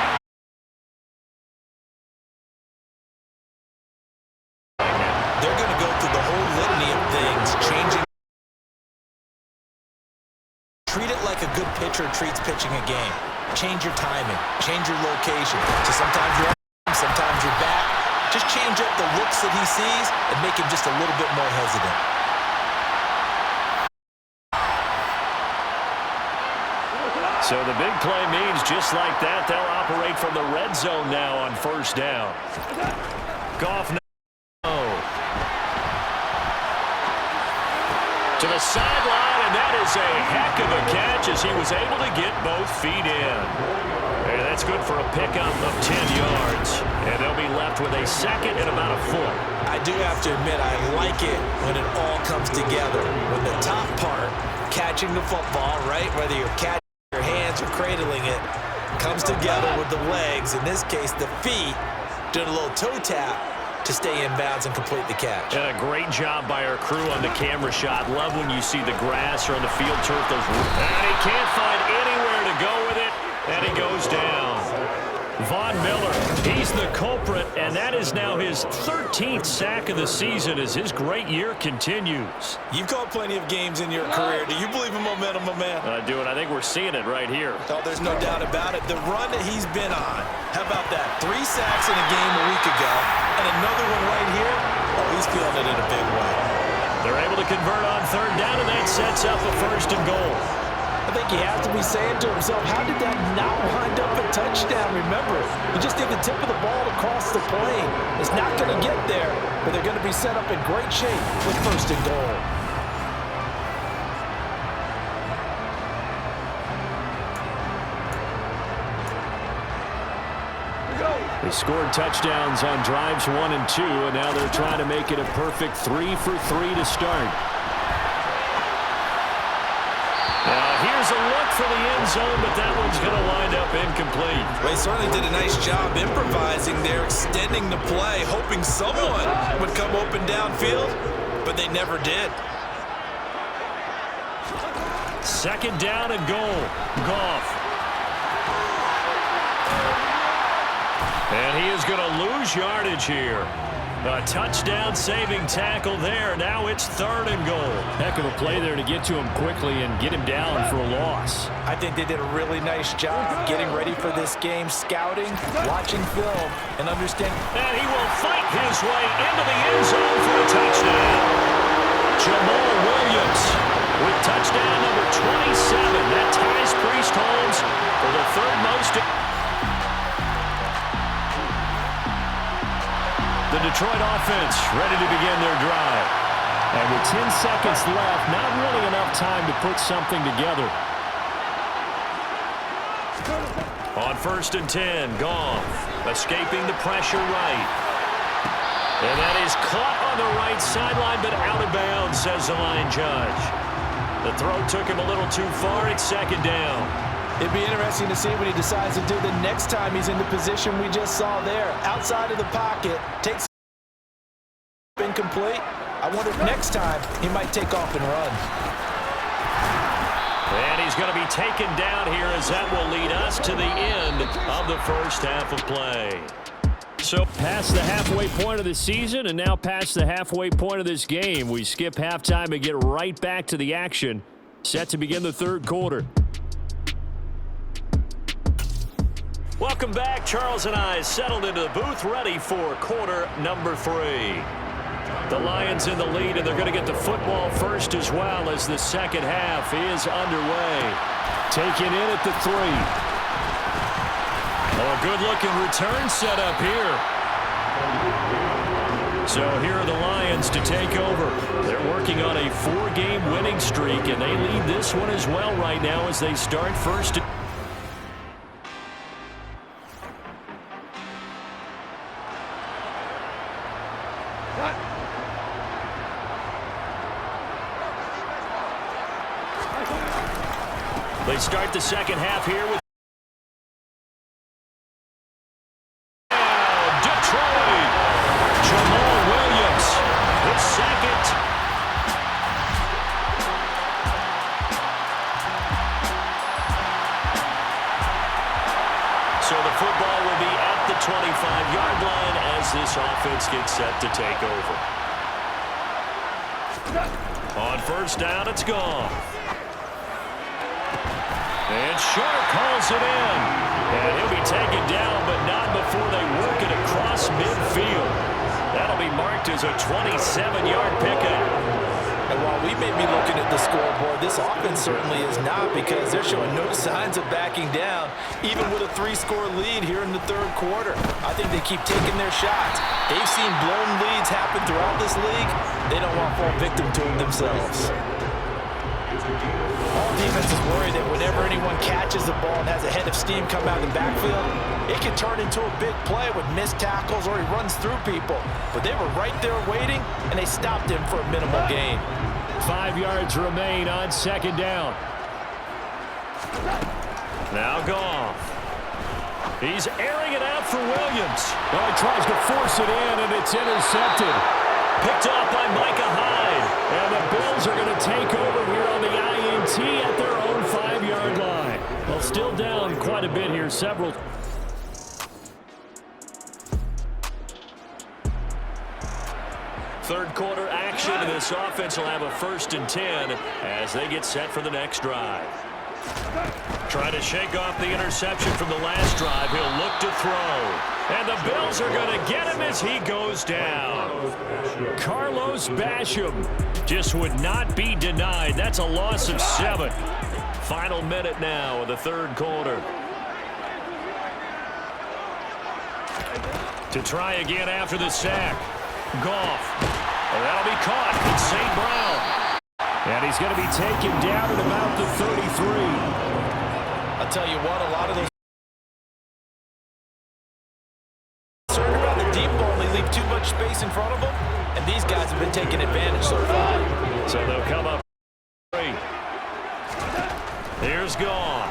culture treats pitching a game. Change your timing. Change your location. So sometimes you're up, sometimes you're back. Just change up the looks that he sees and make him just a little bit more hesitant. So the big play means just like that, they'll operate from the red zone now on first down. Goff to the sideline, and that is a heck of a catch as he was able to get both feet in. And that's good for a pickup of 10 yards. And they'll be left with a second and about a foot. I do have to admit, I like it when it all comes together. When the top part, catching the football, right, whether you're catching your hands or cradling it, comes together with the legs, in this case the feet, doing a little toe tap to stay in bounds and complete the catch. And a great job by our crew on the camera shot. Love when you see the grass or on the field turf. And he can't find anywhere to go with it, and he goes down. Von Miller, he's the culprit, and that is now his 13th sack of the season as his great year continues. You've called plenty of games in your career. Do you believe in momentum, my man? I do, and I think we're seeing it right here. Oh, there's no doubt about it. The run that he's been on, how about that? 3 sacks in a game a week ago, and another one right here. Oh, he's feeling it in a big way. They're able to convert on third down, and that sets up a first and goal. I think he has to be saying to himself, how did that not wind up a touchdown? Remember, you just need the tip of the ball to cross the plane. It's not going to get there, but they're going to be set up in great shape with first and goal. They scored touchdowns on drives 1 and 2, and now they're trying to make it a perfect 3 for 3 to start. Now here's a look for the end zone, but that one's going to wind up incomplete. Well, he certainly did a nice job improvising there, extending the play, hoping someone would come open downfield, but they never did. Second down and goal. Goff. And he is going to lose yardage here. A touchdown-saving tackle there. Now it's third and goal. Heck of a play there to get to him quickly and get him down for a loss. I think they did a really nice job getting ready for this game, scouting, watching film, and understanding. And he will fight his way into the end zone for a touchdown. Jamal Williams with touchdown number 27. That ties Priest Holmes for the third most. The Detroit offense ready to begin their drive. And with 10 seconds left, not really enough time to put something together. On first and 10, Goff escaping the pressure right. And that is caught on the right sideline, but out of bounds, says the line judge. The throw took him a little too far. It's second down. It'd be interesting to see what he decides to do the next time he's in the position we just saw there. Outside of the pocket, takes incomplete. I wonder if next time he might take off and run. And he's going to be taken down here as that will lead us to the end of the first half of play. So past the halfway point of the season and now past the halfway point of this game. We skip halftime and get right back to the action. Set to begin the third quarter. Welcome back. Charles and I settled into the booth ready for quarter number 3. The Lions in the lead, and they're going to get the football first as well as the second half is underway. Taken in at the 3. Oh, a good-looking return set up here. So here are the Lions to take over. They're working on a 4-game winning streak, and they lead this one as well right now as they start first. They start the second half here with Detroit. Jamal Williams, his second. So the football will be at the 25-yard line as this offense gets set to take over. On first down, it's gone. And Sharp calls it in. And he'll be taken down, but not before they work it across midfield. That'll be marked as a 27-yard pickup. And while we may be looking at the scoreboard, this offense certainly is not, because they're showing no signs of backing down, even with a 3-score lead here in the third quarter. I think they keep taking their shots. They've seen blown leads happen throughout this league. They don't want to fall victim to it themselves. All defense is worried that whenever anyone catches the ball and has a head of steam come out of the backfield, it can turn into a big play with missed tackles or he runs through people. But they were right there waiting, and they stopped him for a minimal gain. 5 yards remain on second down. Now Goff. He's airing it out for Williams. Well, he tries to force it in, and it's intercepted. Picked off by Micah Hyde. And the Bills are going to take over here on the INT at their own 5-yard line. Well, still down quite a bit here, several. Third quarter action, and this offense will have a 1st and 10 as they get set for the next drive. Trying to shake off the interception from the last drive. He'll look to throw. And the Bills are going to get him as he goes down. Carlos Basham just would not be denied. That's a loss of 7. Final minute now of the third quarter. To try again after the sack. Goff. And that'll be caught. It's St. Brown. And he's going to be taken down at about the 33. I'll tell you what, a lot of those concerned about the deep ball, they leave too much space in front of them, and these guys have been taking advantage so far. So they'll come up. Here's Goff.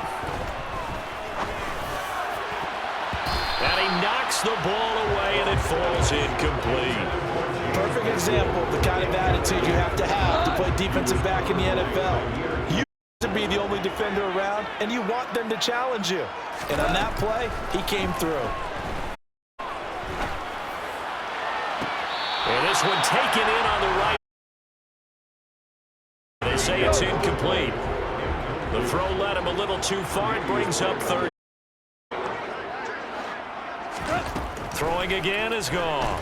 And he knocks the ball away, and it falls incomplete. Perfect example of the kind of attitude you have to play defensive back in the NFL. You to be the only defender around, and you want them to challenge you. And on that play, he came through. And this one taken in on the right. They say it's incomplete. The throw led him a little too far. It brings up third. Throwing again is Goff.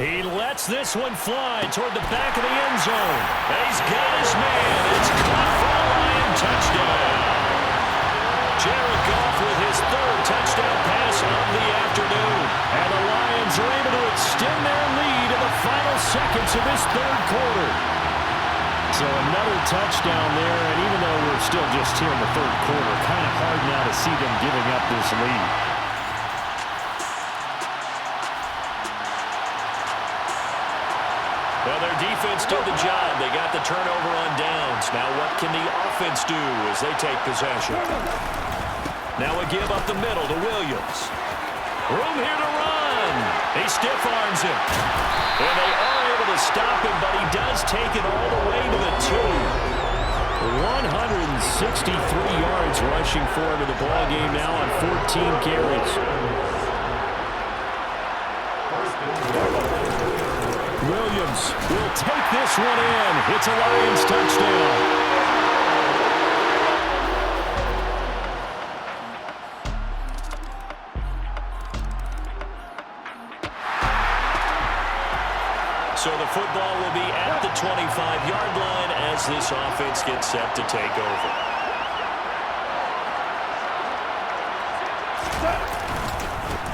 He lets this one fly toward the back of the end zone. He's got his man. It's caught for a Lion touchdown. Jared Goff with his 3rd touchdown pass of the afternoon. And the Lions are able to extend their lead in the final seconds of this third quarter. So another touchdown there, and even though we're still just here in the third quarter, kind of hard now to see them giving up this lead. Well, their defense did the job. They got the turnover on downs. Now what can the offense do as they take possession? Now a give up the middle to Williams. Room here to run. He stiff arms him. And they are able to stop him, but he does take it all the way to the 2. 163 yards rushing for him in the ball game now on 14 carries. Williams will take this one in. It's a Lions touchdown. So the football will be at the 25-yard line as this offense gets set to take over.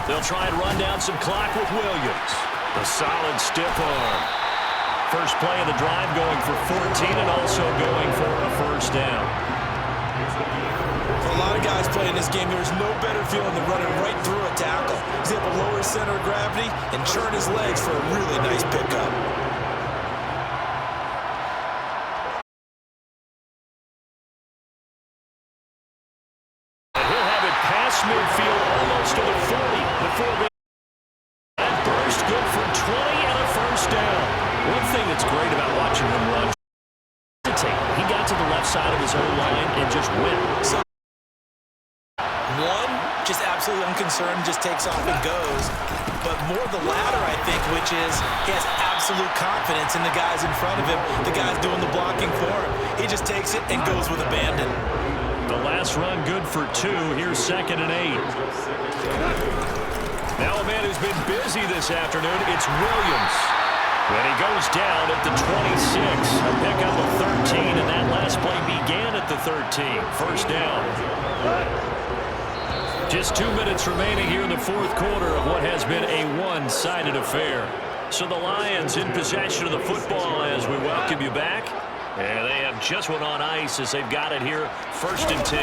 They'll try and run down some clock with Williams. A solid stiff arm. First play of the drive going for 14 and also going for a first down. For a lot of guys playing this game, there's no better feeling than running right through a tackle. He's able to lower his center of gravity and churn his legs for a really nice pickup. And he'll have it past midfield almost to the 40 before they burst good for 20 and a first down. One thing that's great about watching him run, he got to the left side of his own line and just went. So one, just absolutely unconcerned, just takes off and goes. But more the latter, I think, which is he has absolute confidence in the guys in front of him, the guys doing the blocking for him. He just takes it and goes with abandon. The last run good for 2. Here's 2nd and 8. Now a man who's been busy this afternoon, it's Williams. And he goes down at the 26. A pickup of 13, and that last play began at the 13. First down. Just 2 minutes remaining here in the fourth quarter of what has been a one-sided affair. So the Lions in possession of the football as we welcome you back. And they have just one on ice as they've got it here, 1st and 10.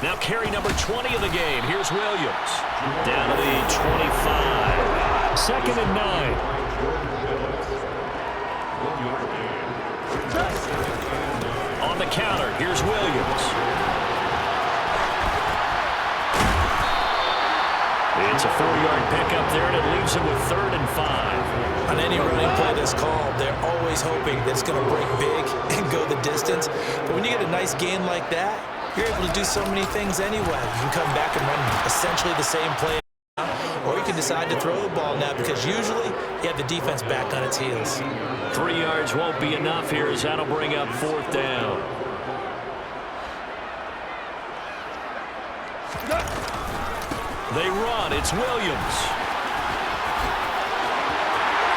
Now carry number 20 of the game. Here's Williams. Down to the 25. 2nd and 9. On the counter, here's Williams. It's a 4-yard pickup there, and it leaves him with 3rd and 5. On any running play that's called, they're always hoping that it's going to break big and go the distance. But when you get a nice gain like that, you're able to do so many things anyway. You can come back and run essentially the same play, or you can decide to throw the ball now because usually you have the defense back on its heels. 3 yards won't be enough here as that'll bring up 4th down. They run. It's Williams.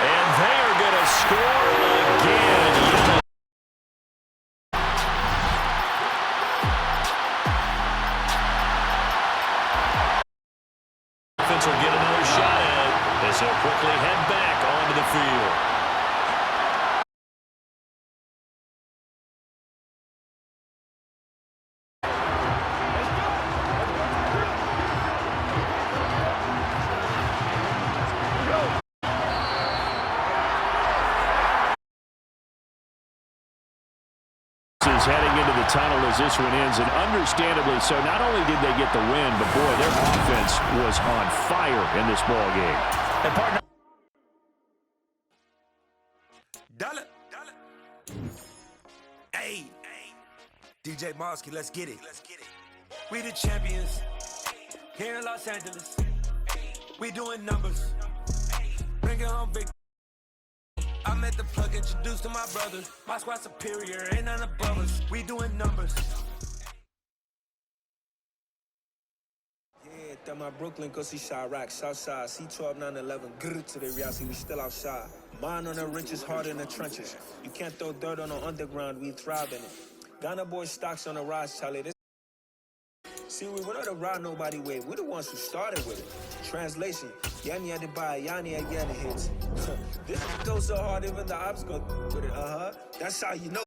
And they are going to score again. Offense will get another shot at it as they'll quickly head back onto the field. Heading into the tunnel as this one ends, and understandably so. Not only did they get the win, but boy, their offense was on fire in this ball game. And partner, Dollar. Hey, DJ Mosky, let's get it. We the champions here in Los Angeles. We doing numbers. Bring it home, big. I met the plug, introduced to my brothers. My squad superior, ain't none above us. We doing numbers. Yeah, that my Brooklyn, go see Chirac, Southside, C12, 911, grrr to the reality, we still outside. Mine on the riches, heart in the trenches. You can't throw dirt on the underground, we thrive in it. Ghana boy stocks on the rise, Charlie. See, we were not to ride nobody way. We're the ones who started with it. Translation, Yani had to buy, Yani again it hits. This goes so hard, even the ops go with it. That's how you know.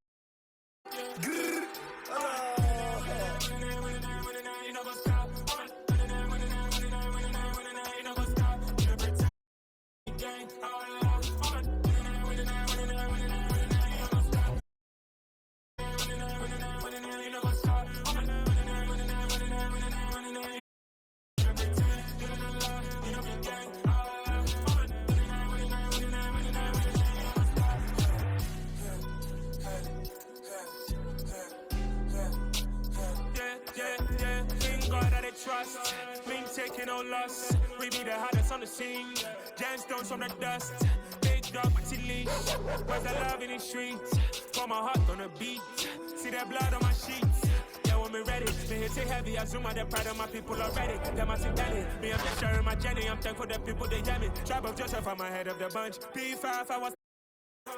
Trust, been taking no loss. We be the hottest on the scene. Gemstones from the dust. Big dog, but he leash. Where's the love in the streets? For my heart on the beat. See that blood on my sheets. Yeah, when we ready, me hit it heavy. I zoom out the pride of my people already. Them I see daddy. Me, I'm just sharing my journey. I'm thankful that people they hear me. Tribe of Joseph, I'm ahead of the bunch. P5, I was.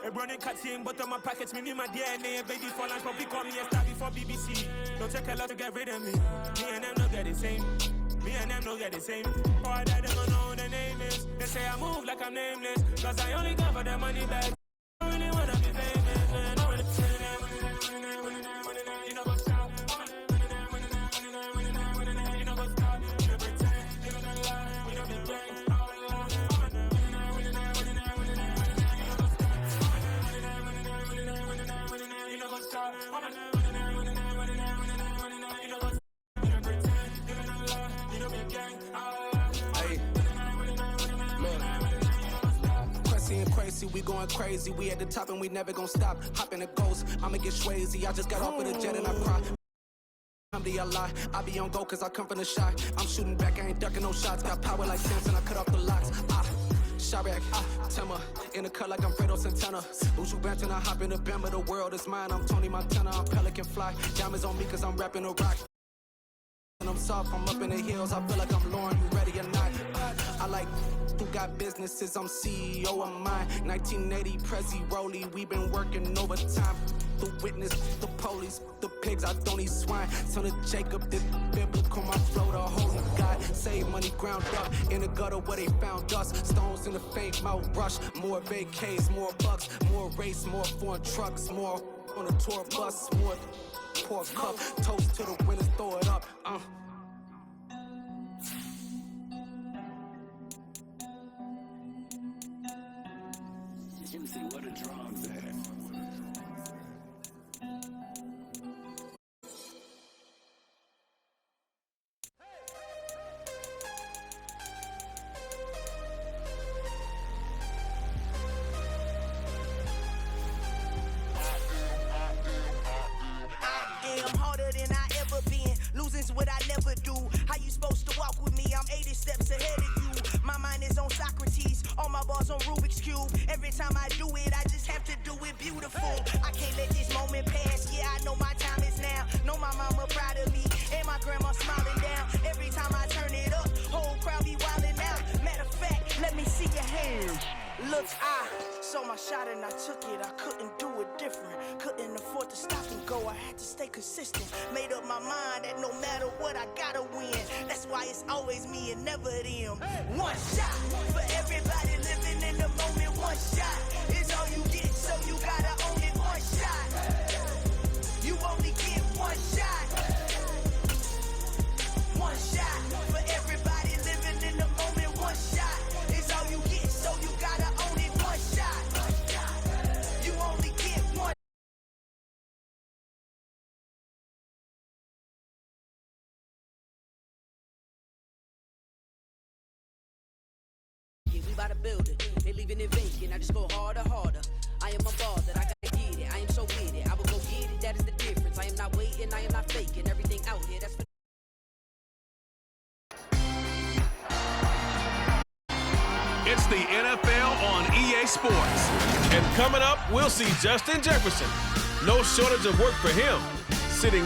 A running cutscene, but on my pockets, me my DNA. And baby for lunch, but we call me a star before BBC. Don't take a lot to get rid of me. Me and them don't get the same. Me and them don't get the same. All that them don't know who the name is. They say I move like I'm nameless. Cause I only go for the money back. I really wanna be famous, man. I really you know what's up. You know what's up. You know pretend. You know the lie. We don't be gang. We going crazy, we at the top and we never gonna stop. Hop in the ghost, I'ma get swayzy. I just got off with a jet and I cry. I'm the lie. I be on go cause I come from the shot. I'm shooting back, I ain't ducking no shots. Got power like Samson, I cut off the locks. Chirac, Tema, in the cut like I'm Fredo Santana. Uju Banton, I hop in the Bama, the world is mine. I'm Tony Montana, I'm Pelican Fly. Diamonds on me cause I'm rapping a rock. And I'm soft, I'm up in the hills. I feel like I'm Lauren, you ready or not? I like who got businesses, I'm CEO of mine. 1980 Prezi Rolly, we been working overtime. The witness, the police, the pigs, I don't eat swine. Son of Jacob, this biblical, my flow, the holy God. Save money ground up in the gutter where they found us. Stones in the fake mouth rush. More vacays, more bucks, more race, more foreign trucks, more on a tour bus, more pour cup. Toast to the winners, throw it up. You see what a drum's at. I'm harder than I ever been. Losing's what I never do. How you supposed to walk with me? I'm 80 steps ahead of you. My mind is on Socrates. All my bars on Rubik's Cube. Every time I do it, I just have to do it beautiful. I can't let this moment pass. Yeah, I know my time is now. Know my mama proud of me. And my grandma smiling down. Every time I turn it up, whole crowd be wildin' out. Matter of fact, let me see your hands. Look, I saw my shot and I took it. I couldn't do it different. Couldn't afford to stop and go. I had to stay consistent. Made up my mind that no matter what, I gotta win. That's why it's always me and never them. One shot for everybody living in the moment. One shot is all you get, so you gotta own it. One shot. You only get one shot. One shot for everybody living in the moment. One shot is all you get, so you gotta own it. One shot. You only get one. We bout to build it, they leaving it vacant. I just go harder. I am a ball that I gotta get it. I am so with it. I will go get it. That is the difference. I am not waiting. I am not faking. Everything out here. That's. It's the NFL on EA Sports. And coming up, we'll see Justin Jefferson. No shortage of work for him. Sitting.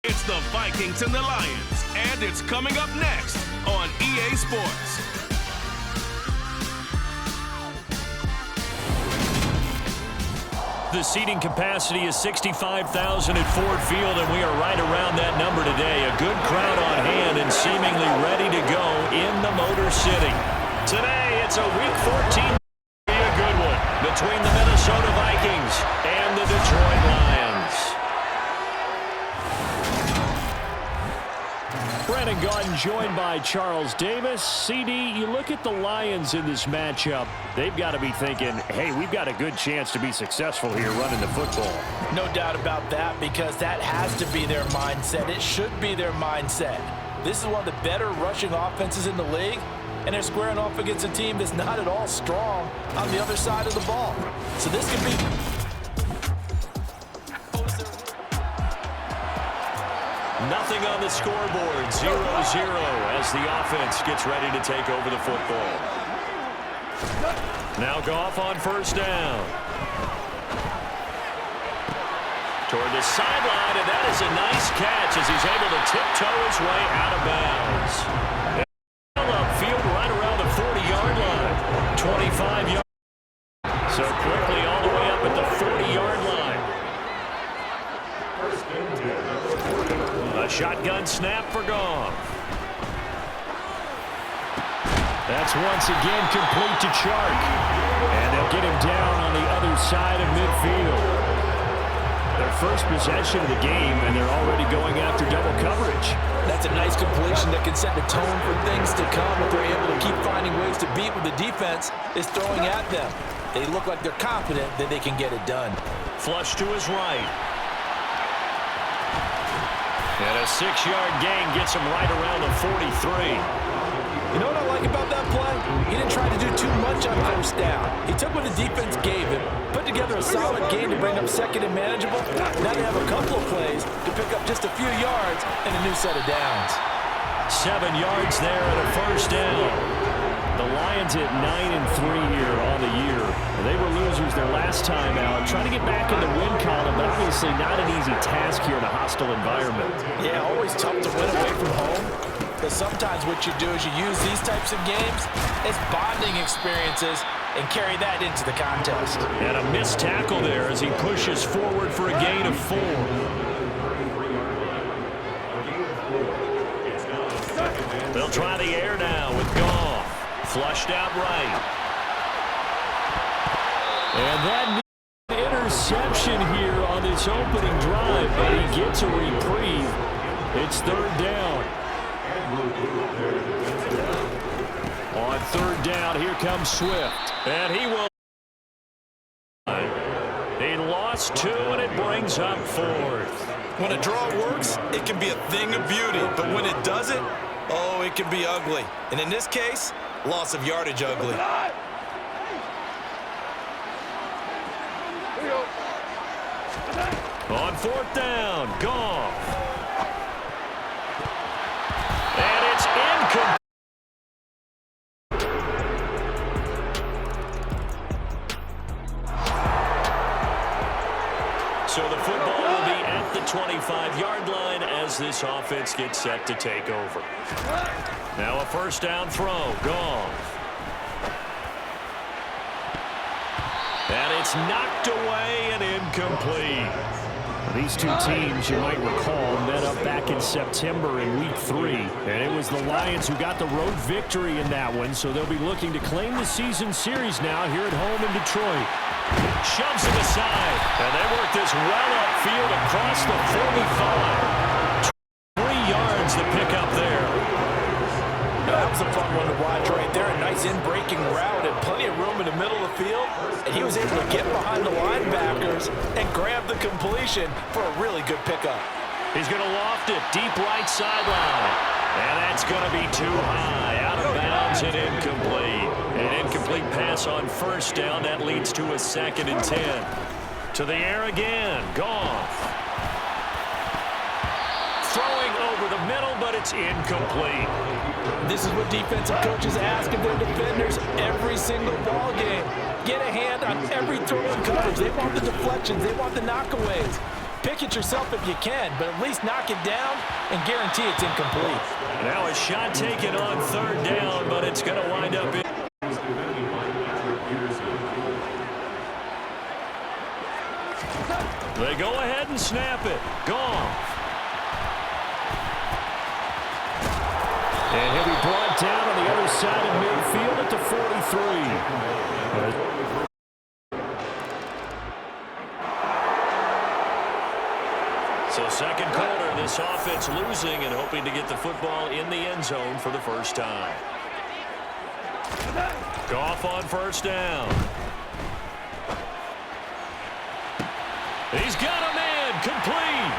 It's the Vikings and the Lions. And it's coming up next on EA Sports. The seating capacity is 65,000 at Ford Field, and we are right around that number today. A good crowd on hand and seemingly ready to go in the Motor City. Today, it's a Week 14, be a good one, between the Minnesota Vikings and the Detroit Lions. Brandon Gaudin joined by Charles Davis. CD, you look at the Lions in this matchup, they've got to be thinking, hey, we've got a good chance to be successful here running the football. No doubt about that, because that has to be their mindset. It should be their mindset. This is one of the better rushing offenses in the league, and they're squaring off against a team that's not at all strong on the other side of the ball. So this could be... Nothing on the scoreboard, 0-0 as the offense gets ready to take over the football. Now Goff on first down. Toward the sideline, and that is a nice catch as he's able to tiptoe his way out of bounds. Upfield right around the 40-yard line. 25 yards. So quickly all the way up at the 40-yard line. A shotgun snap for Goff. That's once again complete to Chark. And they'll get him down on the other side of midfield. Their first possession of the game, and they're already going after double coverage. That's a nice completion that can set the tone for things to come if they're able to keep finding ways to beat what the defense is throwing at them. They look like they're confident that they can get it done. Flush to his right. And a 6-yard gain gets him right around the 43. You know what I like about that play? He didn't try to do too much on first down. He took what the defense gave him, put together a solid game to bring up second and manageable. Now they have a couple of plays to pick up just a few yards and a new set of downs. 7 yards there and a first down. The Lions at 9-3 here on the year. They were losers their last this timeout. Trying to get back in the win column, but obviously not an easy task here in a hostile environment. Yeah, always tough to win away from home. But sometimes what you do is you use these types of games as bonding experiences and carry that into the contest. And a missed tackle there as he pushes forward for a gain of 4. They'll try the air now with Goff. Flushed out right. And that interception here on this opening drive, but he gets a reprieve. It's 3rd down. On 3rd down, here comes Swift. And he will. He lost 2, and it brings up 4th. When a draw works, it can be a thing of beauty. But when it doesn't, oh, it can be ugly. And in this case, loss of yardage ugly. On 4th down, Goff. And it's incomplete. So the football will be at the 25-yard line as this offense gets set to take over. Now a 1st down throw, Goff. And it's knocked away and incomplete. These two teams, you might recall, met up back in September in Week 3. And it was the Lions who got the road victory in that one, so they'll be looking to claim the season series now here at home in Detroit. Shoves him aside, and they work this well upfield across the 45. 3 yards to pick up there. That was a fun one to watch right there. A nice in-breaking route and plenty of room in the middle of the field. And he was able to get behind the linebackers and grab the completion for a really good pickup. He's going to loft it deep right sideline. And that's going to be too high. Out of bounds and incomplete. An incomplete pass on 1st down. That leads to a 2nd and 10. To the air again. Goff. Throwing over the middle, but it's incomplete. This is what defensive coaches ask of their defenders every single ball game. Get a hand on every throw in coverage. They want the deflections. They want the knockaways. Pick it yourself if you can, but at least knock it down and guarantee it's incomplete. Now a shot taken on 3rd down, but it's going to wind up in. They go ahead and snap it. Goff. And he'll be brought down on the other side of midfield at the 43. So 2nd quarter, this offense losing and hoping to get the football in the end zone for the first time. Goff on 1st down. He's got a man, complete.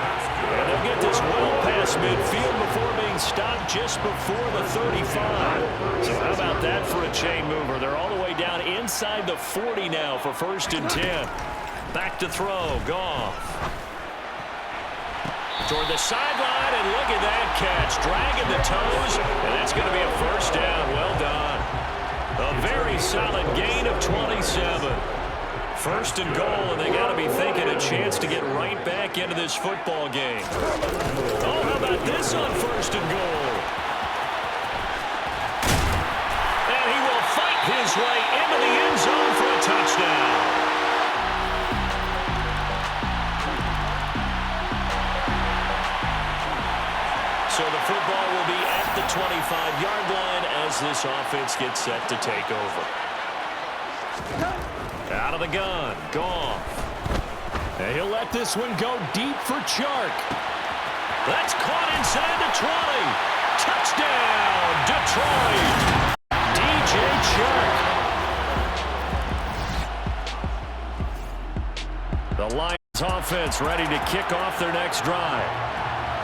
And they'll get this well past midfield before being stopped just before the 35. So how about that for a chain mover? They're all the way down inside the 40 now for 1st and 10. Back to throw, Goff. Toward the sideline, and look at that catch. Dragging the toes, and that's going to be a 1st down. Well done. A very solid gain of 27. 1st and goal, and they got to be thinking a chance to get right back into this football game. Oh, how about this on 1st and goal? And he will fight his way into the end zone for a touchdown. So the football will be at the 25-yard line as this offense gets set to take over. Out of the gun, Goff. And he'll let this one go deep for Chark. That's caught inside the 20. Touchdown, Detroit. The Lions offense ready to kick off their next drive.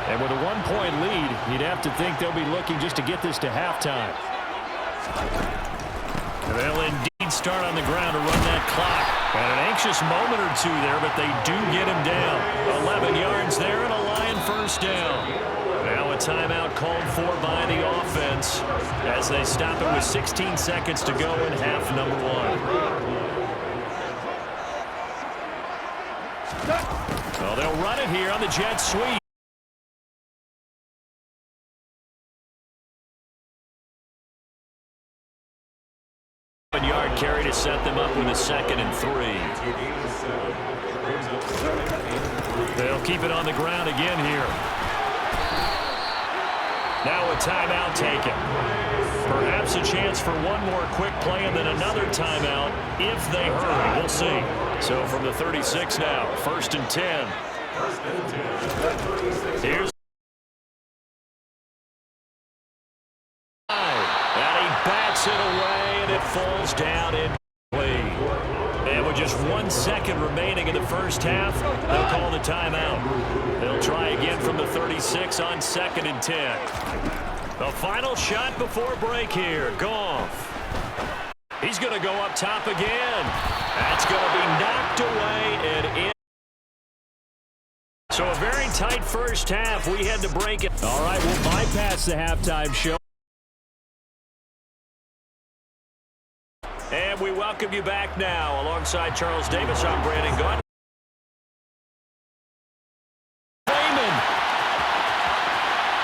And with a 1-point lead, you'd have to think they'll be looking just to get this to halftime. They'll indeed start on the ground to run that clock. And an anxious moment or two there, but they do get him down. 11 yards there and a Lion 1st down. Now a timeout called for by the offense as they stop it with 16 seconds to go in half number 1. Well, they'll run it here on the jet sweep. Yard carry to set them up with a 2nd and 3. They'll keep it on the ground again here. Now a timeout taken. Perhaps a chance for one more quick play and then another timeout if they hurry. We'll see. So from the 36 now, 1st and 10. Here's and he bats it away, and it falls down in play. And with just 1 second remaining in the first half, they'll call the timeout. They'll try again from the 36 on 2nd and 10. The final shot before break here. Goff. He's going to go up top again. That's going to be knocked away and in. So a very tight first half. We had to break it. All right, we'll bypass the halftime show. And we welcome you back now. Alongside Charles Davis, I'm Brandon Gaunt. Raymond.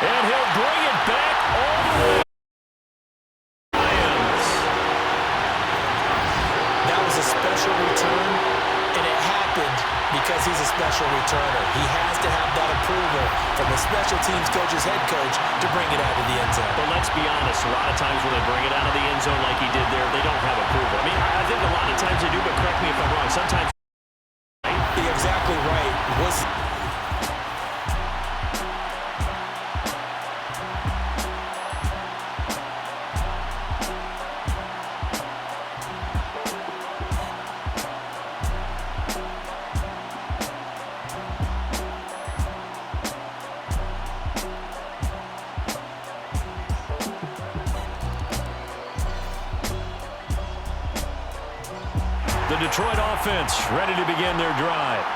And he'll bring it back all the way. That was a special return, and it happened because he's a special returner. He has to have that approval from the special teams coach's head coach to bring it out of the end zone. But let's be honest, a lot of times when they bring it out of the end zone like he did there, they don't have approval. I mean, I think a lot of times they do, but correct me if I'm wrong. Sometimes. You're exactly right. The Detroit offense ready to begin their drive.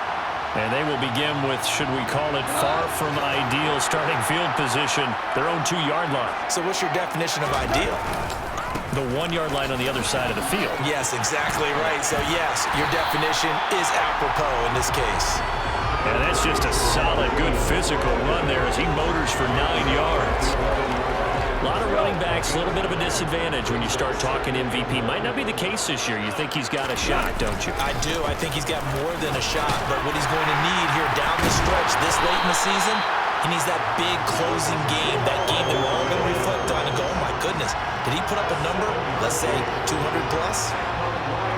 And they will begin with, should we call it, far from ideal starting field position, their own 2-yard line. So what's your definition of ideal? The 1-yard line on the other side of the field. Yes, exactly right. So yes, your definition is apropos in this case. And that's just a solid, good physical run there as he motors for 9 yards. A lot of running backs, a little bit of a disadvantage when you start talking MVP. Might not be the case this year. You think he's got a shot, don't you? I do. I think he's got more than a shot. But what he's going to need here down the stretch this late in the season, he needs that big closing game, that game that we're all going to reflect on and go, oh, my goodness, did he put up a number, let's say, 200 plus?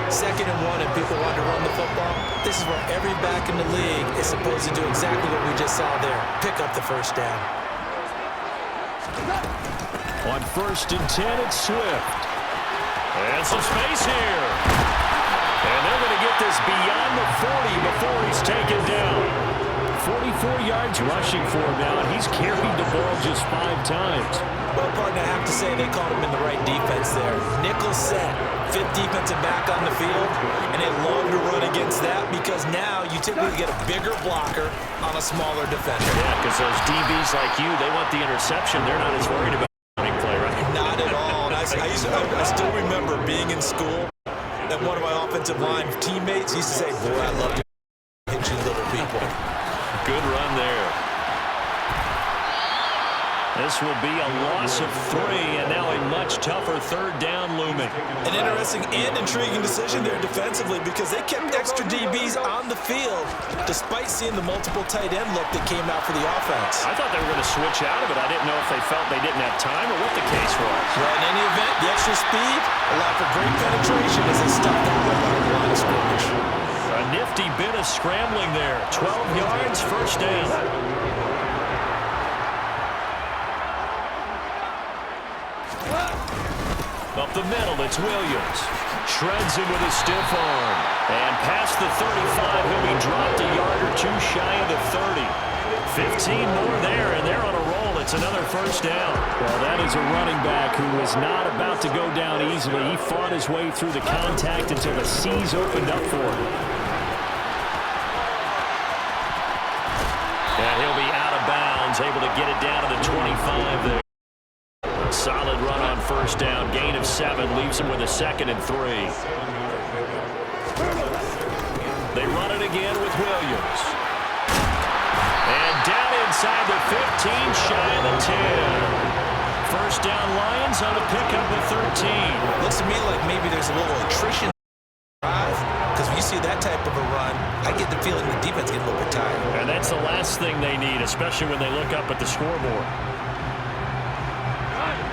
2nd and 1 and people want to run the football. This is where every back in the league is supposed to do exactly what we just saw there, pick up the first down. On 1st and 10, it's Swift. And some space here. And they're going to get this beyond the 40 before he's taken down. 44 yards rushing for him now, and he's carried the ball just 5 times. Well, partner, I have to say they called him in the right defense there. Nickel set, 5th defensive back on the field, and they love to run against that because now you typically get a bigger blocker on a smaller defender. Yeah, because those DBs like you, they want the interception. They're not as worried about running play, right? Not at all. I still remember being in school, and one of my offensive line teammates used to say, boy, I love to hit you little people. Good run there. This will be a loss of 3, and now a much tougher 3rd down looming. An interesting and intriguing decision there defensively because they kept extra DBs on the field despite seeing the multiple tight end look that came out for the offense. I thought they were going to switch out of it. I didn't know if they felt they didn't have time or what the case was. Well, in any event, the extra speed allowed for great penetration as they stuffed that one on the line of scrimmage. A nifty bit of scrambling there. 12 yards, 1st down. Up the middle, it's Williams. Shreds him with a stiff arm. And past the 35, he'll be dropped a yard or 2 shy of the 30. 15 more there, and they're on a roll. It's another 1st down. Well, that is a running back who was not about to go down easily. He fought his way through the contact until the C's opened up for him. And he'll be out of bounds, able to get it down to the 25 there. Solid run on 1st down. Gain of 7 leaves him with a 2nd and 3. They run it again with Williams. And down inside the 15, shy of the 10. First down Lions on a pickup of 13. Looks to me like maybe there's a little attrition because when you see that type of a run, I get the feeling the defense gets a little bit tired. And that's the last thing they need, especially when they look up at the scoreboard.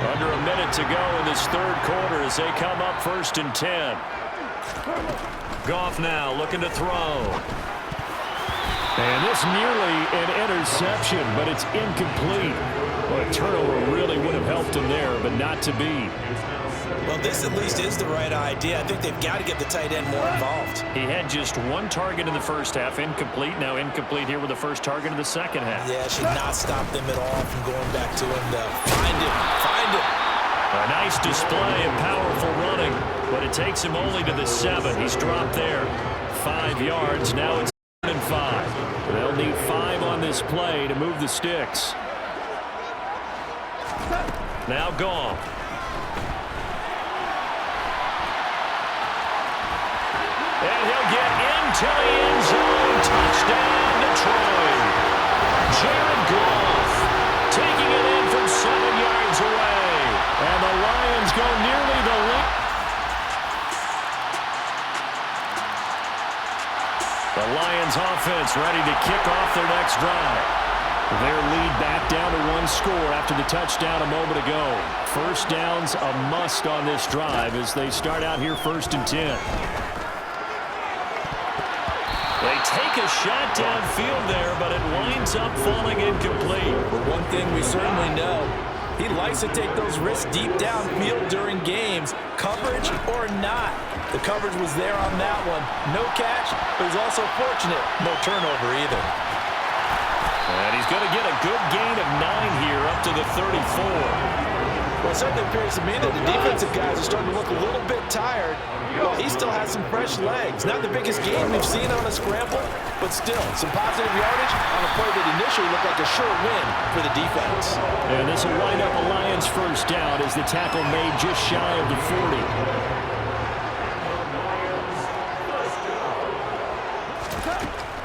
Under a minute to go in this third quarter as they come up 1st and 10. Goff now looking to throw. And this nearly an interception, but it's incomplete. Well, a turnover really would have helped him there, but not to be. Well, this at least is the right idea. I think they've got to get the tight end more involved. He had just one target in the first half, incomplete. Now incomplete here with the first target in the second half. Yeah, it should not stop them at all from going back to him. Find him. A nice display of powerful running, but it takes him only to the 7. He's dropped there. 5 yards. Now it's 3rd and 5. They'll need 5 on this play to move the sticks. Now Goff. And he'll get into the end zone. Touchdown, Detroit. Jared Goff taking it in from 7 yards away. And the Lions go nearly the lead. The Lions offense ready to kick off their next drive. Their lead back down to 1 score after the touchdown a moment ago. First down's a must on this drive as they start out here 1st and 10. They take a shot downfield there, but it winds up falling incomplete. But one thing we certainly know, he likes to take those risks deep downfield during games, coverage or not. The coverage was there on that one. No catch, but he's also fortunate. No turnover either. And he's going to get a good gain of 9 here up to the 34. Well, it certainly appears to me that the defensive guys are starting to look a little bit tired. Well, he still has some fresh legs. Not the biggest game we've seen on a scramble, but still some positive yardage on a play that initially looked like a sure win for the defense. And this will wind up a Lions first down as the tackle made just shy of the 40.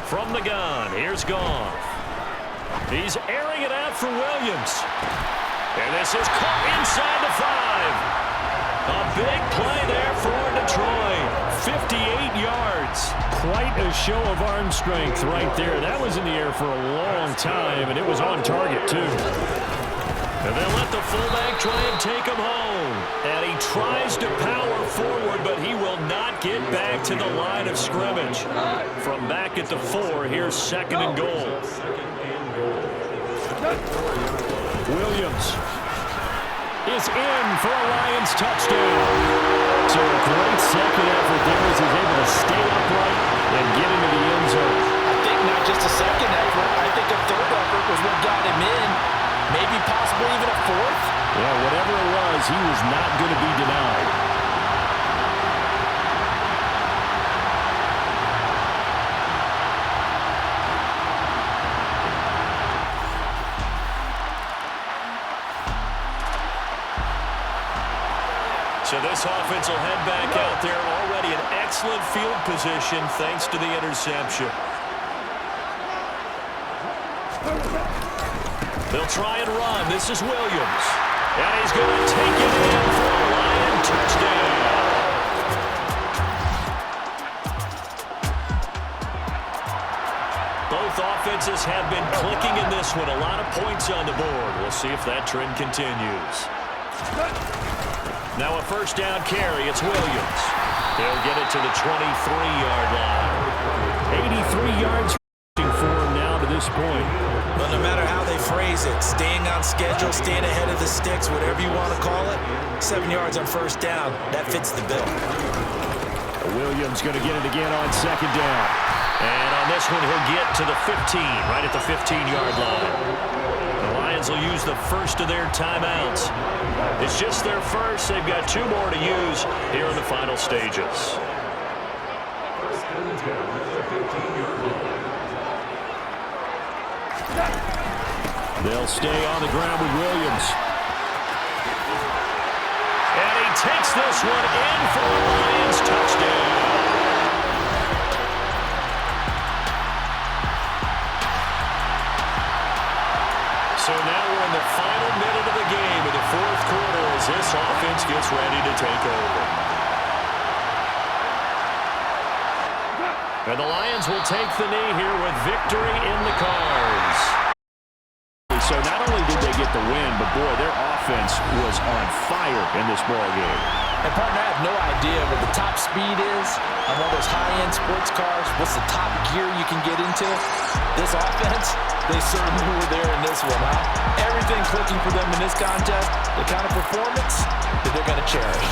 From the gun, here's Goff. He's airing it out for Williams. And this is caught inside the 5. A big play there for Detroit. 58 yards. Quite a show of arm strength right there. That was in the air for a long time, and it was on target, too. And they'll let the fullback try and take him home. And he tries to power forward, but he will not get back to the line of scrimmage. From back at the 4, here's 2nd and goal. Williams is in for a Lions touchdown. So a great second effort there as he's able to stay upright and get into the end zone. I think not just a second effort. I think a third effort was what got him in. Maybe possibly even a 4th. Yeah, whatever it was, he was not going to be denied. So this offense will head back out there. Already an excellent field position thanks to the interception. They'll try and run. This is Williams. And he's going to take it in for a Lion touchdown. Both offenses have been clicking in this one. A lot of points on the board. We'll see if that trend continues. Now a first down carry. It's Williams. He'll get it to the 23-yard line. 83 yards for him now to this point. Well, no matter how they phrase it, staying on schedule, staying ahead of the sticks, whatever you want to call it, 7 yards on first down, that fits the bill. Williams going to get it again on 2nd down. And on this one, he'll get to the 15, right at the 15-yard line. The Lions will use the first of their timeouts. It's just their first. They've got 2 more to use here in the final stages. They'll stay on the ground with Williams. And he takes this one in for a Lions touchdown. And the Lions will take the knee here with victory in the cards. So not only did they get the win, but boy, their offense was on fire in this ball game. And partner, I have no idea what the top speed is on one of those high-end sports cars. What's the top gear you can get into? This offense, they certainly were there in this one, huh? Everything clicking for them in this contest, the kind of performance that they're going to cherish.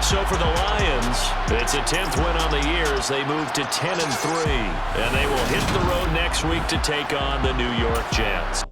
So for the Lions, it's a 10th win on the year as they move to 10-3. And they will hit the road next week to take on the New York Jets.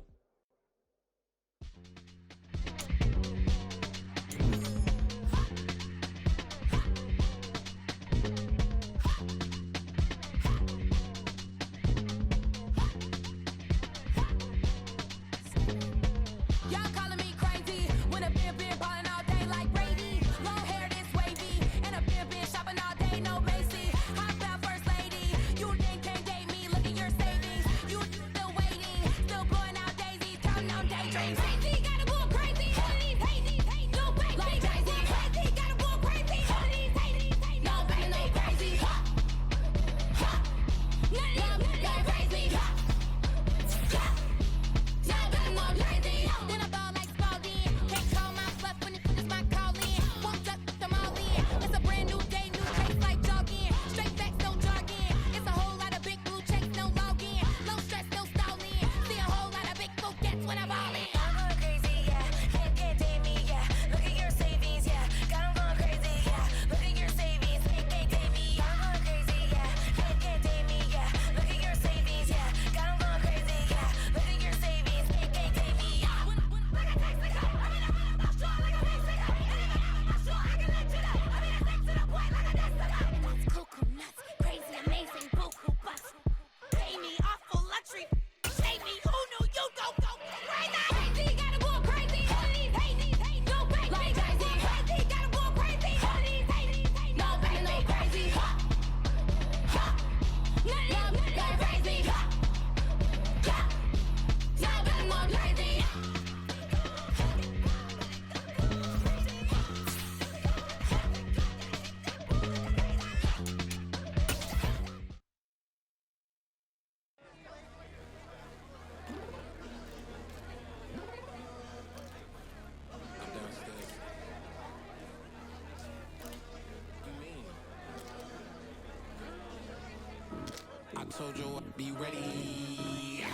I told you I'd be ready.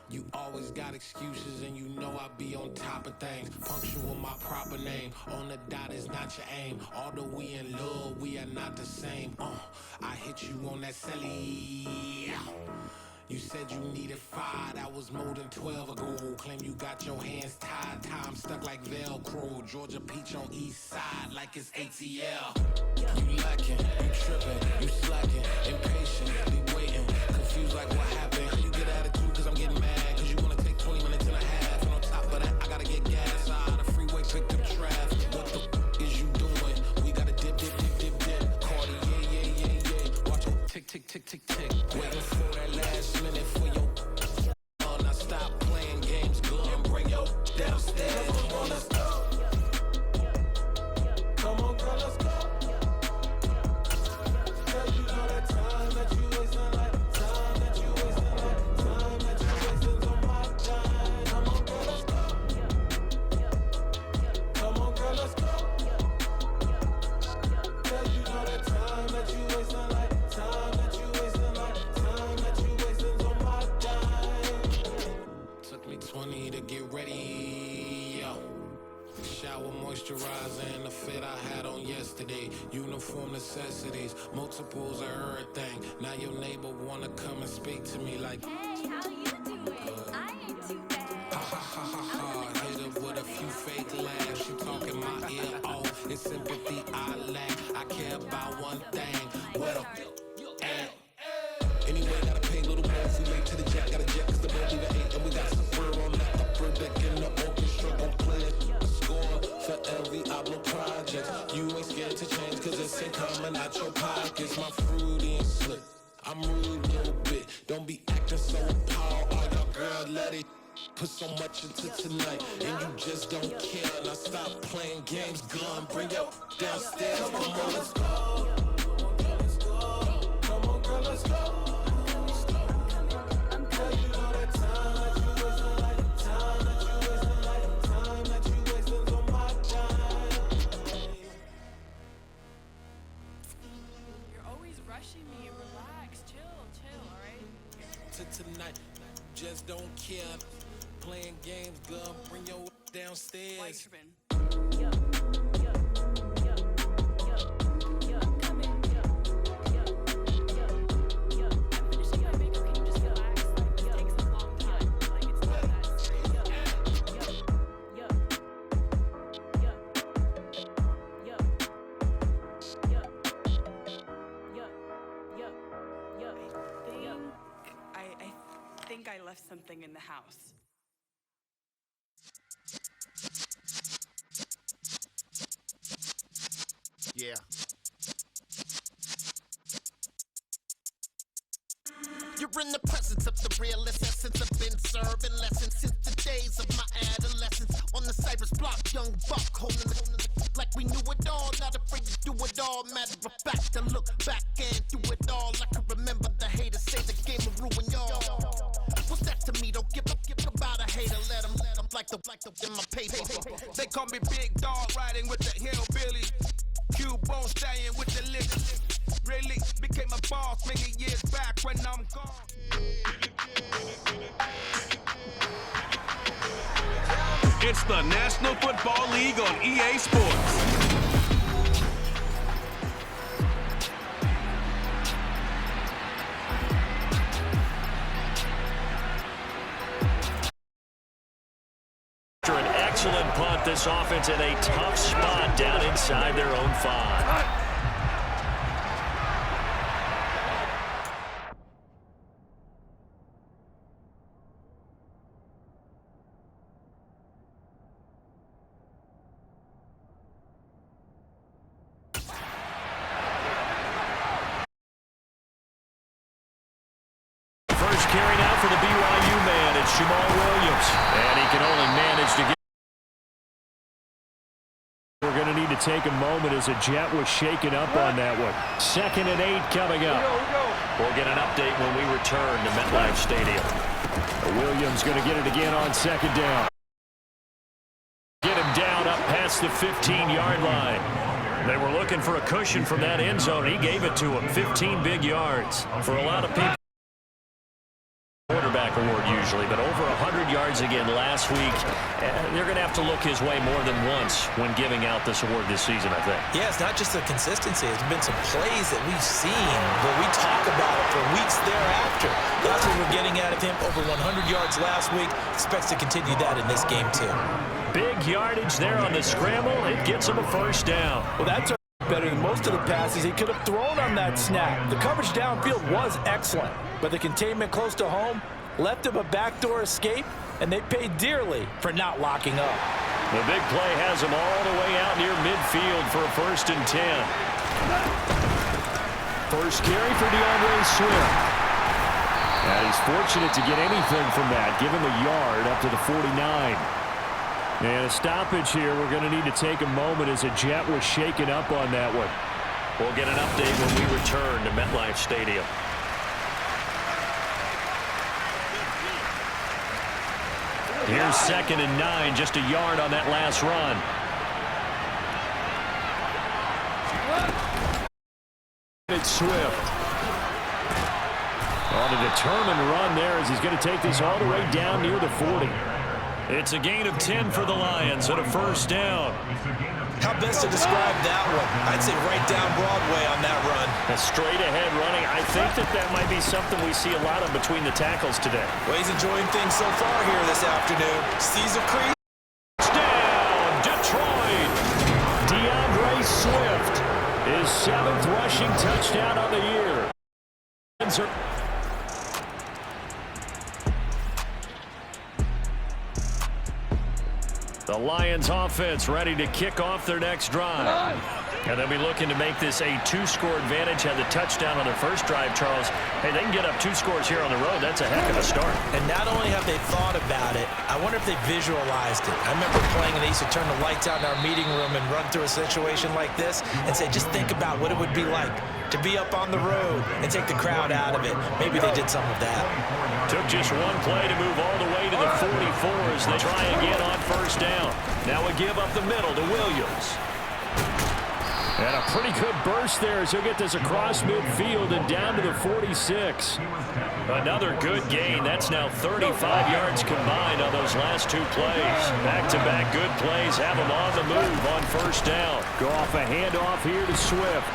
You always got excuses and you know I be on top of things. Punctual my proper name. On the dot is not your aim. Although we in love, we are not the same. I hit you on that celly. You said you needed 5, that was more than 12 ago. Claim you got your hands tied, time stuck like Velcro. Georgia peach on east side like it's ATL. You lacking, you tripping, you slacking, impatient, be waiting, confused like what happened. You get attitude cause I'm getting mad, cause you wanna take 20 minutes and a half. And on top of that, I gotta get gas out of the freeway, picked up traffic. What the is you doing? We gotta dip. Cardi, yeah. Watch it tick, tick. Waiting for that last minute for your now stop playing games, good and bring your downstairs. Come on, let's go. Come on, girl, let's go. Cause you know that time that you wasting, like time that you wasting, like time that you wasting on my time. Come on, girl, let's go. Come on, girl, let's go. Cause you know that time that you wasting, like time that you wasting, like time that you wasting on my time. Took me 20 to get ready, yo. Shower moisturizer and the fit I had on yesterday. Uniform necessities, multiples of everything. Now your neighbor wanna come and speak to me like, hey, how you doing? I ain't too bad. Ha. Hit her with a few fake laughs. She talking my ear off. It's sympathy I lack. I care about one thing. What up? Anyway, gotta pay a little more if we late to the jet. Got a jet cause the boat even ate. And we got some fur on the upper deck in the orchestra. Gon' play it. Score for every Ablo project. You ain't scared to change cause it's ain't coming out your pockets. My fruity and slick. I'm rude a little bit. Don't be acting so appalled. All y'all girl, let it put so much into tonight. And you just don't care. Now stop playing games. Gun, bring your downstairs. Come on, let's go. rushing me. Relax, chill, all right? To tonight, just don't care. Playing games, girl, bring your downstairs. Why you tripping? I think I left something in the house. Yeah. You're in the presence of the realest essence. I've been serving lessons since the days of my adolescence. On the Cypress block, young buck holding the like we knew it all. Not afraid to do it all. Matter of fact, to look back and do it all. I can remember the haters say the game will ruin y'all. What's that to me? Don't give about a hater. Let them like the in my paper. They call me Big Dog, riding with the hillbilly. Q-Bone staying with the liquor. Really became a boss many years back when I'm gone. It's the National Football League on EA Sports. After an excellent punt, this offense in a tough spot down inside their own 5. First carry now for the BYU man. It's Jamal Williams, and he can only manage to get. We're going to need to take a moment as a jet was shaken up on that one. 2nd and 8 coming up. We'll get an update when we return to MetLife Stadium. Williams going to get it again on 2nd down. Get him down up past the 15-yard line. They were looking for a cushion from that end zone. He gave it to him. 15 big yards. For a lot of people, quarterback award usually, but over 100 yards again last week. They're going to have to look his way more than once when giving out this award this season, I think. Yeah, it's not just the consistency. There's been some plays that we've seen where we talk about it for weeks thereafter. That's what we're getting out of him. Over 100 yards last week. Expects to continue that in this game, too. Big yardage there on the scramble. It gets him a first down. Well, that's better than most of the passes he could have thrown on that snap. The coverage downfield was excellent, but the containment close to home left him a backdoor escape, and they paid dearly for not locking up. The big play has him all the way out near midfield for a 1st and 10. First carry for DeAndre Swift. And he's fortunate to get anything from that. Give him a yard up to the 49. And a stoppage here. We're going to need to take a moment as a jet was shaken up on that one. We'll get an update when we return to MetLife Stadium. Here's 2nd and 9, just a yard on that last run. It's Swift. On a determined run there as he's going to take this all the way down near the 40. It's a gain of 10 for the Lions and a 1st down. How best to describe that one? I'd say right down Broadway on that run. A straight-ahead running. I think that might be something we see a lot of between the tackles today. Well, he's enjoying things so far here this afternoon. Sees a crease. Down, Detroit. DeAndre Swift, his 7th rushing touchdown on the year. The Lions offense ready to kick off their next drive. And they'll be looking to make this a 2-score advantage. Had the touchdown on their first drive, Charles. Hey, they can get up 2 scores here on the road. That's a heck of a start. And not only have they thought about it, I wonder if they visualized it. I remember playing and they used to turn the lights out in our meeting room and run through a situation like this and say, just think about what it would be like to be up on the road and take the crowd out of it. Maybe they did some of that. Took just one play to move all the way to the 44 as they try again on 1st down. Now a give up the middle to Williams. And a pretty good burst there as he'll get this across midfield and down to the 46. Another good gain. That's now 35 yards combined on those last two plays. Back-to-back good plays have him on the move on first down. Go off a handoff here to Swift.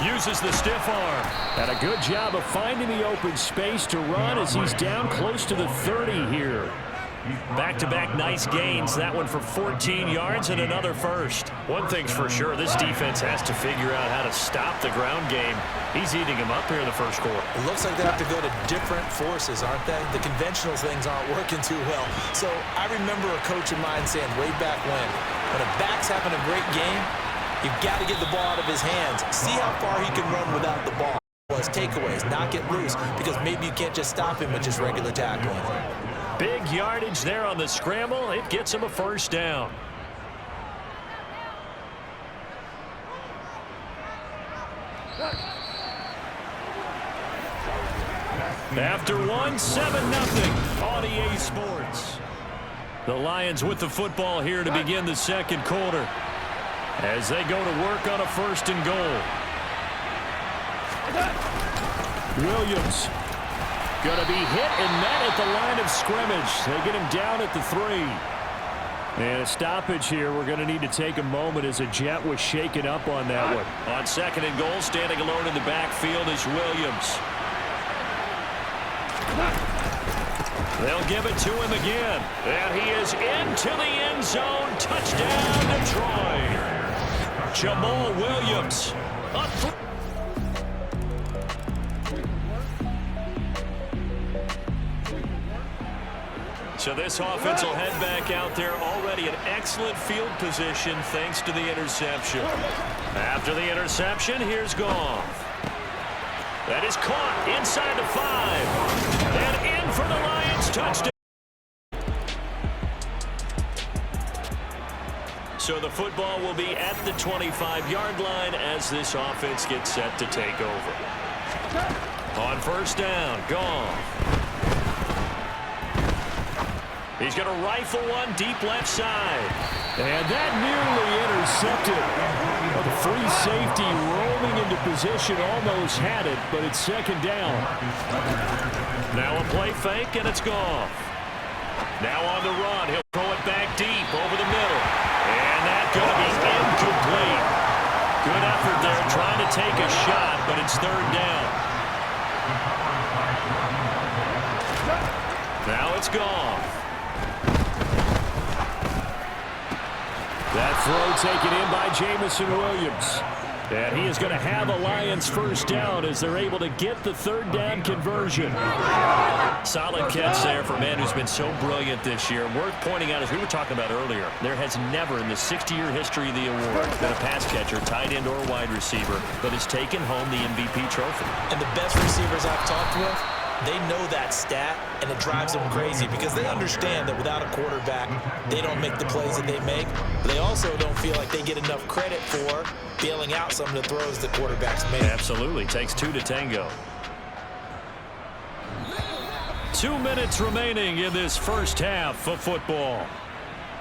Uses the stiff arm. And a good job of finding the open space to run as he's down close to the 30 here. Back-to-back nice gains. That one for 14 yards and another first. One thing's for sure, this defense has to figure out how to stop the ground game. He's eating him up here in the first quarter. It looks like they have to go to different forces, aren't they? The conventional things aren't working too well. So I remember a coach of mine saying way back when a back's having a great game, you've got to get the ball out of his hands. See how far he can run without the ball. Takeaways, not get loose, because maybe you can't just stop him with just regular tackling. Big yardage there on the scramble. It gets him a first down. After one, 7-0 on EA Sports. The Lions with the football here to begin the second quarter as they go to work on a first and goal. Williams going to be hit and met at the line of scrimmage. They get him down at the 3. And a stoppage here. We're going to need to take a moment as a Jet was shaken up on that one. On second and goal, standing alone in the backfield is Williams. They'll give it to him again. And he is into the end zone. Touchdown, Detroit. Jamal Williams. So this offense will head back out there, already in excellent field position thanks to the interception. After the interception, here's Goff. That is caught inside the 5. And in for the Lions, touchdown. So the football will be at the 25-yard line as this offense gets set to take over. On first down, Goff. He's going to rifle one deep left side. And that nearly intercepted. The free safety rolling into position, almost had it, but it's second down. Now a play fake, and it's Goff. Now on the run, he'll throw it back deep over the middle. And that's going to be incomplete. Good effort there, trying to take a shot, but it's third down. Now it's Goff. That throw taken in by Jamison Williams. And he is going to have a Lions first down as they're able to get the third down conversion. Solid catch there for a man who's been so brilliant this year. Worth pointing out, as we were talking about earlier, there has never in the 60-year history of the award been a pass catcher, tight end, or wide receiver that has taken home the MVP trophy. And the best receivers I've talked with, they know that stat, and it drives them crazy because they understand that without a quarterback, they don't make the plays that they make. But they also don't feel like they get enough credit for bailing out some of the throws the quarterbacks make. Absolutely. Takes two to tango. 2 minutes remaining in this first half of football.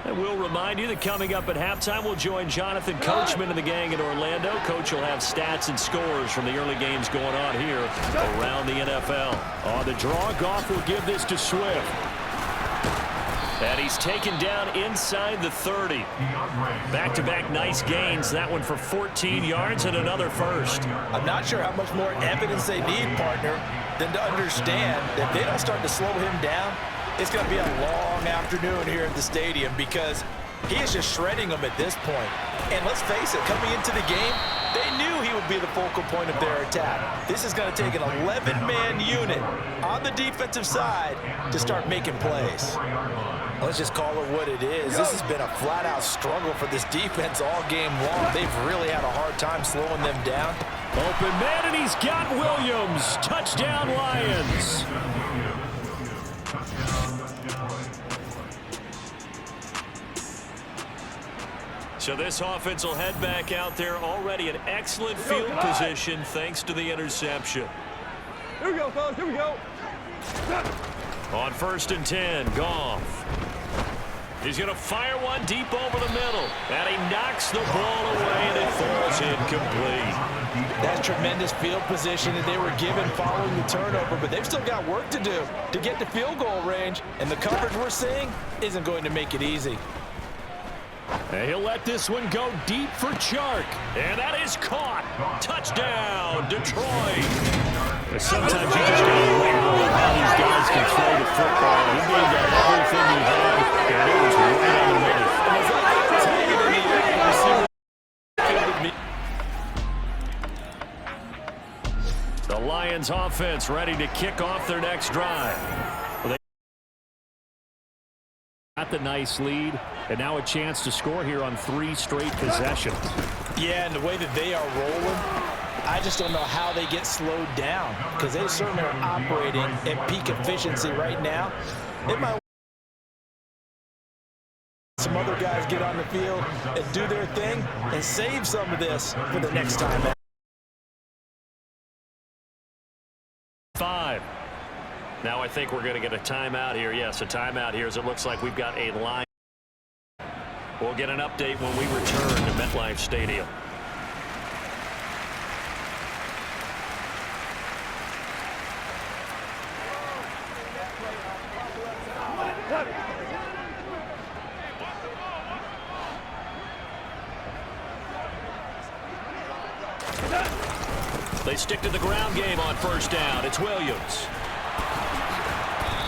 And we'll remind you that coming up at halftime, we'll join Jonathan Coachman and the gang in Orlando. Coach will have stats and scores from the early games going on here around the NFL. On the draw, Goff will give this to Swift. And he's taken down inside the 30. Back-to-back nice gains. That one for 14 yards and another first. I'm not sure how much more evidence they need, partner, than to understand that if they don't start to slow him down, it's going to be a long afternoon here at the stadium because he is just shredding them at this point. And let's face it, coming into the game, they knew he would be the focal point of their attack. This is going to take an 11-man unit on the defensive side to start making plays. Let's just call it what it is. This has been a flat-out struggle for this defense all game long. They've really had a hard time slowing them down. Open man, and he's got Williams. Touchdown, Lions. So this offense will head back out there, already in excellent field position thanks to the interception. Here we go, fellas. Here we go. On first and 10, Goff. He's going to fire one deep over the middle. And he knocks the ball away, and it falls incomplete. That's tremendous field position that they were given following the turnover, but they've still got work to do to get to field goal range, and the coverage we're seeing isn't going to make it easy. And he'll let this one go deep for Chark. And that is caught. Touchdown, Detroit. Sometimes you just got to wonder how these guys can throw the football. He gave that everything he had, and it was right on the money. The Lions offense ready to kick off their next drive. Well, they got the nice lead, and now a chance to score here on 3 straight possessions. Yeah, and the way that they are rolling, I just don't know how they get slowed down, because they certainly are operating at peak efficiency right now. It might some other guys get on the field and do their thing and save some of this for the next time. 5. Now I think we're going to get a timeout here. Yes, a timeout here as it looks like we've got a line. We'll get an update when we return to MetLife Stadium. They stick to the ground game on first down. It's Williams.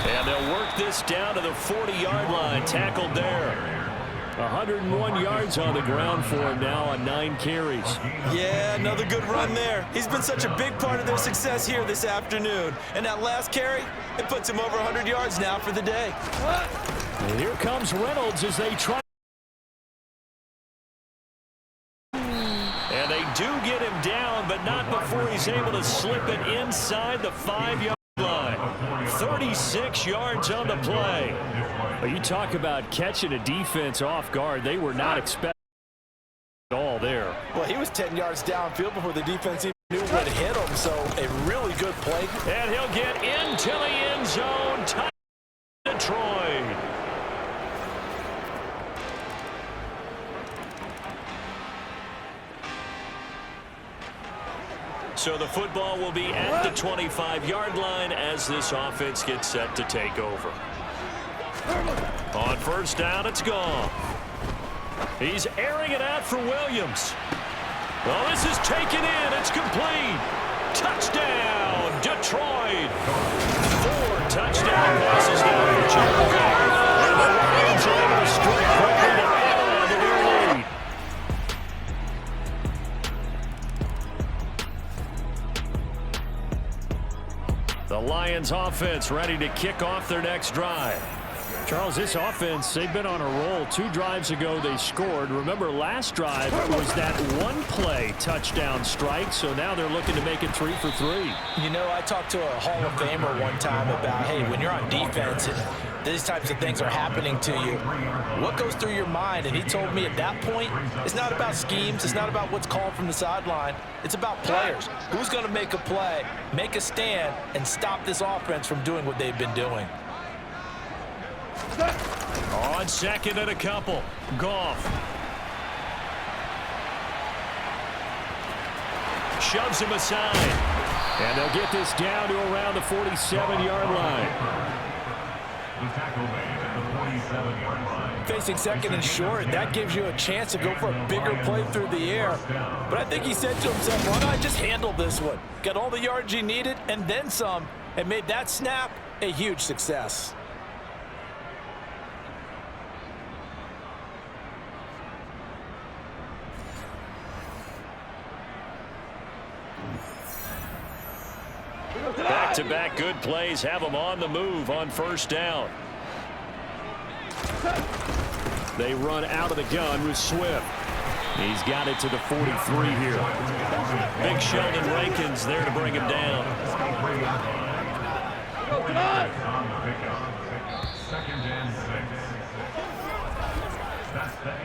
And they'll work this down to the 40-yard line. Tackled there. 101 yards on the ground for him now on 9 carries. Yeah, another good run there. He's been such a big part of their success here this afternoon. And that last carry, it puts him over 100 yards now for the day. And here comes Reynolds as they try. And they do get him down, but not before he's able to slip it inside the 5-yard line. 36 yards on the play. But you talk about catching a defense off guard. They were not expecting at all there. Well, he was 10 yards downfield before the defense even knew what hit him, so a really good play. And he'll get into the end zone. Touchdown, Detroit. So the football will be at the 25-yard line as this offense gets set to take over. On first down, it's gone. He's airing it out for Williams. Well, this is taken in. It's complete. Touchdown, Detroit. 4 touchdown passes now for Chark. And the Lions are able to strike quickly to add on to their lead. The Lions offense ready to kick off their next drive. Charles, this offense, they've been on a roll. 2 drives ago, they scored. Remember, last drive was that one-play touchdown strike, so now they're looking to make it 3 for 3. You know, I talked to a Hall of Famer one time about, hey, when you're on defense and these types of things are happening to you, what goes through your mind? And he told me at that point, it's not about schemes. It's not about what's called from the sideline. It's about players. Who's going to make a play, make a stand, and stop this offense from doing what they've been doing? On second and a couple. Goff. Shoves him aside. And they'll get this down to around the 47-yard line. Facing second and short, that gives you a chance to go for a bigger play through the air. But I think he said to himself, why don't I just handle this one? Got all the yards he needed and then some, and made that snap a huge success. Back-to-back good plays have them on the move on first down. They run out of the gun with Swift. He's got it to the 43 here. Big Sheldon Rankins there to bring him down.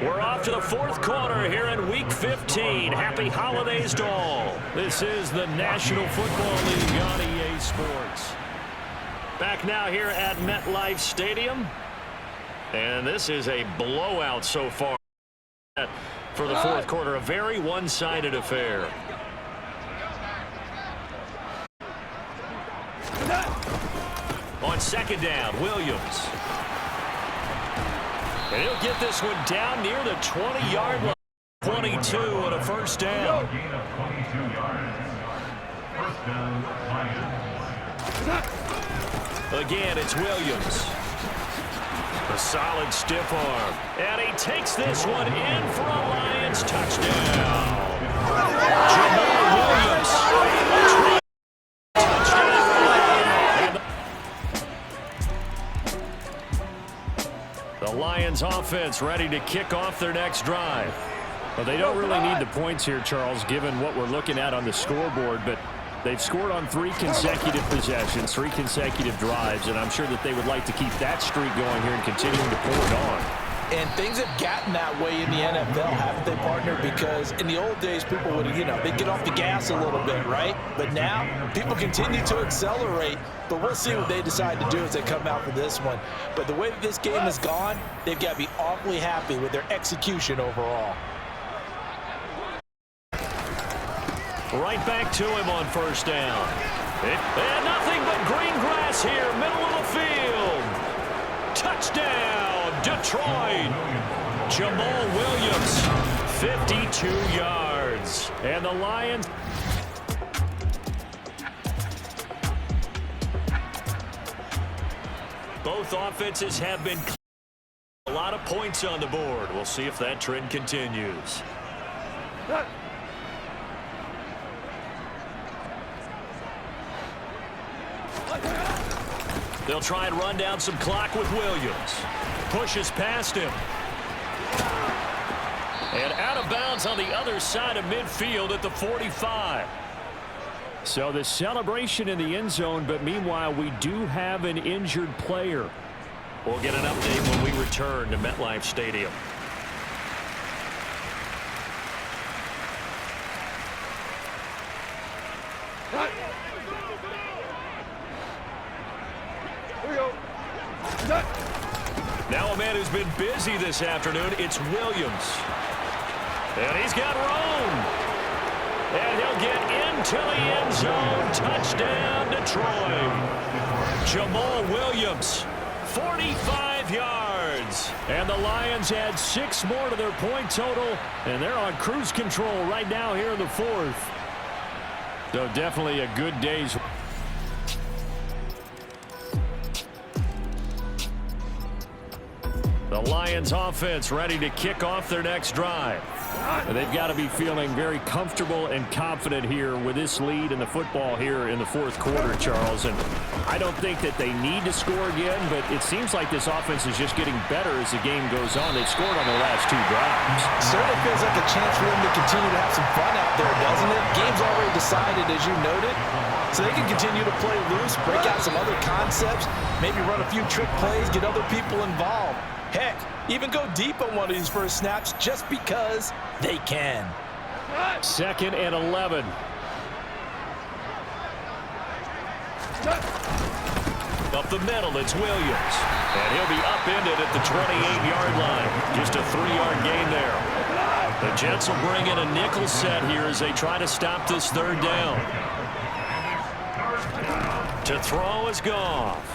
We're off to the 4th quarter here in Week 15. Happy holidays to all. This is the National Football League on EA Sports. Back now here at MetLife Stadium. And this is a blowout so far for the fourth quarter. A very one-sided affair. On second down, Williams. And he'll get this one down near the 20-yard line. 22 and a first down. Again, it's Williams. A solid stiff arm. And he takes this one in for a Lions touchdown. Jamal Williams. Touchdown. The Lions offense ready to kick off their next drive. Well, they don't really need the points here, Charles, given what we're looking at on the scoreboard, but they've scored on 3 consecutive possessions, 3 consecutive drives, and I'm sure that they would like to keep that streak going here and continuing to pour it on. And things have gotten that way in the NFL, haven't they, partner? Because in the old days, people would, they'd get off the gas a little bit, right? But now, people continue to accelerate. But we'll see what they decide to do as they come out for this one. But the way that this game has gone, they've got to be awfully happy with their execution overall. Right back to him on first down. And nothing but green grass here, middle of the field. Touchdown, Detroit. Jamal Williams, 52 yards. And the Lions. Both offenses have been a lot of points on the board. We'll see if that trend continues. They'll try and run down some clock with Williams. Pushes past him. And out of bounds on the other side of midfield at the 45. So the celebration in the end zone, but meanwhile we do have an injured player. We'll get an update when we return to MetLife Stadium. Now a man who's been busy this afternoon, it's Williams. And he's got room. And he'll get into the end zone. Touchdown, Detroit. Jamal Williams, 45 yards. And the Lions add 6 more to their point total. And they're on cruise control right now here in the fourth. So definitely a good day's. The Lions offense ready to kick off their next drive. They've got to be feeling very comfortable and confident here with this lead in the football here in the fourth quarter, Charles. And I don't think that they need to score again, but it seems like this offense is just getting better as the game goes on. They've scored on their last 2 drives. Certainly feels like a chance for them to continue to have some fun out there, doesn't it? Game's already decided, as you noted. So they can continue to play loose, break out some other concepts, maybe run a few trick plays, get other people involved. Heck, even go deep on one of these first snaps just because they can. 2nd and 11. Up the middle, it's Williams. And he'll be upended at the 28-yard line. Just a 3-yard gain there. The Jets will bring in a nickel set here as they try to stop this 3rd down. To throw is Goff.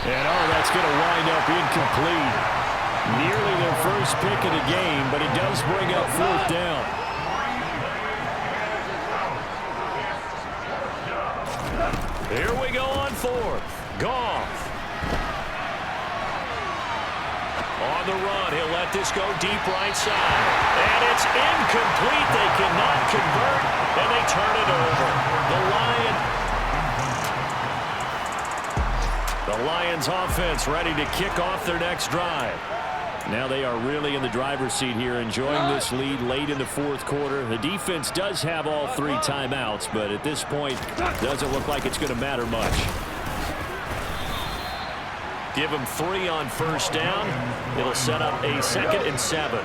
And that's going to wind up incomplete. Nearly their first pick of the game, but it does bring up 4th down. Here we go on 4th. Goff. On the run, he'll let this go deep right side. And it's incomplete. They cannot convert, and they turn it over. The Lions offense ready to kick off their next drive. Now they are really in the driver's seat here, enjoying this lead late in the fourth quarter. The defense does have all 3 timeouts, but at this point, doesn't look like it's going to matter much. Give them 3 on first down. It'll set up a 2nd and 7.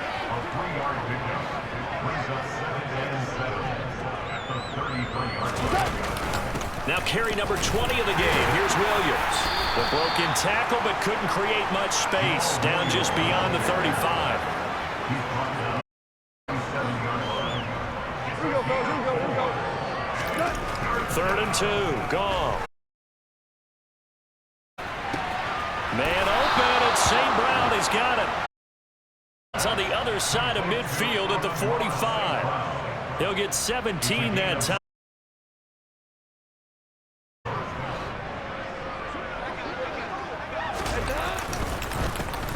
Now carry number 20 of the game. Here's Williams. The broken tackle, but couldn't create much space. Down just beyond the 35. Here we go. 3rd and 2. Gone. Man open, and St. Brown has got it. It's on the other side of midfield at the 45. He'll get 17 that time.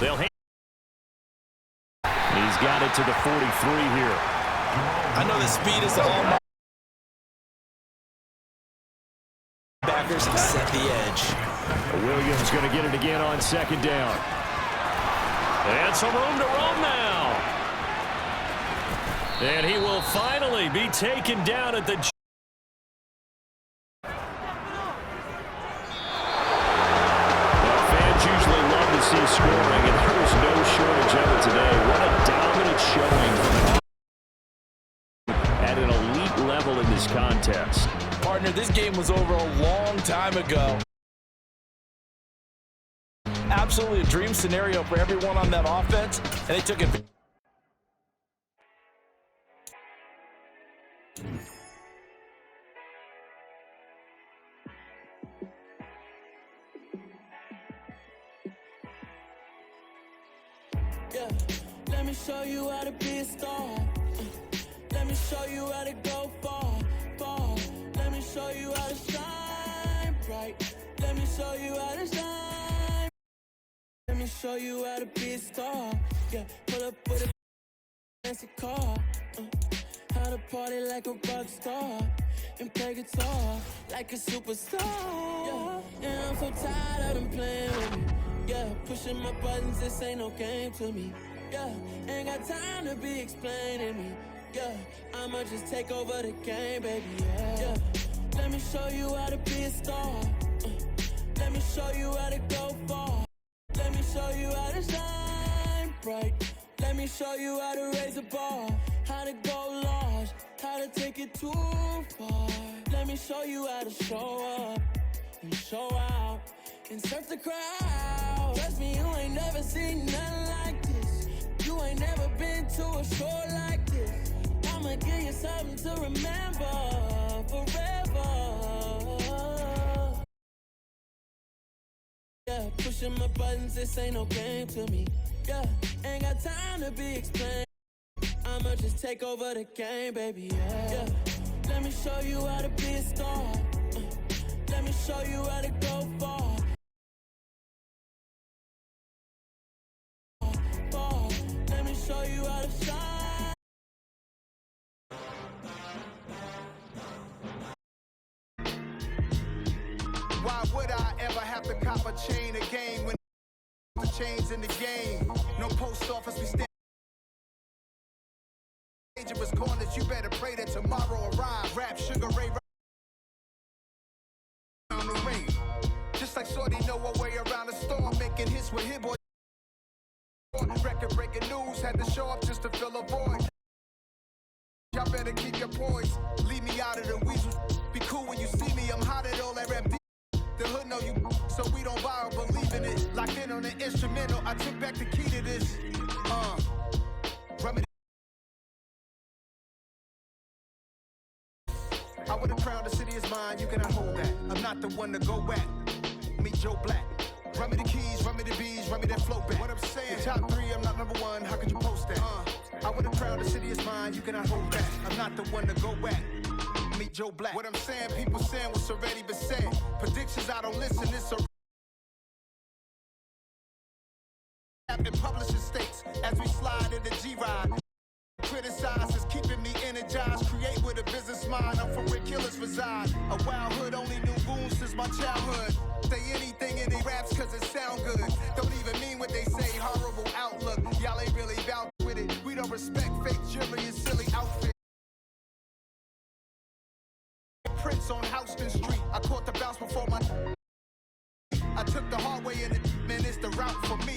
They'll hand. He's got it to the 43 here. I know the speed is the hallmark. Backers set the edge. Williams going to get it again on 2nd down. And some room to roam now. And he will finally be taken down at the... Fans usually love to see scoring, and there was no shortage of it today. What a dominant showing from at an elite level in this contest. Partner, this game was over a long time ago. Absolutely a dream scenario for everyone on that offense, and they took it. Yeah, let me show you how to be a star. Let me show you how to go far, far. Let me show you how to shine bright. Let me show you how to shine. Let me show you how to be a star. Yeah, pull up with a fancy car. How to party like a rock star and play guitar like a superstar. Yeah, and I'm so tired of them playing with me. Yeah, pushing my buttons, this ain't no game to me. Yeah, ain't got time to be explaining me. Yeah, I'ma just take over the game, baby. Yeah, let me show you how to be a star. Let me show you how to go far. Let me show you how to shine bright. Let me show you how to raise the bar, how to go large, how to take it too far. Let me show you how to show up and show out and surf the crowd. Trust me, you ain't never seen nothing like this. You ain't never been to a show like this. I'ma give you something to remember forever. Yeah, pushing my buttons, this ain't no game to me. Yeah, ain't got time to be explained. I'ma just take over the game, baby. Yeah, let me show you how to be a star. Let me show you how to go far. Let me show you how to shine. Why would I ever have to cop a chain again when the chains in the game? No post office, we stand dangerous corners. You better pray that tomorrow arrive. Rap Sugar Ray on the ring. Just like Shorty know a way around the storm, making hits with hit boy. Record breaking news, had to show up just to fill a void. Y'all better keep your poise. Leave me out of the weasels. Be cool when you see me. I'm hot at all that rap. The hood know you, so we don't borrow, believe in it. Locked in on the instrumental, I took back the key to this. I would've crowned the city is mine, you cannot hold that. I'm not the one to go back. Meet Joe Black. Run me the keys, run me the bees, run me that flow back. What I'm saying, top 3, I'm not number 1, how could you post that? I would've crowned the city is mine, you cannot hold that. I'm not the one to go back. Meet Joe Black. What I'm saying, people saying what's already been said. Predictions, I don't listen, it's a in publishing states as we slide in the G-Ride. Criticize is keeping me energized. Create with a business mind. I'm from where killers reside. A wild hood, only knew goons since my childhood. Say anything in they raps cause it sound good. Don't even mean what they say. Horrible outlook. Y'all ain't really bout with it. We don't respect fake jewelry and silly outfits. Prince on Houston Street. I caught the bounce before my. I took the hard way in it. Man, it's the route for me.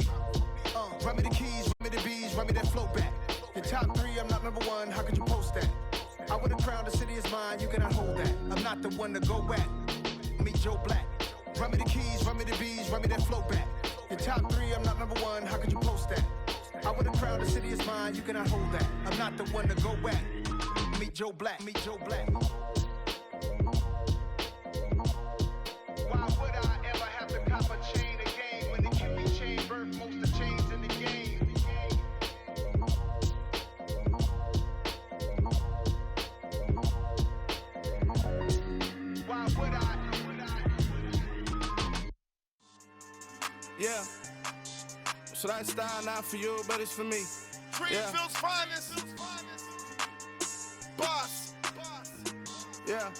Run me the keys, run me the bees, run me that flow back. Your top 3, I'm not number 1, how could you post that? I would've crowned the city is mine, you cannot hold that. I'm not the one to go back. Meet Joe Black. Run me the keys, run me the bees, run me that flow back. Your top 3, I'm not number 1, how could you post that? I would have crowned the city is mine, you cannot hold that. I'm not the one to go back. Meet Joe Black, meet Joe Black. Why would I ever have to cop a chain again when the Kippy chain birth most of the chains in the game? Why would I? Yeah. So that style not for you, but it's for me. Greenfield's finest. Boss. Yeah.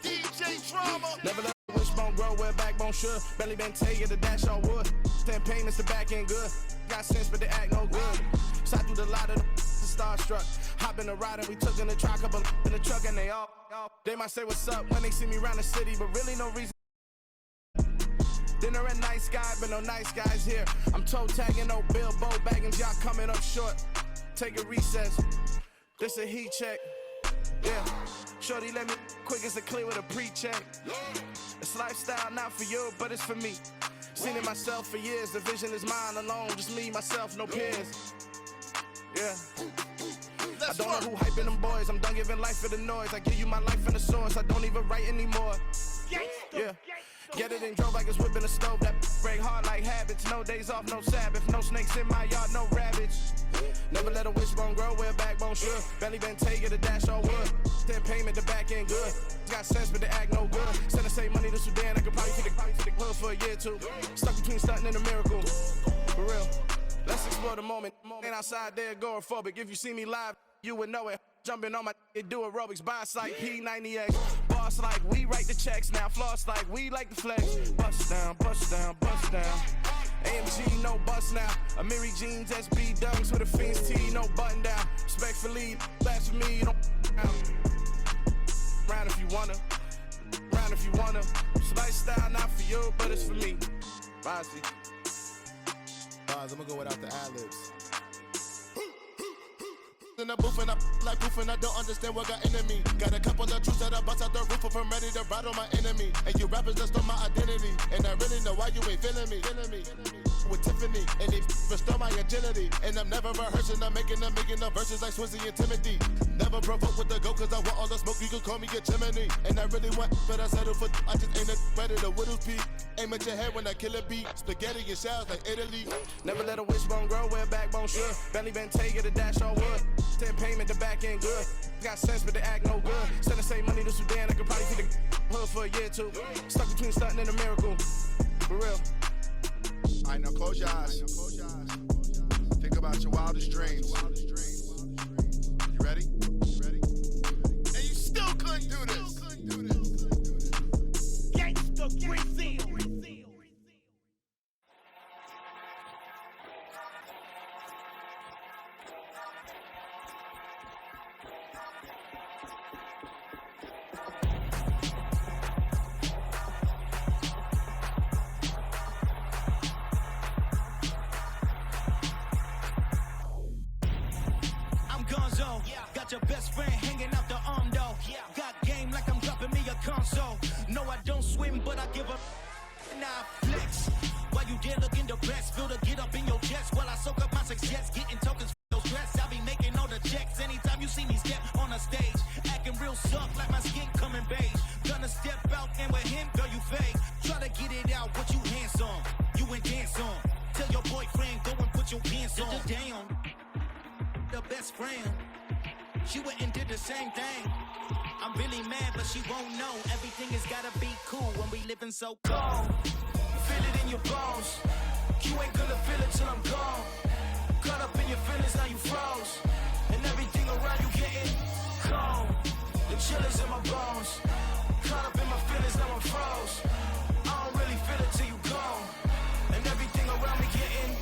DJ Drama. Never let the wishbone grow where backbone should. Belly been take it to dash on wood. 10 payments to back end good. Got sense, but they act no good. Shot through the lot of the starstruck. Hop in the ride and we took in the truck, couple in the truck, and they all. They might say what's up when they see me around the city, but really no reason. Dinner and nice guy, but no nice guys here. I'm toe tagging, no Bilbo Baggins, y'all coming up short. Take a recess. This a heat check. Yeah. Shorty let me quick as a clear with a pre-check. It's lifestyle not for you, but it's for me. Seen it myself for years. The vision is mine alone. Just me, myself, no peers. Yeah. I don't know who hyping them boys. I'm done giving life for the noise. I give you my life in the source. I don't even write anymore. Yeah. Get it and drove like it's whipping a stove. That break hard like habits. No days off, no Sabbath. No snakes in my yard, no rabbits. Never let a wishbone grow where backbone should. Belly been take it to dash on wood. 10 payment to back end good. Got sense but they act no good. Send the same money to Sudan. I could probably take the club for a year or two. Stuck between stunting and a miracle. For real. Let's explore the moment. Ain't outside there agoraphobic. If you see me live, you would know it. Jumping on my do aerobics, buy site P90X. Boss like we write the checks now. Floss like we like the flex. Bust down, bust down, bust down. AMG, no bust now. Amiri jeans, SB dunks with a Fiends T, no button down. Respectfully, blasphemy, you don't round if you wanna. Round if you wanna. It's lifestyle not for you, but it's for me. Bossy. Bars, I'm gonna go without the ad-libs. In the booth and I like proof and I don't understand what got into me. Got a couple of truths that I bust out the roof if I'm ready to ride on my enemy. And you rappers just stole my identity. And I really know why you ain't feeling me. With Tiffany, and they restore my agility. And I'm never rehearsing, I'm making a million of verses like Swizzy and Timothy. Never provoke with the go, cause I want all the smoke, you can call me a chimney. And I really want, but I settle for, I just ain't ready to Whittles peak. Aim at your head when I kill a beat. Spaghetti and shells like Italy. Never let a wishbone grow where backbone should. Belly been take it to dash on wood. 10 payment to back end good. Got sense but they act no good. Send the same money to Sudan, I could probably take the hood for a year or two. Stuck between stunting and a miracle. For real. Alright, now close your eyes. Think about your wildest dreams. You ready? And you still couldn't do this. Gangsta Brazil. Got your best friend hanging out the arm though. Got game like I'm dropping me a console. No, I don't swim, but I give a now I flex. While you there looking the best, feel the get up in your chest while I soak up my success, getting tokens for no stress. I be making all the checks anytime you see me step on a stage, acting real soft like my skin coming beige. Gonna step out and with him, girl, you fake. Try to get it out, what you handsome, you ain't dance on. Tell your boyfriend go and put your pants on. Down, the best friend. She went and did the same thing. I'm really mad, but she won't know. Everything has gotta be cool when we living so cold. Feel it in your bones. You ain't gonna feel it till I'm gone. Caught up in your feelings, now you froze. And everything around you getting cold. The chill is in my bones. Caught up in my feelings, now I'm froze. I don't really feel it till you gone. And everything around me getting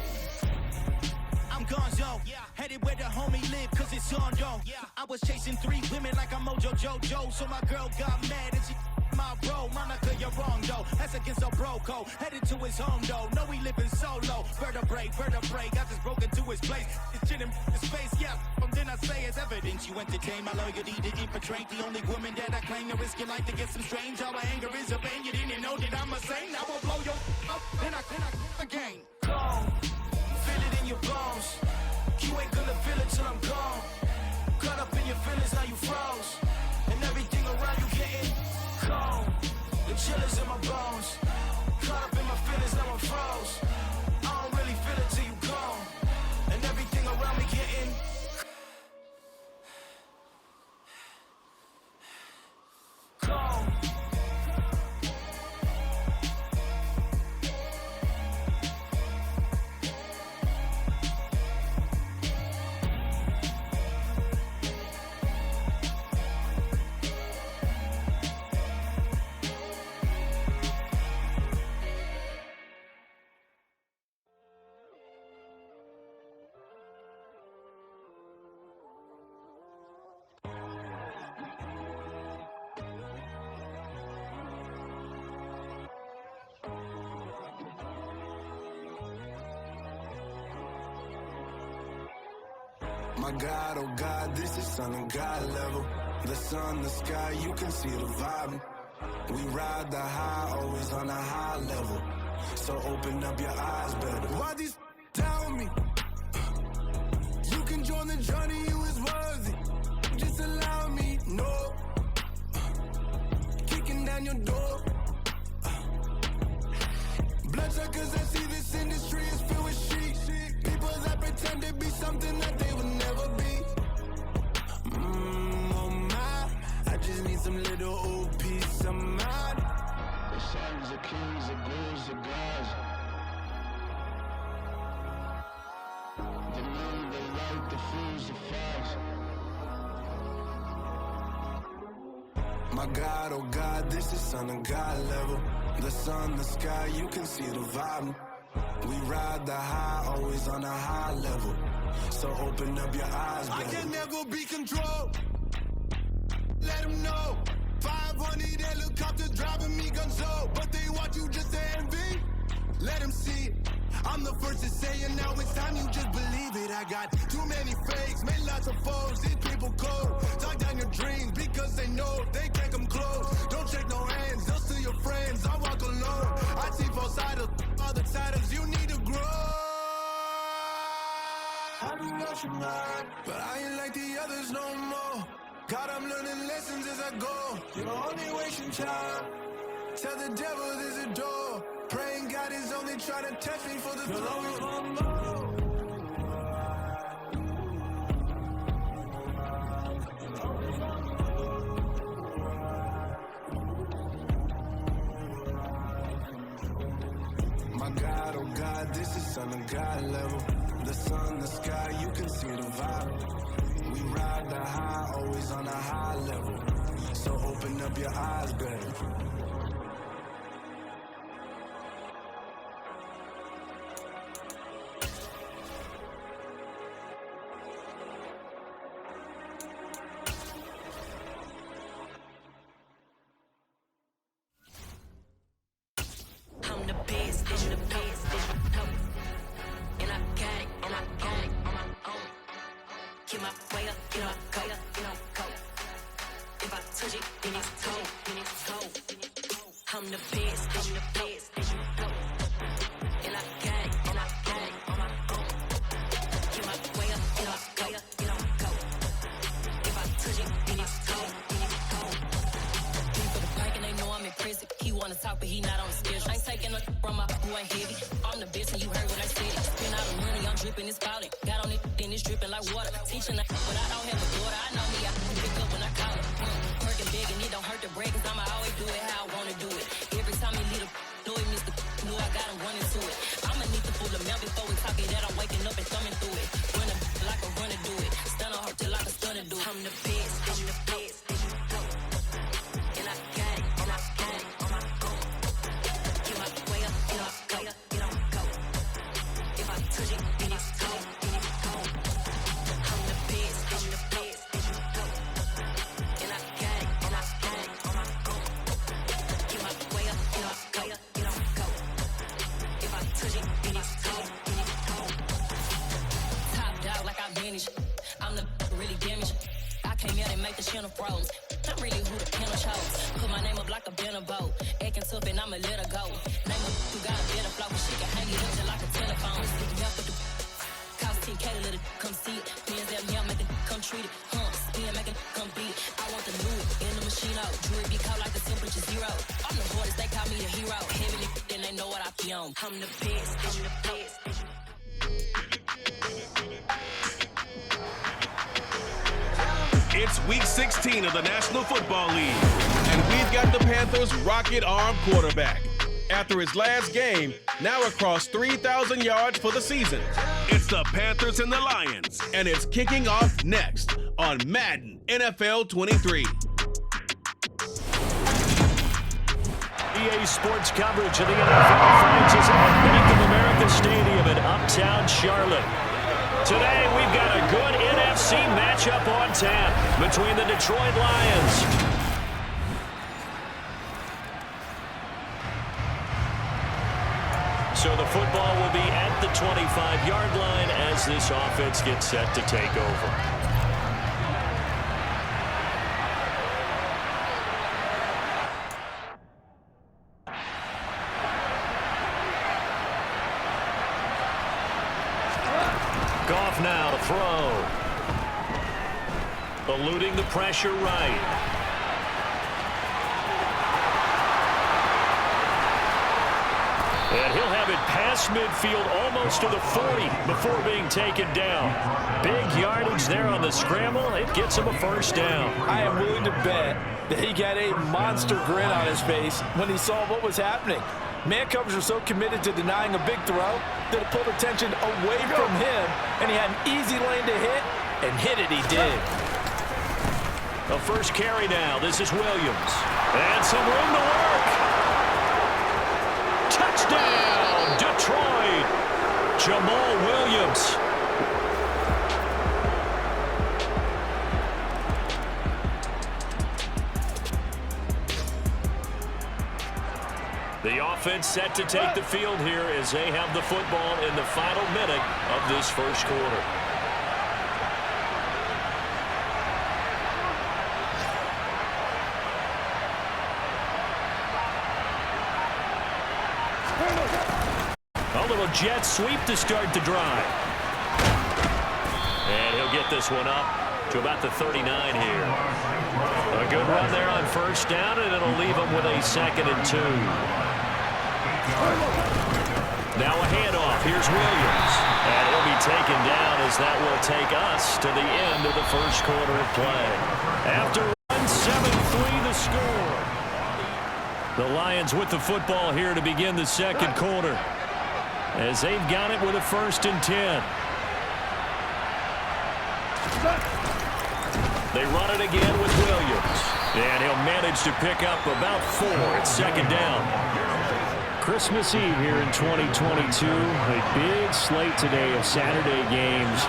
I'm gone, yo. Headed where the homie live, cause it's on, yo. I was chasing 3 women like I'm Mojo Jojo, so my girl got mad and she my bro, Monica, you're wrong though. That's against a bro code. Headed to his home though. No, he living solo. Vertebrae. I just broke into his place. It's chin in his face, yeah. Then I say it's evidence. You entertain my loyalty to infiltrate the only woman that I claim to risk your life to get some strange. All my anger is a pain. You didn't know that I'm a saint. I will blow your up. Then I again. Gone. Feel it in your bones. You ain't gonna feel it till I'm gone. Caught up in your feelings, now you froze. And everything around you getting cold. The chill is in my bones. Caught up in my feelings, now I'm froze. I don't really feel it till you gone. And everything around me getting cold. My God, oh God, this is Son of God level. The sun, the sky, you can see the vibe. We ride the high, always on a high level. So open up your eyes better. Why these tell me? You can join the journey, you is worthy. Just allow me, no. Kicking down your door. Bloodsuckers, I see this industry is filled with sheep. People that pretend to be something that they would never be. Oh my, I just need some little old peace of mind. The sons of kings, the ghouls, the gods. The moon, the light, the fools, the facts. My God, oh God, this is Son of God level. The sun, the sky, you can see the vibe. We ride the high, always on a high level. So open up your eyes, baby. I can never be controlled. Let them know. 500 helicopters driving me gunzo. But they want you just to envy. Let them see it. I'm the first to say it, now it's time you just believe it. I got too many fakes, made lots of foes. These people cold. Talk down your dreams because they know they can't come close. Don't shake no hands, they'll steal your friends. I walk alone. I see both sides, other titles, you need to grow. I do lost your mind, but I ain't like the others no more. God, I'm learning lessons as I go. You're only wasting time. Tell the devil there's a door. Praying God is only trying to touch me for the glory. My God, oh God, this is Son of God level. The sun, the sky, you can see the vibe. We ride the high, always on a high level. So open up your eyes, baby. the channel froze. I'm really who the panel chose. Put my name up like a banner boat. Acting tough and I'ma let her go. Name her who got a better flow, but she can hang it up just like a telephone. Sticking up with the cost 10K to let it come see it. Bands that yeah, make it come treat it. Spin, make it come beat it. I want the new in the machine out. Jewelry be caught like the temperature zero. I'm the hardest, they call me the hero. Heavenly, then they know what I be on. I'm the best, I'm the best. It's week 16 of the National Football League, and we've got the Panthers' rocket-armed quarterback. After his last game, now across 3,000 yards for the season. It's the Panthers and the Lions, and it's kicking off next on Madden NFL 23. EA Sports coverage of the NFL finds us at Bank of America Stadium in Uptown Charlotte. Today, we've got a good NFC matchup on tap between the Detroit Lions. So the football will be at the 25-yard line as this offense gets set to take over. Goff now to throw. Eluding the pressure right. And he'll have it past midfield almost to the 40 before being taken down. Big yardage there on the scramble. It gets him a first down. I am willing to bet that he got a monster grin on his face when he saw what was happening. Man coverage were so committed to denying a big throw that it pulled attention away from him, and he had an easy lane to hit, and hit it he did. A first carry now. This is Williams. And some room to work. Touchdown, Detroit. Jamal Williams. The offense set to take the field here as they have the football in the final minute of this first quarter. A little jet sweep to start the drive. And he'll get this one up to about the 39 here. A good run there on first down, and it'll leave him with a 2nd and 2. Now a handoff. Here's Williams. And he'll be taken down as that will take us to the end of the first quarter of play. After run 7-3 the score. The Lions with the football here to begin the second quarter, as they've got it with a 1st and 10. They run it again with Williams. And he'll manage to pick up about 4. It's 2nd down. Christmas Eve here in 2022. A big slate today of Saturday games.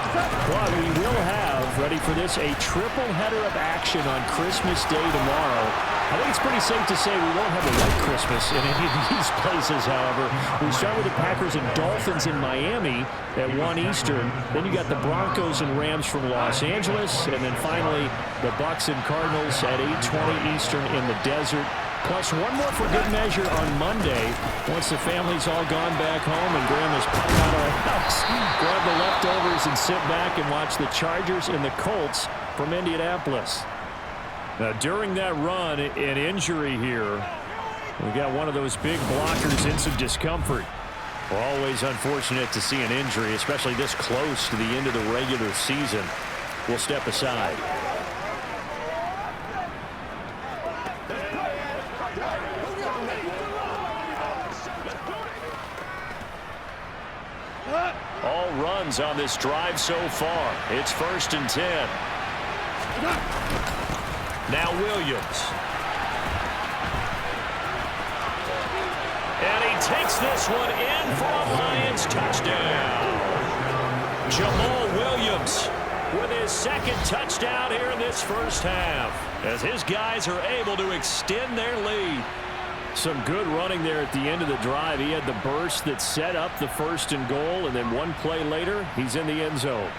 But we will have, ready for this, a triple header of action on Christmas Day tomorrow. I think it's pretty safe to say we won't have a white Christmas in any of these places, however. We start with the Packers and Dolphins in Miami at 1 Eastern. Then you got the Broncos and Rams from Los Angeles. And then finally, the Bucs and Cardinals at 8:20 Eastern in the desert. Plus one more for good measure on Monday. Once the family's all gone back home and Grandma's popped out of the house, grab the leftovers and sit back and watch the Chargers and the Colts from Indianapolis. Now, during that run, an injury here. We got one of those big blockers in some discomfort. We're always unfortunate to see an injury, especially this close to the end of the regular season. We'll step aside. All runs on this drive so far. It's 1st and 10. Now Williams. And he takes this one in for a Lions touchdown. Jamal Williams with his 2nd touchdown here in this first half, as his guys are able to extend their lead. Some good running there at the end of the drive. He had the burst that set up the 1st and goal, and then one play later, he's in the end zone.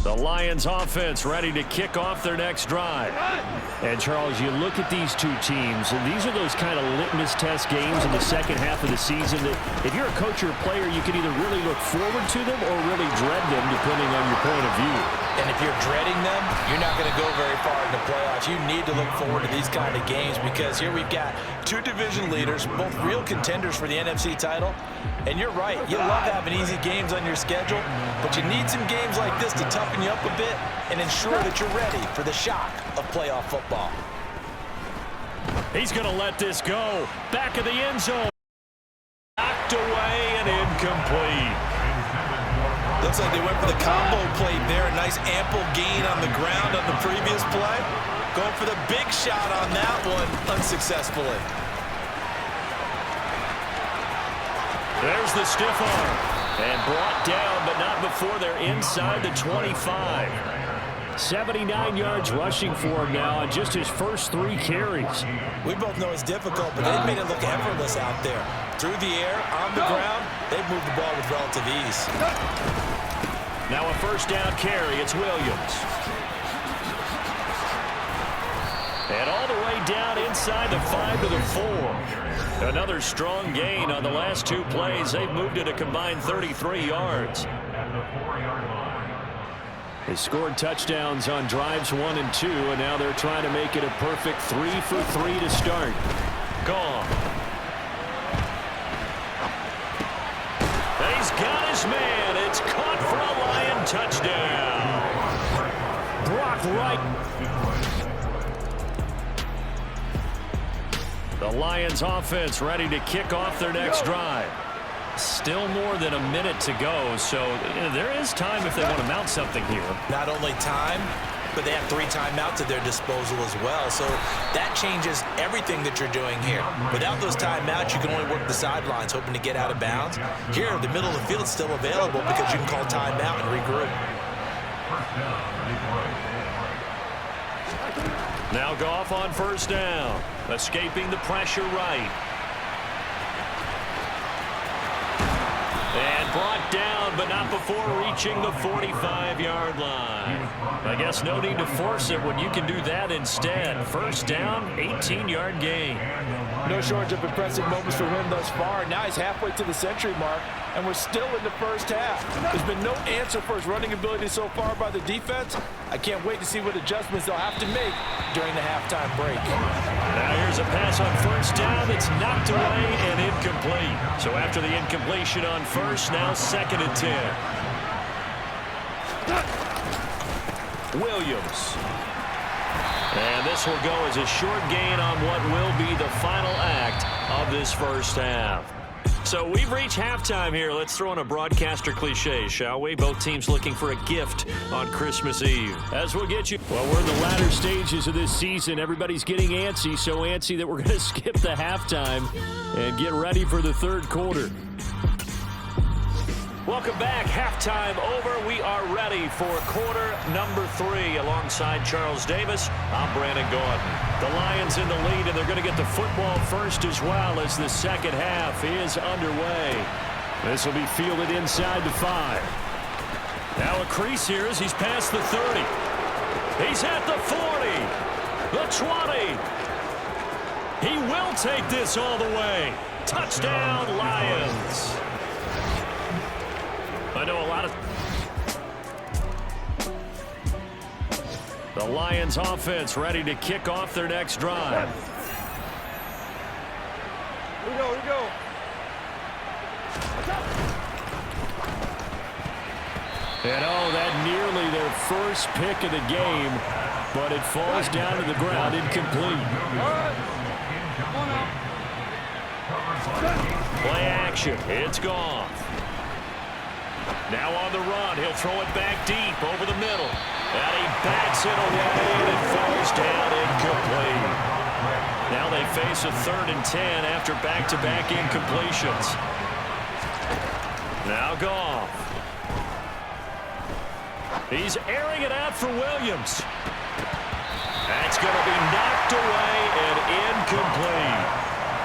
The Lions offense ready to kick off their next drive. And, Charles, you look at these two teams, and these are those kind of litmus test games in the second half of the season that if you're a coach or a player, you can either really look forward to them or really dread them, depending on your point of view. And if you're dreading them, you're not going to go very far in the playoffs. You need to look forward to these kind of games because here we've got two division leaders, both real contenders for the NFC title. And you're right, you love having easy games on your schedule, but you need some games like this to toughen you up a bit and ensure that you're ready for the shock of playoff football. He's going to let this go. Back of the end zone. Knocked away and incomplete. Looks like they went for the combo plate there. A nice ample gain on the ground on the previous play. Going for the big shot on that one unsuccessfully. There's the stiff arm. And brought down, but not before they're inside the 25. 79 yards rushing for him now on just his first 3 carries. We both know it's difficult, but they've made it look effortless out there. Through the air, on the ground, they've moved the ball with relative ease. Now a first down carry. It's Williams. And all the way down inside the 5 to the 4. Another strong gain on the last 2 plays. They've moved it a combined 33 yards. They scored touchdowns on drives 1 and 2, and now they're trying to make it a perfect 3 for 3 to start. Gone. He's got his man. It's caught for a Lion touchdown. Brock Wright. The Lions offense ready to kick off their next drive. Still more than a minute to go, so there is time if they want to mount something here. Not only time, but they have 3 timeouts at their disposal as well, so that changes everything that you're doing here. Without those timeouts, you can only work the sidelines, hoping to get out of bounds. Here, the middle of the field is still available because you can call timeout and regroup. Now Goff on first down, escaping the pressure right. And brought down, but not before reaching the 45-yard line. I guess no need to force it when you can do that instead. First down, 18-yard gain. No shortage of impressive moments for him thus far. Now he's halfway to the century mark, and we're still in the first half. There's been no answer for his running ability so far by the defense. I can't wait to see what adjustments they'll have to make during the halftime break. Now here's a pass on first down that's knocked away and incomplete. So after the incompletion on first, now 2nd and 10. Williams. And this will go as a short gain on what will be the final act of this first half. So we've reached halftime here. Let's throw in a broadcaster cliche, shall we? Both teams looking for a gift on Christmas Eve. As we'll get you. Well, we're in the latter stages of this season. Everybody's getting antsy, so antsy that we're going to skip the halftime and get ready for the third quarter. Welcome back. Halftime over. We are ready for quarter number 3 alongside Charles Davis. I'm Brandon Gordon. The Lions in the lead, and they're going to get the football first as well as the second half is underway. This will be fielded inside the 5. Now a crease here as he's past the 30. He's at the 40. The 20. He will take this all the way. Touchdown, Lions. I know a lot of... The Lions offense ready to kick off their next drive. Here we go, here we go. And oh, that nearly their first pick of the game, but it falls down to the ground incomplete. Play action, it's gone. Now on the run, he'll throw it back deep over the middle. And he backs it away, and it falls down incomplete. Now they face a 3rd and 10 after back-to-back incompletions. Now Goff. He's airing it out for Williams. That's going to be knocked away and incomplete.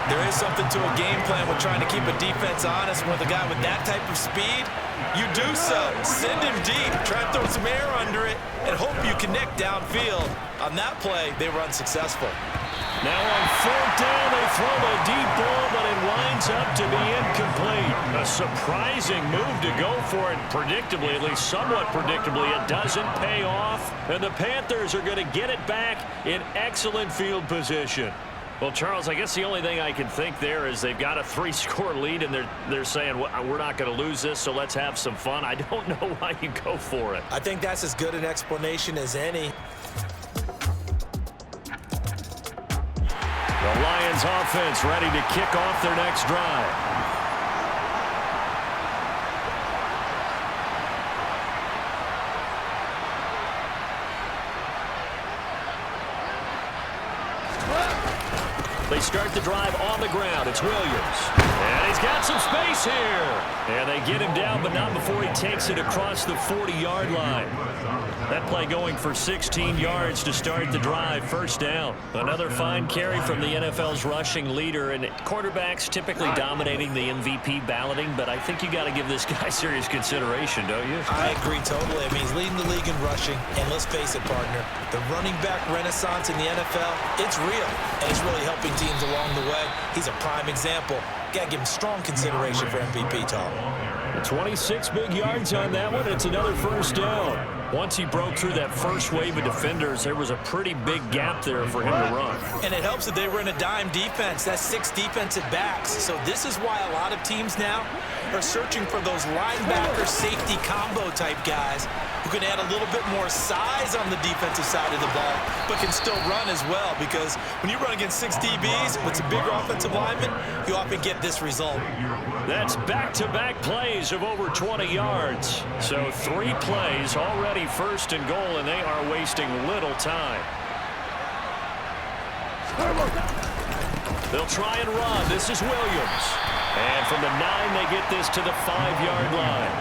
There is something to a game plan with trying to keep a defense honest. With a guy with that type of speed, you do so. Send him deep, try and throw some air under it, and hope you connect downfield. On that play, they were unsuccessful. Now on 4th down, they throw the deep ball, but it winds up to be incomplete. A surprising move to go for it, predictably, at least somewhat predictably. It doesn't pay off, and the Panthers are going to get it back in excellent field position. Well, Charles, I guess the only thing I can think there is they've got a 3-score lead, and they're saying, we're not going to lose this, so let's have some fun. I don't know why you go for it. I think that's as good an explanation as any. The Lions offense ready to kick off their next drive. They start the drive on the ground. It's Williams. And he's got some space here. And they get him down, but not before he takes it across the 40-yard line. That play going for 16 yards to start the drive. First down. Another fine carry from the NFL's rushing leader. And quarterbacks typically dominating the MVP balloting, but I think you got to give this guy serious consideration, don't you? I agree totally. I mean, he's leading the league in rushing. And let's face it, partner, the running back renaissance in the NFL, it's real. And it's really helping teams along the way. He's a prime example. Got to give him strong consideration for MVP talk. 26 big yards on that one. It's another first down. Once he broke through that first wave of defenders, there was a pretty big gap there for him to run. And it helps that they were in a dime defense. That's 6 defensive backs. So this is why a lot of teams now are searching for those linebacker safety combo type guys who can add a little bit more size on the defensive side of the ball, but can still run as well, because when you run against 6 DBs with some bigger offensive linemen, you often get this result. That's back-to-back plays of over 20 yards. So 3 plays already first and goal, and they are wasting little time. They'll try and run. This is Williams. And from the 9, they get this to the 5-yard line.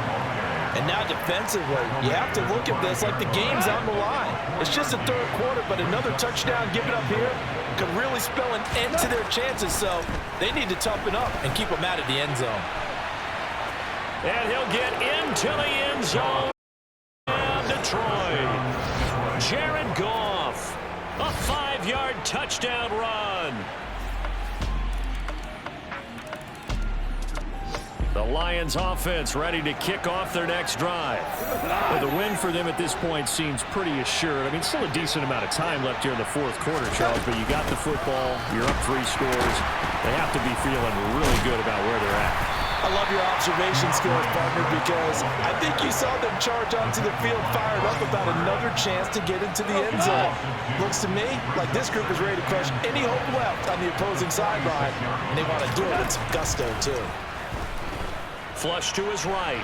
And now defensively, you have to look at this like the game's on the line. It's just the 3rd quarter, but another touchdown given up here could really spell an end to their chances. So they need to toughen up and keep them out of the end zone. And he'll get into the end zone. And Detroit. Jared Goff. A 5-yard touchdown run. The Lions offense ready to kick off their next drive. Well, the win for them at this point seems pretty assured. I mean, still a decent amount of time left here in the 4th quarter, Charles, but you got the football, you're up 3 scores. They have to be feeling really good about where they're at. I love your observation skills, partner, because I think you saw them charge onto the field fired up about another chance to get into the end zone. Looks to me like this group is ready to crush any hope left on the opposing sideline, and they want to do it with some gusto, too. Flush to his right.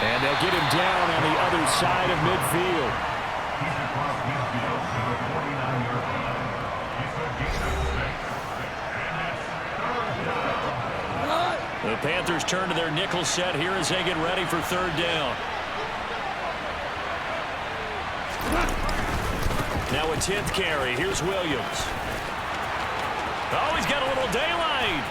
And they'll get him down on the other side of midfield. The Panthers turn to their nickel set here as they get ready for 3rd down. Now a 10th carry. Here's Williams. Oh, he's got a little daylight.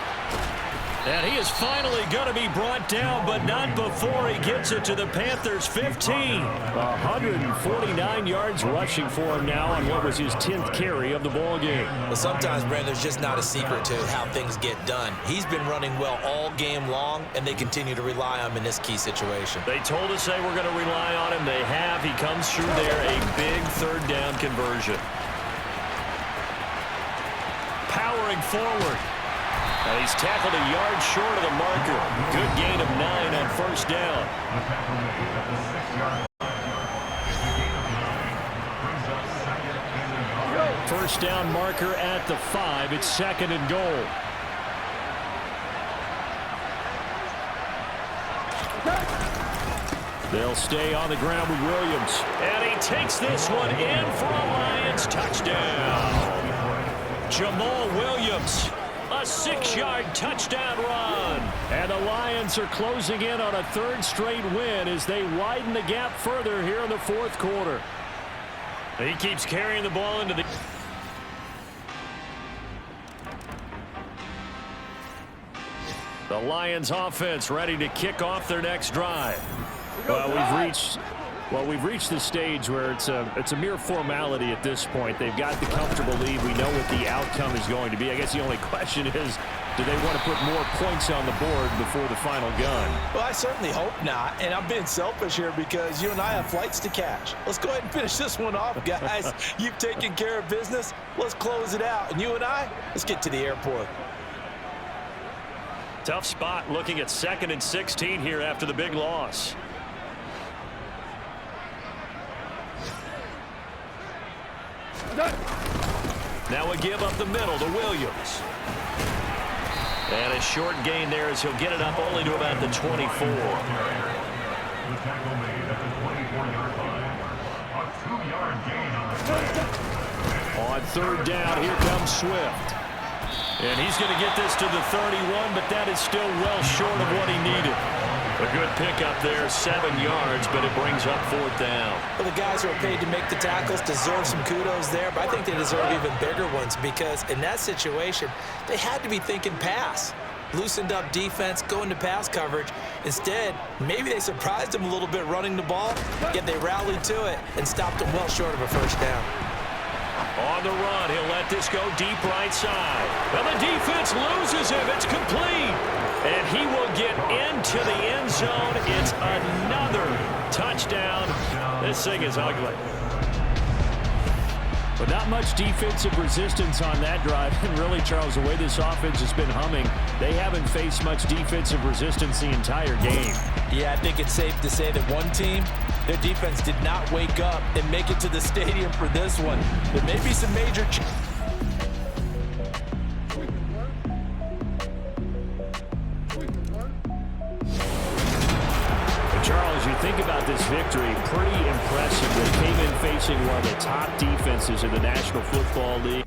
And he is finally going to be brought down, but not before he gets it to the Panthers' 15. 149 yards rushing for him now on what was his 10th carry of the ball game. Well, sometimes, Brandon, there's just not a secret to how things get done. He's been running well all game long, and they continue to rely on him in this key situation. They told us they were going to rely on him. They have. He comes through there, a big 3rd down conversion. Powering forward. And he's tackled a yard short of the marker. Good gain of 9 on 1st down. First down marker at the 5. It's 2nd and goal. They'll stay on the ground with Williams. And he takes this one in for a Lions touchdown. Jamal Williams. A 6-yard touchdown run. And the Lions are closing in on a 3rd straight win as they widen the gap further here in the 4th quarter. He keeps carrying the ball into the... The Lions offense ready to kick off their next drive. Well, we've reached the stage where it's a mere formality at this point. They've got the comfortable lead. We know what the outcome is going to be. I guess the only question is, do they want to put more points on the board before the final gun? Well, I certainly hope not, and I'm being selfish here because you and I have flights to catch. Let's go ahead and finish this one off, guys. You've taken care of business. Let's close it out, and you and I, let's get to the airport. Tough spot looking at 2nd and 16 here after the big loss. Now a give up the middle to Williams. And a short gain there as he'll get it up only to about the 24. The tackle made at the 24-yard line. A 2-yard gain on the play. On 3rd down, here comes Swift. And he's going to get this to the 31, but that is still well short of what he needed. A good pickup there, 7 yards, but it brings up 4th down. Well, the guys who are paid to make the tackles deserve some kudos there, but I think they deserve even bigger ones because in that situation, they had to be thinking pass. Loosened up defense, going to pass coverage. Instead, maybe they surprised him a little bit running the ball, yet they rallied to it and stopped him well short of a 1st down. On the run, he'll let this go deep right side. Well, the defense loses him. It's complete. And he will get into the end zone. It's another touchdown. This thing is ugly. But not much defensive resistance on that drive. And really, Charles, the way this offense has been humming, they haven't faced much defensive resistance the entire game. Yeah, I think it's safe to say that one team, their defense did not wake up and make it to the stadium for this one. There may be some major Charles, you think about this victory, pretty impressive. They came in facing one of the top defenses in the National Football League.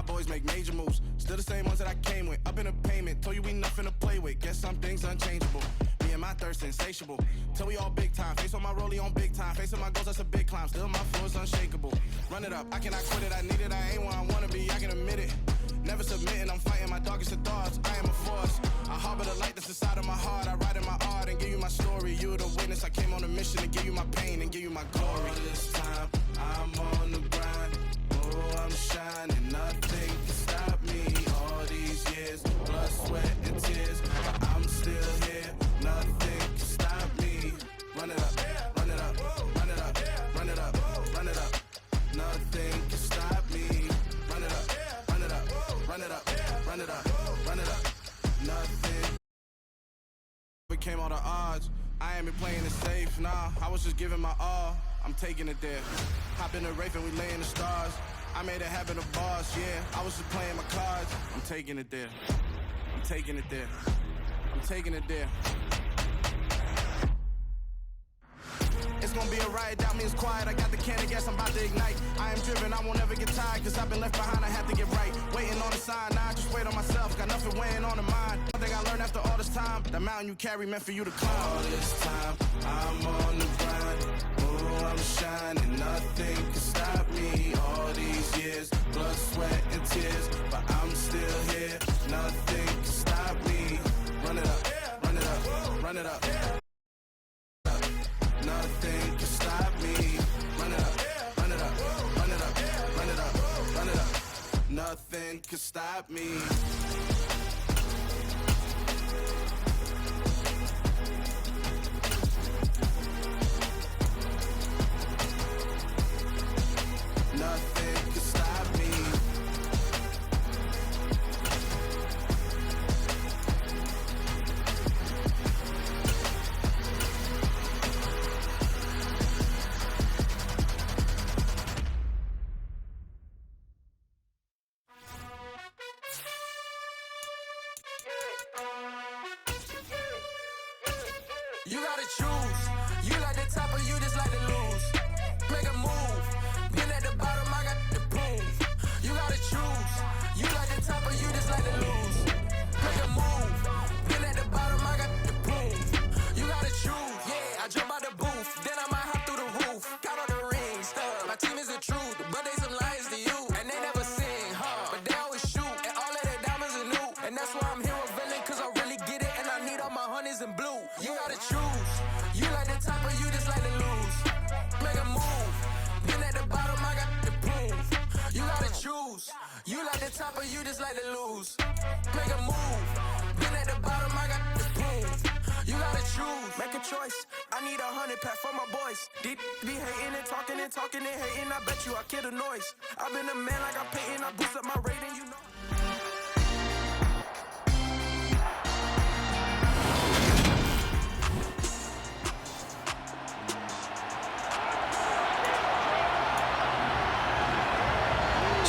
Boys make major moves, still the same ones that I came with. Up in a payment, told you we nothing to play with. Guess some things unchangeable. Me and my thirst insatiable. Till we all big time. Face on my rollie on big time. Facing my goals, that's a big climb. Still my flow is unshakable. Run it up, I cannot quit it. I need it, I ain't where I wanna be. I can admit it. Never submitting, I'm fighting my darkest of thoughts. I am a force. I harbor the light that's inside of my heart. I write in my art and give you my story. You the witness. I came on a mission to give you my pain and give you my glory. All this time, I'm on the grind. Oh, I'm shining, nothing can stop me. All these years, blood, sweat, and tears, but I'm still here. Nothing can stop me. Run it up, run it up, run it up, run it up, run it up. Nothing can stop me. Run it up, run it up, run it up, run it up, run it up. Nothing. Became all the odds. I ain't been playing it safe, nah. I was just giving my all. I'm taking it there. Hop in the Wraith and we lay in the stars. I made it happen to boss, yeah. I was just playing my cards. I'm taking it there. I'm taking it there. I'm taking it there. It's gonna be a riot, doubt me it's quiet. I got the can of gas, I'm about to ignite. I am driven, I won't ever get tired, cause I've been left behind, I have to get right. Waiting on the sign, now I just wait on myself. Got nothing weighing on the mind. One thing I learned after all this time, the mountain you carry meant for you to climb. All this time, I'm on the grind. Oh, I'm shining, nothing can stop me. All these years, blood, sweat, and tears, but I'm still here. Nothing can stop me. Run it up, run it up, run it up. Nothing can stop me. Run it up, run it up, run it up, run it up, run it up. Nothing can stop me. Nothing can stop me. You gotta choose. You like the top or you just like to lose? Make a move. Been at the bottom, I got the spoon. You gotta choose. Make a choice. I need 100 pack for my boys. Deep be hating and talking and talking and hating. I bet you I kill the noise. I've been a man like I'm Peyton. I boost up my rating, you know.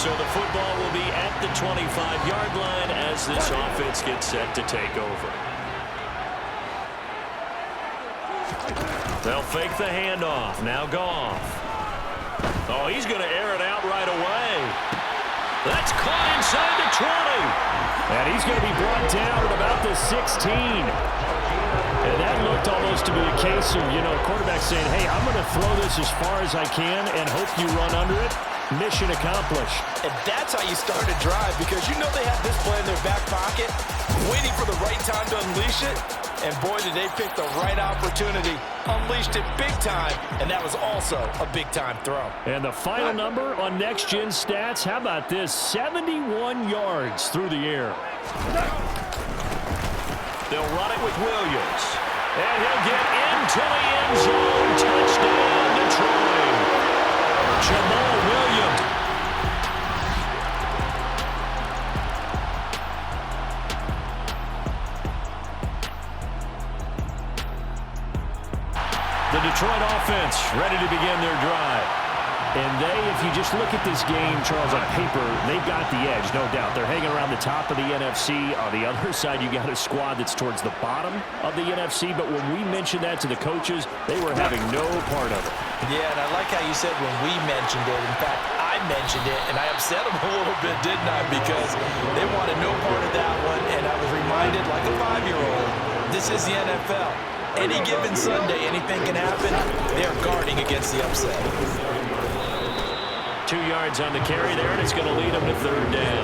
So the football will be at the 25-yard line as this offense gets set to take over. They'll fake the handoff. Now Goff. Oh, he's going to air it out right away. That's caught inside the 20. And he's going to be brought down at about the 16. And that looked almost to be a case of, quarterback saying, hey, I'm going to throw this as far as I can and hope you run under it. Mission accomplished. And that's how you start a drive, because you know they have this play in their back pocket, waiting for the right time to unleash it. And boy, did they pick the right opportunity. Unleashed it big time, and that was also a big-time throw. And the final number on Next Gen Stats, how about this? 71 yards through the air. They'll run it with Williams. And he'll get into the end zone. Touchdown, Detroit. Jamal Williams. The Detroit offense ready to begin their drive. And if you just look at this game, Charles, on paper, they've got the edge, no doubt. They're hanging around the top of the NFC. On the other side, you got a squad that's towards the bottom of the NFC. But when we mentioned that to the coaches, they were having no part of it. Yeah, and I like how you said when we mentioned it. In fact, I mentioned it, and I upset them a little bit, didn't I? Because they wanted no part of that one, and I was reminded, like a 5-year-old, this is the NFL. Any given Sunday, anything can happen. They're guarding against the upset. 2 yards on the carry there, and it's going to lead them to third down.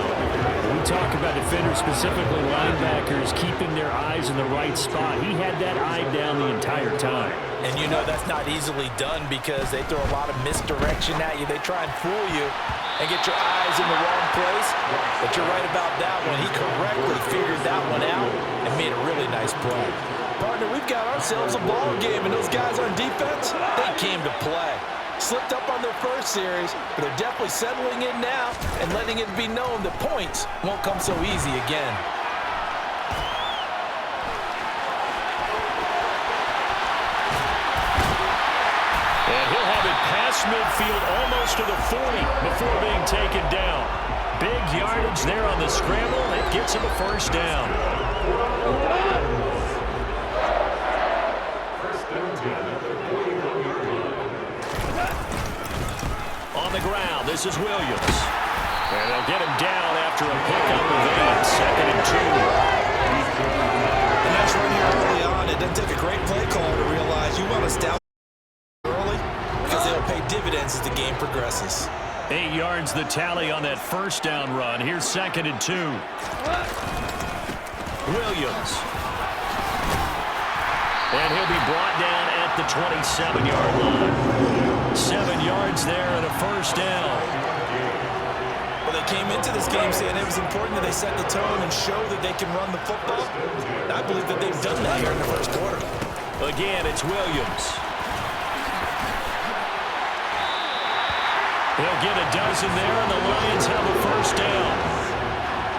We talk about defenders, specifically linebackers, keeping their eyes in the right spot. He had that eye down the entire time. And you know that's not easily done because they throw a lot of misdirection at you. They try and fool you and get your eyes in the wrong place. But you're right about that one. He correctly figured that one out and made a really nice play. Partner, we've got ourselves a ball game, and those guys on defense, they came to play. Slipped up on their first series, but they're definitely settling in now and letting it be known that points won't come so easy again. And he'll have it past midfield almost to the 40 before being taken down. Big yardage there on the scramble. It gets him a first down. On the ground, this is Williams. And they'll get him down after a pickup of 8, 2nd and 2. And that's right here early on. It doesn't take a great play call to realize you want to stout early because they'll pay dividends as the game progresses. 8 yards the tally on that first down run. Here's 2nd and 2. Williams. And he'll be brought down at the 27-yard line. 7 yards there and a first down. Well, they came into this game saying it was important that they set the tone and show that they can run the football. And I believe that they've done that here in the first quarter. Again, it's Williams. He'll get a dozen there, and the Lions have a first down.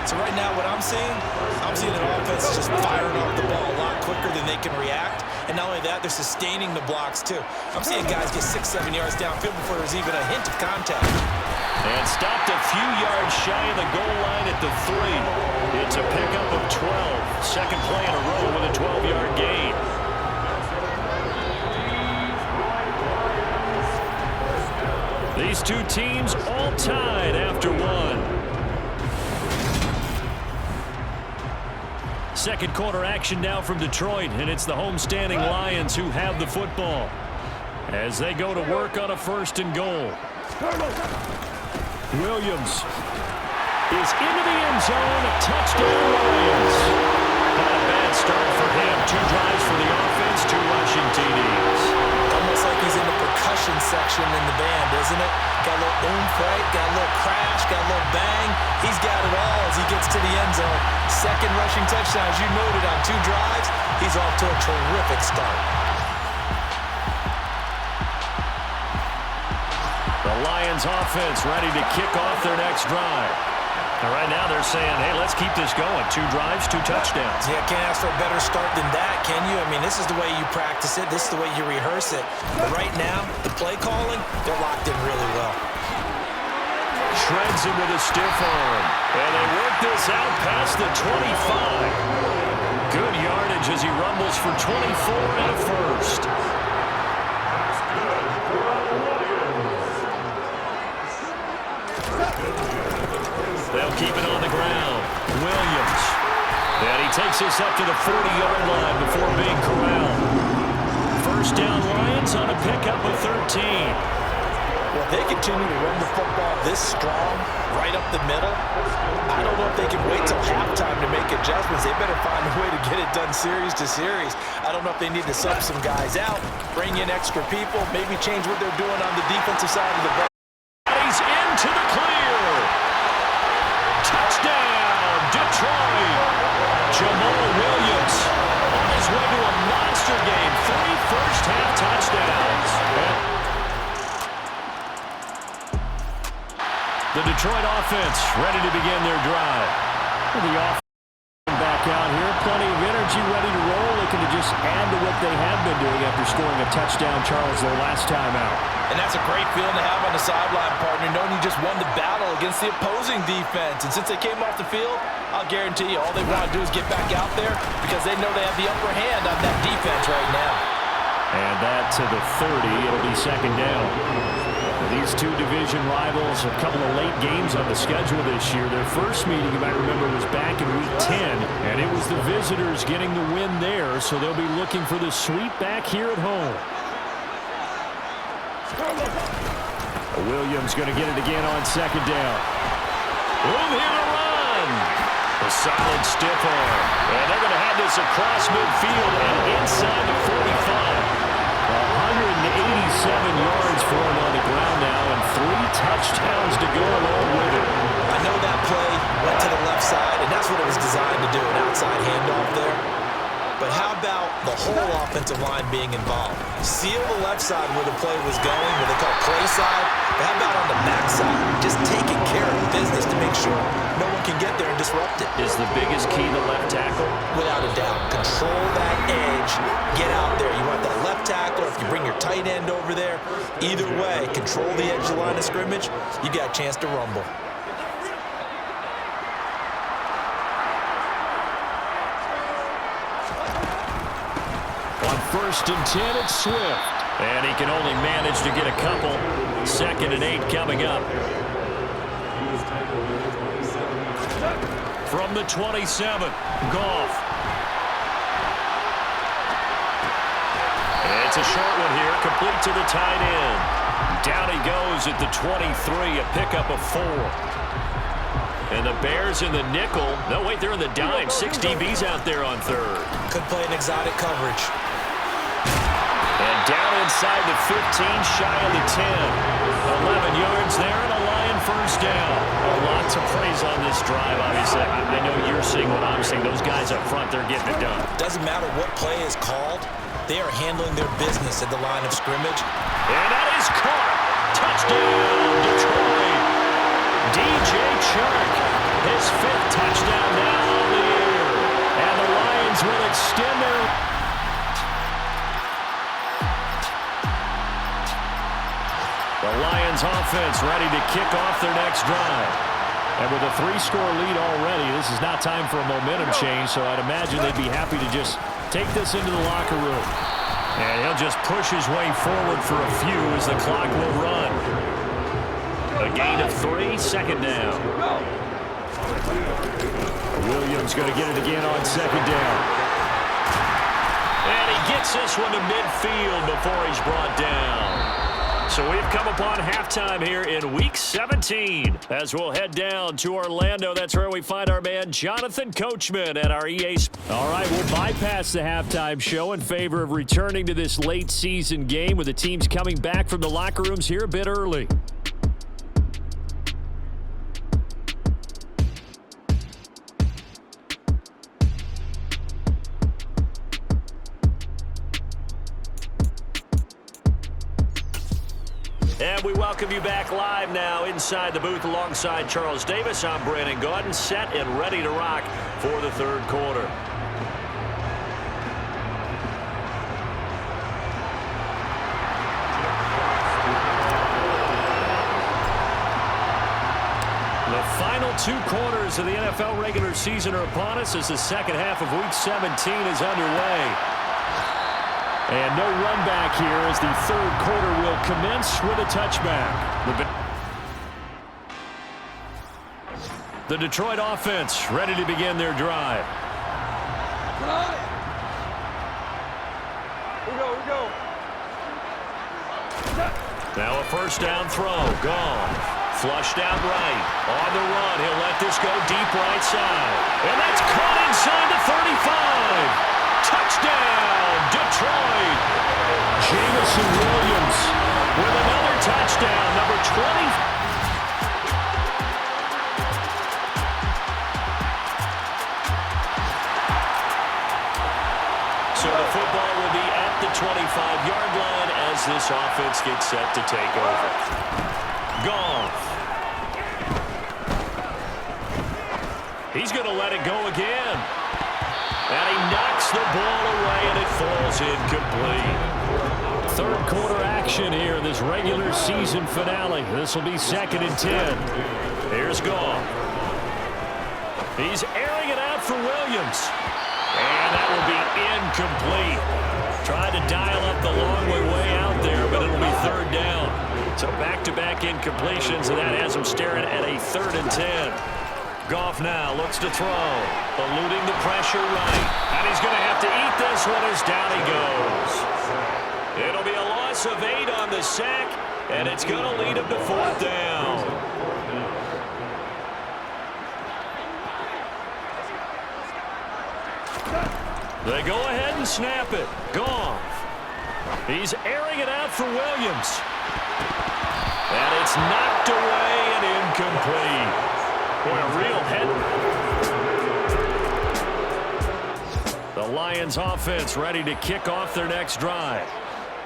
So right now what I'm seeing an offense just firing off the ball a lot quicker than they can react. And not only that, they're sustaining the blocks too. I'm seeing guys get 6-7 yards downfield before there's even a hint of contact. And stopped a few yards shy of the goal line at the 3. It's a pickup of 12. Second play in a row with a 12-yard gain. These two teams all tied after one. Second quarter action now from Detroit, and it's the homestanding Lions who have the football as they go to work on a 1st and goal. Williams is into the end zone. A touchdown, Lions. Not a bad start for him. 2 drives for the offense, 2 rushing TDs. Almost like he's in the percussion section in the band, isn't it? Got a little oomph, right? Got a little crash, got a little bang. He's got it all as he gets to the end zone. Second rushing touchdown, as you noted, on 2 drives. He's off to a terrific start. The Lions offense ready to kick off their next drive. And right now they're saying, hey, let's keep this going. 2 drives, 2 touchdowns. Yeah, can't ask for a better start than that, can you? I mean, this is the way you practice it. This is the way you rehearse it. But right now, the play calling, they're locked in really well. Shreds him with a stiff arm. And they work this out past the 25. Good yardage as he rumbles for 24 and a first. They'll keep it on the ground. Williams. And he takes us up to the 40-yard line before being corralled. First down Lions on a pickup of 13. Well, if they continue to run the football this strong, right up the middle, I don't know if they can wait till halftime to make adjustments. They better find a way to get it done series to series. I don't know if they need to sub some guys out, bring in extra people, maybe change what they're doing on the defensive side of the ball. He's into the clear. Touchdown, Detroit. Jamal Williams on his way to a monster game. 3 first-half touchdowns. The Detroit offense ready to begin their drive. The offense back out here. Plenty of energy, ready to roll. Looking to just add to what they have been doing after scoring a touchdown, Charles, their last time out. And that's a great feeling to have on the sideline, partner, knowing you just won the battle against the opposing defense. And since they came off the field, I'll guarantee you all they want to do is get back out there because they know they have the upper hand on that defense right now. And that to the 30. It'll be second down. These 2 division rivals, a couple of late games on the schedule this year. Their first meeting, you might remember, was back in Week 10, and it was the visitors getting the win there, so they'll be looking for the sweep back here at home. Williams going to get it again on second down. Room here to run. A solid stiff arm. And they're going to have this across midfield and inside the 45. 187 yards for him on the ground now and 3 touchdowns to go along with it. I know that play went to the left side, and that's what it was designed to do, an outside handoff there. But how about the whole offensive line being involved? Seal the left side where the play was going, what they call play side. But how about on the back side? Just taking care of business to make sure no one can get there and disrupt it. Is the biggest key the left tackle? Without a doubt. Control that edge. Get out there. You want that left tackle. If you bring your tight end over there, either way, control the edge of the line of scrimmage, you got a chance to rumble. First and 10, it's Swift. And he can only manage to get a couple. 2nd and 8 coming up. From the 27, Goff. And it's a short one here, complete to the tight end. Down he goes at the 23, a pickup of 4. And the Bears in the nickel. No, wait, they're in the dime. 6 DBs out there on 3rd. Could play an exotic coverage. And down inside the 15, shy of the 10. 11 yards there and a Lion first down. A lot to praise on this drive, obviously. I know you're seeing what I'm seeing. Those guys up front, they're getting it done. Doesn't matter what play is called. They are handling their business at the line of scrimmage. And that is caught. Touchdown, Detroit. DJ Chark, his 5th touchdown now on the year. And the Lions will extend their... The Lions offense ready to kick off their next drive. And with a 3-score lead already, this is not time for a momentum change, so I'd imagine they'd be happy to just take this into the locker room. And he'll just push his way forward for a few as the clock will run. A gain of 3, 2nd down. Williams going to get it again on 2nd down. And he gets this one to midfield before he's brought down. So we've come upon halftime here in Week 17 as we'll head down to Orlando. That's where we find our man Jonathan Coachman at our EA. All right, we'll bypass the halftime show in favor of returning to this late season game with the teams coming back from the locker rooms here a bit early. And we welcome you back live now inside the booth alongside Charles Davis. I'm Brandon Gaudin, set and ready to rock for the third quarter. The final 2 quarters of the NFL regular season are upon us as the second half of Week 17 is underway. And no run back here as the third quarter will commence with a touchback. The Detroit offense ready to begin their drive. We go. Now a first down throw. Gone. Flushed out right. On the run. He'll let this go deep right side. And that's caught inside the 35. Touchdown, Detroit. Jameson Williams with another touchdown, number 20. So the football will be at the 25-yard line as this offense gets set to take over. Goff. He's going to let it go again. And he knocks the ball away, and it falls incomplete. Third quarter action here in this regular season finale. This will be 2nd and 10. Here's Goff. He's airing it out for Williams. And that will be incomplete. Tried to dial up the long way out there, but it'll be third down. So back-to-back incompletions, and that has him staring at a 3rd and 10. Goff now looks to throw, eluding the pressure right. And he's going to have to eat this one as down he goes. It'll be a loss of 8 on the sack, and it's going to lead him to 4th down. They go ahead and snap it. Goff. He's airing it out for Williams. And it's knocked away and incomplete. Boy, a real head. The Lions offense ready to kick off their next drive.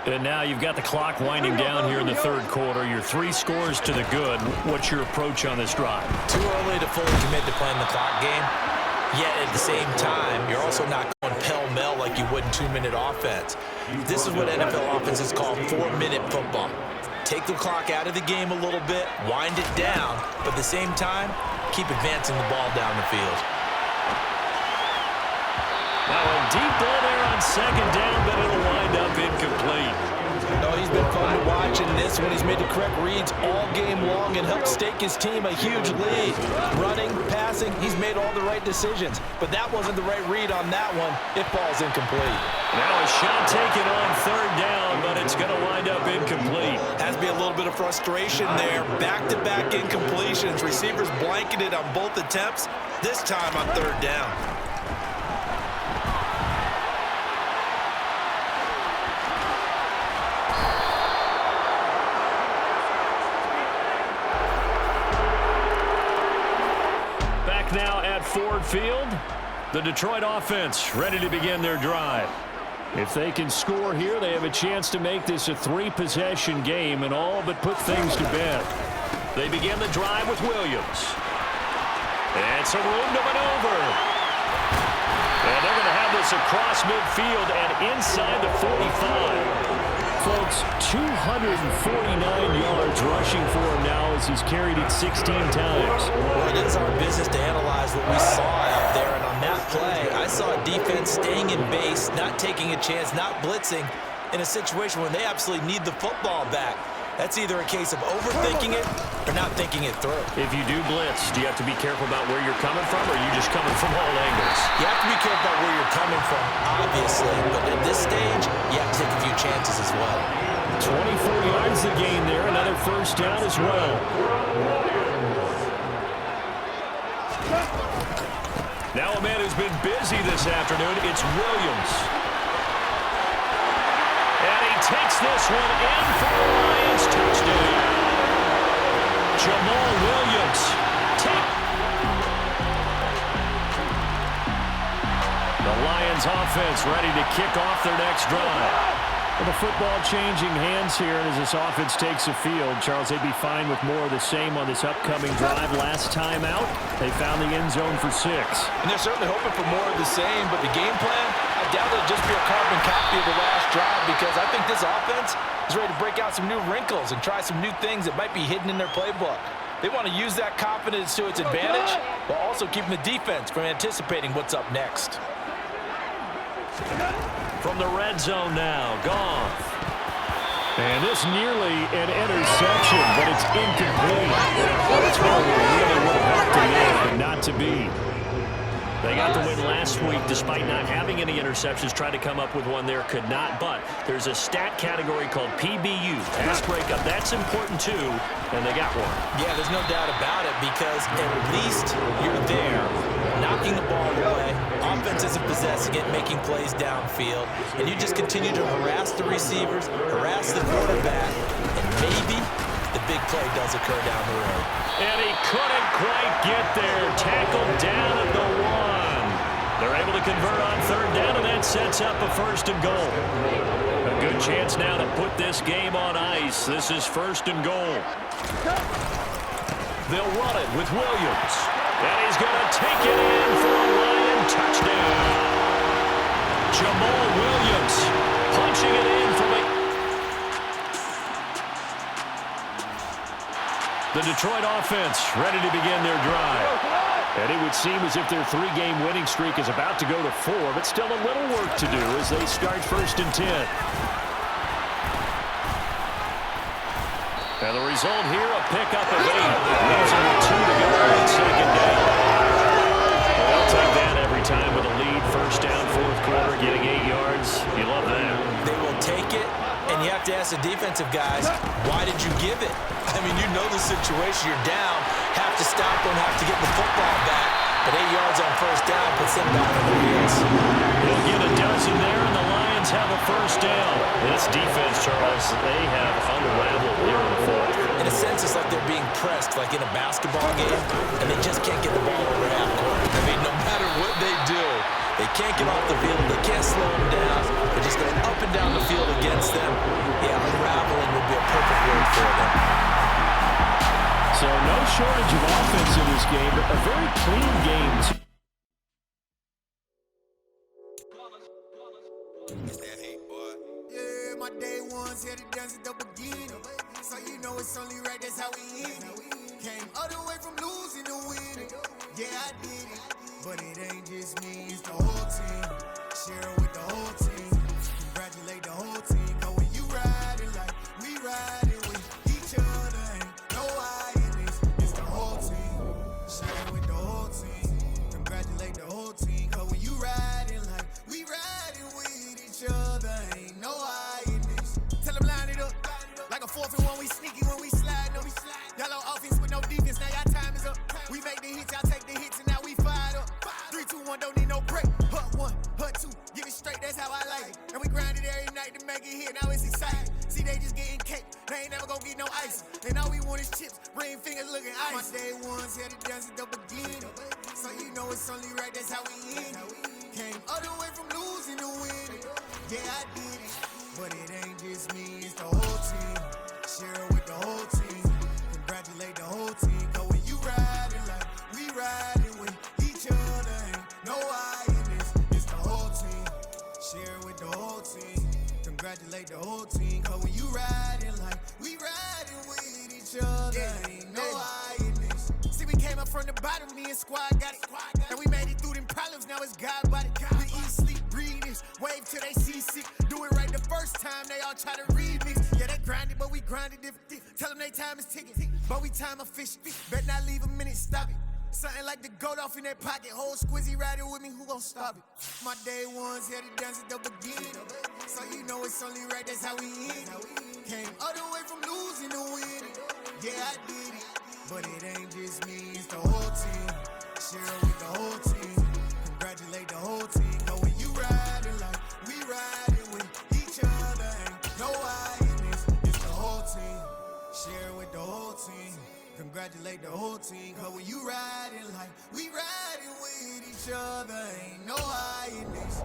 And now you've got the clock winding down here in the third quarter. You're 3 scores to the good. What's your approach on this drive? Too early to fully commit to playing the clock game. Yet at the same time, you're also not going pell-mell like you would in 2-minute offense. This is what NFL offenses call 4-minute football. Take the clock out of the game a little bit, wind it down, but at the same time, keep advancing the ball down the field. Now a deep ball there on 2nd down, but it'll wind up incomplete. Oh, he's been fun to watch in this one. He's made the correct reads all game long and helped stake his team a huge lead. Running, passing, he's made all the right decisions. But that wasn't the right read on that one. It falls incomplete. Now a shot taken on 3rd down, but it's going to wind up incomplete. Has to be a little bit of frustration there. Back-to-back incompletions. Receivers blanketed on both attempts, this time on 3rd down. Now at Ford Field, the Detroit offense ready to begin their drive. If they can score here, they have a chance to make this a 3-possession game and all but put things to bed. They begin the drive with Williams. And some room to maneuver. And they're going to have this across midfield and inside the 45. Folks, 249 yards rushing for him now as he's carried it 16 times. Well, it is our business to analyze what we saw out there, and on that play, I saw a defense staying in base, not taking a chance, not blitzing in a situation where they absolutely need the football back. That's either a case of overthinking it or not thinking it through. If you do blitz, do you have to be careful about where you're coming from, or are you just coming from all angles? You have to be careful about where you're coming from, obviously, but at this stage, you have to take a few chances as well. 24 yards the gain there. Another first down as well. Now a man who's been busy this afternoon, it's Williams. And he takes this one in for the Lions touchdown. Jamal Williams. The Lions offense ready to kick off their next drive. Well, the football changing hands here as this offense takes the field. Charles, they'd be fine with more of the same on this upcoming drive. Last time out, they found the end zone for 6. And they're certainly hoping for more of the same, but the game plan, I doubt it'll just be a carbon copy of the last drive because I think this offense is ready to break out some new wrinkles and try some new things that might be hidden in their playbook. They want to use that confidence to its advantage while also keeping the defense from anticipating what's up next. From the red zone now, Goff. And this nearly an interception, but it's incomplete. That's where we really would have helped to live, but not to be. They got the win last week despite not having any interceptions. Tried to come up with one there, could not. But there's a stat category called PBU, pass breakup. That's important too, and they got one. Yeah, there's no doubt about it because at least you're there, knocking the ball away. Offense isn't possessing it, making plays downfield. And you just continue to harass the receivers, harass the quarterback, and maybe the big play does occur down the road. And he couldn't quite get there. Tackled down at the 1. They're able to convert on third down, and that sets up a 1st and goal. A good chance now to put this game on ice. This is 1st and goal. They'll run it with Williams. And he's going to take it in for a Lion touchdown. Jamal Williams punching it in from the Detroit offense ready to begin their drive. And it would seem as if their 3-game winning streak is about to go to 4, but still a little work to do as they start 1st and 10. And the result here, a pickup of 8. Losing with 2 to go on 2nd down. Well, they'll take that every time with a lead. 1st down, 4th quarter, getting 8 yards. You love that. They will take it, and you have to ask the defensive guys, why did you give it? I mean, you know the situation. You're down, have to stop them, have to get the football back. But 8 yards on 1st down puts them back on their heels. They'll get a dozen there, and the Lions have a 1st down. This defense, Charles, they have unraveled here in the 4th. In a sense, it's like they're being pressed, like in a basketball game, and they just can't get the ball over half court. I mean, no matter what they do, they can't get off the field. They can't slow them down. They're just going up and down the field against them. Yeah, unraveling would be a perfect word for them. So no shortage of offense in this game, but a very clean game. Yeah, my day ones here to dance at the beginning. So you know it's only right, that's how we end it. Came all the way from losing to winning. Yeah, I did it. But it ain't just me, it's the whole team. Share it with the whole team. Congratulate the whole team. Cause when you riding like we riding with each other, ain't no I in this. It's the whole team. Share it with the whole team. Congratulate the whole team. Cause when you riding like we riding with each other, ain't no I in this. Tell them line it up. Like a 4th and 1, we sneaky when we slide. No, we slide. Y'all on offense with no defense, now y'all time is up. We make the hits, y'all take the hits, and now we fired up. 3, 2, 1, don't need no break. Hut 1, hut 2, give it straight, that's how I like it. And we grind it every night to make it hit, now it's exciting. See, they just getting cake, they ain't never gonna get no ice. And all we want is chips, ring fingers looking ice. My day ones here to dance at the beginning. So you know it's only right, that's how we end it. Came all the way from losing to winning. Yeah, I did it. But it ain't just me, it's the whole team. Share it with the whole team. Congratulate the whole team. Cause when you riding like we riding with each other, ain't no I in this. It's the whole team. Share it with the whole team. Congratulate the whole team. Cause when you riding like we riding with each other, ain't no I in this. See, we came up from the bottom, me and squad got it. And we made it through them problems, now it's God body. We eat, sleep, breathe this. Wave till they see sick. Do it right the first time, they all try to remix. Yeah, they grinded, but we grinded different. Tell them they time is ticking, but we time a fish. Bet not leave a minute, stop it. Something like the goat off in that pocket. Whole squizzy riding with me, who gon' stop it? My day ones here to dance at the beginning. So you know it's only right, that's how we end. Came all the way from losing to winning. Yeah, I did it. But it ain't just me, it's the whole team. Share it with the whole team. Congratulate the whole team. Know when you riding like we riding with each other. Ain't no I in this, it's the whole team. Share it with the whole team. Congratulate the whole team. Cause when you riding like we riding with each other. Ain't no I in this.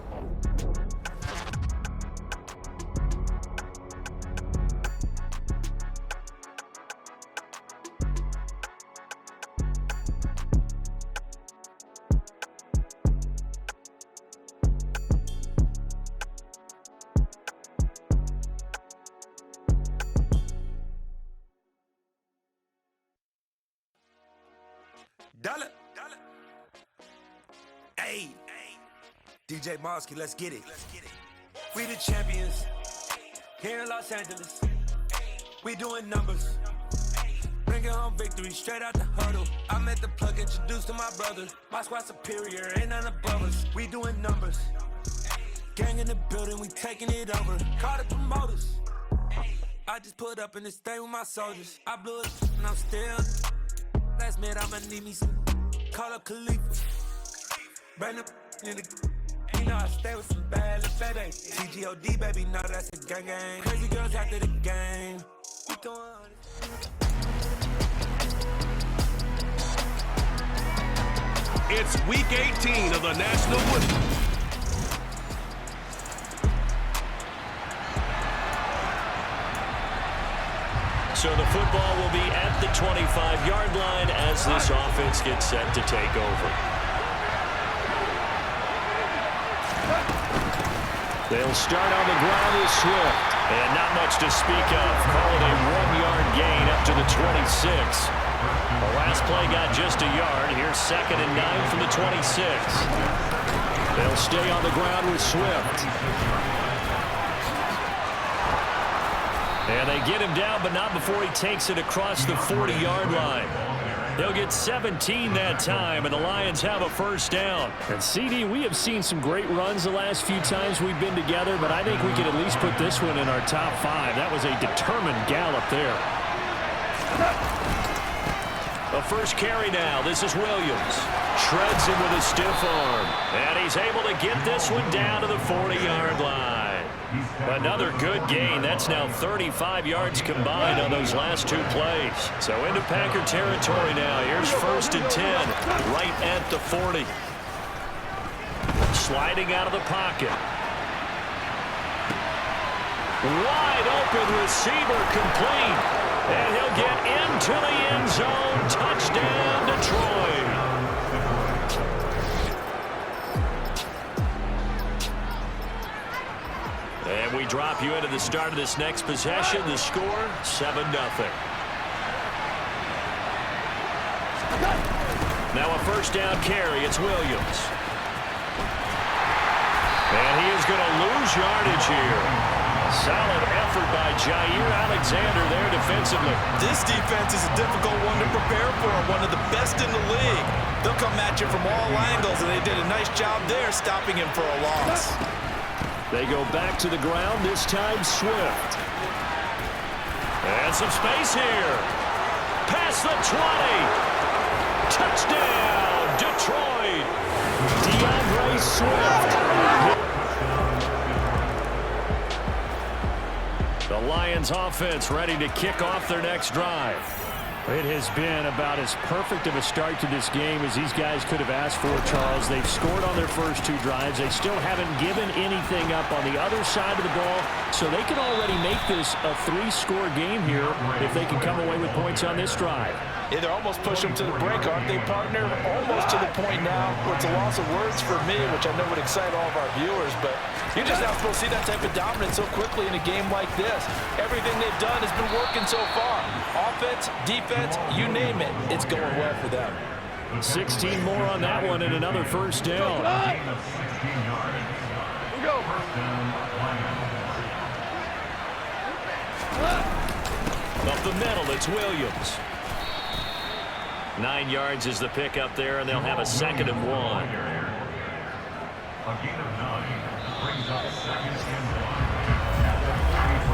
Dollar. Hey. DJ Mosky, let's get it. We the champions here in Los Angeles. We doing numbers. Bringing home victory straight out the huddle. I met the plug, introduced to my brother. My squad superior, ain't none above us. We doing numbers. Gang in the building, we taking it over. Call the promoters. I just put up in this thing with my soldiers. I blew it and I'm still. Last minute, I'ma need me some. Call up Khalifa. Brand up in the. You know I stay with some bad little baby. TGOD, baby, no, that's a gang gang. Crazy girls after the game. We throwing. It's week 18 of the National Football. So the football will be at the 25-yard line as this offense gets set to take over. They'll start on the ground with Swift. And not much to speak of. Call it a 1-yard gain up to the 26. The last play got just a yard. Here's 2nd and 9 from the 26. They'll stay on the ground with Swift. And they get him down, but not before he takes it across the 40-yard line. They'll get 17 that time, and the Lions have a first down. And CD, we have seen some great runs the last few times we've been together, but I think we could at least put this one in our top 5. That was a determined gallop there. The first carry now. This is Williams. Shreds him with a stiff arm. And he's able to get this one down to the 40-yard line. Another good gain. That's now 35 yards combined on those last 2 plays. So into Packer territory now. Here's 1st and 10, right at the 40. Sliding out of the pocket. Wide open receiver complete. And he'll get into the end zone. Touchdown, Detroit. And we drop you into the start of this next possession. The score, 7-0. Now a first down carry. It's Williams. And he is going to lose yardage here. Solid effort by Jair Alexander there defensively. This defense is a difficult one to prepare for. One of the best in the league. They'll come at you from all angles, and they did a nice job there stopping him for a loss. They go back to the ground, this time Swift. And some space here. Past the 20. Touchdown, Detroit. DeAndre Swift. The Lions offense ready to kick off their next drive. It has been about as perfect of a start to this game as these guys could have asked for, Charles. They've scored on their first 2 drives. They still haven't given anything up on the other side of the ball, so they can already make this a 3-score game here if they can come away with points on this drive. Yeah, they're almost pushing them to the brink, aren't they, partner? Almost to the point now where it's a loss of words for me, which I know would excite all of our viewers, but you're just not supposed to see that type of dominance so quickly in a game like this. Everything they've done has been working so far. Offense, defense, you name it, it's going well for them. 16 more on that one and another first down. Up the middle, it's Williams. 9 yards is the pickup there, and they'll have a 2nd and 1. A gain of 9 brings up 2nd and 1.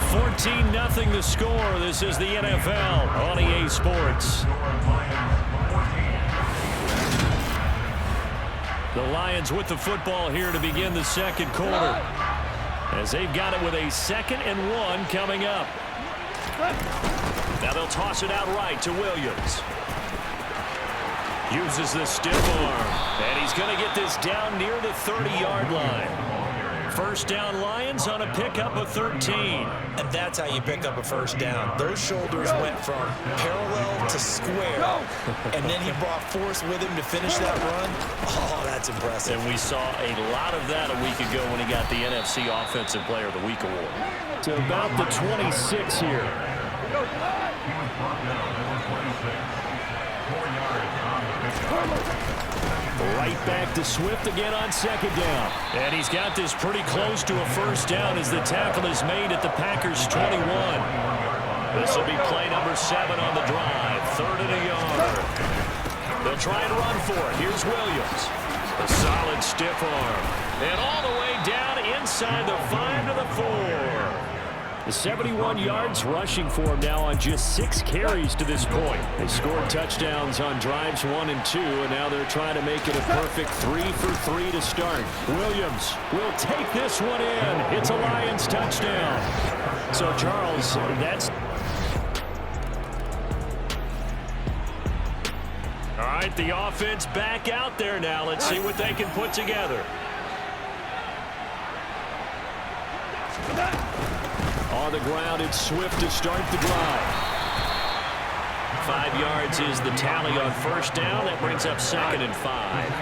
14-0 the score. This is the NFL on EA Sports. The Lions with the football here to begin the second quarter, as they've got it with a 2nd and 1 coming up. Now they'll toss it out right to Williams. Uses the stiff arm, and he's going to get this down near the 30-yard line. First down Lions on a pickup of 13. And that's how you pick up a first down. Those shoulders went from parallel to square, and then he brought force with him to finish that run. Oh, that's impressive. And we saw a lot of that a week ago when he got the NFC Offensive Player of the Week award. To about the 26 here. Right back to Swift again on 2nd down. And he's got this pretty close to a first down as the tackle is made at the Packers' 21. This will be play number 7 on the drive. 3rd and a yard. They'll try and run for it. Here's Williams. A solid stiff arm. And all the way down inside the 5 to the 4. The 71 yards rushing for him now on just 6 carries to this point. They scored touchdowns on drives 1 and 2, and now they're trying to make it a perfect 3 for 3 to start. Williams will take this one in. It's a Lions touchdown. So, Charles, that's... All right, the offense back out there now. Let's see what they can put together. On the ground, it's Swift to start the drive. 5 yards is the tally on first down. That brings up 2nd and 5.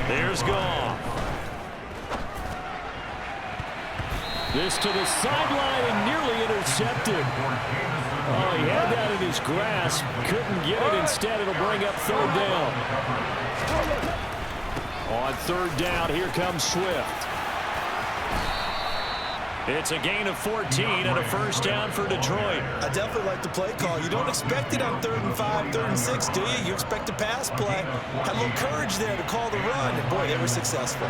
There's Goff. This to the sideline and nearly intercepted. Oh, he had that in his grasp. Couldn't get it. Instead, it'll bring up 3rd down. On 3rd down, here comes Swift. It's a gain of 14 and a first down for Detroit. I definitely like the play call. You don't expect it on 3rd and 5, 3rd and 6, do you? You expect a pass play. Had a little courage there to call the run, and boy, they were successful.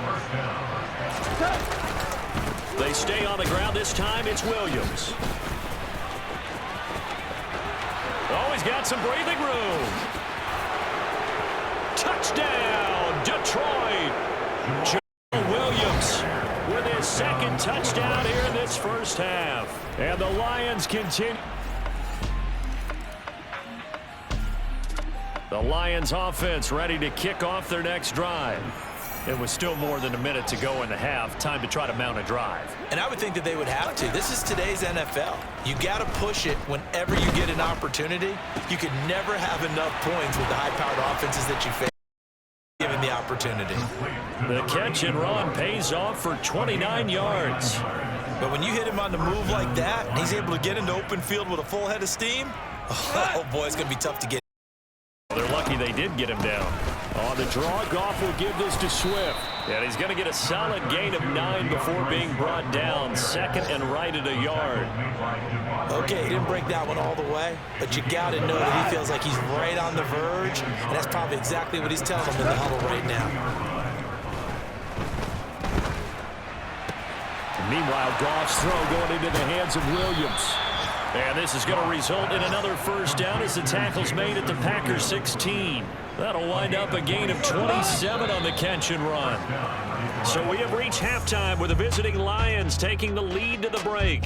They stay on the ground. This time it's Williams. Oh, he's got some breathing room. Touchdown, Detroit. Joe Williams with his 2nd touchdown here in this first half. And the Lions continue. The Lions offense ready to kick off their next drive. It was still more than a minute to go in the half. Time to try to mount a drive. And I would think that they would have to. This is today's NFL. You got to push it whenever you get an opportunity. You could never have enough points with the high-powered offenses that you face given the opportunity. The catch and run pays off for 29 yards. But when you hit him on the move like that, and he's able to get into open field with a full head of steam, oh boy, it's going to be tough to get. They're lucky they did get him down. On the draw, Goff will give this to Swift. And he's going to get a solid gain of 9 before being brought down. 2nd and right at a yard. Okay, he didn't break that one all the way, but you got to know that he feels like he's right on the verge, and that's probably exactly what he's telling them in the huddle right now. Meanwhile, Goff's throw going into the hands of Williams. And this is going to result in another first down as the tackle's made at the Packers 16. That'll wind up a gain of 27 on the catch and run. So we have reached halftime with the visiting Lions taking the lead to the break.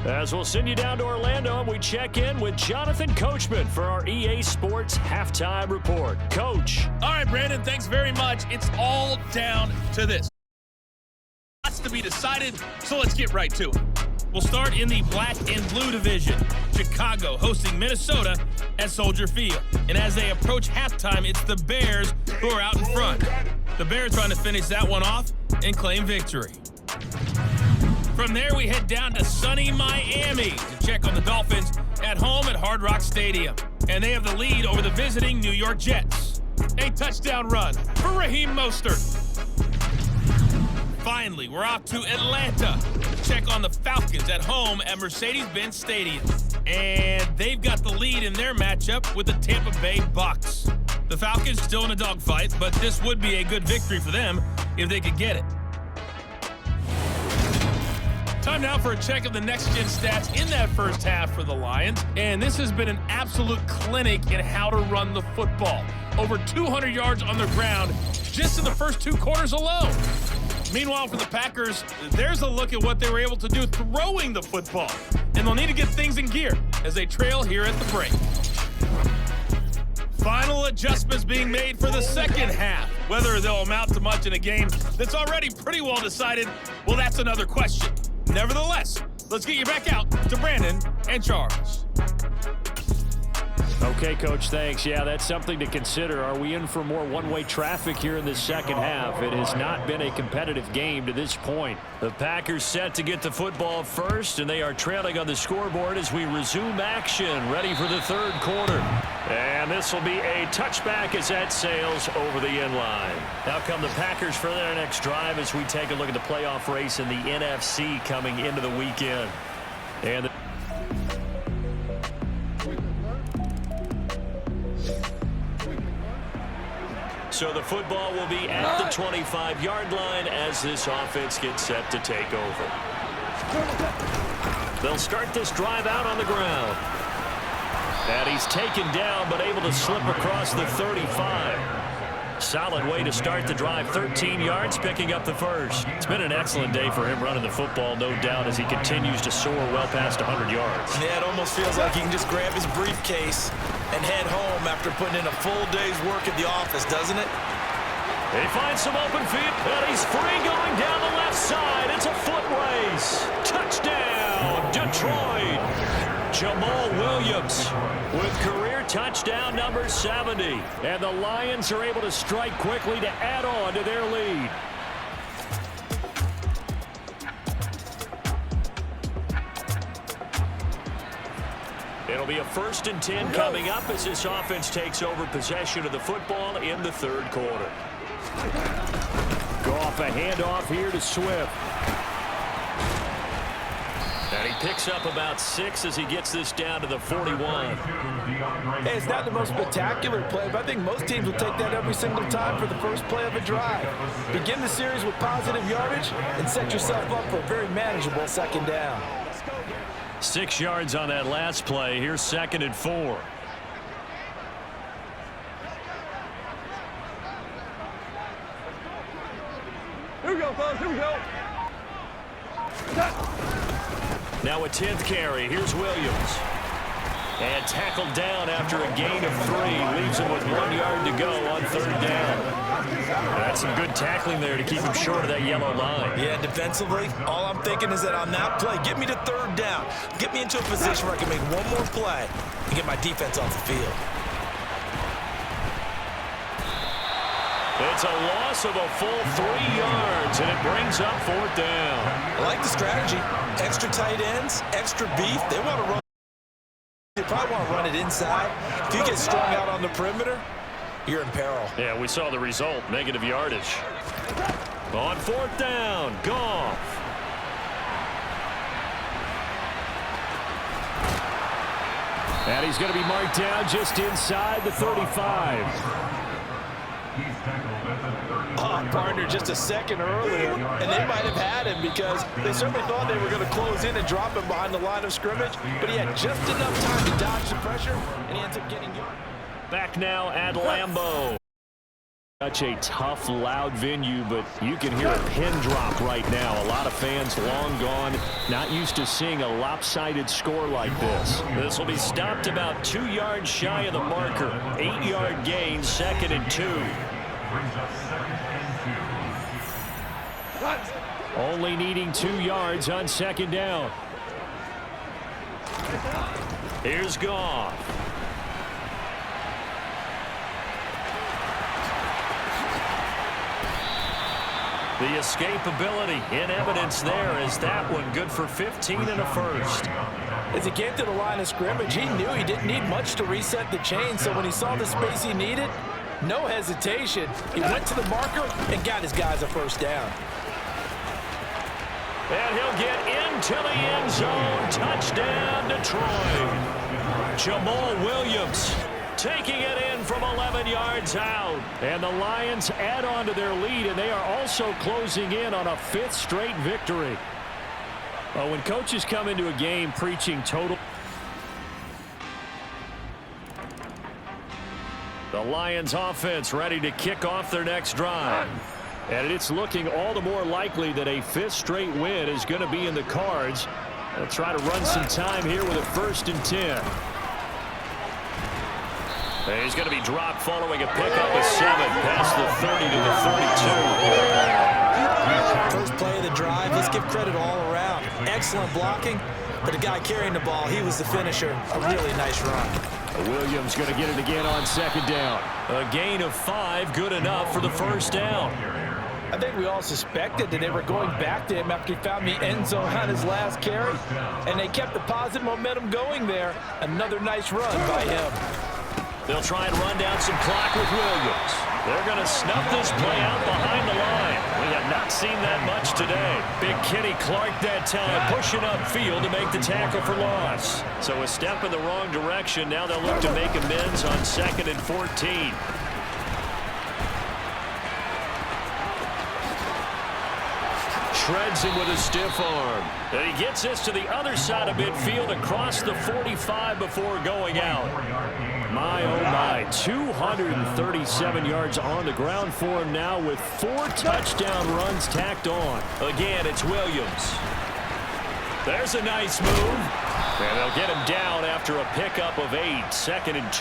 As we'll send you down to Orlando, and we check in with Jonathan Coachman for our EA Sports Halftime Report. Coach. All right, Brandon, thanks very much. It's all down to this. Lots to be decided, so let's get right to it. We'll start in the black and blue division. Chicago hosting Minnesota at Soldier Field. And as they approach halftime, it's the Bears who are out in front. The Bears trying to finish that one off and claim victory. From there, we head down to sunny Miami to check on the Dolphins at home at Hard Rock Stadium. And they have the lead over the visiting New York Jets. A touchdown run for Raheem Mostert. Finally, we're off to Atlanta to check on the Falcons at home at Mercedes-Benz Stadium. And they've got the lead in their matchup with the Tampa Bay Bucks. The Falcons still in a dogfight, but this would be a good victory for them if they could get it. Time now for a check of the next-gen stats in that first half for the Lions. And this has been an absolute clinic in how to run the football. Over 200 yards on the ground just in the first 2 quarters alone. Meanwhile, for the Packers, there's a look at what they were able to do throwing the football. And they'll need to get things in gear as they trail here at the break. Final adjustments being made for the second half. Whether they'll amount to much in a game that's already pretty well decided, well, that's another question. Nevertheless, let's get you back out to Brandon and Charles. Okay, Coach, thanks. Yeah, that's something to consider. Are we in for more one-way traffic here in the second half? It has not been a competitive game to this point. The Packers set to get the football first, and they are trailing on the scoreboard as we resume action, ready for the third quarter. And this will be a touchback as that sails over the end line. Now come the Packers for their next drive as we take a look at the playoff race in the NFC coming into the weekend. And so the football will be at the 25-yard line as this offense gets set to take over. They'll start this drive out on the ground. And he's taken down but able to slip across the 35. Solid way to start the drive. 13 yards, picking up the first. It's been an excellent day for him running the football, no doubt, as he continues to soar well past 100 yards. Yeah, it almost feels like he can just grab his briefcase and head home after putting in a full day's work at the office, doesn't it? He finds some open field, and he's free going down the left side. It's a foot race. Touchdown, Detroit. Jamal Williams with career touchdown number 70. And the Lions are able to strike quickly to add on to their lead. It'll be a 1st and 10 coming up as this offense takes over possession of the football in the third quarter. Goff a handoff here to Swift. And he picks up about 6 as he gets this down to the 41. Hey, it's not the most spectacular play, but I think most teams will take that every single time for the first play of a drive. Begin the series with positive yardage and set yourself up for a very manageable second down. 6 yards on that last play. Here's 2nd and 4. Here we go, fellas. Here we go. Now a 10th carry. Here's Williams. And tackled down after a gain of 3. Leaves him with 1 yard to go on 3rd down. That's some good tackling there to keep him short of that yellow line. Yeah, defensively, all I'm thinking is that on that play, get me to 3rd down. Get me into a position where I can make one more play and get my defense off the field. It's a loss of a full 3 yards, and it brings up 4th down. I like the strategy. Extra tight ends, extra beef. They want to run. They probably want to run it inside. If you get strung out on the perimeter, you're in peril. Yeah, we saw the result. Negative yardage. On 4th down, Goff. And he's going to be marked down just inside the 35. Oh, partner, just a second earlier, and they might have had him because they certainly thought they were going to close in and drop him behind the line of scrimmage, but he had just enough time to dodge the pressure, and he ends up getting yards. Back now at Lambeau. Such a tough, loud venue, but you can hear a pin drop right now. A lot of fans long gone, not used to seeing a lopsided score like this. This will be stopped about 2 yards shy of the marker. 8-yard gain, 2nd and 2. Only needing 2 yards on 2nd down. Here's Goff. The escapability in evidence there is that one good for 15 and a first. As he came to the line of scrimmage, he knew he didn't need much to reset the chain, so when he saw the space he needed, no hesitation. He went to the marker and got his guys a 1st down. And he'll get into the end zone. Touchdown, Detroit. Jamal Williams taking it in from 11 yards out. And the Lions add on to their lead, and they are also closing in on a 5th straight victory. Well, when coaches come into a game preaching total... The Lions offense ready to kick off their next drive. And it's looking all the more likely that a 5th straight win is going to be in the cards. They'll try to run some time here with a 1st and 10. And he's going to be dropped following a pickup of 7 past the 30 to the 32. First play of the drive, let's give credit all around. Excellent blocking, but the guy carrying the ball, he was the finisher. A really nice run. Williams going to get it again on 2nd down. A gain of 5, good enough for the 1st down. I think we all suspected that they were going back to him after he found the end zone on his last carry, and they kept the positive momentum going there. Another nice run by him. They'll try and run down some clock with Williams. They're going to snuff this play out behind the line. We have not seen that much today. Big Kenny Clark that time pushing upfield to make the tackle for loss. So a step in the wrong direction. Now they'll look to make amends on 2nd and 14. Shreds him with a stiff arm. And he gets this to the other side of midfield across the 45 before going out. My, oh my, 237 yards on the ground for him now with 4 touchdown runs tacked on. Again, it's Williams. There's a nice move. And they'll get him down after a pickup of 8, 2nd and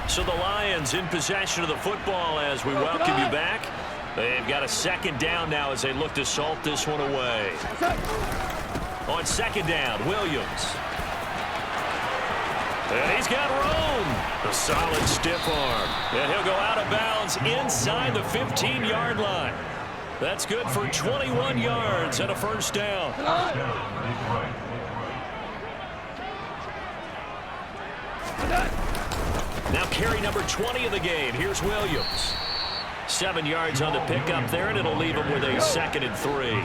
2. So the Lions in possession of the football as we welcome you back. They've got a 2nd down now as they look to salt this one away. On 2nd down, Williams. And he's got room. A solid stiff arm. And he'll go out of bounds inside the 15-yard line. That's good for 21 yards and a 1st down. Now carry number 20 of the game. Here's Williams. 7 yards on the pickup there, and it'll leave him with a 2nd and 3.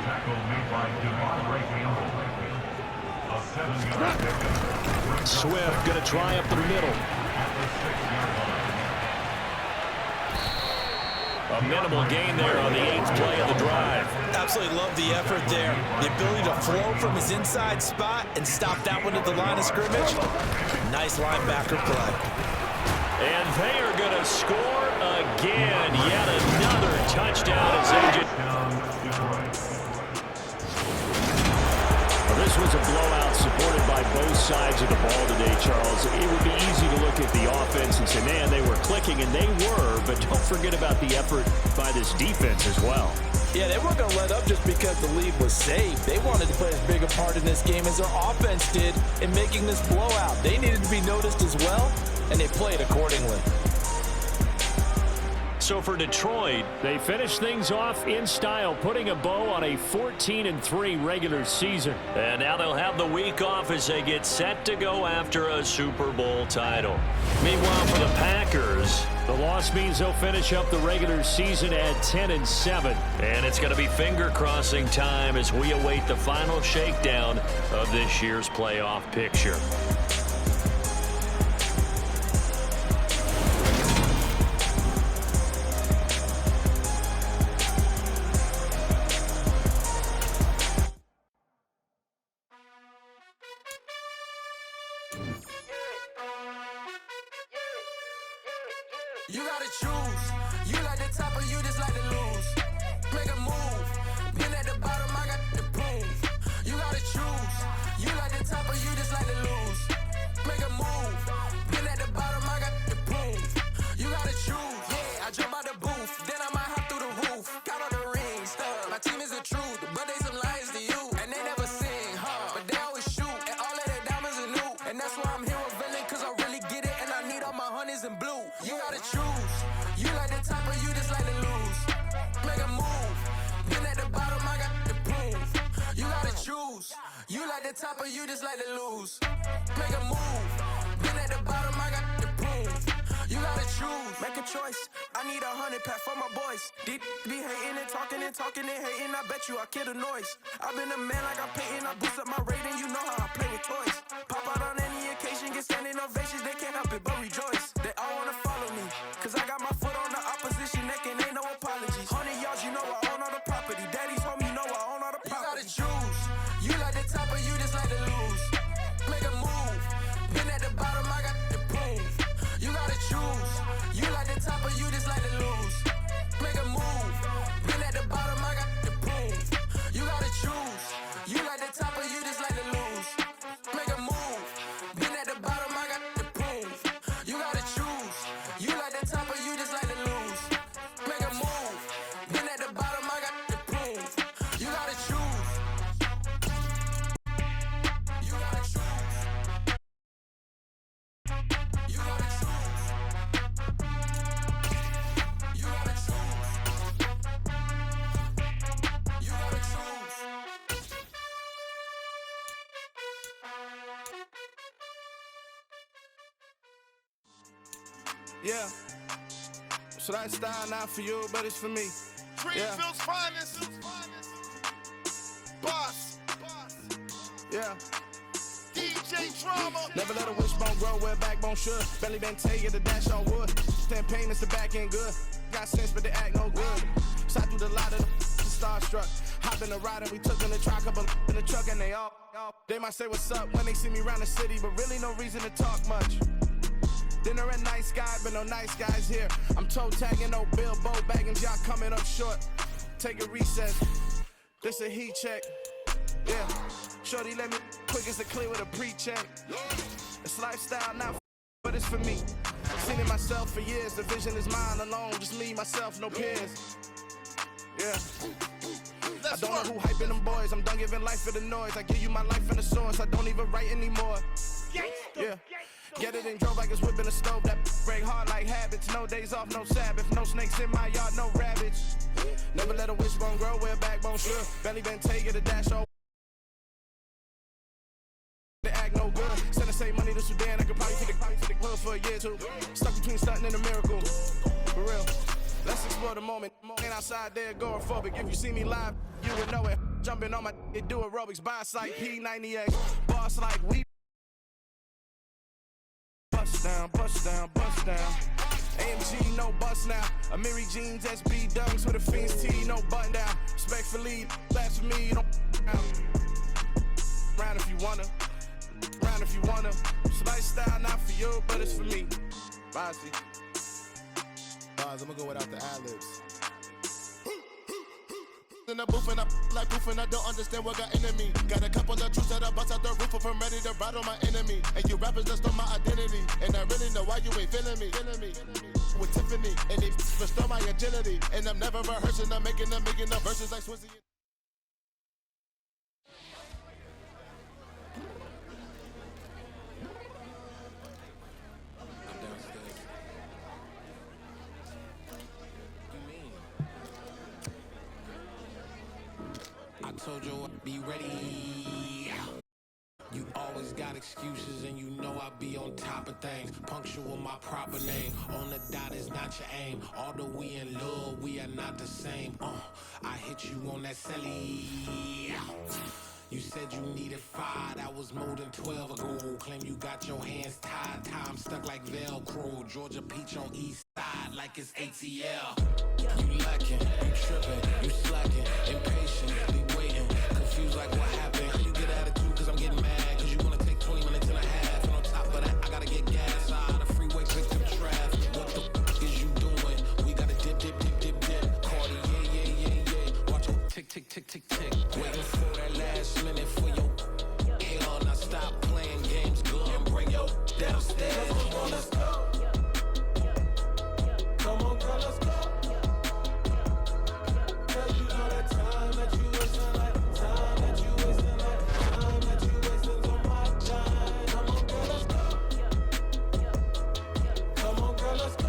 Swift going to try up the middle. A minimal gain there on the 8th play of the drive. Absolutely love the effort there. The ability to flow from his inside spot and stop that one at the line of scrimmage. Nice linebacker play. And they are going to score again. Yet another touchdown as they just... This was a blowout supported by both sides of the ball today, Charles. It would be easy to look at the offense and say, man, they were clicking, and they were, but don't forget about the effort by this defense as well. Yeah, they weren't going to let up just because the lead was saved. They wanted to play as big a part in this game as their offense did in making this blowout. They needed to be noticed as well, and they played accordingly. So for Detroit, they finish things off in style, putting a bow on a 14-3 regular season. And now they'll have the week off as they get set to go after a Super Bowl title. Meanwhile, for the Packers, the loss means they'll finish up the regular season at 10-7. And it's going to be finger-crossing time as we await the final shakedown of this year's playoff picture. You gotta choose. You like the top or you just like to lose. Make a move. Been at the bottom, I got the prove. You gotta choose. You like the top or you just like to lose. Make a move. Been at the bottom, I got the prove. You gotta choose. Yeah, I jump out the booth. Then I might hop through the roof. Count on the rings. My team is the truth, but they some liars to you. And they never sing, but they always shoot. And all of their diamonds are new. And that's why I'm here with Villain, cause I really get it. And I need all my honeys in blue. You gotta choose. You like the top or you just like to lose. Make a move. Been at the bottom, I got the proof. You gotta choose. You like the top or you just like to lose. Make a move. Been at the bottom, I got the proof. You gotta choose. Make a choice. I need 100 pack for my boys. Be hating and talking and talking and hating. I bet you I kill the noise. I've been a man like I'm painting. I boost up my rating. You know how I play with toys. Pop out on any occasion, get standing ovations. They can't help it but rejoice. They all wanna follow me, cause I got my foot on the opposition neck and ain't no apologies. 100 yards, you know I own all the property. Daddy's home, you know I own all the property. You gotta choose. You like the top or you just like to lose. Make a move. Been at the bottom, I got the proof. You gotta choose. You like the top or you just like to lose. Make a move. Been at the bottom, I got the proof. You gotta choose. You like the top or you just like to lose. Make a move. Been at the bottom, I got the proof. You gotta choose. You like the top or you just like to lose. Make a move. Been at the bottom, I got the proof. You gotta choose. You gotta choose. You gotta choose. You gotta choose. You gotta choose. Yeah. So that style not for you, but it's for me. Greenfield's finest. Boss. Yeah. DJ Drama. Never let a wishbone grow where a backbone should. Belly been tell you the dash on wood. Stand pain is the back end good. Got sense, but they act no good. So I threw the lot of the starstruck. Hop in the ride and we took in the truck, couple in the truck and they all. They might say what's up when they see me around the city, but really no reason to talk much. Dinner at nice guy, but no nice guys here. I'm toe tagging, no Bilbo bagging, y'all coming up short. Take a recess. This a heat check. Yeah. Shorty let me quick as a clear with a pre-check. It's lifestyle, not but it's for me. Seen it myself for years. The vision is mine alone. Just me, myself, no peers. Yeah. I don't know who hyping them boys. I'm done giving life for the noise. I give you my life in the source. I don't even write anymore. Yeah. Get it and drove like it's whipping a stove. That break hard like habits. No days off, no Sabbath. No snakes in my yard, no rabbits. Never let a wishbone grow where a backbone should. Belly been take it a dash over. They act no good. Send the same money to Sudan. I could probably take the hood for a year or two. Stuck between stunting and a miracle. For real. Let's explore the moment. Ain't outside there agoraphobic. If you see me live, you would know it. Jumping on my do aerobics. Bias like P90X. Boss like we. Bust down, bust down, bust down. AMG, no bust now. Amiri jeans, SB dunks with a Fiends T, no button down. Respectfully, that's for me, don't round if you wanna. Round if you wanna. It's lifestyle, not for you, but it's for me. Bossy. I'm gonna go without the ad-libs. In the booth and I like proof and I don't understand what got into me. Got a couple of truths that I bust out the roof if I'm ready to ride on my enemy. And you rappers just stole my identity. And I really know why you ain't feeling me. With Tiffany and they restore my agility. And I'm never rehearsing, I'm making up verses like Swizzy. I told you I'd be ready. You always got excuses and you know I be on top of things. Punctual my proper name. On the dot is not your aim. Although we in love, we are not the same. I hit you on that celly. You said you needed 5, that was more than 12 ago. Claim you got your hands tied, time stuck like Velcro. Georgia peach on east side like it's ATL. You lacking, you tripping, you slacking, impatient, waiting, confused like what happened. How you get attitude cause I'm getting mad, cause you wanna take 20 minutes and a half. And on top of that, I gotta get gas out of the freeway, victim traffic. What the f is you doing? We gotta dip, dip, dip, dip, dip. Cardi, yeah. Watch your tick, tick, tick, tick, tick. Waiting for that last minute for your hell. Now stop playing games, good and bring your downstairs. Come on, let's go. Come on, girl, let's go. Cause you know that time that you wasting, like time that you wasting, like time that you wasting on my time. Come on, girl, let's go. Come on, girl, let's go.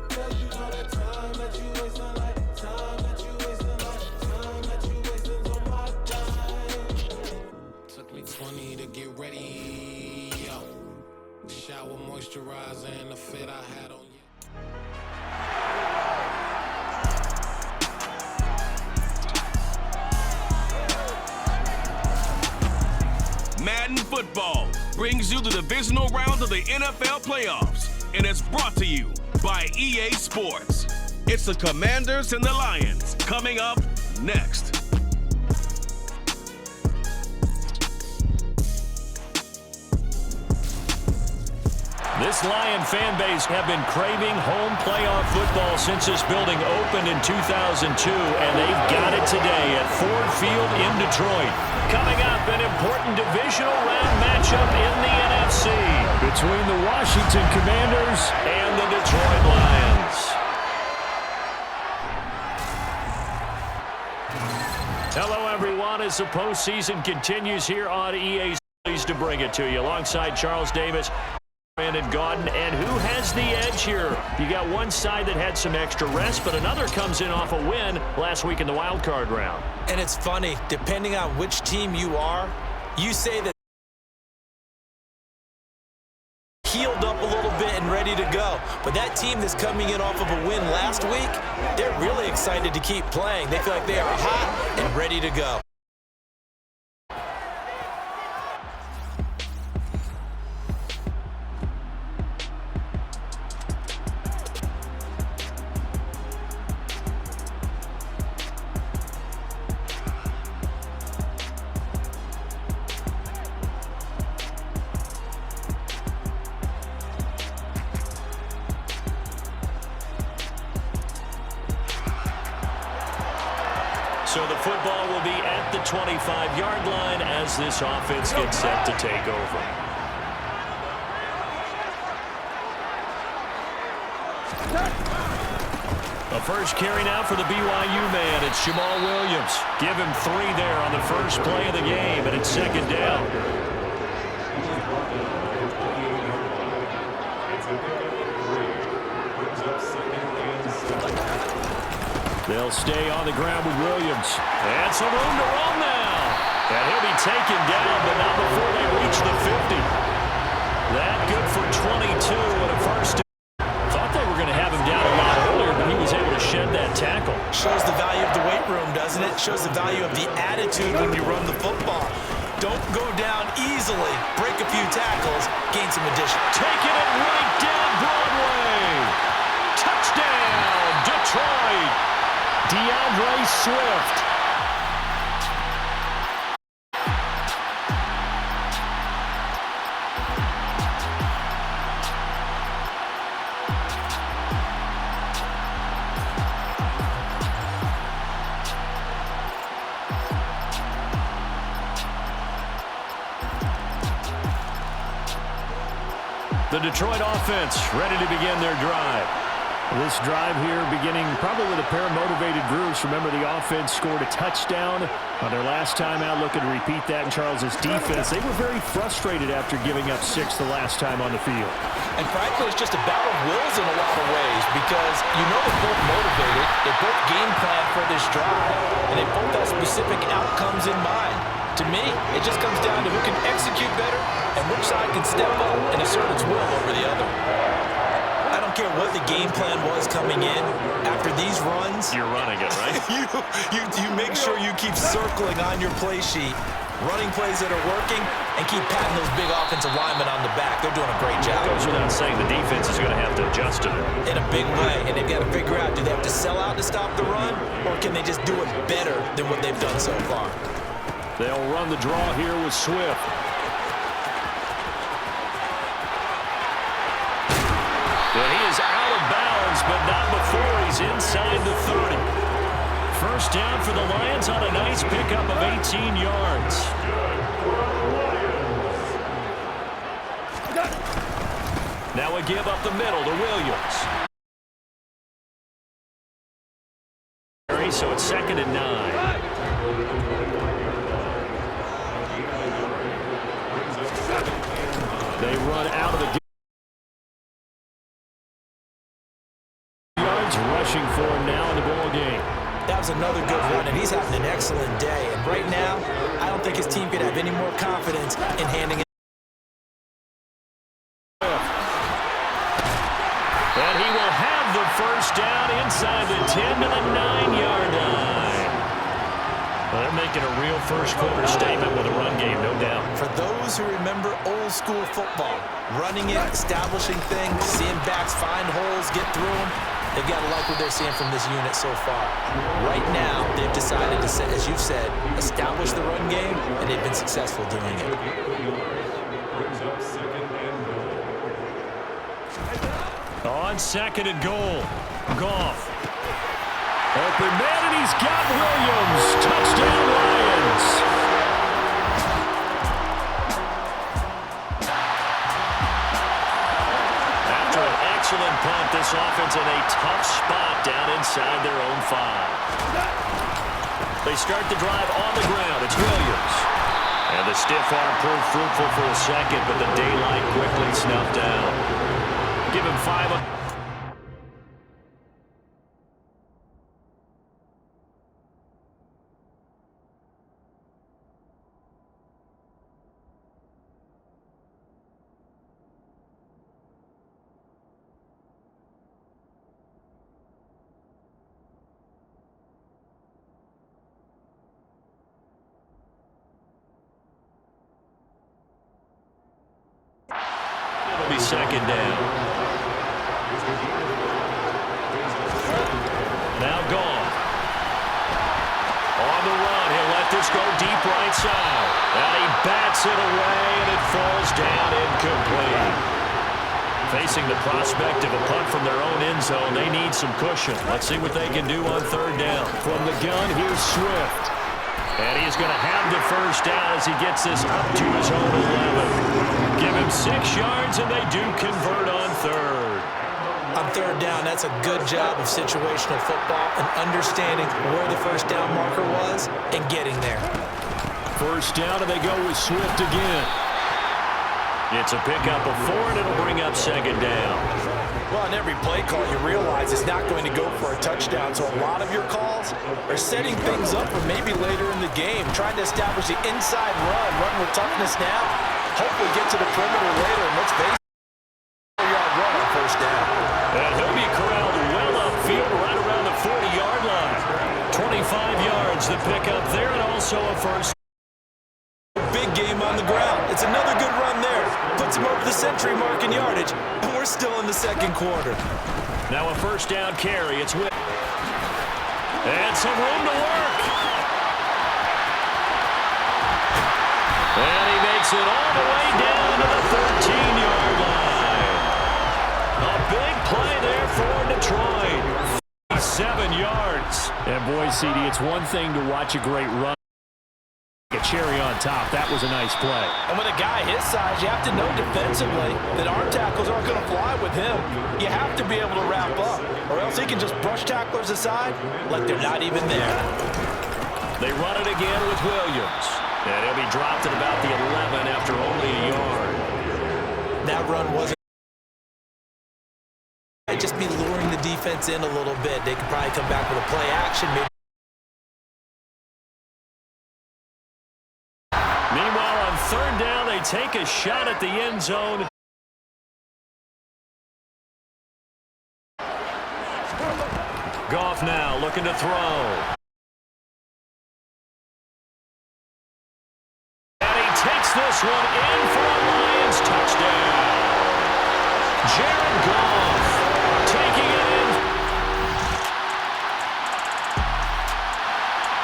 Cause you know that time that you wasting, like time that you wasting, like time that you wasting on my time. Took me 20 to get ready. Shower moisturizer and the fit I had on you. Madden Football brings you the divisional round of the NFL playoffs, and it's brought to you by EA Sports. It's the Commanders and the Lions coming up next. This Lion fan base have been craving home playoff football since this building opened in 2002, and they've got it today at Ford Field in Detroit. Coming up, an important divisional round matchup in the NFC between the Washington Commanders and the Detroit Lions. Hello, everyone, as the postseason continues here on EA. Pleased to bring it to you alongside Charles Davis, Brandon Gaudin, and who has the edge here? You got one side that had some extra rest, but another comes in off a win last week in the wild card round. And it's funny, depending on which team you are, you say that healed up a little bit and ready to go. But that team that's coming in off of a win last week, they're really excited to keep playing. They feel like they are hot and ready to go. So the football will be at the 25-yard line as this offense gets set to take over. A first carry now for the BYU man. It's Jamal Williams. Give him 3 there on the first play of the game, and it's second down. They'll stay on the ground with Williams. And some room to run now. And he'll be taken down, but not before they reach the 50. That good for 22 and a first. Thought they were going to have him down a lot earlier, but he was able to shed that tackle. Shows the value of the weight room, doesn't it? Shows the value of the attitude when you run the football. Don't go down easily. Break a few tackles. Gain some addition. Taking it right down Broadway. Touchdown, Detroit. DeAndre Swift. The Detroit offense ready to begin their drive. This drive here beginning probably with a pair of motivated groups. Remember, the offense scored a touchdown on their last time out. Looking to repeat that in Charles's defense. They were very frustrated after giving up 6 the last time on the field. And frankly, it's just a battle of wills in a lot of ways because you know they're both motivated. They both game plan for this drive, and they both have specific outcomes in mind. To me, it just comes down to who can execute better and which side can step up and assert its will over the other. I don't care what the game plan was coming in. After these runs, you're running it, right? you make sure you keep circling on your play sheet, running plays that are working, and keep patting those big offensive linemen on the back. They're doing a great job. Goes without saying the defense is going to have to adjust to it. In a big way, and they've got to figure out, do they have to sell out to stop the run, or can they just do it better than what they've done so far? They'll run the draw here with Swift. And he is out of bounds, but not before he's inside the 30. First down for the Lions on a nice pickup of 18 yards. Now a give up the middle to Williams. So it's 2nd and 9. They run out of the yards, rushing for him now in the ball game. That was another good run, and he's having an excellent day. And right now, I don't think his team could have any more confidence in handing it. And he will have the first down inside the 10 to the 9-yard line. Well, they're making a real first-quarter statement with a run game, no doubt. For those who remember old-school football, running it, establishing things, seeing backs find holes, get through them, they've got to like what they're seeing from this unit so far. Right now, they've decided to, as you've said, establish the run game, and they've been successful doing it. On second and goal, Goff. Open man, and he's got Williams. Touchdown, Lions. After an excellent punt, this offense in a tough spot down inside their own 5. They start the drive on the ground. It's Williams. And the stiff arm proved fruitful for a second, but the daylight quickly snuffed down. Give him 5. It'll be second down. Now Goff. On the run, he'll let this go deep right side. And he bats it away, and it falls down incomplete. Facing the prospect of a punt from their own end zone, they need some cushion. Let's see what they can do on third down. From the gun, here's Swift. And he's going to have the first down as he gets this up to his own 11. Give him 6 yards, and they do convert on third. On third down, that's a good job of situational football and understanding where the first down marker was and getting there. First down, and they go with Swift again. It's a pickup of 4, and it'll bring up second down. Well, on every play call, you realize it's not going to go for a touchdown, so a lot of your calls are setting things up for maybe later in the game, trying to establish the inside run with toughness now, hopefully get to the perimeter later, and let's face it, 4-yard run on first down. And he'll be corralled well upfield right around the 40-yard line. 25 yards, the pickup there, and also a first. Big game on the ground. It's another good run there. Puts him over the century mark in yardage, and we're still in the second quarter. Now a first down carry. It's with. And some room to work. And he makes it all the way down to the 13-yard line. A big play there for Detroit. 7 yards. And boy, CD, it's one thing to watch a great run. A cherry on top. That was a nice play. And with a guy his size, you have to know defensively that arm tackles aren't going to fly with him. You have to be able to wrap up, or else he can just brush tacklers aside like they're not even there. They run it again with Williams. And he'll be dropped at about the 11 after only a yard. That run wasn't. I'd just be luring the defense in a little bit. They could probably come back with a play action, maybe. Meanwhile, on third down, they take a shot at the end zone. Goff now looking to throw. And he takes this one in for a Lions touchdown. Jared Goff taking it in.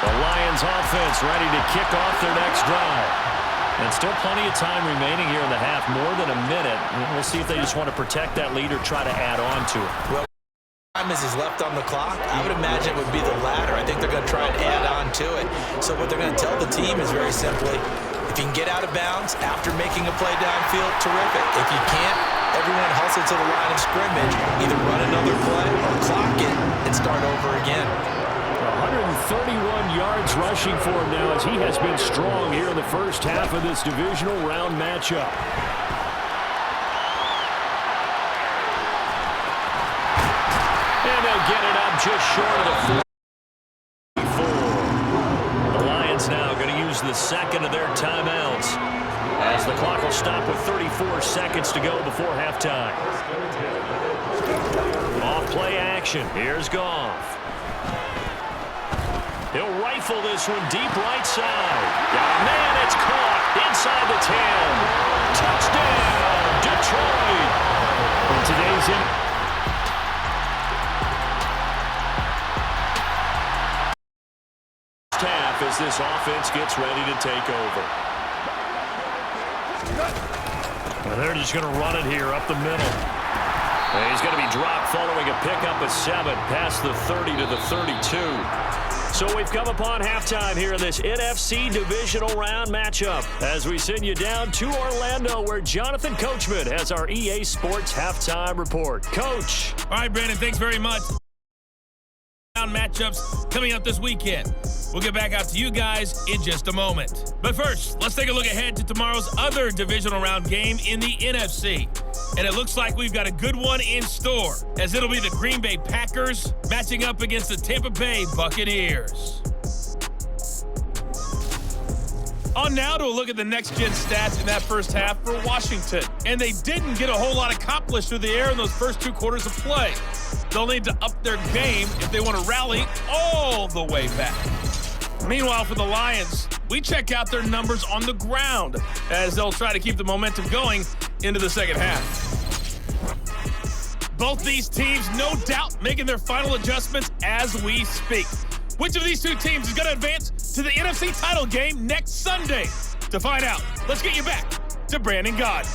The Lions offense ready to kick off their next drive. And still plenty of time remaining here in the half, more than a minute. We'll see if they just want to protect that lead or try to add on to it. Well, time is left on the clock. I would imagine it would be the latter. I think they're going to try and add on to it. So what they're going to tell the team is very simply, if you can get out of bounds after making a play downfield, terrific. If you can't, everyone hustle to the line of scrimmage, either run another play or clock it and start over again. 131 yards rushing for him now as he has been strong here in the first half of this divisional round matchup. And they'll get it up just short of the 44. The Lions now going to use the second of their timeouts as the clock will stop with 34 seconds to go before halftime. Off play action. Here's Goff. He'll rifle rifle this one deep right side. Got a man, it's caught inside the 10. Touchdown, Detroit. In today's half as this offense gets ready to take over. And they're just going to run it here up the middle. And he's going to be dropped following a pickup of 7 past the 30 to the 32. So we've come upon halftime here in this NFC divisional round matchup as we send you down to Orlando where Jonathan Coachman has our EA Sports halftime report. Coach. All right, Brandon, thanks very much. Matchups coming up this weekend. We'll get back out to you guys in just a moment. But first, let's take a look ahead to tomorrow's other divisional round game in the NFC. And it looks like we've got a good one in store, as it'll be the Green Bay Packers matching up against the Tampa Bay Buccaneers. On now to a look at the next-gen stats in that first half for Washington. And they didn't get a whole lot accomplished through the air in those first 2 quarters of play. They'll need to up their game if they want to rally all the way back. Meanwhile, for the Lions, we check out their numbers on the ground as they'll try to keep the momentum going into the second half. Both these teams, no doubt, making their final adjustments as we speak. Which of these 2 teams is going to advance to the NFC title game next Sunday? To find out, let's get you back to Brandon God.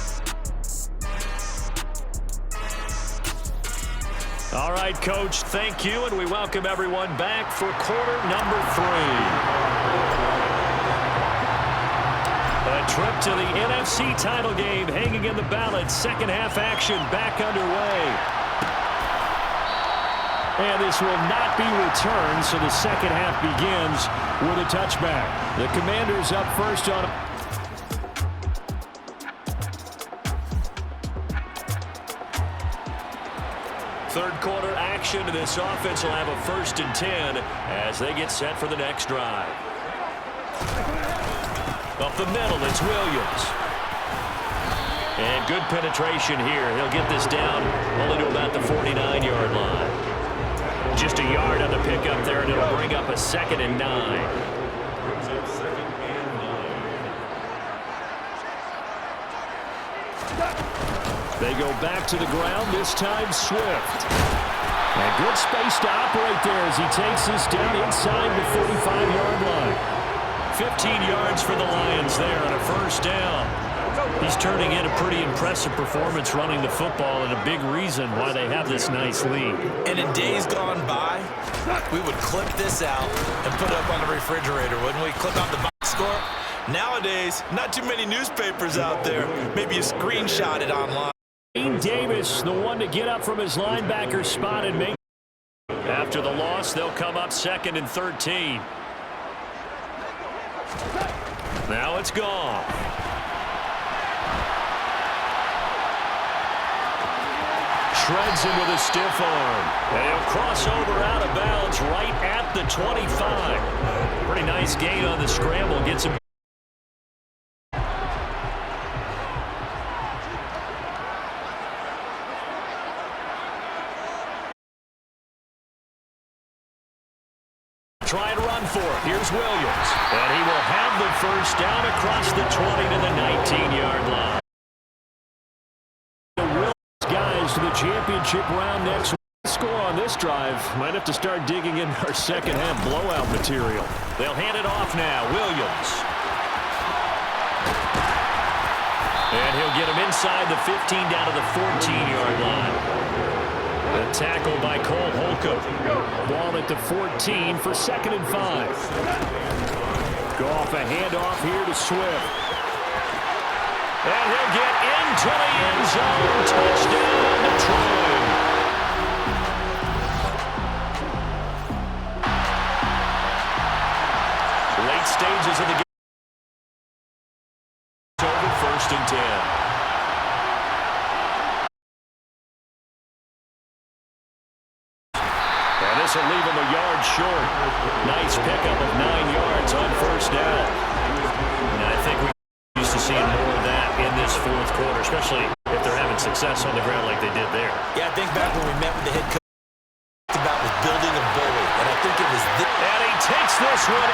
All right, Coach, thank you, and we welcome everyone back for quarter number 3. A trip to the NFC title game hanging in the balance. Second half action back underway. And this will not be returned, so the second half begins with a touchback. The Commanders up first on third quarter action. This offense will have a 1st and 10 as they get set for the next drive. Up the middle, it's Williams. And good penetration here. He'll get this down only to about the 49-yard line. Just a yard on the pickup there, and it'll bring up a 2nd and 9. They go back to the ground, this time Swift. And good space to operate there as he takes this down inside the 45-yard line. 15 yards for the Lions there on a 1st down. He's turning in a pretty impressive performance running the football, and a big reason why they have this nice lead. And in days gone by, we would clip this out and put it up on the refrigerator, wouldn't we? Clip out the box score. Nowadays, not too many newspapers out there. Maybe you screenshot it online. Davis, the one to get up from his linebacker spot and make. After the loss, they'll come up 2nd and 13. Now it's gone. Shreds him with a stiff arm. And he'll cross over out of bounds right at the 25. Pretty nice gain on the scramble. Gets him. Try and run for it. Here's Williams. And he will have the 1st down across the 20 to the 19-yard line. The Williams guys to the championship round next week. Score on this drive. Might have to start digging in our second half blowout material. They'll hand it off now. Williams. And he'll get him inside the 15 down to the 14-yard line. A tackle by Cole Holcomb. Ball at the 14 for 2nd and 5. Go off a handoff here to Swift. And he'll get into the end zone. Touchdown, Detroit. Late stages of the game. Over 1st and 10. This will leave him a yard short. Nice pickup of 9 yards on 1st down. And I think we're used to seeing more of that in this 4th quarter, especially if they're having success on the ground like they did there. Yeah, I think back when we met with the head coach about was building a bully, and I think it was this. And he takes this one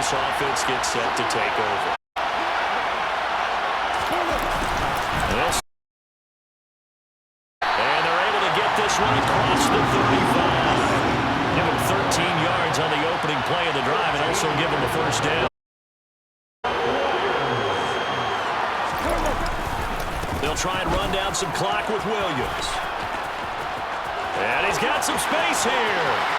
this offense gets set to take over. And they're able to get this one across the 35. Give him 13 yards on the opening play of the drive and also give him the first down. They'll try and run down some clock with Williams. And he's got some space here.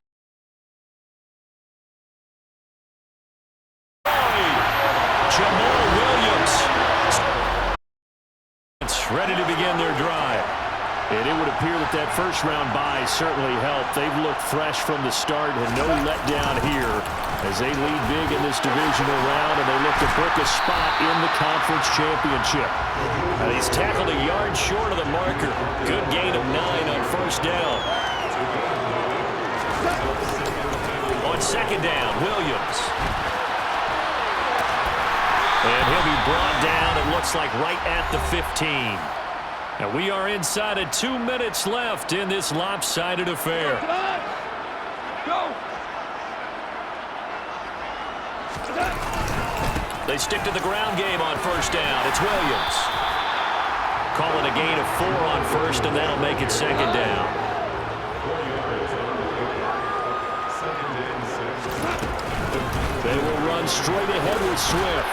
Jamal Williams. It's ready to begin their drive. And it would appear that that first-round bye certainly helped. They've looked fresh from the start and no letdown here as they lead big in this divisional round, and they look to book a spot in the conference championship. He's tackled a yard short of the marker. Good gain of 9 on first down. On second down, Williams. And he'll be brought down, it looks like, right at the 15. And we are inside of 2 minutes left in this lopsided affair. Go! They stick to the ground game on first down. It's Williams. Calling a gain of 4 on first, and that'll make it second down. They will run straight ahead with Swift.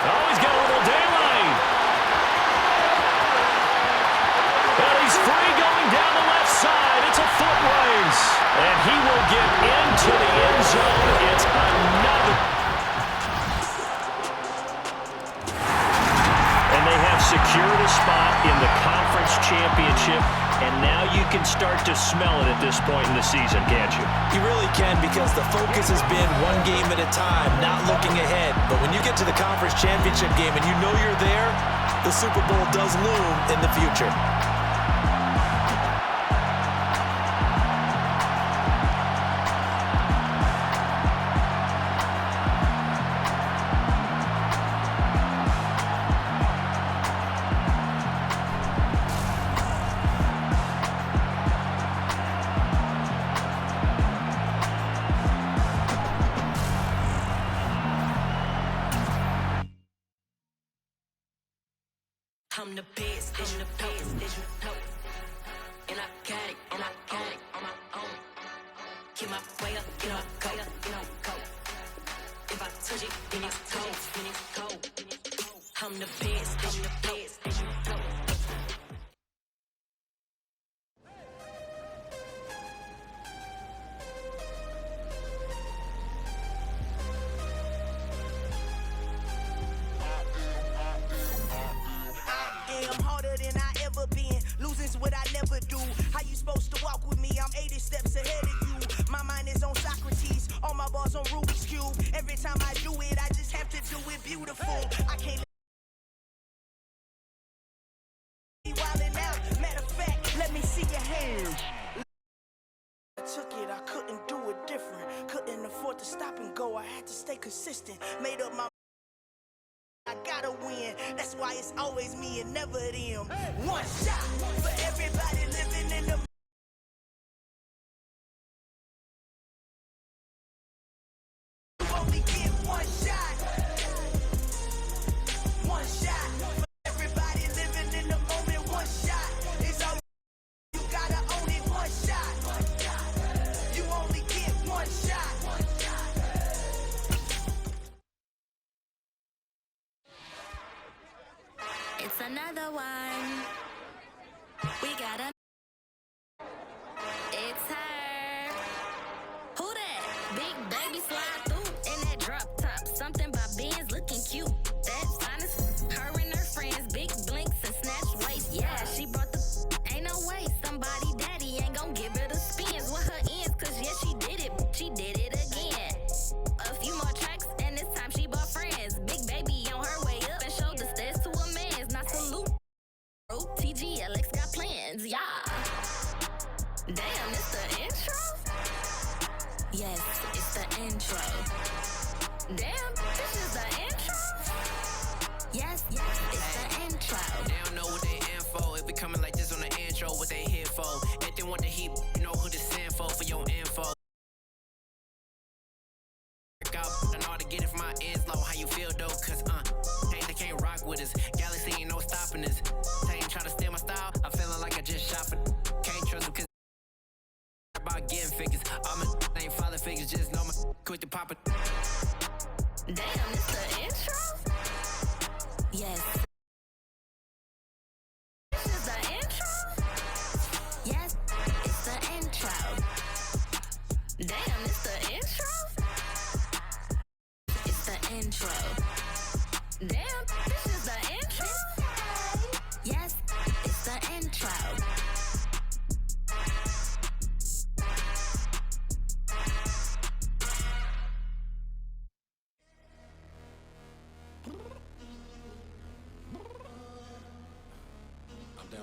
Oh, he's got a little daylight. And he's free going down the left side. It's a foot race. And he will get into the end zone. It's another. And they have secured a spot in the conference championship. And now you can start to smell it at this point in the season, can't you? You really can, because the focus has been one game at a time, not looking ahead. But when you get to the conference championship game and you know you're there, the Super Bowl does loom in the future. I'm the best, I'm the best, as you know. And I got it, and I got it on my own. Get my way up, get up, go, go. If I touch it, then it's cold, then it's cold. I'm the best, as you know. I'm harder than I ever been. Losing's what I never do. How you supposed to walk with me? I'm 80 steps ahead of you. My mind is on Socrates. All my bars on Rubik's Cube. Every time I do it, I just have to do it beautiful. I can't be wildin' out. Matter of fact, let me see your hands. I took it, I couldn't do it different. Couldn't afford to stop and go. I had to stay consistent. Made up my I gotta win, that's why it's always me and never them. One shot for everybody living in the. You only get one shot. One shot for everybody living in the moment. One shot is all you gotta own it. One shot. You only get one shot. It's another one. We got a. It's her. Who that? Big baby slide through in that drop top. Something by Benz looking cute. That's honest. Her and her friends, big blinks and snatch waist. Yeah, she brought the. Ain't no way somebody daddy ain't gon' give her the spins with her ends. Cause yeah, she did it. She did it again. A few more tracks and this time she bought friends. Big baby on her way up and showed the stairs to a man's. Not salute. TGLX got plans, yeah. Damn, it's the intro? Yes, it's the intro. Damn, this is the intro? Yes, it's the intro. They don't know what they in for. If we coming like this on the intro, what they here for? If they want the heat, you know who to send for your info.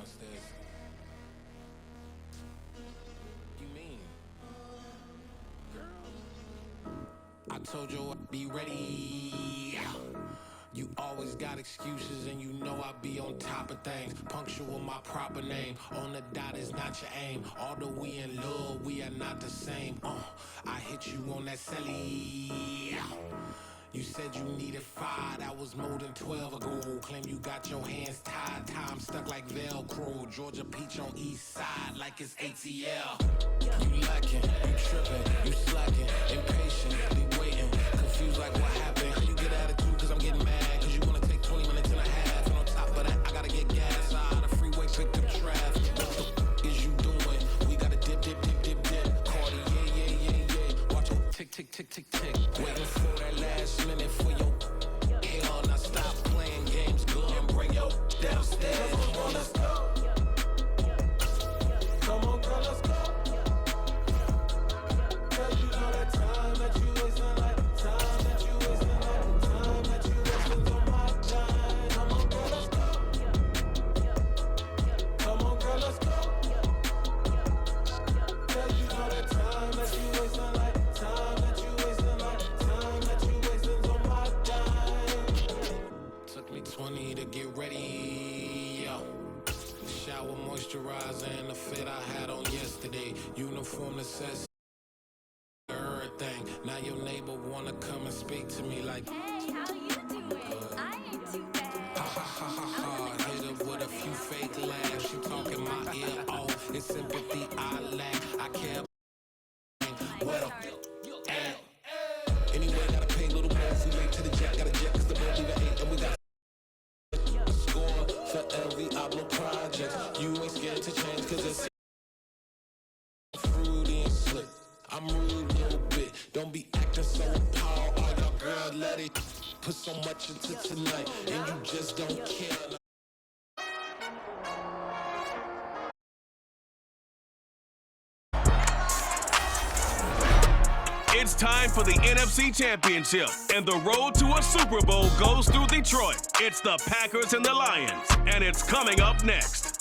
downstairs. You mean? Girl, I told you I'd be ready. You always got excuses and you know I be on top of things. Punctual my proper name. On the dot is not your aim. Although we in love, we are not the same. I hit you on that celly. You said you needed 5, that was more than 12 ago. Claim you got your hands tied, time stuck like Velcro. Georgia peach on east side like it's ATL. You lacking, you tripping, you slacking, impatiently waiting, confused like what happened. How you get attitude cause I'm getting mad, cause you wanna take 20 minutes and a half. And on top of that, I gotta get gas out the freeway, picked up traffic. What the is you doing? We gotta dip, dip, dip, dip, dip. Cardi, yeah. Watch your tick, tick, tick, tick, tick. Waiting for that last minute for your hell. Now stop playing games, go and bring your downstairs. Come on, let's go. Come on, girl, let's go. Cause you know that time that you wasting, like time that you wasting, like time that you wasting on my time. Come on, girl, let's go. Come on, girl, let's go. Cause you know that time that you wasting, like time that you wasting, like time that you wasting on my time. Took me 20 to get ready, yo. Shower, moisturizer, and the fit I had on yesterday. Uniform necessity. Everything. Now your neighbor wanna come and speak to me like, Hey, how you doing? I ain't too bad. ha ha ha ha ha. Hit her with a few fake laughs. She talking my ear off. It's sympathy I lack. I care. Well, anyway, gotta pay a little more. If we late to the jet, gotta jet cause the boat leave at 8 and we got a score for every Oblo project. You ain't scared to change cause it's fruity and slick. I'm rude a little bit. Don't be acting so appalled. All y'all girls let it put so much into tonight and you just don't care. It's time for the NFC Championship, and the road to a Super Bowl goes through Detroit. It's the Packers and the Lions, and it's coming up next.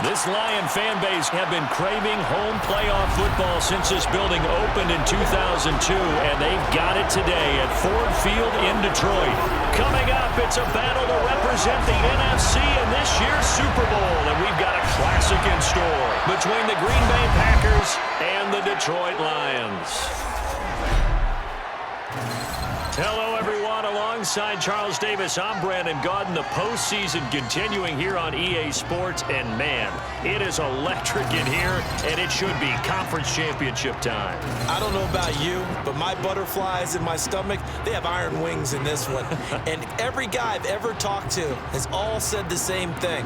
This Lion fan base have been craving home playoff football since this building opened in 2002, and they've got it today at Ford Field in Detroit. Coming up, it's a battle to represent the NFC in this year's Super Bowl, and we've got a classic in store between the Green Bay Packers and the Detroit Lions. Hello, everyone. Alongside Charles Davis, I'm Brandon Gaudin. The postseason continuing here on EA Sports, and man, it is electric in here, and it should be conference championship time. I don't know about you, but my butterflies in my stomach, they have iron wings in this one. And every guy I've ever talked to has all said the same thing.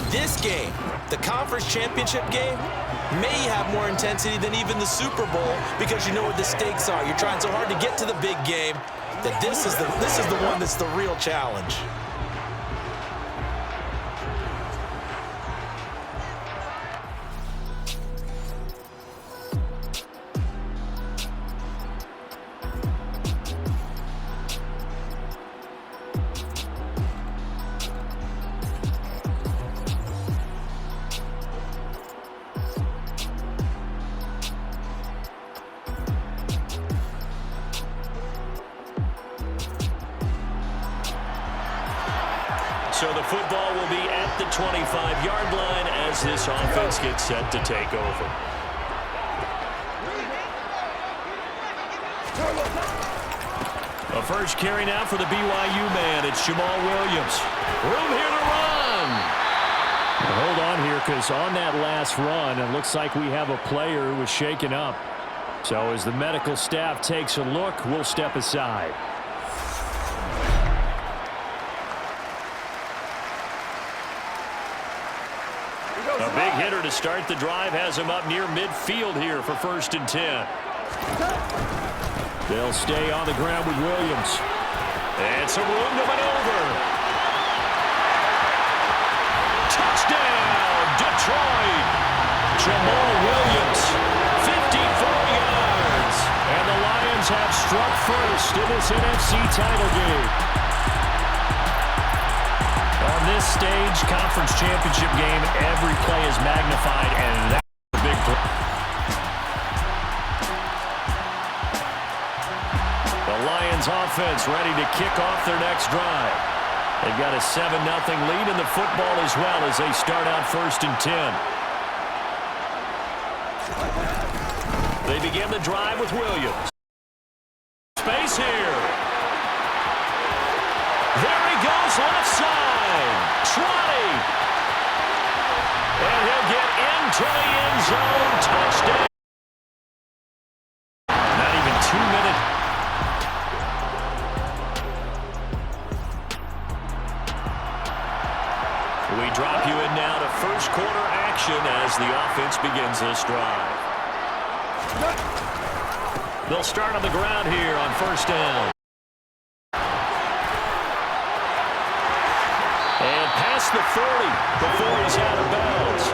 This game, the conference championship game, may have more intensity than even the Super Bowl because you know what the stakes are. You're trying so hard to get to the big game that this is the one that's the real challenge. So the football will be at the 25-yard line as this offense gets set to take over. A first carry now for the BYU man. It's Jamal Williams. Room here to run. Hold on here, because on that last run, it looks like we have a player who was shaken up. So as the medical staff takes a look, we'll step aside. A big hitter to start the drive has him up near midfield here for 1st and 10. They'll stay on the ground with Williams. And some room to maneuver. Touchdown, Detroit. Jamal Williams, 54 yards. have struck first in this NFC title game. On this stage, conference championship game, every play is magnified, and that's a big play. The Lions offense ready to kick off their next drive. They've got a 7-0 lead in the football as well as they start out 1st and 10. They begin the drive with Williams. Space here. There he goes, left side. Trotty. And he'll get into the end zone. Touchdown. Not even 2 minutes. We drop you in now to first quarter action as the offense begins this drive. They'll start on the ground here on 1st down. And past the 40 before he's out of bounds.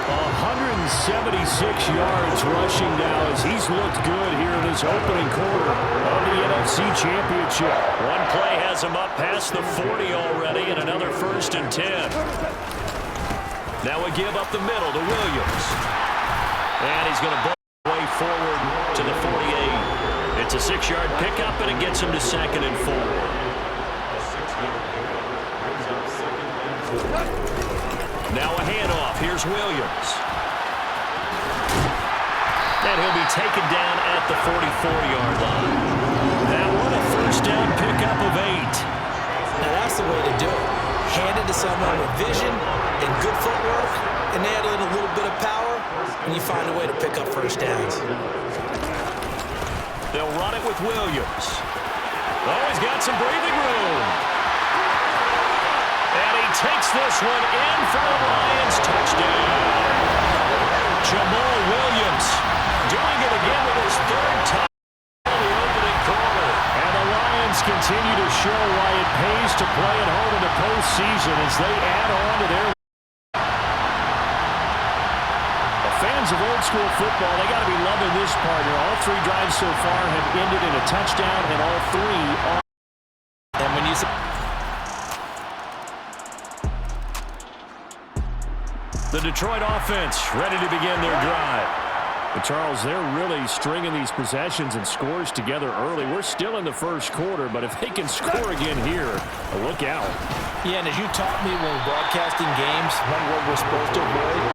176 yards rushing now as he's looked good here in his opening quarter of the NFC Championship. One play has him up past the 40 already and another 1st and 10. Now we give up the middle to Williams. And he's going to break way forward to the 48. It's a 6-yard pickup, and it gets him to 2nd and 4. Now a handoff. Here's Williams. And he'll be taken down at the 44-yard line. That one a 1st down pickup of 8. Now that's the way to do it. Hand it to someone with vision and good footwork, and add in a little bit of power, and you find a way to pick up 1st downs. They'll run it with Williams. Oh, he's got some breathing room. And he takes this one in for the Lions. Touchdown. Jamal Williams doing it again with his 3rd touchdown in the opening quarter. And the Lions continue to show why it pays to play at home in the postseason as they add on to their fans of old school football, they got to be loving this partner. All 3 drives so far have ended in a touchdown, and all 3 are. And when you the Detroit offense ready to begin their drive. But Charles, they're really stringing these possessions and scores together early. We're still in the 1st quarter, but if they can score again here, look out. Yeah, and as you taught me when broadcasting games, one word we're supposed to avoid.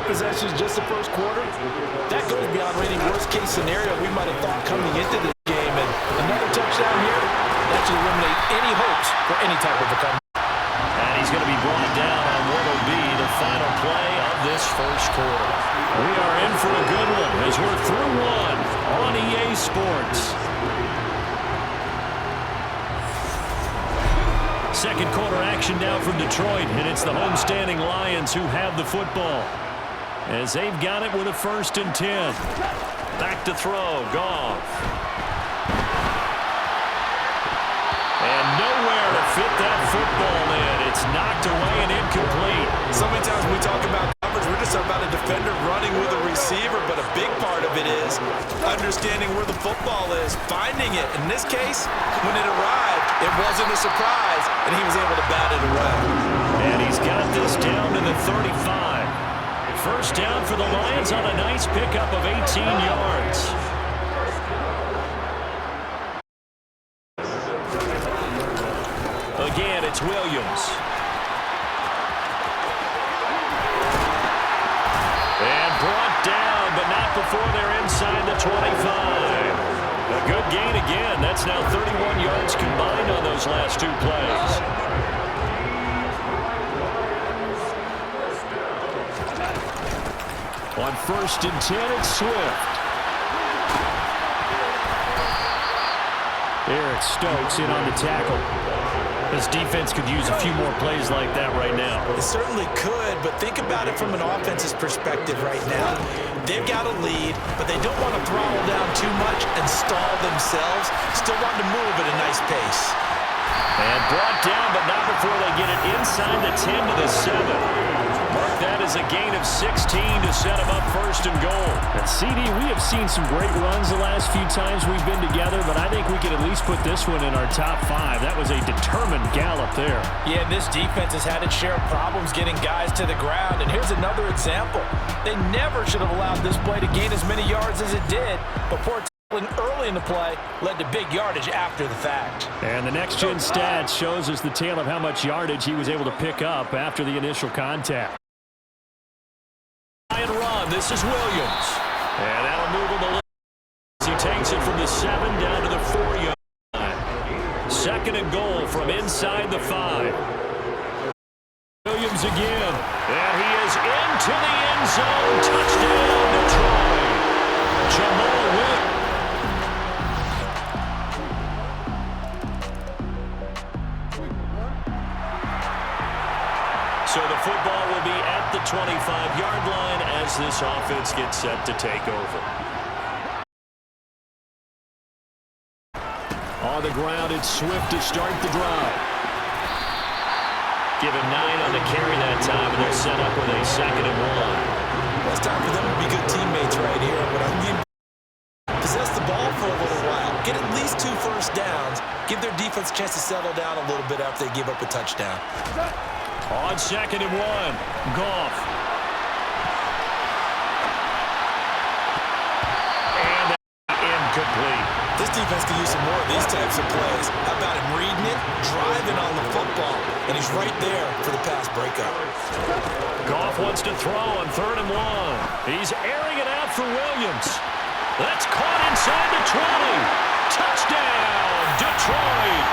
Possessions just the 1st quarter. That goes beyond any worst-case scenario we might have thought coming into this game. And another touchdown here, that should eliminate any hopes for any type of a comeback. And he's going to be brought down on what will be the final play of this 1st quarter. We are in for a good one as we're through one on EA Sports. 2nd quarter action now from Detroit, and it's the homestanding Lions who have the football. As they've got it with a 1st and 10. Back to throw. Goff. And nowhere to fit that football in. It's knocked away and incomplete. So many times when we talk about coverage, we're just about a defender running with a receiver, but a big part of it is understanding where the football is, finding it. In this case, when it arrived, it wasn't a surprise, and he was able to bat it away. And he's got this down to the 35. 1st down for the Lions on a nice pickup of 18 yards. Again, it's Williams. And brought down, but not before they're inside the 25. A good gain again. That's now 31 yards combined on those last 2 plays. On 1st and 10, it's Swift. Eric Stokes in on the tackle. This defense could use a few more plays like that right now. It certainly could, but think about it from an offense's perspective right now. They've got a lead, but they don't want to throttle down too much and stall themselves. Still want to move at a nice pace. And brought down, but not before they get it inside the 10 to the 7. Mark that as has a gain of 16 to set him up first and goal. And CD, we have seen some great runs the last few times we've been together, but I think we could at least put this one in our top 5. That was a determined gallop there. Yeah, this defense has had its share of problems getting guys to the ground, and here's another example. They never should have allowed this play to gain as many yards as it did, but poor tackling early in the play led to big yardage after the fact. And the next-gen stats shows us the tale of how much yardage he was able to pick up after the initial contact. And run. This is Williams. And that'll move him a little. He takes it from the 7 down to the 4-yard line. Second and goal from inside the 5. Williams again. And he is into the end zone. Touchdown, Detroit. Jamal Williams. So the football will be at the 25-yard line as this offense gets set to take over. On the ground, it's Swift to start the drive. Give him 9 on the carry that time, and they're set up with a 2nd and 1. Well, it's time for them to be good teammates right here. But I mean, possess the ball for a little while. Get at least 2 first downs. Give their defense a chance to settle down a little bit after they give up a touchdown. On 2nd and 1, Goff. And incomplete. This defense can use some more of these types of plays. How about him reading it, driving on the football, and he's right there for the pass breakup. Goff wants to throw on 3rd and 1. He's airing it out for Williams. That's caught inside the 20. Touchdown, Detroit.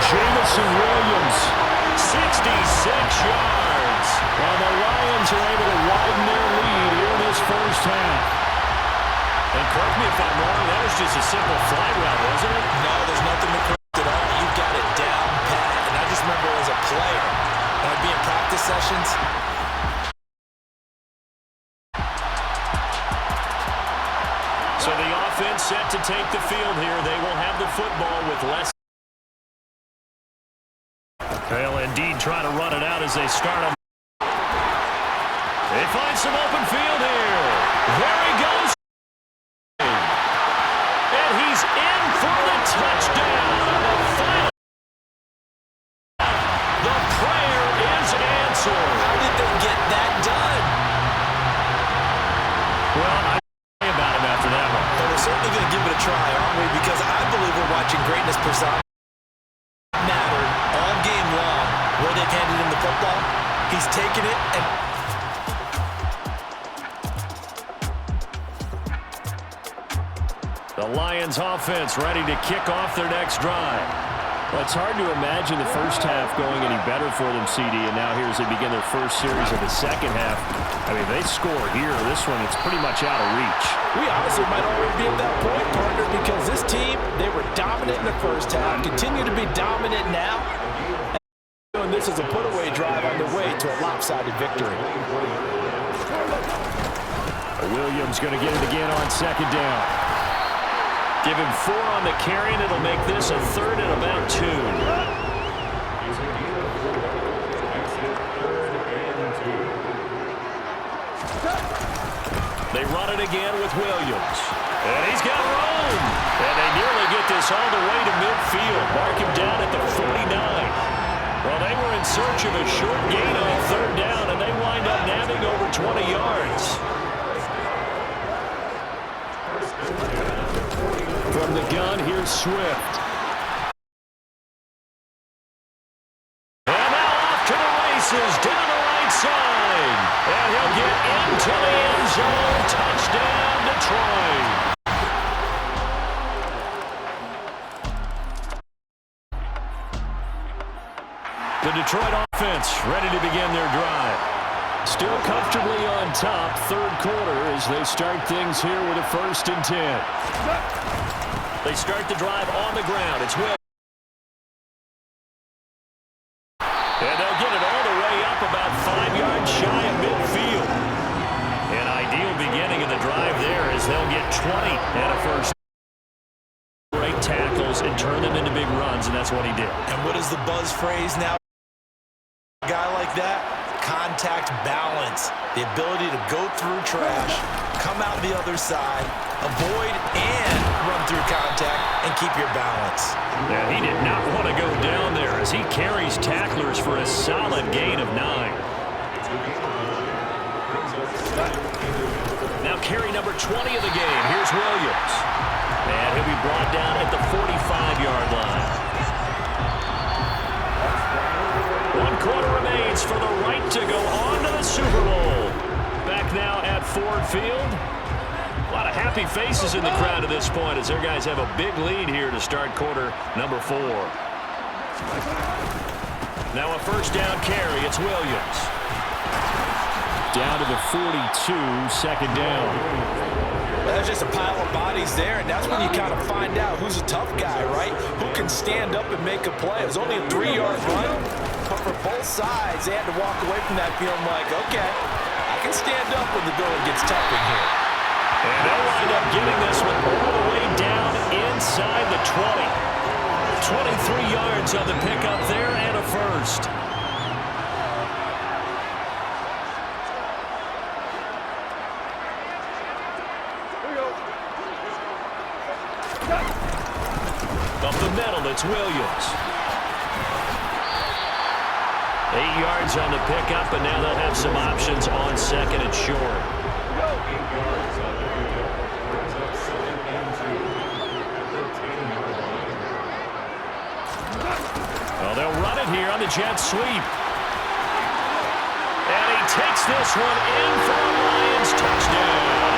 Jamison Williams. 66 yards. And the Lions are able to widen their lead here in this first half. And correct me if I'm wrong, that was just a simple fly route, wasn't it? No, there's nothing to correct at all. You got it down pat. And I just remember as a player, when I'd be in practice sessions. So the offense set to take the field here. They will have the football with less. They'll indeed try to run it out as they start them. They find some open field here. There he goes. And he's in for the touchdown. The prayer is answered. How did they get that done? Well, I about him after that one. Well, we're certainly going to give it a try, aren't we? Because I believe we're watching greatness personified. Mattered all game long where they've handed him the football. He's taken it and the Lions offense ready to kick off their next drive. Well, it's hard to imagine the first half going any better for them, CD, and now here as they begin their first series of the second half. I mean, they score here. This one, it's pretty much out of reach. We honestly might already be at that point, partner, because this team, they were dominant in the first half, continue to be dominant now. And this is a put-away drive on their way to a lopsided victory. Williams going to get it again on 2nd down. Give him 4 on the carry, and it'll make this a 3rd and about 2. They run it again with Williams. And he's got room. And they nearly get this all the way to midfield. Mark him down at the 49. Well, they were in search of a short gain on 3rd down, and they wind up nabbing over 20 yards. From the gun, here's Swift. And now off to the races, down the right side. And he'll get into the end zone. Touchdown, Detroit. The Detroit offense ready to begin their drive. Still comfortably on top, 3rd quarter as they start things here with a 1st and 10. They start the drive on the ground. It's Will. And they'll get it all the way up about 5 yards shy of midfield. An ideal beginning of the drive there as they'll get 20 and a 1st. Great tackles and turn them into big runs, and that's what he did. And what is the buzz phrase now? A guy like that? contact balance, the ability to go through trash, come out the other side, avoid and run through contact, and keep your balance. Yeah, he did not want to go down there as he carries tacklers for a solid gain of 9. Now carry number 20 of the game. Here's Williams. And he'll be brought down at the 45-yard line. 1 quarter remains for the right to go on to the Super Bowl. Back now at Ford Field. A lot of happy faces in the crowd at this point as their guys have a big lead here to start quarter number 4. Now a first down carry. It's Williams. Down to the 42, second down. There's just a pile of bodies there, and that's when you kind of find out who's a tough guy, right? Who can stand up and make a play. It was only a 3-yard run, but for both sides, they had to walk away from that feeling like, okay, I can stand up when the going gets tough in here. And they'll wind up getting this one all the way down inside the 20. 23 yards on the pickup there and a first. Up the middle, it's Williams. 8 yards on the pickup, and now they'll have some options on second and short. Well, they'll run it here on the jet sweep. And he takes this one in for a Lions touchdown.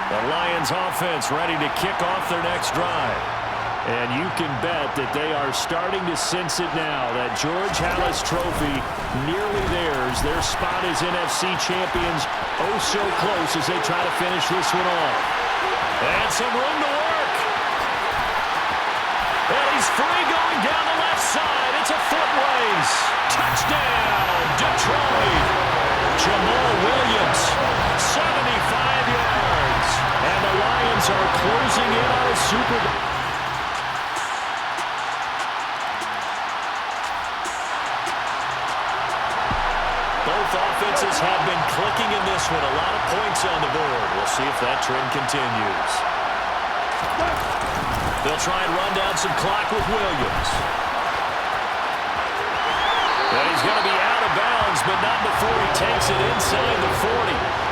The Lions offense ready to kick off their next drive. And you can bet that they are starting to sense it now. That George Halas trophy nearly theirs. Their spot as NFC champions oh so close as they try to finish this one off. And some room to work. And he's free going down the left side. It's a foot race. Touchdown, Detroit. Jamal Williams, 75 yards. And the Lions are closing in on a Super Bowl. Both offenses have been clicking in this one. A lot of points on the board. We'll see if that trend continues. They'll try and run down some clock with Williams. And he's going to be out of bounds, but not before he takes it inside the 40.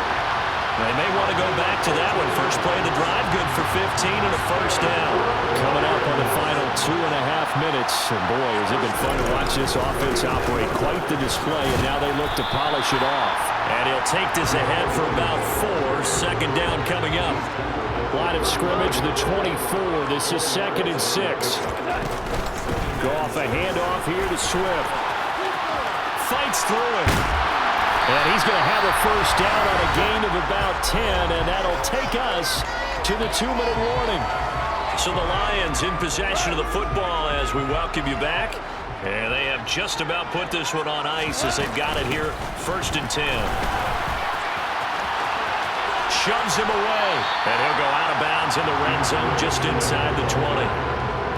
They may want to go back to that one. First play of the drive, good for 15 and a first down. Coming up on the final 2.5 minutes. And boy, has it been fun to watch this offense operate. Quite the display, and now they look to polish it off. And he'll take this ahead for about 4. Second down coming up. Line of scrimmage, the 24. This is 2nd and 6. Go off a handoff here to Swift. Fights through it. And he's going to have a first down on a gain of about 10, and that'll take us to the 2-minute warning. So the Lions in possession of the football as we welcome you back. And they have just about put this one on ice as they've got it here, 1st and 10. Shoves him away, and he'll go out of bounds in the red zone just inside the 20.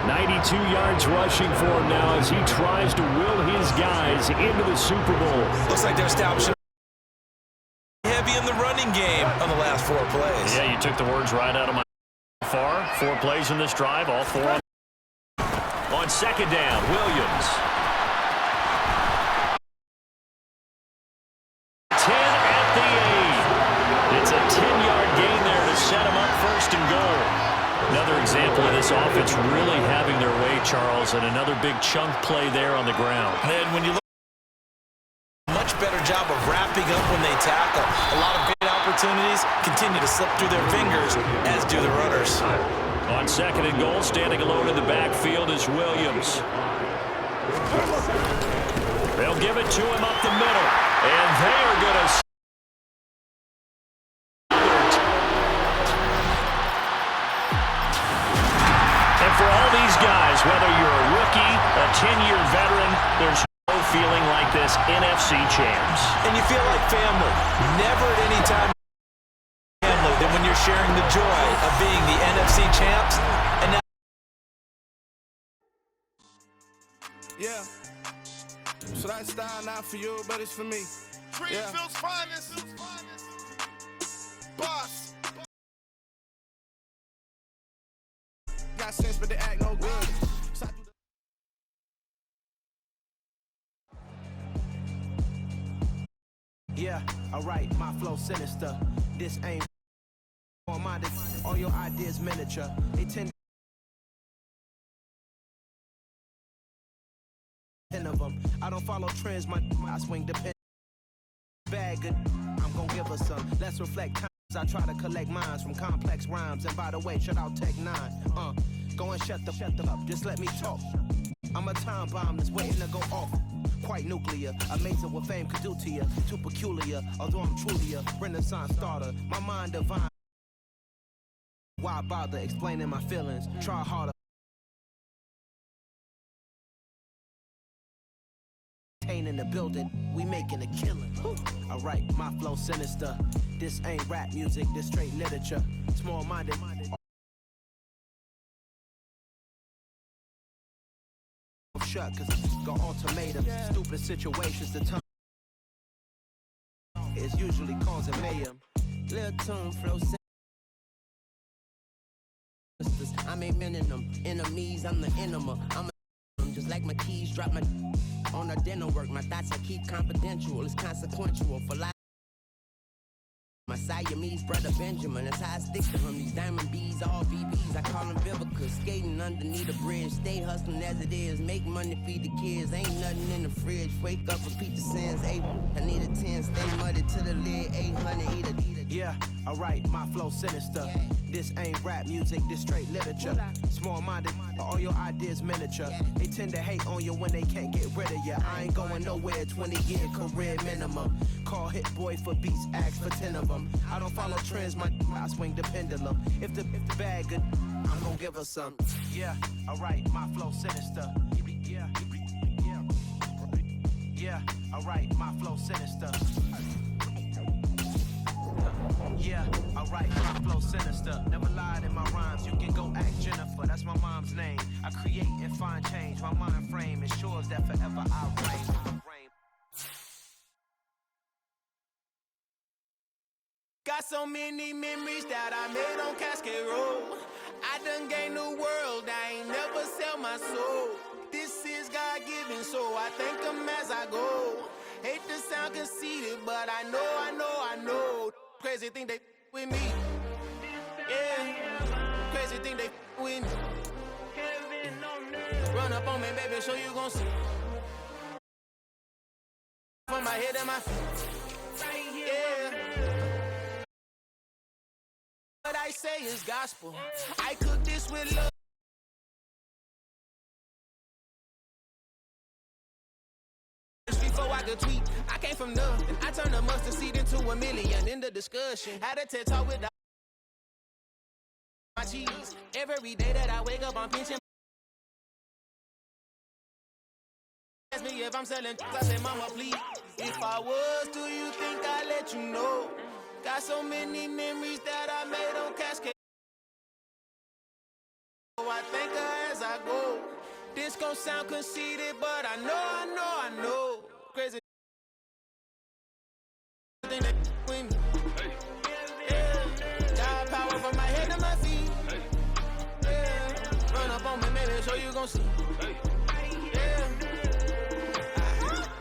92 yards rushing for him now as he tries to will his guys into the Super Bowl. Looks like they're establishing heavy in the running game on the last 4 plays. Yeah, you took the words right out of my far. 4 plays in this drive, all 4 on second down. Williams. 10 at the 8. It's a 10-yard gain there to set him up 1st and goal. Another example of this offense really having their way, Charles, and another big chunk play there on the ground. And when you look, much better job of wrapping up when they tackle. A lot of great opportunities continue to slip through their fingers, as do the runners. On 2nd and goal, standing alone in the backfield is Williams. They'll give it to him up the middle, and they are going to... And for all these guys, whether you're a rookie, a 10-year veteran, there's no feeling like this NFC champs. And you feel like family. Never at any time family than when you're sharing the joy of being the NFC champs. And now Yeah. So that style not for you, but it's for me. Greenfield's finest. Boss. Got sense, but they act no good. Yeah, alright, my flow sinister. This ain't minded. All your ideas miniature. They tend 10 of them. I don't follow trends, my swing depends. Bag good, I'm gonna give us some. Let's reflect times. I try to collect minds from complex rhymes. And by the way, shut out Tech 9. Go and shut the up. Just let me talk. I'm a time bomb that's waiting to go off. Quite nuclear, amazing what fame could do to you. Too peculiar, although I'm truly a Renaissance starter. My mind divine. Why bother explaining my feelings? Try harder. In the building, we making a killing. Alright, my flow sinister. This ain't rap music, this straight literature. Small-minded. Shut, cause got ultimatums. Stupid situations, the time is usually causing mayhem. Little tune flow. I'm a minimum. Enemies, I'm the enema. I'm just like my keys, drop my on a dinner work. My thoughts I keep confidential. It's consequential for life. My Siamese brother Benjamin, that's how I stick to him. These diamond bees, all BBs, I call them Vivica. Skating underneath a bridge, stay hustling as it is. Make money, feed the kids, ain't nothing in the fridge. Wake up, repeat the sins, I need a 10, stay muddy to the lid, 800, eat a. Yeah, alright, my flow sinister. This ain't rap music, this straight literature. Small-minded, all your ideas miniature. They tend to hate on you when they can't get rid of you. I ain't going nowhere, 20-year career minimum. Call Hit Boy for beats, ask for 10 of them. I don't follow trends, I swing the pendulum. If the bag good, I'm gonna give her some. Yeah, alright, my flow sinister. Yeah, alright, my flow sinister. Yeah, alright, my flow sinister. Never lied in my rhymes, you can go ask Jennifer. That's my mom's name. I create and find change. My mind frame ensures that forever I reign. Got so many memories that I made on Cascade Road. I done gained the world, I ain't never sell my soul. This is God-given, so I thank him as I go. Hate to sound conceited, but I know. Crazy thing they with me. Yeah, crazy thing they with me. Run up on me, baby, so you gon' see. From my head and my feet. Yeah. What I say is gospel. I cook this with love. Before I could tweet, I came from nothing. I turned a mustard seed into a million in the discussion. Had a TED talk with my cheese. Every day that I wake up, I'm pinching. Ask me if I'm selling. I say, Mama, please. If I was, do you think I'd let you know? Got so many memories that I made on Cascade. So I thank her as I go. This gon' sound conceited, but I know. Crazy thing that with me. Yeah. Got power from my head to my feet. Yeah. Run up on me, maybe, so you gon' see. Yeah.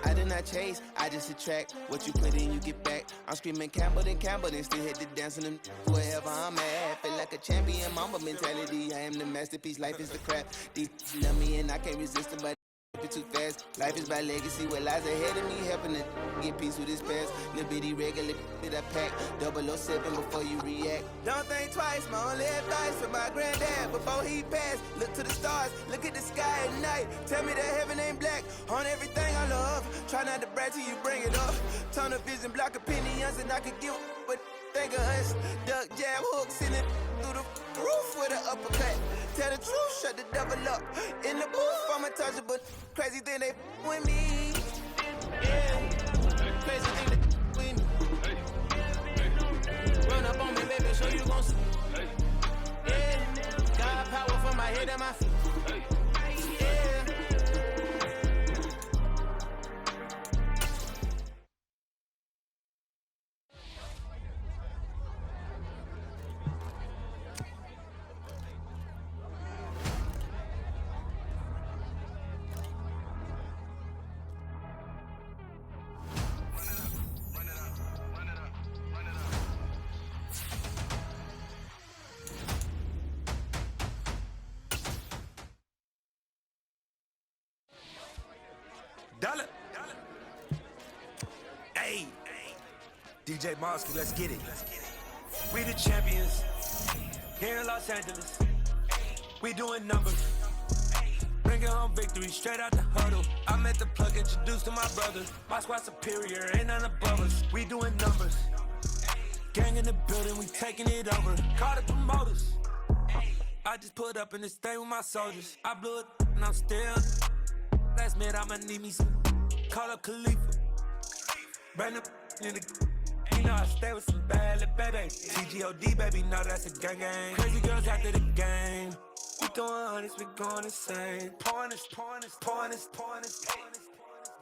I did not chase, I just attract. What you put in, you get back. I'm screaming Campbell, then still hit the dancing and wherever I'm at. Feel like a champion, mama mentality. I am the masterpiece, life is the crap. Deep love me and I can't resist it, but it too fast. Life is by legacy, what lies ahead of me, helping to get peace with this past. Little bitty regular that I pack, 007 before you react. Don't think twice, my only advice for my granddad before he passed. Look to the stars, look at the sky at night. Tell me that heaven ain't black on everything I love. Try not to brag till you bring it up. Tunnel vision, block opinions, and I could give but think of us. Duck jab hooks in it through the roof with an uppercut. Tell the truth, shut the devil up. In the booth, I'm untouchable. Crazy thing they with me. Yeah. Crazy thing they with me. Run up on me, baby, so you gon' see. Yeah. Got power from my head and my feet. Yeah. Dollar. Hey. DJ Mosky, let's get it. We the champions. Here in Los Angeles. We doing numbers. Bringing home victory straight out the huddle. I met the plug, introduced to my brothers. My squad superior, ain't none above us. We doing numbers. Gang in the building, we taking it over. Call the promoters. I just put up in this thing with my soldiers. I blew it and I'm still. Last minute I'ma need me some. Call up Khalifa. Brand up in the. You know I stay with some bad little baby. TGOD, baby, know that's a gang gang. Crazy girls after the game. We throwing hundreds, we going insane. Pouring this.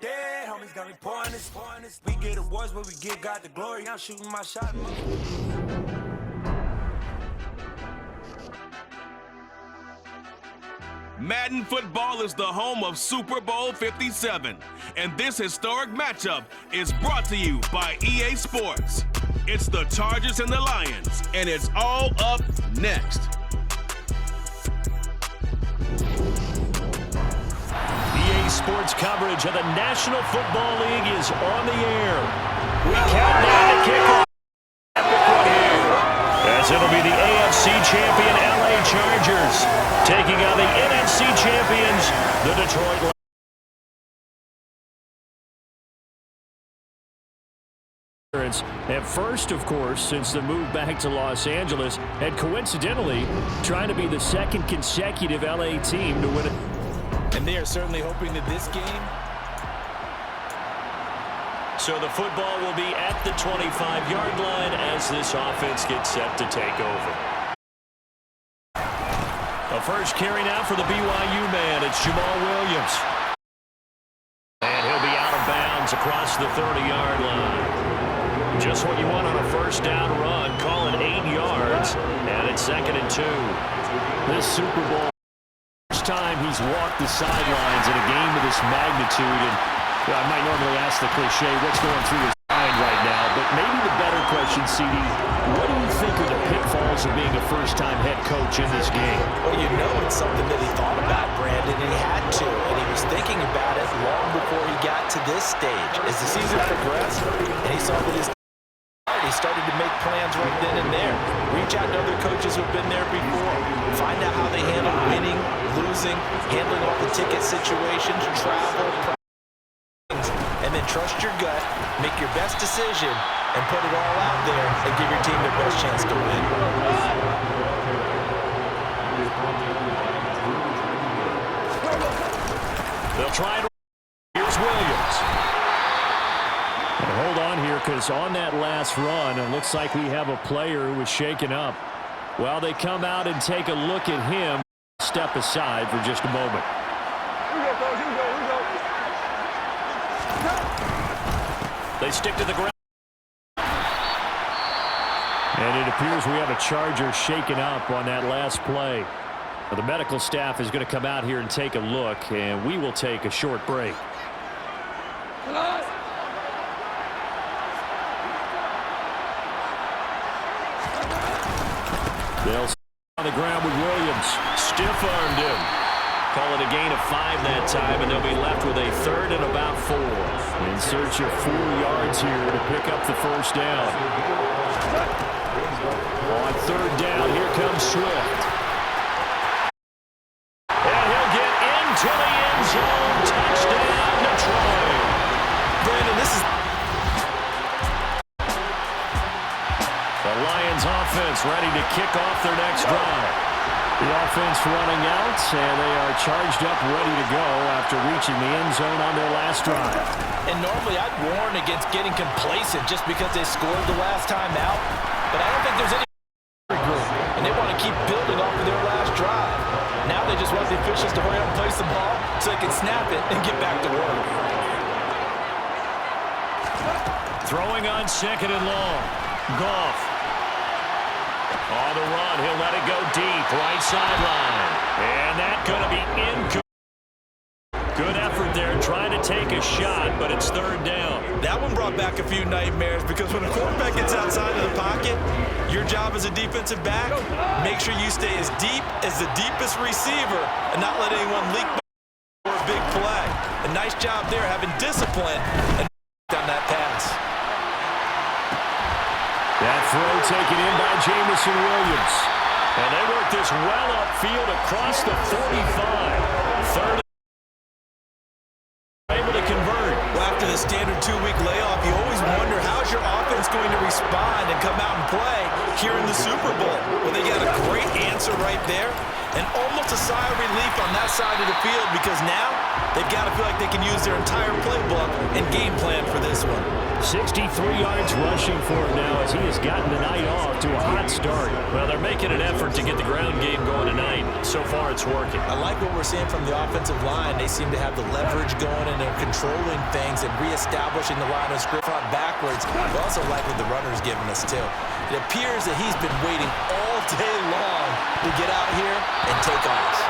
Yeah, homies got me pouring this. We get awards, but we give God the glory. I'm shooting my shot. Madden Football is the home of Super Bowl 57, and this historic matchup is brought to you by EA Sports. It's the Chargers and the Lions, and it's all up next. EA Sports coverage of the National Football League is on the air. We count down to kickoff. As it'll be the AFC champion LA Chargers taking on the NFC champions, the Detroit Lions. At first, of course, since the move back to Los Angeles, and coincidentally, trying to be the second consecutive LA team to win it. And they are certainly hoping that this game. So the football will be at the 25-yard line as this offense gets set to take over. The first carry now for the BYU man. It's Jamal Williams. And he'll be out of bounds across the 30-yard line. Just what you want on a first down run. Call it 8 yards. And it's 2nd and 2. This Super Bowl, first time he's walked the sidelines in a game of this magnitude. And I might normally ask the cliche, what's going through his mind right now, but maybe the better question, CD, what do you think are the pitfalls of being a first-time head coach in this game? Well, you know it's something that he thought about, Brandon, and he had to, and he was thinking about it long before he got to this stage. As the season progressed, and he saw that he started to make plans right then and there. Reach out to other coaches who have been there before. Find out how they handle winning, losing, handling all the ticket situations, travel, and then trust your gut, make your best decision, and put it all out there and give your team their best chance to win. They'll try it. Here's Williams. And hold on here, because on that last run, it looks like we have a player who was shaken up. Well, they come out and take a look at him. Step aside for just a moment. They stick to the ground. And it appears we have a Charger shaken up on that last play. Well, the medical staff is going to come out here and take a look, and we will take a short break. They'll on the ground with Williams. Stiff-armed him. Call it a gain of 5 that time, and they'll be left with a 3rd and about 4. In search of 4 yards here to pick up the first down. On 3rd down, here comes Swift. And he'll get into the end zone. Touchdown, Detroit. Brandon, this is... The Lions offense ready to kick off their next drive. The offense running out, and they are charged up, ready to go after reaching the end zone on their last drive. And normally I'd warn against getting complacent just because they scored the last time out, but I don't think there's any group, and they want to keep building off of their last drive. Now they just want the officials to hurry up and place the ball so they can snap it and get back to work. Throwing on 2nd and long. Goff. On the run, he'll let it go deep, right sideline. And that's going to be incomplete. Good effort there, trying to take a shot, but it's 3rd down. That one brought back a few nightmares because when a quarterback gets outside of the pocket, your job as a defensive back, make sure you stay as deep as the deepest receiver and not let anyone leak for a big play. A nice job there, having discipline and on that pass. That throw taken in by Jamison Williams. And they work this well upfield across the 45. Third. Able to convert. Well, after the standard 2-week layoff, you always wonder how's your offense going to respond and come out and play here in the Super Bowl. Well, they got a great answer right there and almost a sigh of relief on that side of the field because now they've got to feel like they can use their entire playbook and game plan for this one. 63 yards rushing for him now as he has gotten the night off to a hot start. Well, they're making an effort to get the ground game going tonight. So far, it's working. I like what we're seeing from the offensive line. They seem to have the leverage going and they're controlling things and reestablishing the line of script front backwards. I also like what the runner's giving us, too. It appears that he's been waiting all day long to get out here and take off.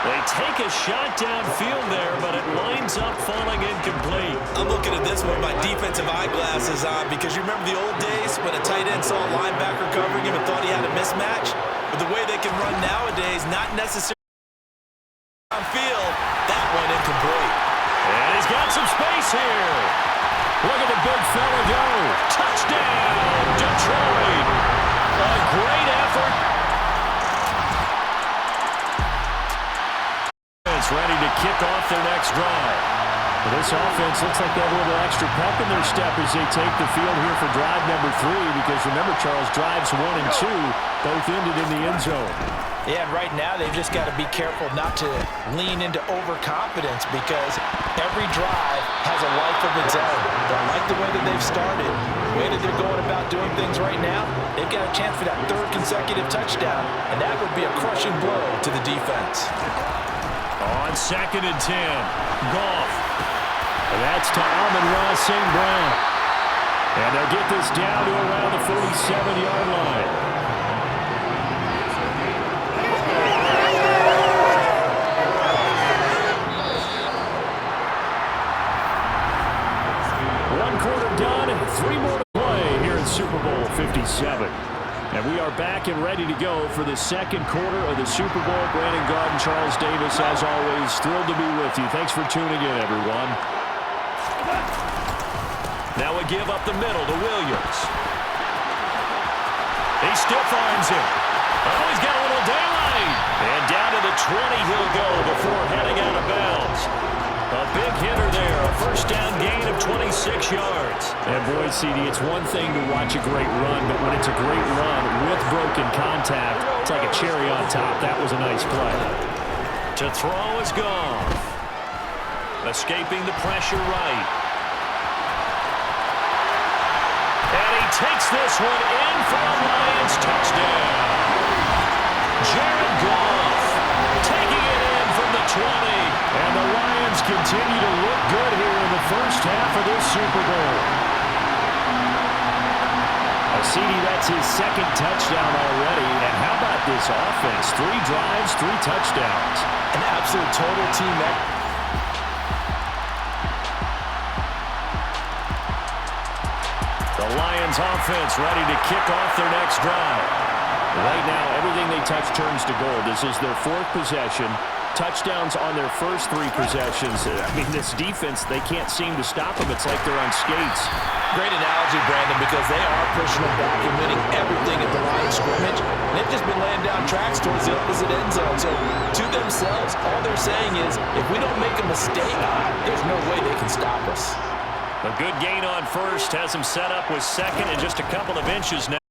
They take a shot downfield there, but it winds up falling incomplete. I'm looking at this one with my defensive eyeglasses on because you remember the old days when a tight end saw a linebacker covering him and thought he had a mismatch? But the way they can run nowadays, not necessarily downfield, that one incomplete. And he's got some space here. Look at the big fella go. Touchdown, Detroit. A great effort. Ready to kick off their next drive. Well, this offense looks like they have a little extra pep in their step as they take the field here for drive number 3 because remember, Charles, drives 1 and 2 both ended in the end zone. Yeah, and right now they've just got to be careful not to lean into overconfidence because every drive has a life of its own. But I like the way that they've started, the way that they're going about doing things right now. They've got a chance for that 3rd consecutive touchdown, and that would be a crushing blow to the defense. On 2nd and 10, Goff. And that's to Amon-Ra St. Brown. And they'll get this down to around the 47-yard line. One quarter done, 3 more to play here in Super Bowl 57. And we are back and ready to go for the 2nd quarter of the Super Bowl. Brandon Garden, Charles Davis, as always, thrilled to be with you. Thanks for tuning in, everyone. Now a give up the middle to Williams. He stiff arms him. Oh, he's got a little daylight. And down to the 20 he'll go before heading out of bounds. A big hitter there, a first down gain of 26 yards. And boy, CD, it's one thing to watch a great run, but when it's a great run with broken contact, it's like a cherry on top. That was a nice play. To throw is Goff. Escaping the pressure right. And he takes this one in for a Lions touchdown. Jared Goff taking it in from the 20. And the Lions continue to look good here in the first half of this Super Bowl. CD, that's his 2nd touchdown already. And how about this offense? 3 drives, 3 touchdowns. An absolute total team effort. The Lions offense ready to kick off their next drive. Right now, everything they touch turns to gold. This is their 4th possession. Touchdowns on their first 3 possessions. I mean, this defense, they can't seem to stop them. It's like they're on skates. Great analogy, Brandon, because they are pushing them back and winning everything at the line of scrimmage. And they've just been laying down tracks towards the opposite end zone. So to themselves, all they're saying is, if we don't make a mistake, there's no way they can stop us. A good gain on first has him set up with 2nd and just a couple of inches now.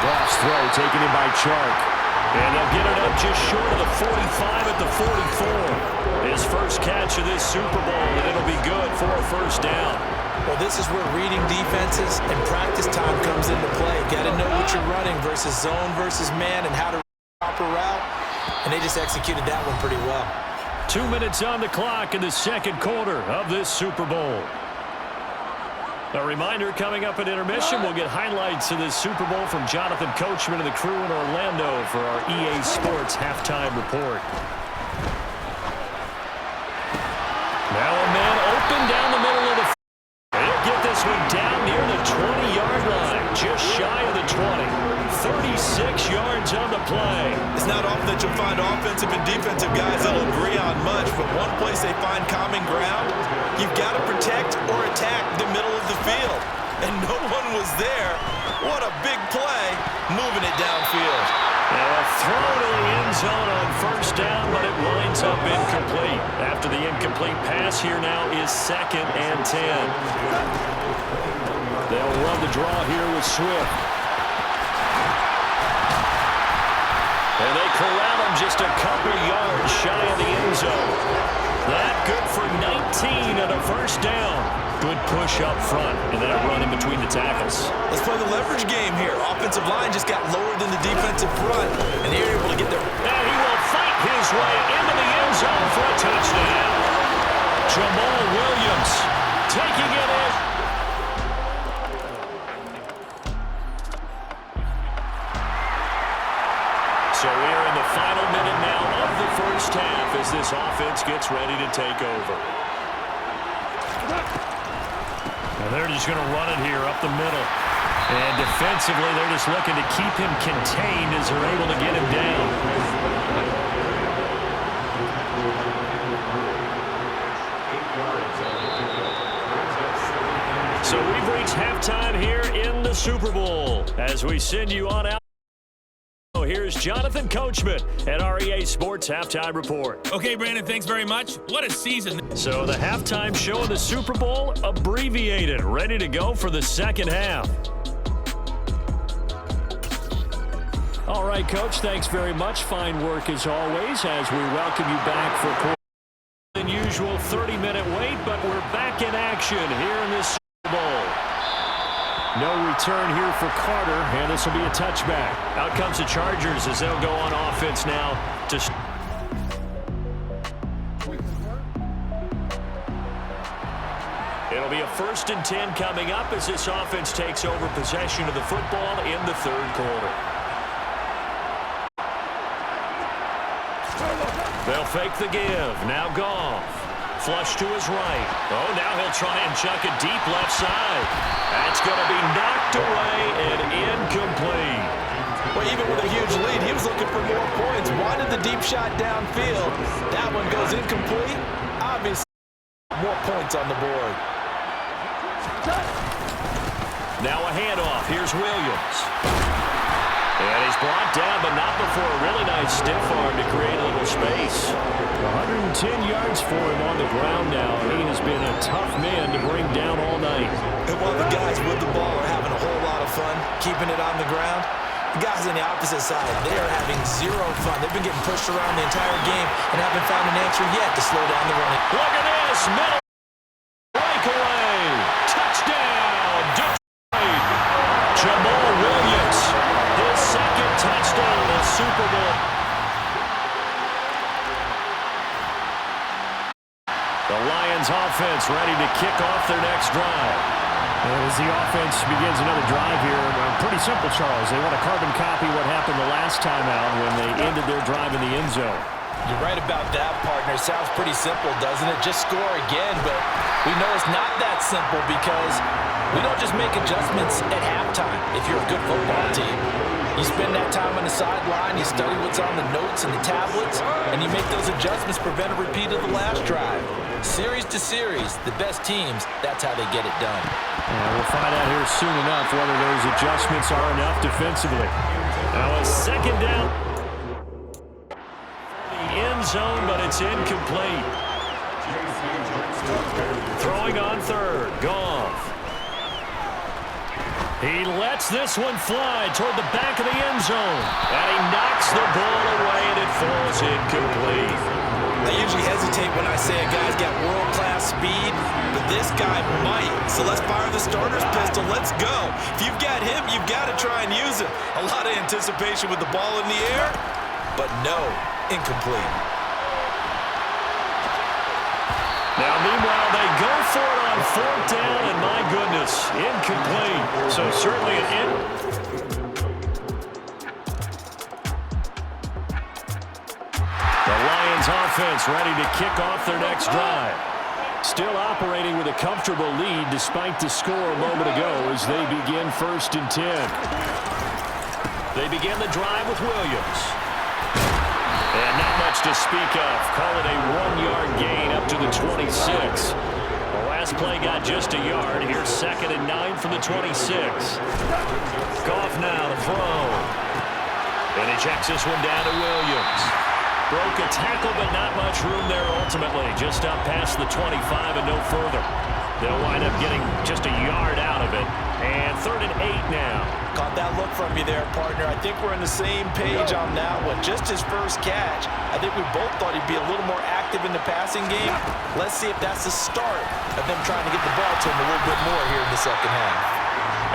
Goff's throw taken in by Chark. And they'll get it up just short of the 45 at the 44. His first catch of this Super Bowl, and it'll be good for a first down. Well, this is where reading defenses and practice time comes into play. Got to know what you're running versus zone versus man and how to proper route. And they just executed that one pretty well. 2 minutes on the clock in the 2nd quarter of this Super Bowl. A reminder, coming up at intermission, we'll get highlights of this Super Bowl from Jonathan Coachman and the crew in Orlando for our EA Sports halftime report. Now a man open down the middle of the field. He'll get this one down near the 20-yard line, just shy of the 20. 36 yards yards on the play. It's not often that you'll find offensive and defensive guys that'll agree on much, but one place they find common ground, you've got to protect or attack the middle of the field. And no one was there. What a big play, moving it downfield. Now a throw to the end zone on first down, but it winds up incomplete. After the incomplete pass, here now is 2nd and 10. They'll run the draw here with Swift. And they corral him just a couple yards shy of the end zone. That good for 19 and a first down. Good push up front, and that run in between the tackles. Let's play the leverage game here. Offensive line just got lower than the defensive front, and they're able to get there. And he will fight his way into the end zone for a touchdown. Jamal Williams taking it in. So we are in the final minute now of the first half as this offense gets ready to take over. And they're just going to run it here up the middle. And defensively, they're just looking to keep him contained as they're able to get him down. So we've reached halftime here in the Super Bowl as we send you on out. Here's Jonathan Coachman at REA Sports Halftime Report. Okay, Brandon, thanks very much. What a season. So the halftime show of the Super Bowl, abbreviated, ready to go for the second half. All right, Coach, thanks very much. Fine work as always as we welcome you back for an usual 30-minute wait, but we're back in action here in this Super Bowl. No return here for Carter, and this will be a touchback. Out comes the Chargers as they'll go on offense now to... It'll be a 1st and 10 coming up as this offense takes over possession of the football in the 3rd quarter. They'll fake the give. Now Goff. Flush to his right. Oh, now he'll try and chuck it deep left side. That's going to be knocked away and incomplete. Well, even with a huge lead, he was looking for more points. Wanted the deep shot downfield. That one goes incomplete. Obviously, more points on the board. Now a handoff. Here's Williams. And he's brought down, but not before a really nice stiff arm to create a little space. 110 yards for him on the ground now. He has been a tough man to bring down all night. And while the guys with the ball are having a whole lot of fun keeping it on the ground, the guys on the opposite side, they are having zero fun. They've been getting pushed around the entire game and haven't found an answer yet to slow down the running. Look at this. Middle breakaway. Touchdown. Detroit. Jamal Williams. His 2nd touchdown in the Super Bowl. The Lions offense ready to kick off their next drive. And as the offense begins another drive here, pretty simple, Charles. They want to carbon copy what happened the last time out when they ended their drive in the end zone. You're right about that, partner. Sounds pretty simple, doesn't it? Just score again, but we know it's not that simple because we don't just make adjustments at halftime if you're a good football team. You spend that time on the sideline, you study what's on the notes and the tablets, and you make those adjustments, prevent a repeat of the last drive. Series to series, the best teams, that's how they get it done. And we'll find out here soon enough whether those adjustments are enough defensively. Now a 2nd down. The end zone, but it's incomplete. Throwing on 3rd, Goff. He lets this one fly toward the back of the end zone. And he knocks the ball away, and it falls incomplete. I usually hesitate when I say a guy's got world-class speed, but this guy might. So let's fire the starter's pistol. Let's go. If you've got him, you've got to try and use him. A lot of anticipation with the ball in the air, but no, incomplete. Now, meanwhile, they go for it on 4th down, and my goodness, incomplete. So certainly an The Lions offense ready to kick off their next drive. Still operating with a comfortable lead despite the score a moment ago as they begin 1st and 10. They begin the drive with Williams. And not much to speak of. Call it a 1-yard gain up to the 26. The last play got just a yard. Here's 2nd and 9 from the 26. Goff now to throw. And he checks this one down to Williams. Broke a tackle, but not much room there ultimately. Just up past the 25 and no further. They'll wind up getting just a yard out of it. And 3rd and 8 now. Caught that look from you there, partner. I think we're on the same page on that one. Just his first catch. I think we both thought he'd be a little more active in the passing game. Let's see if that's the start of them trying to get the ball to him a little bit more here in the second half.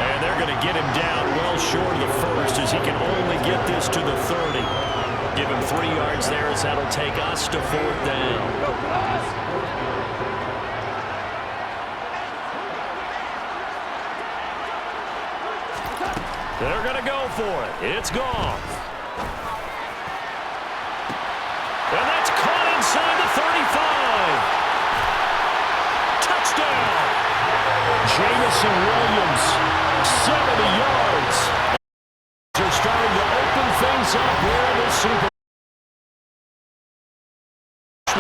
And they're going to get him down well short of the first as he can only get this to the 30. Give him 3 yards there as that'll take us to 4th down. They're going to go for it. It's Goff. And that's caught inside the 35. Touchdown. Jamison Williams, 70 yards. They're starting to open things up here in the Super Bowl.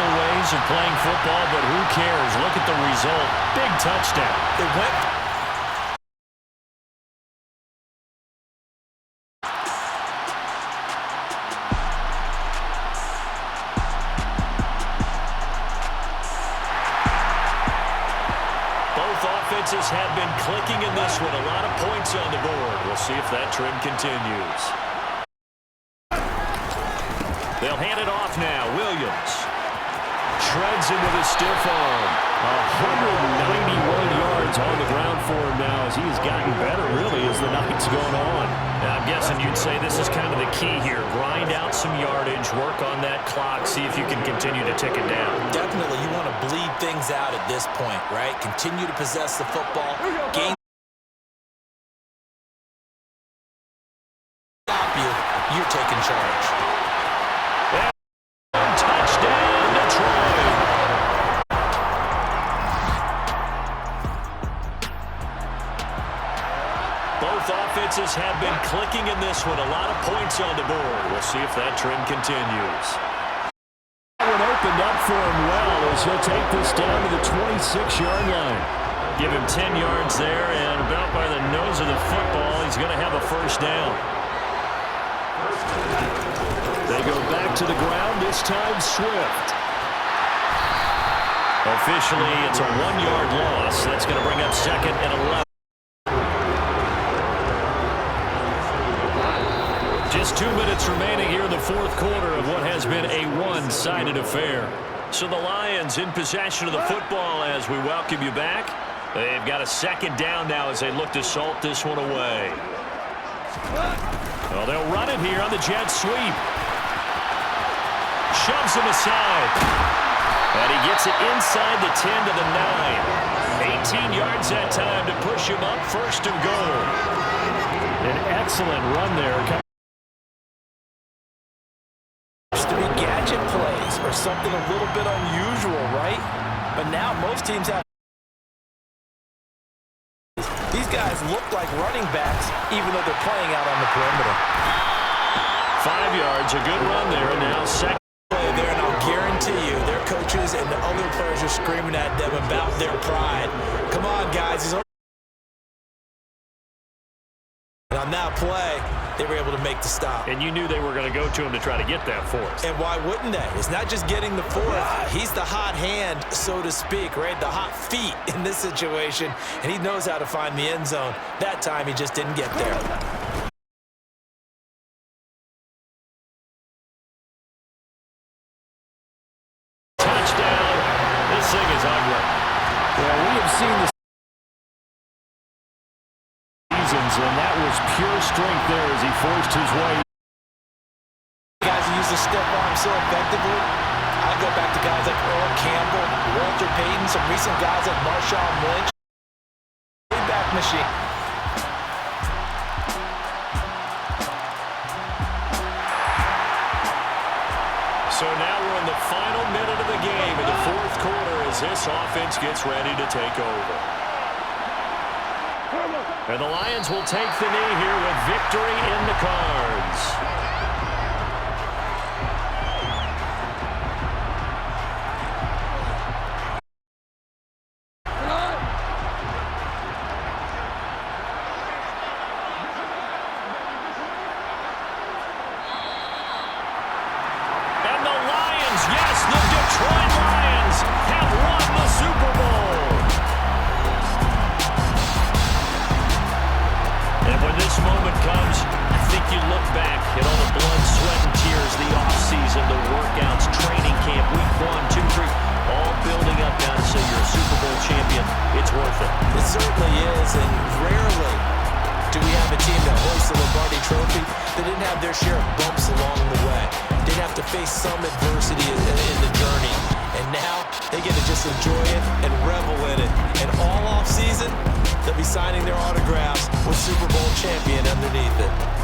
Ways of playing football, but who cares? Look at the result. Big touchdown. It went. Have been clicking in this one. A lot of points on the board. We'll see if that trend continues. They'll hand it off now. Williams shreds him with a stiff arm. 191 yards on the ground for him now as he has gotten better, really, as the night's going on. Now, I'm guessing you'd say this is kind of the key here. Grind out some yardage, work on that clock, see if you can continue to tick it down. Definitely, you want to bleed things out at this point, right? Continue to possess the football. Gain. Stop you. You're taking charge. Touchdown, Detroit. Both offenses have been clicking in this one. A lot of points on the board. We'll see if that trend continues. That one opened up for him well as he'll take this down to the 26-yard line. Give him 10 yards there, and about by the nose of the football, he's going to have a first down. They go back to the ground, this time Swift. Officially, it's a 1-yard loss. That's going to bring up 2nd and 11. Just 2 minutes remaining here in the 4th quarter of what has been a one-sided affair. So the Lions in possession of the football as we welcome you back. They've got a 2nd down now as they look to salt this one away. Well, they'll run it here on the jet sweep. Shoves him aside. And he gets it inside the 10 to the 9. 18 yards that time to push him up 1st and goal. An excellent run there. To be gadget plays or something a little bit unusual, right? But now most teams have. These guys look like running backs even though they're playing out on the perimeter. 5 yards, a good run there, and now 2nd. There, and I'll guarantee you their coaches and the other players are screaming at them about their pride. Come on, guys. And on that play, they were able to make the stop. And you knew they were going to go to him to try to get that fourth. And why wouldn't they? It's not just getting the fourth. He's the hot hand, so to speak, right? The hot feet in this situation. And he knows how to find the end zone. That time, he just didn't get there. Touchdown. This thing is ugly. Well, we have seen the seasons, and that was pure strength there as he forced his way. Guys who use the step arm so effectively. I go back to guys like Earl Campbell, Walter Payton, some recent guys like Marshawn Lynch. Back machine. So now we're in the final minute of the game in the 4th quarter as this offense gets ready to take over. And the Lions will take the knee here with victory in the cards. Signing their autographs with Super Bowl champion underneath it.